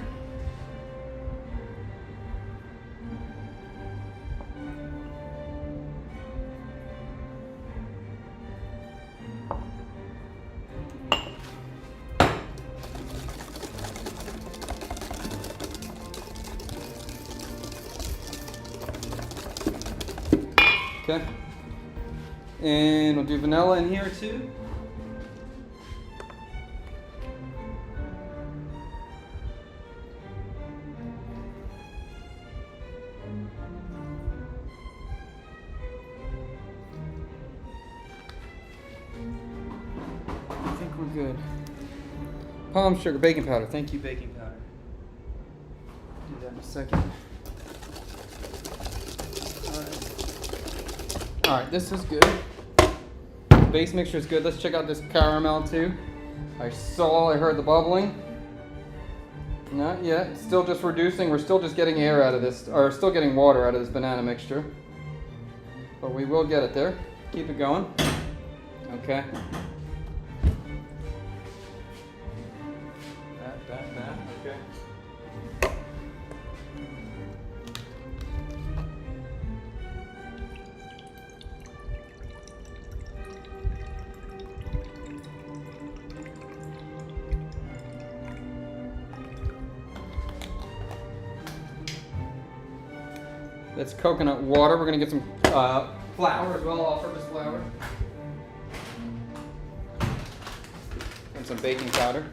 Okay. And we'll do vanilla in here too. I think we're good. Palm sugar, baking powder. Thank you, baking powder. Do that in a second. All right, this is good. Base mixture is good. Let's check out this caramel too. I heard the bubbling. Not yet. Still just reducing. We're still just getting air out of this, or still getting water out of this banana mixture. But we will get it there. Keep it going. Okay. That. Okay. That's coconut water. We're gonna get some flour as well, all-purpose flour. And some baking powder.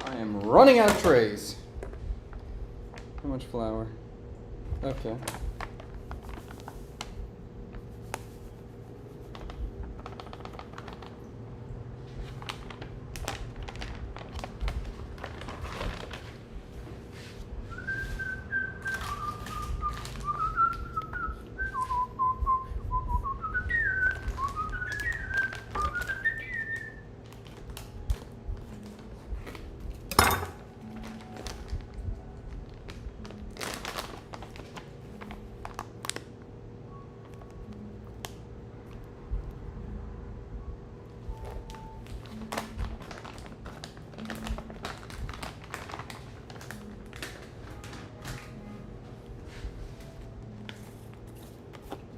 I am running out of trays. How much flour? Okay.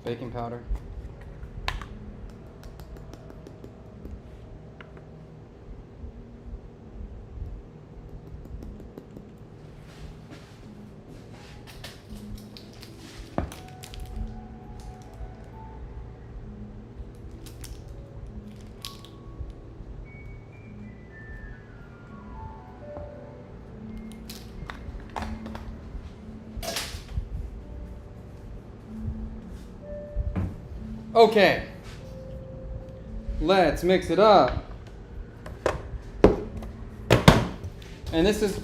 Baking powder. Okay. Let's mix it up. And this is,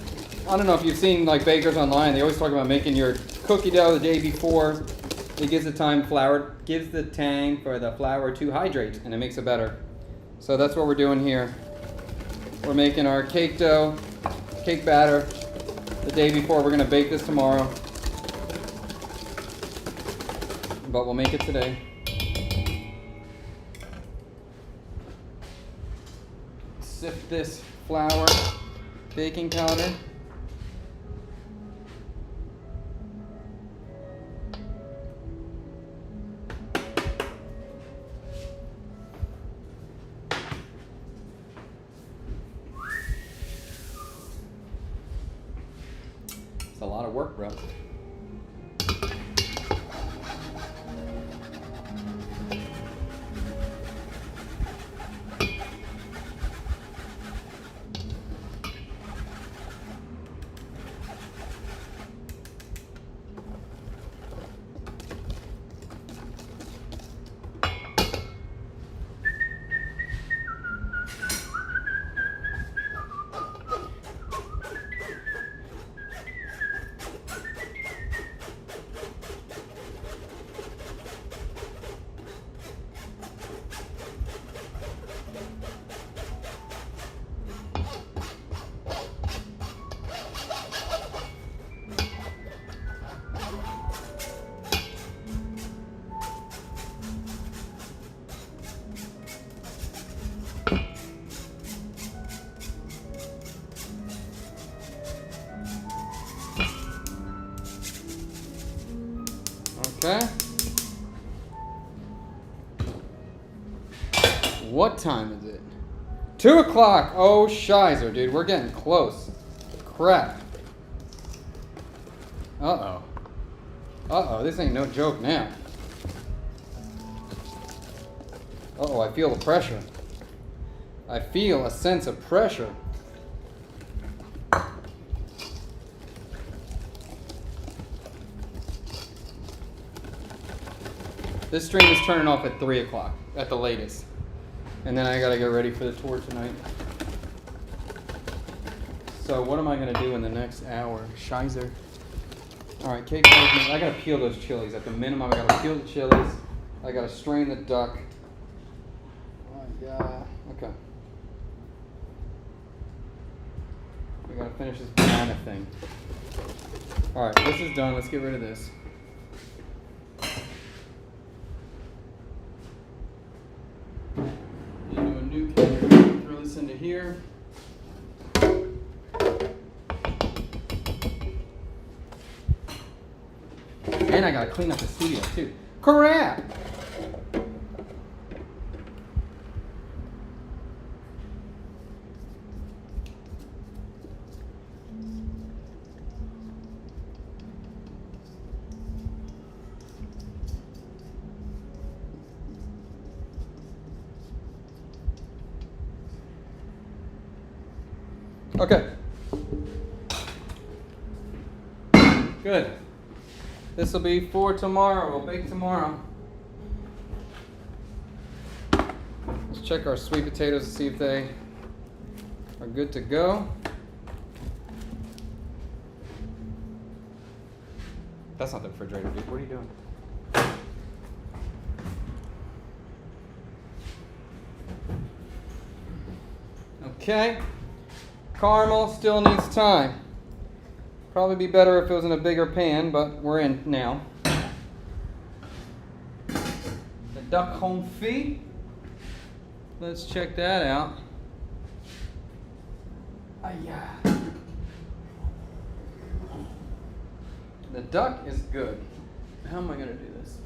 I don't know if you've seen like bakers online, they always talk about making your cookie dough the day before. It gives the tang for the flour to hydrate, and it makes it better. So that's what we're doing here. We're making our cake dough, cake batter the day before. We're gonna bake this tomorrow, but we'll make it today. Sift this flour baking powder. It's a lot of work, bro. Okay. What time is it? 2 o'clock. Oh, shizer, dude. We're getting close. Crap. Uh-oh. Uh-oh, this ain't no joke now. Uh-oh, I feel the pressure. I feel a sense of pressure. This stream is turning off at 3 o'clock at the latest. And then I gotta get ready for the tour tonight. So what am I gonna do in the next hour? Shizer. Alright, cake management. I gotta peel those chilies. At the minimum, I gotta peel the chilies. I gotta strain the duck. Oh my god. Okay. We gotta finish this banana thing. Alright, this is done. Let's get rid of this. Into a new cake. Throw this into here. And I gotta clean up the studio too. Crap! Okay. Good. This will be for tomorrow. We'll bake tomorrow. Let's check our sweet potatoes to see if they are good to go. That's not the refrigerator, dude. What are you doing? Okay. Caramel still needs time. Probably be better if it was in a bigger pan, but we're in now. The duck confit. Let's check that out. Yeah. The duck is good. How am I gonna do this?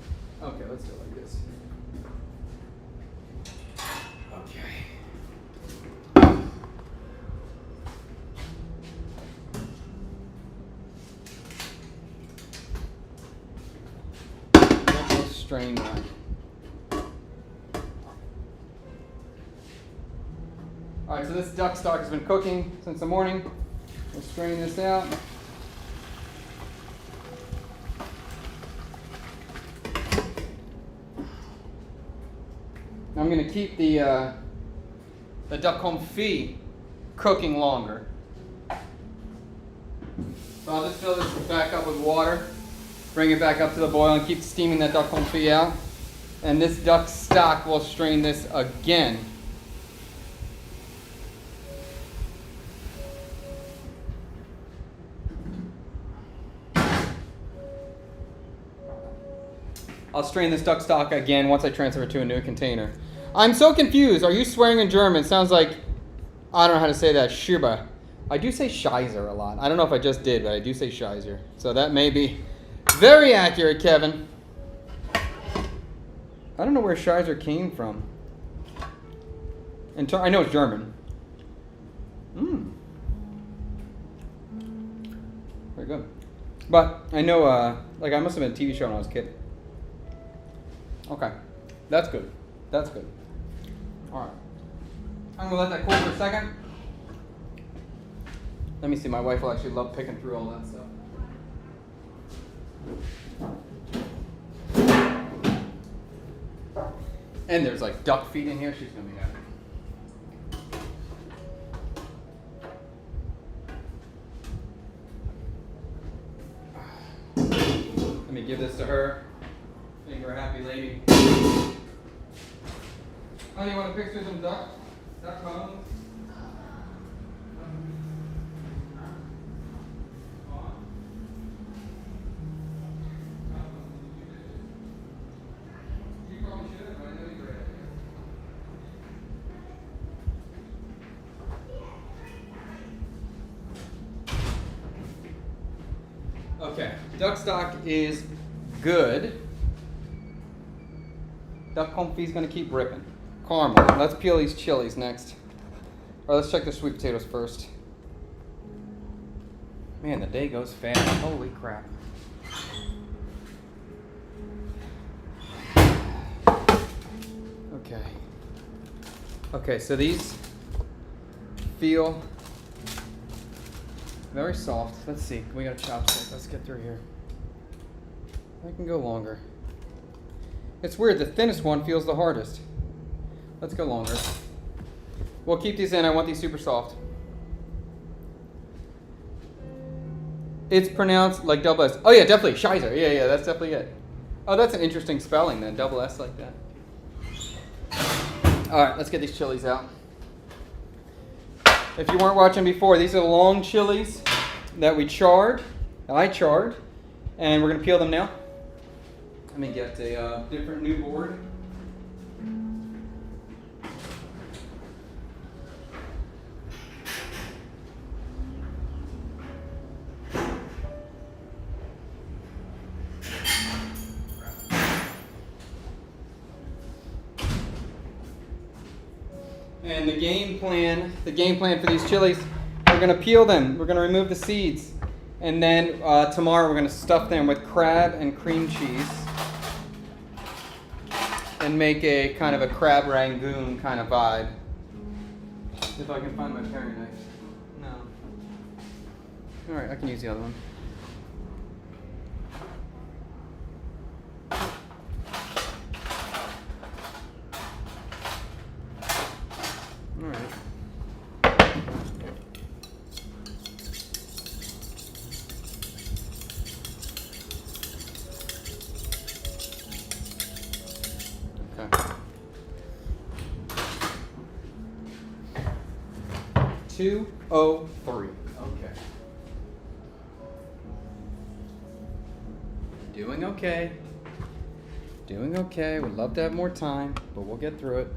Okay, let's do it like this. Okay. Strain that. Alright, so this duck stock has been cooking since the morning. We'll strain this out. I'm going to keep the duck confit cooking longer. So I'll just fill this back up with water, bring it back up to the boil, and keep steaming that duck confit out. And this duck stock will strain this again. I'll strain this duck stock again once I transfer it to a new container. I'm so confused. Are you swearing in German? Sounds like, I don't know how to say that, Schirba. I do say Scheiser a lot. I don't know if I just did, but I do say Scheiser. So that may be very accurate, Kevin. I don't know where Scheiser came from. I know it's German. Very good. But I know, I must have been a TV show when I was a kid. Okay, that's good. That's good. All right. I'm gonna let that cool for a second. Let me see. My wife will actually love picking through all that stuff. And there's like duck feet in here. She's gonna be happy. Let me give this to her. Make her a happy lady. Oh, you want to pick through some duck bones? You probably should have, but I know you're ready. Okay, duck stock is good. Duck confit's gonna keep ripping. Caramel. Let's peel these chilies next. Or let's check the sweet potatoes first. Man, the day goes fast. Holy crap. Okay. Okay, so these feel very soft. Let's see. We got a chopstick. Let's get through here. I can go longer. It's weird. The thinnest one feels the hardest. Let's go longer. We'll keep these in. I want these super soft. It's pronounced like double S. Oh yeah, definitely. Scheiser. Yeah, that's definitely it. Oh, that's an interesting spelling then. Double S like that. All right, let's get these chilies out. If you weren't watching before, these are the long chilies that we charred. I charred. And we're going to peel them now. Let me get a different new board. And the game plan for these chilies, we're going to peel them. We're going to remove the seeds. And then tomorrow we're going to stuff them with crab and cream cheese. And make a kind of a crab rangoon kind of vibe. If I can find my paring knife. No. Alright, I can use the other one. Alright. Okay. 203. Okay. Doing okay. Doing okay. Would love to have more time, but we'll get through it.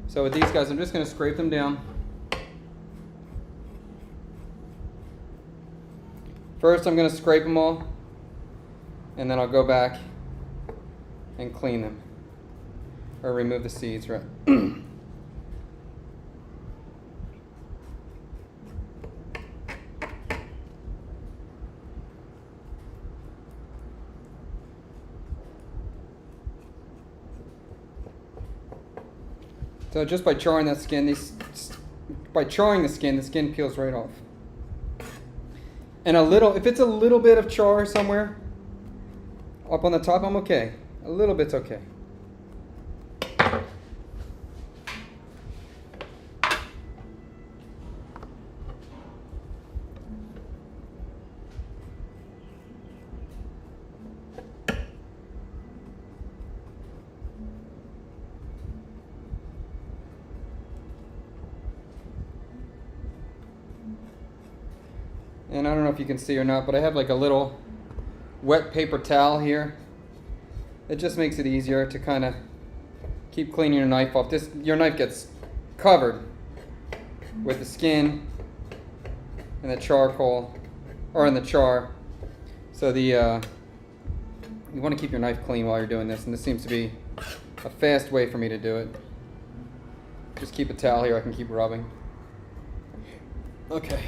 So with these guys, I'm just going to scrape them down. First, I'm going to scrape them all, and then I'll go back and clean them, or remove the seeds, right? So just by charring that skin, the skin peels right off. And if it's a little bit of char somewhere, up on the top, I'm okay. A little bit's okay. And I don't know if you can see or not, but I have like a little wet paper towel here. It just makes it easier to kind of keep cleaning your knife off. Your knife gets covered with the skin and the charcoal, or in the char. So you want to keep your knife clean while you're doing this, and this seems to be a fast way for me to do it. Just keep a towel here, I can keep rubbing. Okay.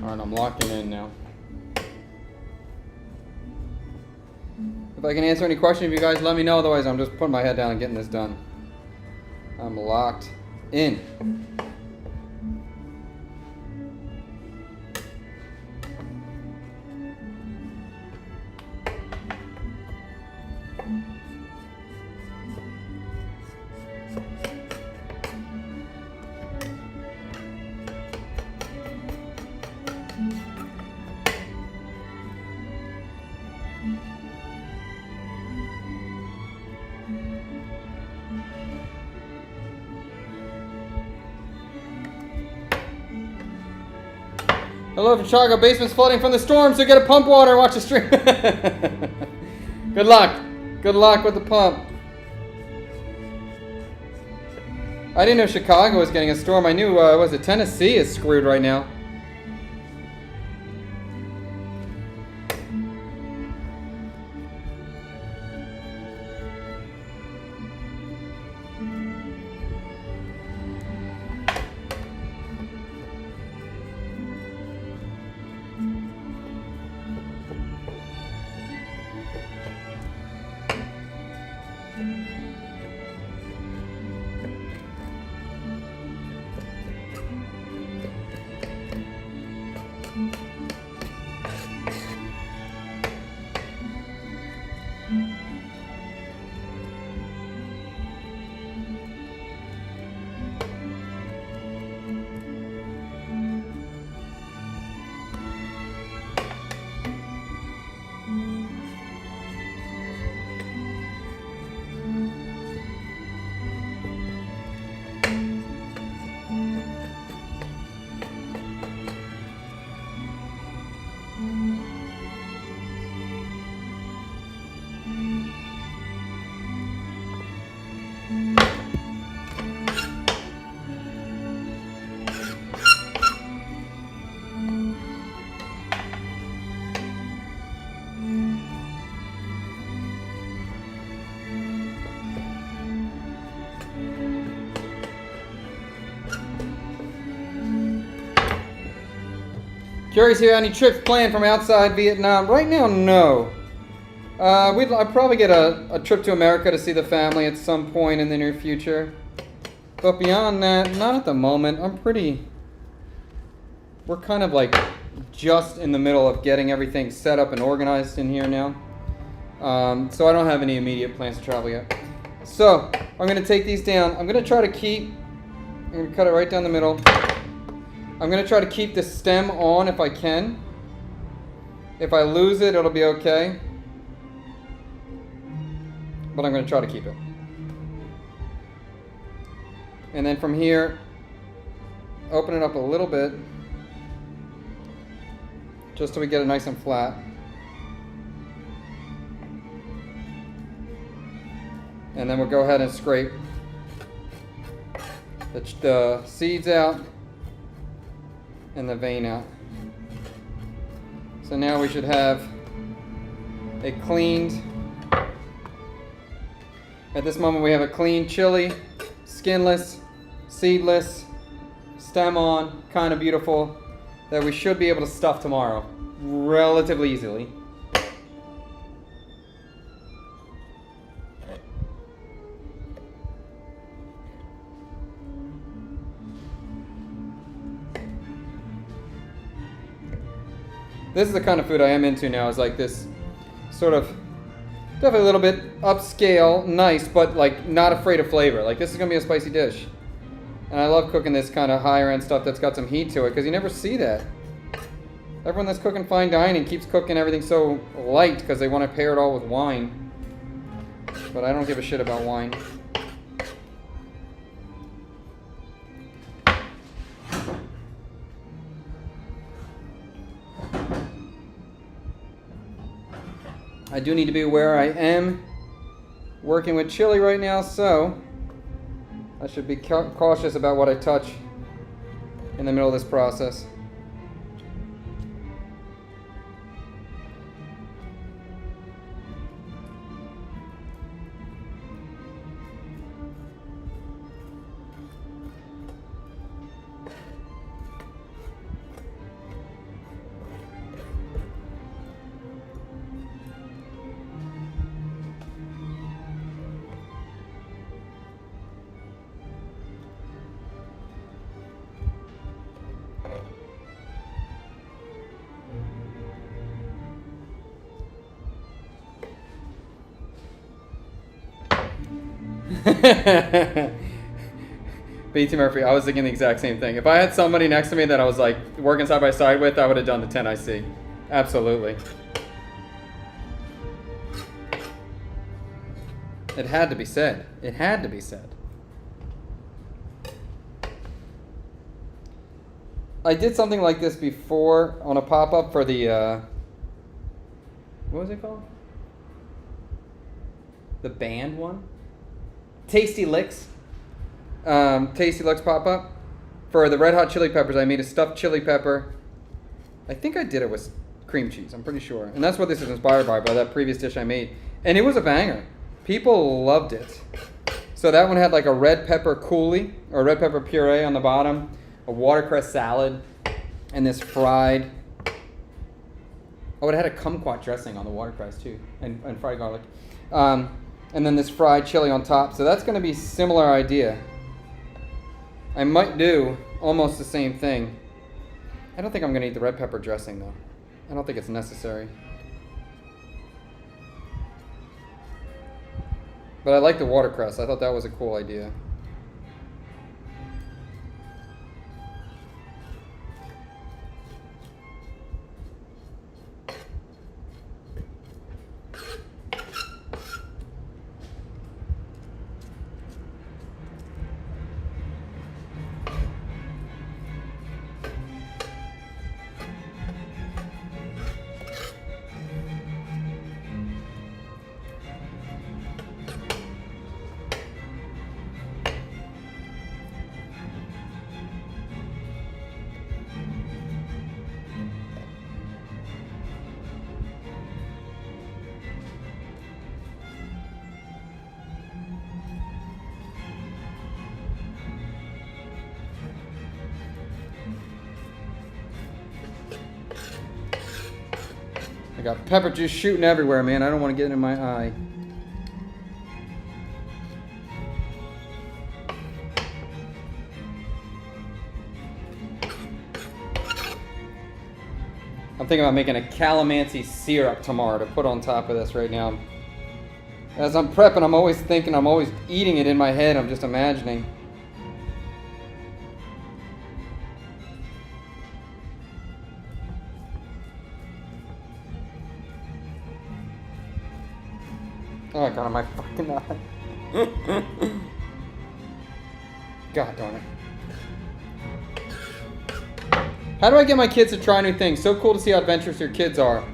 Alright, I'm locking in now. If I can answer any questions, if you guys let me know. Otherwise, I'm just putting my head down and getting this done. I'm locked in. Hello from Chicago. Basement's flooding from the storm, so get a pump water and watch the stream. Good luck. Good luck with the pump. I didn't know Chicago was getting a storm. I knew, was it Tennessee is screwed right now. Curious here, any trips planned from outside Vietnam? Right now, no. I'd probably get a trip to America to see the family at some point in the near future. But beyond that, not at the moment. We're kind of like just in the middle of getting everything set up and organized in here now. So I don't have any immediate plans to travel yet. So I'm going to take these down. I'm going to try to keep, I'm going to cut it right down the middle. I'm going to try to keep the stem on if I can. If I lose it, it'll be okay. But I'm going to try to keep it. And then from here, open it up a little bit. Just so we get it nice and flat. And then we'll go ahead and scrape the seeds out and the vein out. So now we should have a cleaned, at this moment we have a clean chili, skinless, seedless, stem on, kind of beautiful, that we should be able to stuff tomorrow relatively easily. This is the kind of food I am into now, is like this sort of, definitely a little bit upscale, nice, but like not afraid of flavor. Like this is gonna be a spicy dish. And I love cooking this kind of higher end stuff that's got some heat to it, because you never see that. Everyone that's cooking fine dining keeps cooking everything so light because they want to pair it all with wine. But I don't give a shit about wine. I do need to be aware I am working with chili right now, so I should be cautious about what I touch in the middle of this process. BT Murphy, I was thinking the exact same thing. If I had somebody next to me that I was like working side by side with, I would have done the 10 IC. Absolutely. It had to be said. It had to be said. I did something like this before on a pop-up for the, what was it called? The band one? Tasty Licks. Tasty Licks pop-up. For the Red Hot Chili Peppers, I made a stuffed chili pepper. I think I did it with cream cheese, I'm pretty sure. And that's what this is inspired by that previous dish I made. And it was a banger. People loved it. So that one had like a red pepper coulis, or red pepper puree on the bottom, a watercress salad, and this fried... Oh, it had a kumquat dressing on the watercress too, and fried garlic. And then this fried chili on top. So that's going to be a similar idea. I might do almost the same thing. I don't think I'm going to eat the red pepper dressing though. I don't think it's necessary. But I like the watercress. I thought that was a cool idea. I got pepper juice shooting everywhere, man. I don't want to get it in my eye. I'm thinking about making a calamansi syrup tomorrow to put on top of this right now. As I'm prepping, I'm always thinking, I'm always eating it in my head. I'm just imagining. Oh, I got on my fucking eye. God darn it. How do I get my kids to try new things? So cool to see how adventurous your kids are.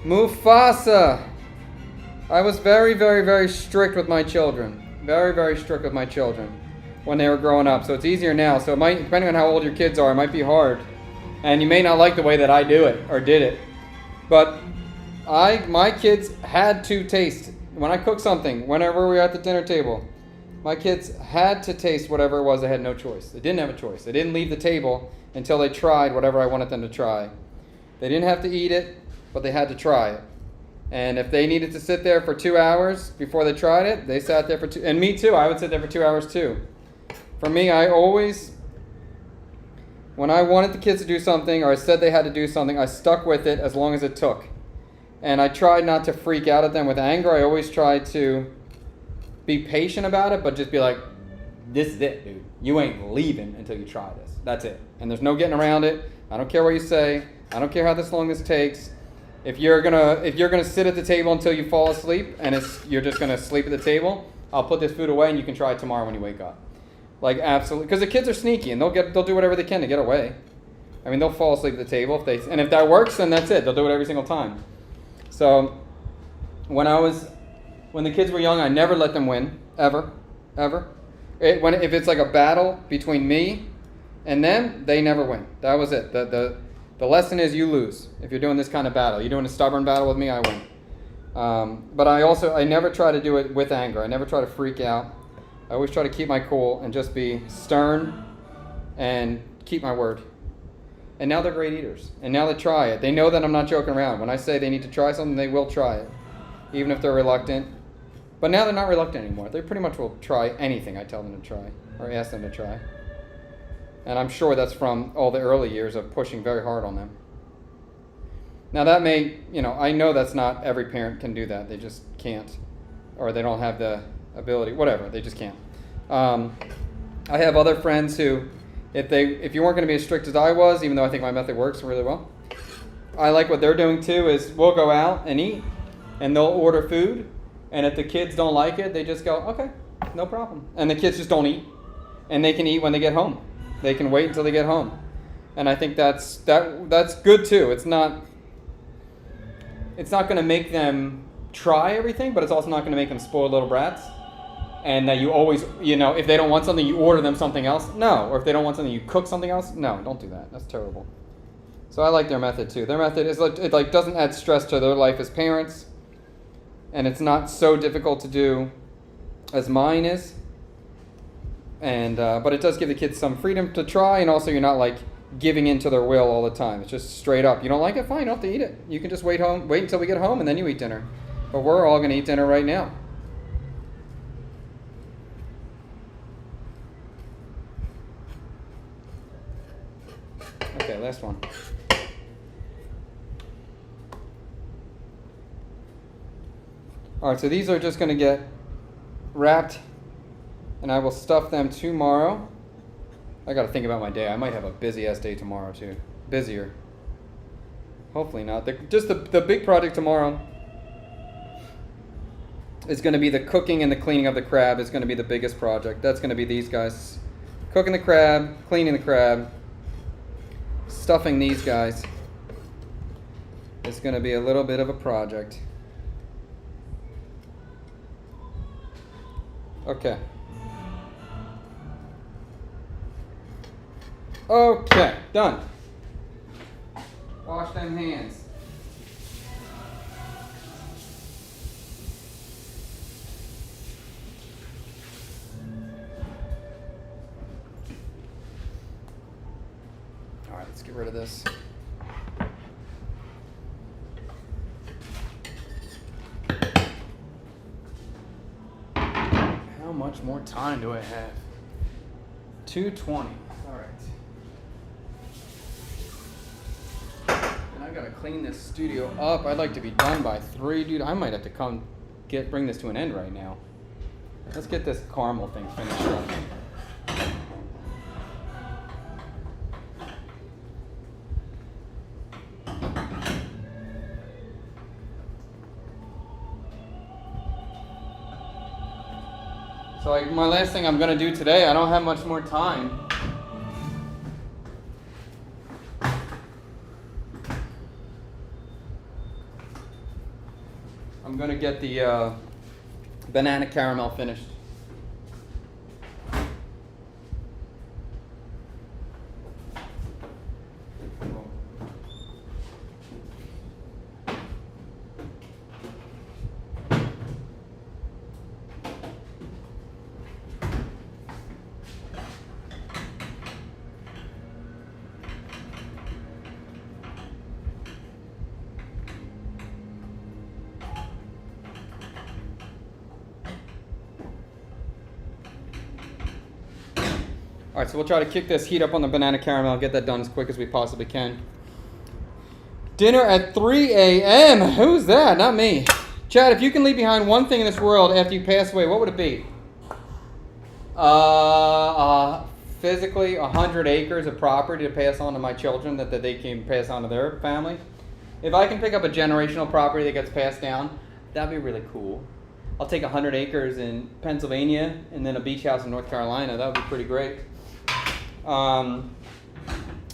Mufasa. I was very, very, very strict with my children. Very, very strict with my children when they were growing up. So it's easier now. So it might, depending on how old your kids are, it might be hard. And you may not like the way that I do it or did it. But my kids had to taste. When I cook something, whenever we were at the dinner table, my kids had to taste whatever it was. They had no choice. They didn't have a choice. They didn't leave the table until they tried whatever I wanted them to try. They didn't have to eat it, but they had to try it. And if they needed to sit there for 2 hours before they tried it, they sat there for 2. And me too. I would sit there for 2 hours too. For me, I always, when I wanted the kids to do something or I said they had to do something, I stuck with it as long as it took. And I tried not to freak out at them with anger. I always tried to be patient about it, but just be like, this is it, dude. You ain't leaving until you try this. That's it. And there's no getting around it. I don't care what you say. I don't care how long this takes. If you're gonna sit at the table until you fall asleep and you're just gonna sleep at the table, I'll put this food away and you can try it tomorrow when you wake up. Like absolutely, because the kids are sneaky and they'll do whatever they can to get away. I mean, they'll fall asleep at the table if that works, then that's it. They'll do it every single time. So when the kids were young, I never let them win ever. If it's like a battle between me and them, they never win. That was it. The lesson is you lose if you're doing this kind of battle. You're doing a stubborn battle with me, I win. But I never try to do it with anger. I never try to freak out. I always try to keep my cool and just be stern and keep my word. And now they're great eaters. And now they try it. They know that I'm not joking around. When I say they need to try something, they will try it, even if they're reluctant. But now they're not reluctant anymore. They pretty much will try anything I tell them to try or ask them to try. And I'm sure that's from all the early years of pushing very hard on them. Now that may, I know that's not every parent can do that. They just can't. Or they don't have the ability, whatever. They just can't. I have other friends who, if you weren't going to be as strict as I was, even though I think my method works really well, I like what they're doing too, is we'll go out and eat, and they'll order food, and if the kids don't like it, they just go, okay, no problem. And the kids just don't eat, and they can eat when they get home. They can wait until they get home. And I think that's good too. It's not going to make them try everything, but it's also not going to make them spoiled little brats. And that you always, if they don't want something, you order them something else. No. Or if they don't want something, you cook something else. No, don't do that. That's terrible. So I like their method too. Their method is it doesn't add stress to their life as parents, and it's not so difficult to do as mine is. And but it does give the kids some freedom to try, and also you're not like giving in to their will all the time. It's just straight up. You don't like it? Fine, you don't have to eat it. You can just wait until we get home, and then you eat dinner. But we're all going to eat dinner right now. Okay, last one. All right, so these are just going to get wrapped, and I will stuff them tomorrow. I got to think about my day. I might have a busy-ass day tomorrow, too. Busier. Hopefully not. The big project tomorrow is going to be the cooking and the cleaning of the crab. Is going to be the biggest project. That's going to be these guys. Cooking the crab, cleaning the crab, stuffing these guys. It's going to be a little bit of a project. Okay. Okay, done. Wash them hands. All right, let's get rid of this. much more time do I have? 2:20. All right. And I gotta clean this studio up. I'd like to be done by 3, dude. I might have to come bring this to an end right now. Let's get this caramel thing finished up. So like my last thing I'm gonna do today, I don't have much more time. I'm gonna get the banana caramel finished. All right, so we'll try to kick this heat up on the banana caramel, get that done as quick as we possibly can. Dinner at 3 a.m. Who's that? Not me. Chad, if you can leave behind one thing in this world after you pass away, what would it be? Physically, 100 acres of property to pass on to my children that they can pass on to their family. If I can pick up a generational property that gets passed down, that'd be really cool. I'll take 100 acres in Pennsylvania and then a beach house in North Carolina. That would be pretty great.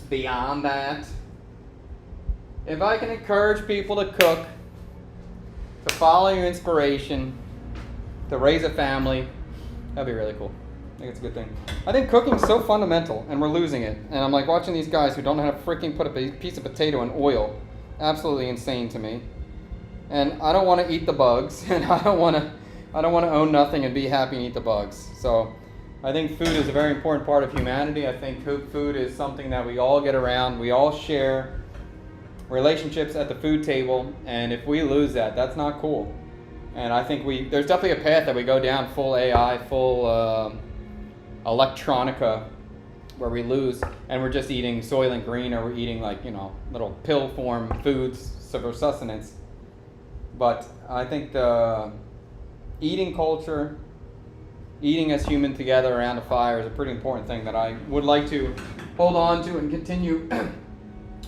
Beyond that, if I can encourage people to cook, to follow your inspiration, to raise a family, that'd be really cool. I think it's a good thing. I think cooking's so fundamental, and we're losing it. And I'm like watching these guys who don't know how to freaking put a piece of potato in oil. Absolutely insane to me. And I don't want to eat the bugs, and I don't want to own nothing and be happy and eat the bugs. So I think food is a very important part of humanity. I think food is something that we all get around. We all share relationships at the food table, and if we lose that, that's not cool. And I think there's definitely a path that we go down, full AI, full electronica, where we lose, and we're just eating Soylent Green, or we're eating little pill form foods for sustenance. But I think the eating culture, eating as human together around a fire, is a pretty important thing that I would like to hold on to and continue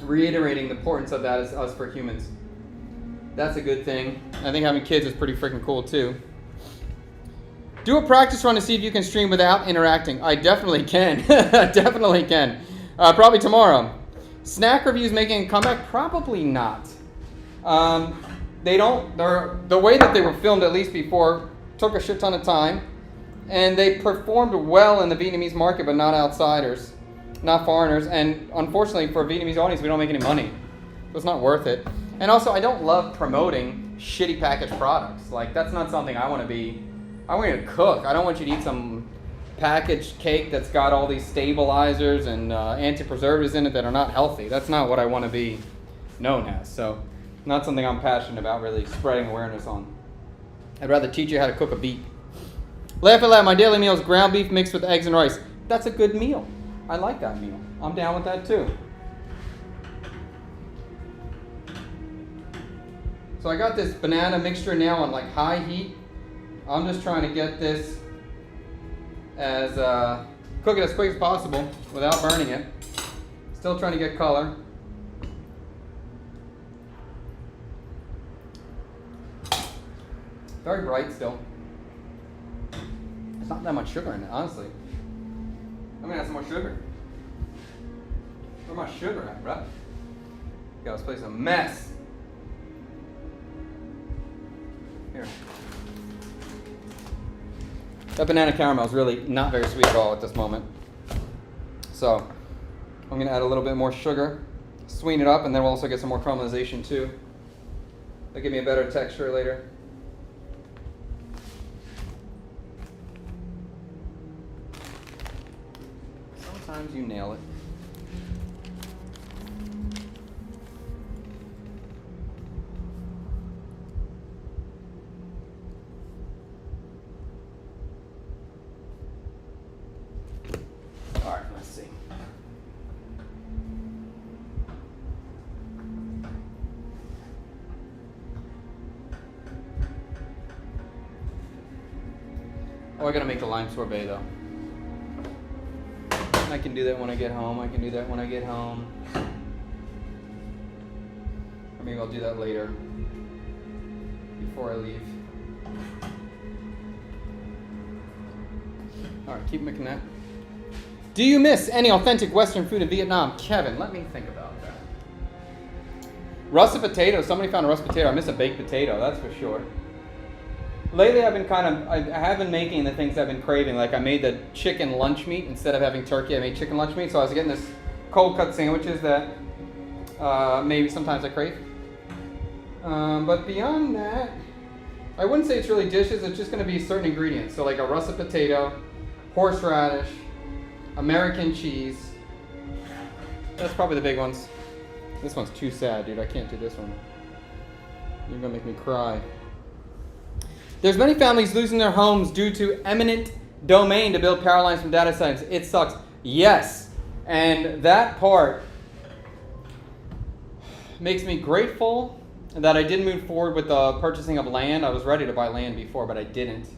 reiterating the importance of that as us for humans. That's a good thing. I think having kids is pretty freaking cool too. Do a practice run to see if you can stream without interacting. I definitely can. I definitely can. Probably tomorrow. Snack reviews making a comeback? Probably not. The way that they were filmed, at least before, took a shit ton of time. And they performed well in the Vietnamese market, but not outsiders, not foreigners. And unfortunately, for a Vietnamese audience, we don't make any money. So it's not worth it. And also, I don't love promoting shitty packaged products. Like, that's not something I want to be. I want you to cook. I don't want you to eat some packaged cake that's got all these stabilizers and anti-preservatives in it that are not healthy. That's not what I want to be known as. So, not something I'm passionate about really spreading awareness on. I'd rather teach you how to cook a beet. Laugh it loud. My daily meal is ground beef mixed with eggs and rice. That's a good meal. I like that meal. I'm down with that too. So I got this banana mixture now on like high heat. I'm just trying to get this cook it as quick as possible without burning it. Still trying to get color. Very bright still. There's not that much sugar in it, honestly. I'm gonna add some more sugar. Where's my sugar at, bro? Yeah, this place is a mess. Here. That banana caramel is really not very sweet at all at this moment. So, I'm gonna add a little bit more sugar, sweeten it up, and then we'll also get some more caramelization too. That'll give me a better texture later. Sometimes you nail it. Oh, I gotta make the lime sorbet though. I can do that when I get home. I can do that when I get home. Or maybe I'll do that later. Before I leave. Alright, keep making that. Do you miss any authentic Western food in Vietnam? Kevin, let me think about that. Russet potato. Somebody found a russet potato. I miss a baked potato, that's for sure. Lately, I've been I have been making the things I've been craving. Like I made the chicken lunch meat instead of having turkey. I made chicken lunch meat, so I was getting this cold cut sandwiches that maybe sometimes I crave. But beyond that, I wouldn't say it's really dishes. It's just going to be certain ingredients. So like a russet potato, horseradish, American cheese. That's probably the big ones. This one's too sad, dude. I can't do this one. You're gonna make me cry. There's many families losing their homes due to eminent domain to build power lines from data centers. It sucks. Yes. And that part makes me grateful that I didn't move forward with the purchasing of land. I was ready to buy land before, but I didn't.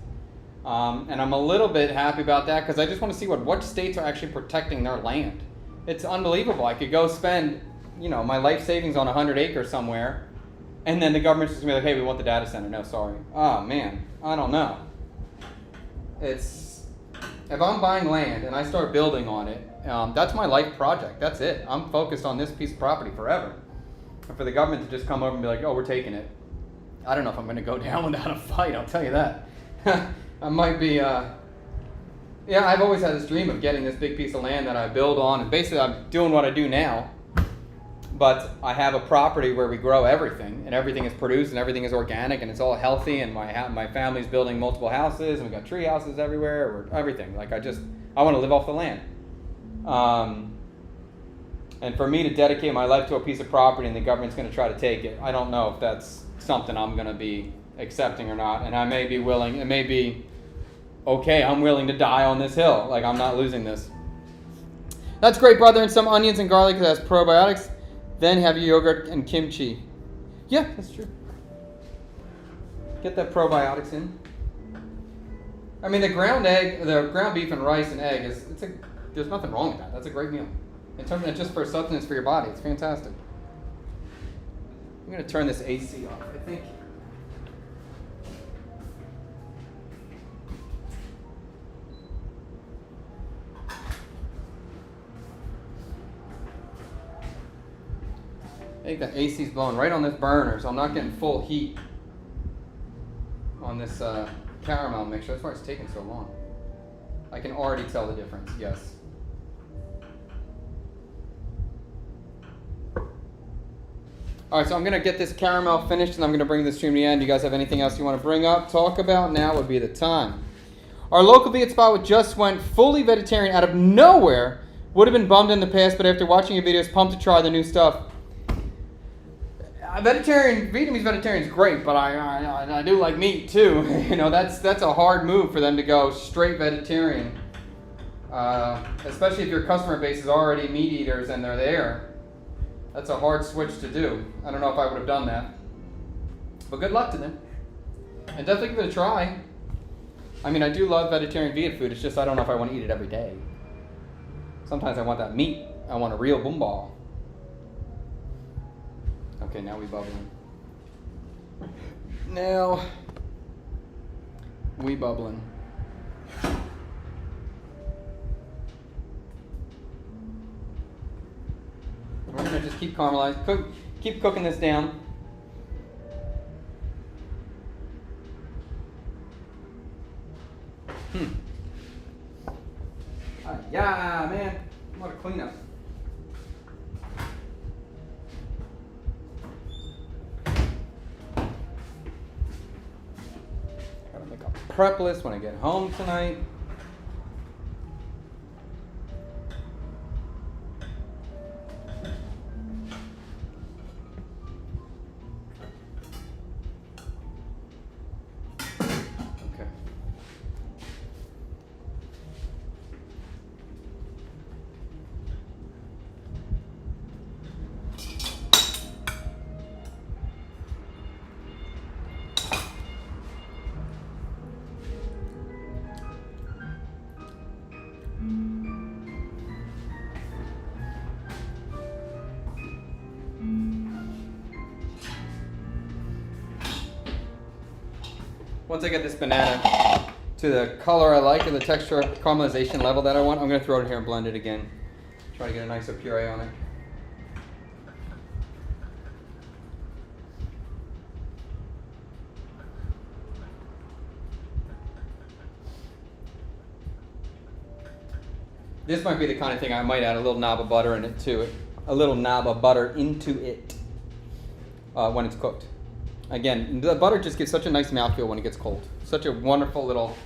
And I'm a little bit happy about that because I just want to see what states are actually protecting their land. It's unbelievable. I could go spend, my life savings on 100 acres somewhere, and then the government's just going to be like, hey, we want the data center. No, sorry. Oh, man. I don't know. If I'm buying land and I start building on it, that's my life project. That's it. I'm focused on this piece of property forever. And for the government to just come over and be like, oh, we're taking it. I don't know if I'm going to go down without a fight. I'll tell you that. I might be, I've always had this dream of getting this big piece of land that I build on. And basically, I'm doing what I do now. But I have a property where we grow everything, and everything is produced, and everything is organic, and it's all healthy, and my family's building multiple houses, and we got tree houses everywhere, or everything. Like I want to live off the land. And for me to dedicate my life to a piece of property and the government's going to try to take it, I don't know if that's something I'm going to be accepting or not. And I may be willing, it may be, okay, I'm willing to die on this hill. Like I'm not losing this. That's great, brother, and some onions and garlic that has probiotics. Then have your yogurt and kimchi. Yeah, that's true. Get that probiotics in. I mean, the ground beef and rice and egg there's nothing wrong with that. That's a great meal. In terms of just for sustenance for your body, it's fantastic. I'm going to turn this AC off, I think. I think the AC's blowing right on this burner, so I'm not getting full heat on this caramel mixture. That's why it's taking so long. I can already tell the difference, yes. Alright, so I'm going to get this caramel finished and I'm going to bring this stream to the end. Do you guys have anything else you want to bring up, talk about? Now would be the time. Our local Viet spot just went fully vegetarian out of nowhere. Would have been bummed in the past, but after watching your videos, pumped to try the new stuff. Vietnamese vegetarian is great, but I do like meat too. That's a hard move for them to go straight vegetarian. Especially if your customer base is already meat eaters and they're there. That's a hard switch to do. I don't know if I would have done that. But good luck to them. And definitely give it a try. I mean, I do love vegetarian Viet food. It's just I don't know if I want to eat it every day. Sometimes I want that meat. I want a real boom ball. Okay, now we bubbling. Now we bubbling. We're gonna just keep caramelizing, keep cooking this down. Yeah, man, what a cleanup. Gotta make a prep list when I get home tonight. once I get this banana to the color I like and the texture caramelization level that I want, I'm going to throw it here and blend it again. Try to get a nicer puree on it. This might be the kind of thing I might add a little knob of butter in it too. A little knob of butter into it when it's cooked. Again, the butter just gives such a nice mouthfeel when it gets cold. Such a wonderful little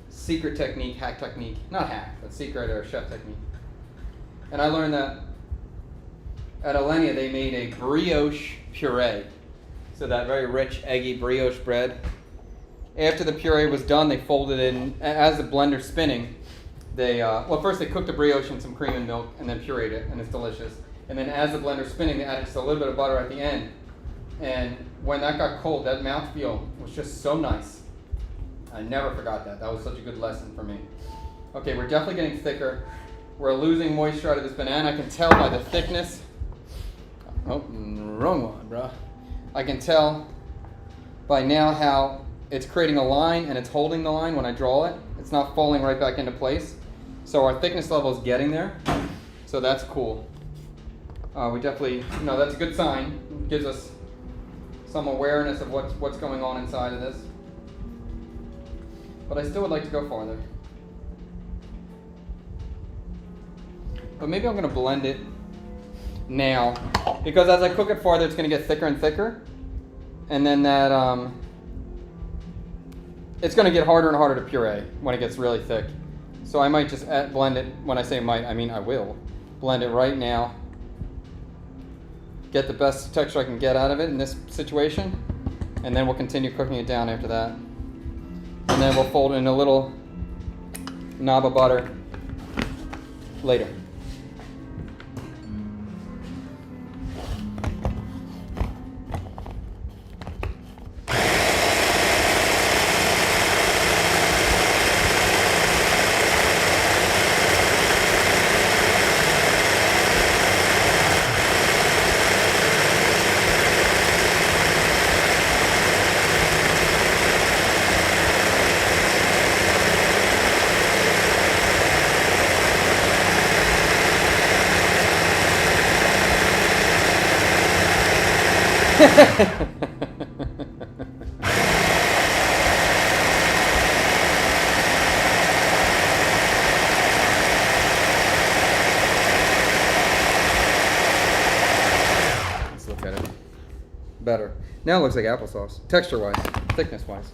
secret technique, hack technique. Not hack, but secret or chef technique. And I learned that at Alenia they made a brioche puree. So that very rich, eggy brioche bread. After the puree was done, they folded it in, as the blender's spinning, they, well, first they cooked the brioche in some cream and milk and then pureed it, and it's delicious. And then as the blender's spinning, they added just a little bit of butter at the end. And when that got cold, that mouthfeel was just so nice. I never forgot that. That was such a good lesson for me. Okay, we're definitely getting thicker. We're losing moisture out of this banana. I can tell by the thickness. Oh, wrong one, bro. I can tell by now how it's creating a line and it's holding the line when I draw it. It's not falling right back into place. So our thickness level is getting there. So that's cool. We definitely, that's a good sign. It gives us some awareness of what's going on inside of this. But I still would like to go farther. But maybe I'm going to blend it now, because as I cook it farther, it's going to get thicker and thicker. And then that, it's going to get harder and harder to puree when it gets really thick. So I might just blend it. When I say might, I mean I will. Blend it right now. Get the best texture I can get out of it in this situation. And then we'll continue cooking it down after that. And then we'll fold in a little knob of butter later. Let's look at it. Better. Now it looks like applesauce, texture-wise, thickness-wise.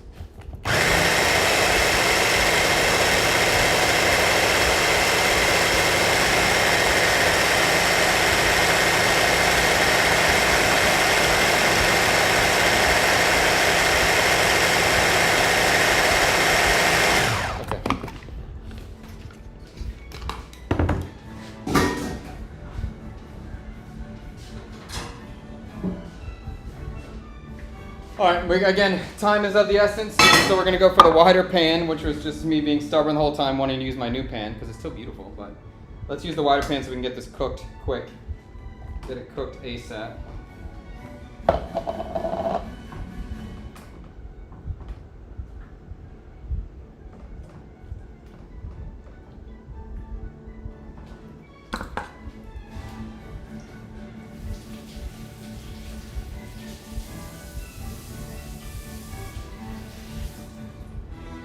Alright, again, time is of the essence, so we're going to go for the wider pan, which was just me being stubborn the whole time, wanting to use my new pan, because it's still beautiful, but let's use the wider pan so we can get this cooked quick. Get it cooked ASAP.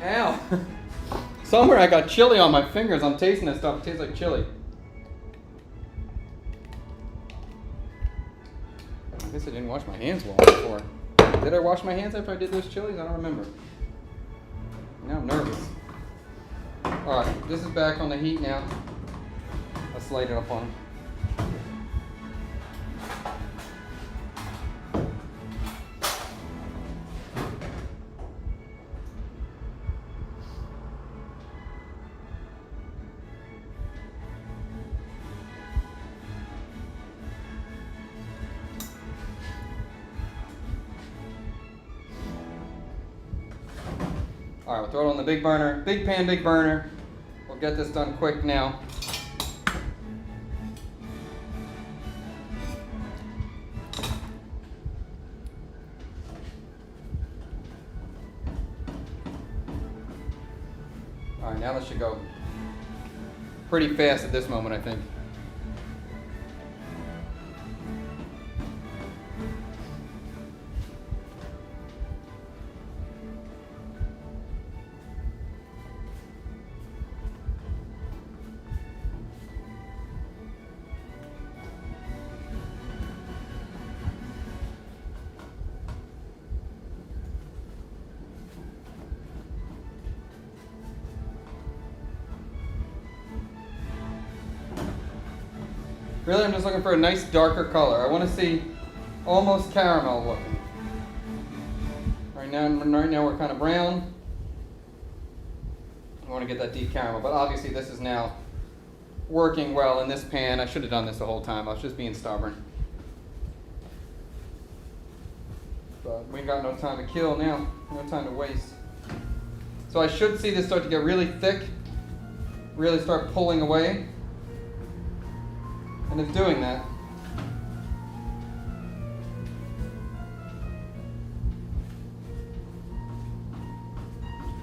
Ow! Somewhere I got chili on my fingers. I'm tasting this stuff. It tastes like chili. I guess I didn't wash my hands well before. Did I wash my hands after I did those chilies? I don't remember. Now I'm nervous. Alright, this is back on the heat now. Let's light it up on. Alright, we'll throw it on the big burner. Big pan, big burner. We'll get this done quick now. All right, now this should go pretty fast at this moment, I think. Really, I'm just looking for a nice darker color. I want to see almost caramel looking. Right now we're kind of brown. I want to get that deep caramel, but obviously this is now working well in this pan. I should have done this the whole time. I was just being stubborn. But we got no time to kill now. No time to waste. So I should see this start to get really thick, really start pulling away. And it's doing that.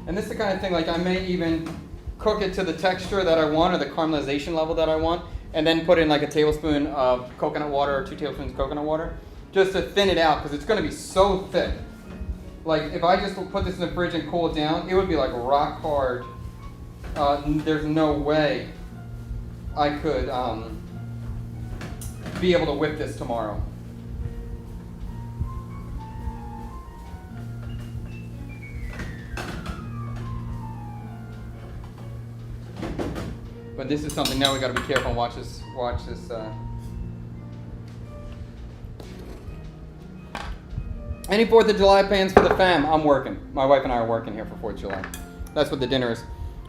And this is the kind of thing, like I may even cook it to the texture that I want or the caramelization level that I want, and then put in like a tablespoon of coconut water or 2 tablespoons of coconut water, just to thin it out, because it's going to be so thick. Like if I just put this in the fridge and cool it down, it would be like rock hard. There's no way I could be able to whip this tomorrow. But this is something now we got to be careful and watch this. Any 4th of July plans for the fam? I'm working. My wife and I are working here for 4th of July. That's what the dinner is.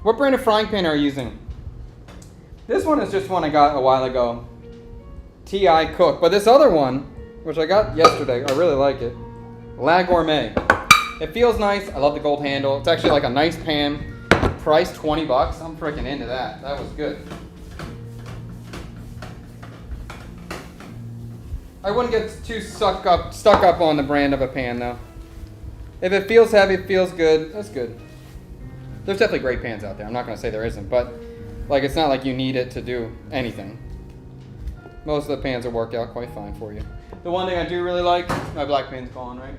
What brand of frying pan are you using? This one is just one I got a while ago. TI Cook. But this other one, which I got yesterday, I really like it. La Gourmet. It feels nice. I love the gold handle. It's actually like a nice pan. Price $20. I'm freaking into that. That was good. I wouldn't get too stuck up on the brand of a pan though. If it feels heavy, it feels good, that's good. There's definitely great pans out there. I'm not going to say there isn't, but like it's not like you need it to do anything. Most of the pans will work out quite fine for you. The one thing I do really like, my black pan's gone, right?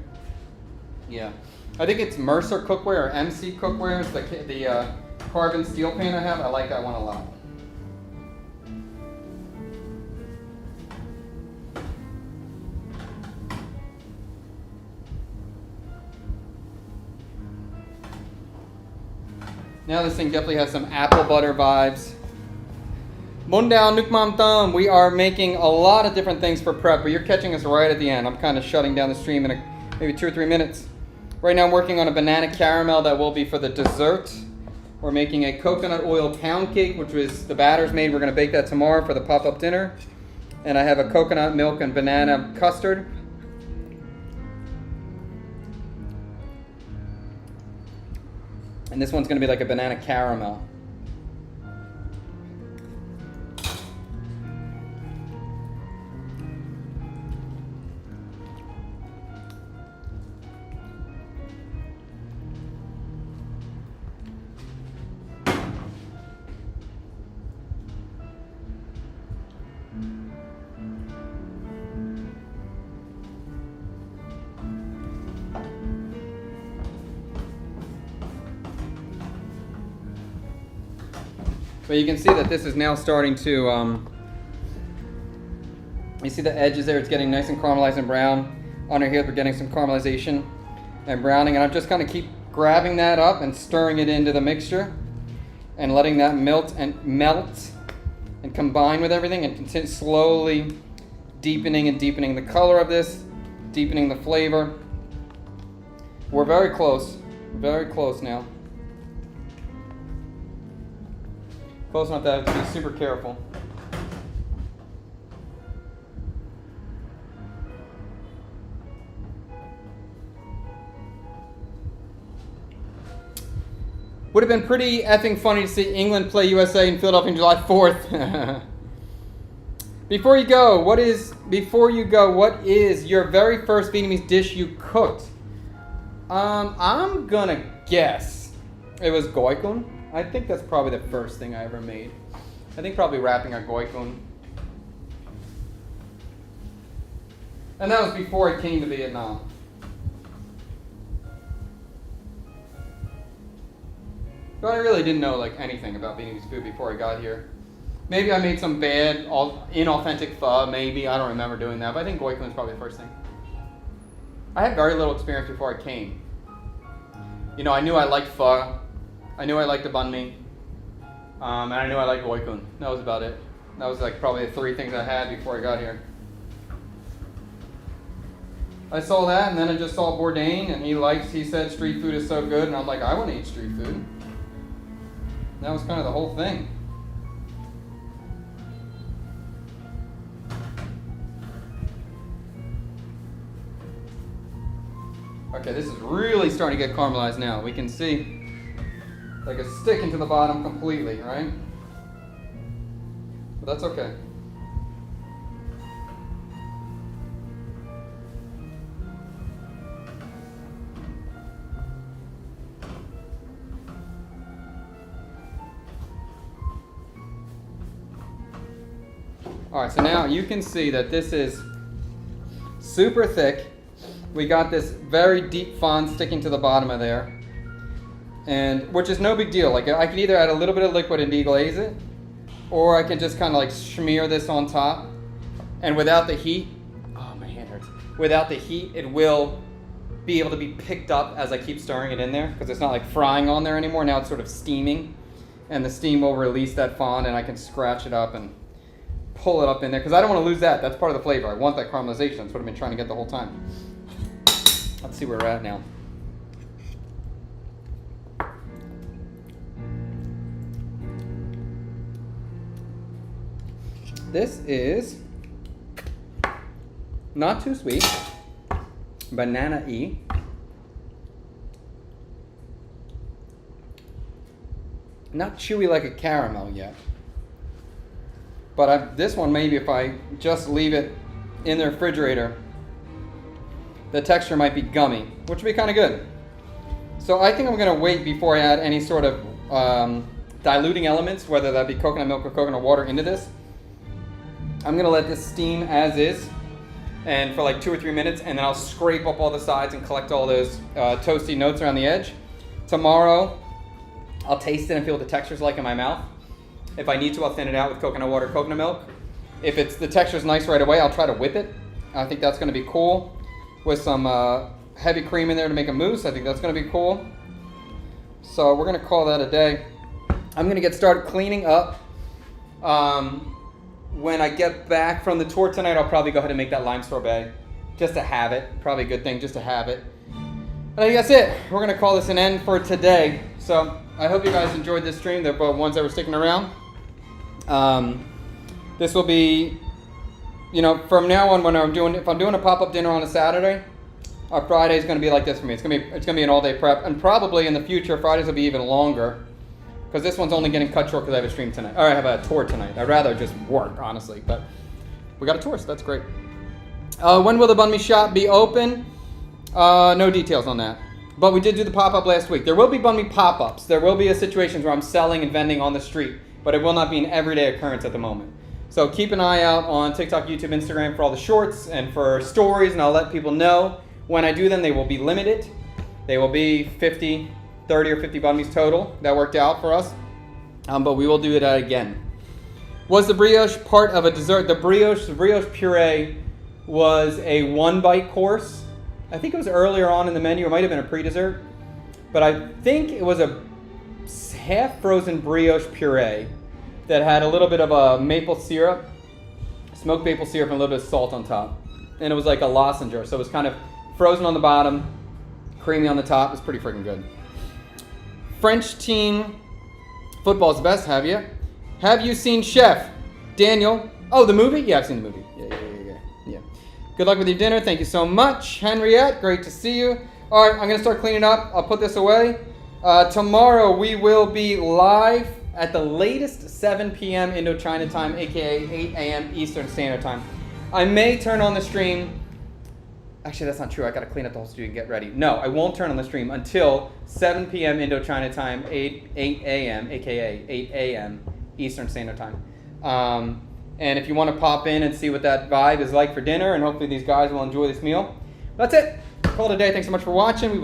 Yeah. I think it's Mercer Cookware or MC Cookware. It's the carbon steel pan I have. I like that one a lot. Now this thing definitely has some apple butter vibes. Mundao Nukmam Thumb. We are making a lot of different things for prep, but you're catching us right at the end. I'm kind of shutting down the stream in maybe 2 or 3 minutes. Right now I'm working on a banana caramel that will be for the dessert. We're making a coconut oil pound cake, which was the batter's made. We're going to bake that tomorrow for the pop-up dinner. And I have a coconut milk and banana custard. And this one's going to be like a banana caramel. But you can see that this is now starting to, you see the edges there, it's getting nice and caramelized and brown. Under here we're getting some caramelization and browning, and I'm just kind of keep grabbing that up and stirring it into the mixture and letting that melt and combine with everything and continue slowly deepening the color of this, deepening the flavor. We're very close now. Close enough that I have to be super careful. Would have been pretty effing funny to see England play USA in Philadelphia on July 4th. Before you go, what is your very first Vietnamese dish you cooked? I'm gonna guess it was goi kun. I think that's probably the first thing I ever made. I think probably wrapping a goikun. And that was before I came to Vietnam. But I really didn't know like anything about Vietnamese food before I got here. Maybe I made some bad, inauthentic pho, maybe. I don't remember doing that, but I think goikun is probably the first thing. I had very little experience before I came. You know, I knew I liked pho. I knew I liked the banh mi. And I knew I liked goikun. That was about it. That was like probably the three things I had before I got here. I saw that, and then I just saw Bourdain, and he said street food is so good, and I'm like, I want to eat street food. And that was kind of the whole thing. Okay, this is really starting to get caramelized now. We can see like it's sticking to the bottom completely, right? But that's okay. All right, so now you can see that this is super thick. We got this very deep fond sticking to the bottom of there, and which is no big deal. Like I could either add a little bit of liquid and deglaze it, or I can just kind of like smear this on top. And without the heat, oh my hand hurts. Without the heat, it will be able to be picked up as I keep stirring it in there, because it's not like frying on there anymore. Now it's sort of steaming, and the steam will release that fond, and I can scratch it up and pull it up in there, because I don't want to lose that. That's part of the flavor. I want that caramelization. That's what I've been trying to get the whole time. Let's see where we're at now. This is not too sweet. Banana-y. Not chewy like a caramel yet. But this one, maybe if I just leave it in the refrigerator, the texture might be gummy, which would be kind of good. So I think I'm going to wait before I add any sort of diluting elements, whether that be coconut milk or coconut water, into this. I'm going to let this steam as is, and for like 2 or 3 minutes, and then I'll scrape up all the sides and collect all those toasty notes around the edge. Tomorrow, I'll taste it and feel what the texture's like in my mouth. If I need to, I'll thin it out with coconut water, coconut milk. If the texture's nice right away, I'll try to whip it. I think that's going to be cool. With some heavy cream in there to make a mousse. I think that's going to be cool. So we're going to call that a day. I'm going to get started cleaning up. When I get back from the tour tonight, I'll probably go ahead and make that lime sorbet. Just to have it. Probably a good thing just to have it. And I think that's it. We're going to call this an end for today. So I hope you guys enjoyed this stream. They're both ones that were sticking around. This will be, you know, from now on, if I'm doing a pop-up dinner on a Saturday, our Friday is going to be like this for me. It's going to be an all-day prep, and probably in the future Fridays will be even longer, because this one's only getting cut short because I have a stream tonight, or I have a tour tonight. I'd rather just work, honestly, but we got a tour, so that's great. When will the banh mi shop be open? No details on that, but we did do the pop-up last week. There will be banh mi pop-ups. There will be situations where I'm selling and vending on the street, but it will not be an everyday occurrence at the moment. So keep an eye out on TikTok, YouTube, Instagram for all the shorts and for stories, and I'll let people know. When I do them, they will be limited. They will be 30 or 50 banh mi's total. That worked out for us, but we will do it again. Was the brioche part of a dessert? The brioche puree was a 1-bite course. I think it was earlier on in the menu. It might have been a pre-dessert, but I think it was a half-frozen brioche puree that had a little bit of a maple syrup, smoked maple syrup, and a little bit of salt on top. And it was like a lozenge, so it was kind of frozen on the bottom, creamy on the top. It's pretty freaking good. French team football is the best, have you? Have you seen Chef? Daniel? Oh, the movie? Yeah, I've seen the movie. Yeah. Good luck with your dinner. Thank you so much. Henriette, great to see you. All right, I'm going to start cleaning up. I'll put this away. Tomorrow we will be live at the latest 7 p.m. Indochina time, aka 8 a.m. Eastern Standard Time. I may turn on the stream Actually, that's not true. I got to clean up the whole studio and get ready. No, I won't turn on the stream until 7 p.m. Indochina time, 8 a.m., aka 8 a.m. Eastern Standard Time. And if you want to pop in and see what that vibe is like for dinner, and hopefully these guys will enjoy this meal. That's it. Call it a day. Thanks so much for watching. We will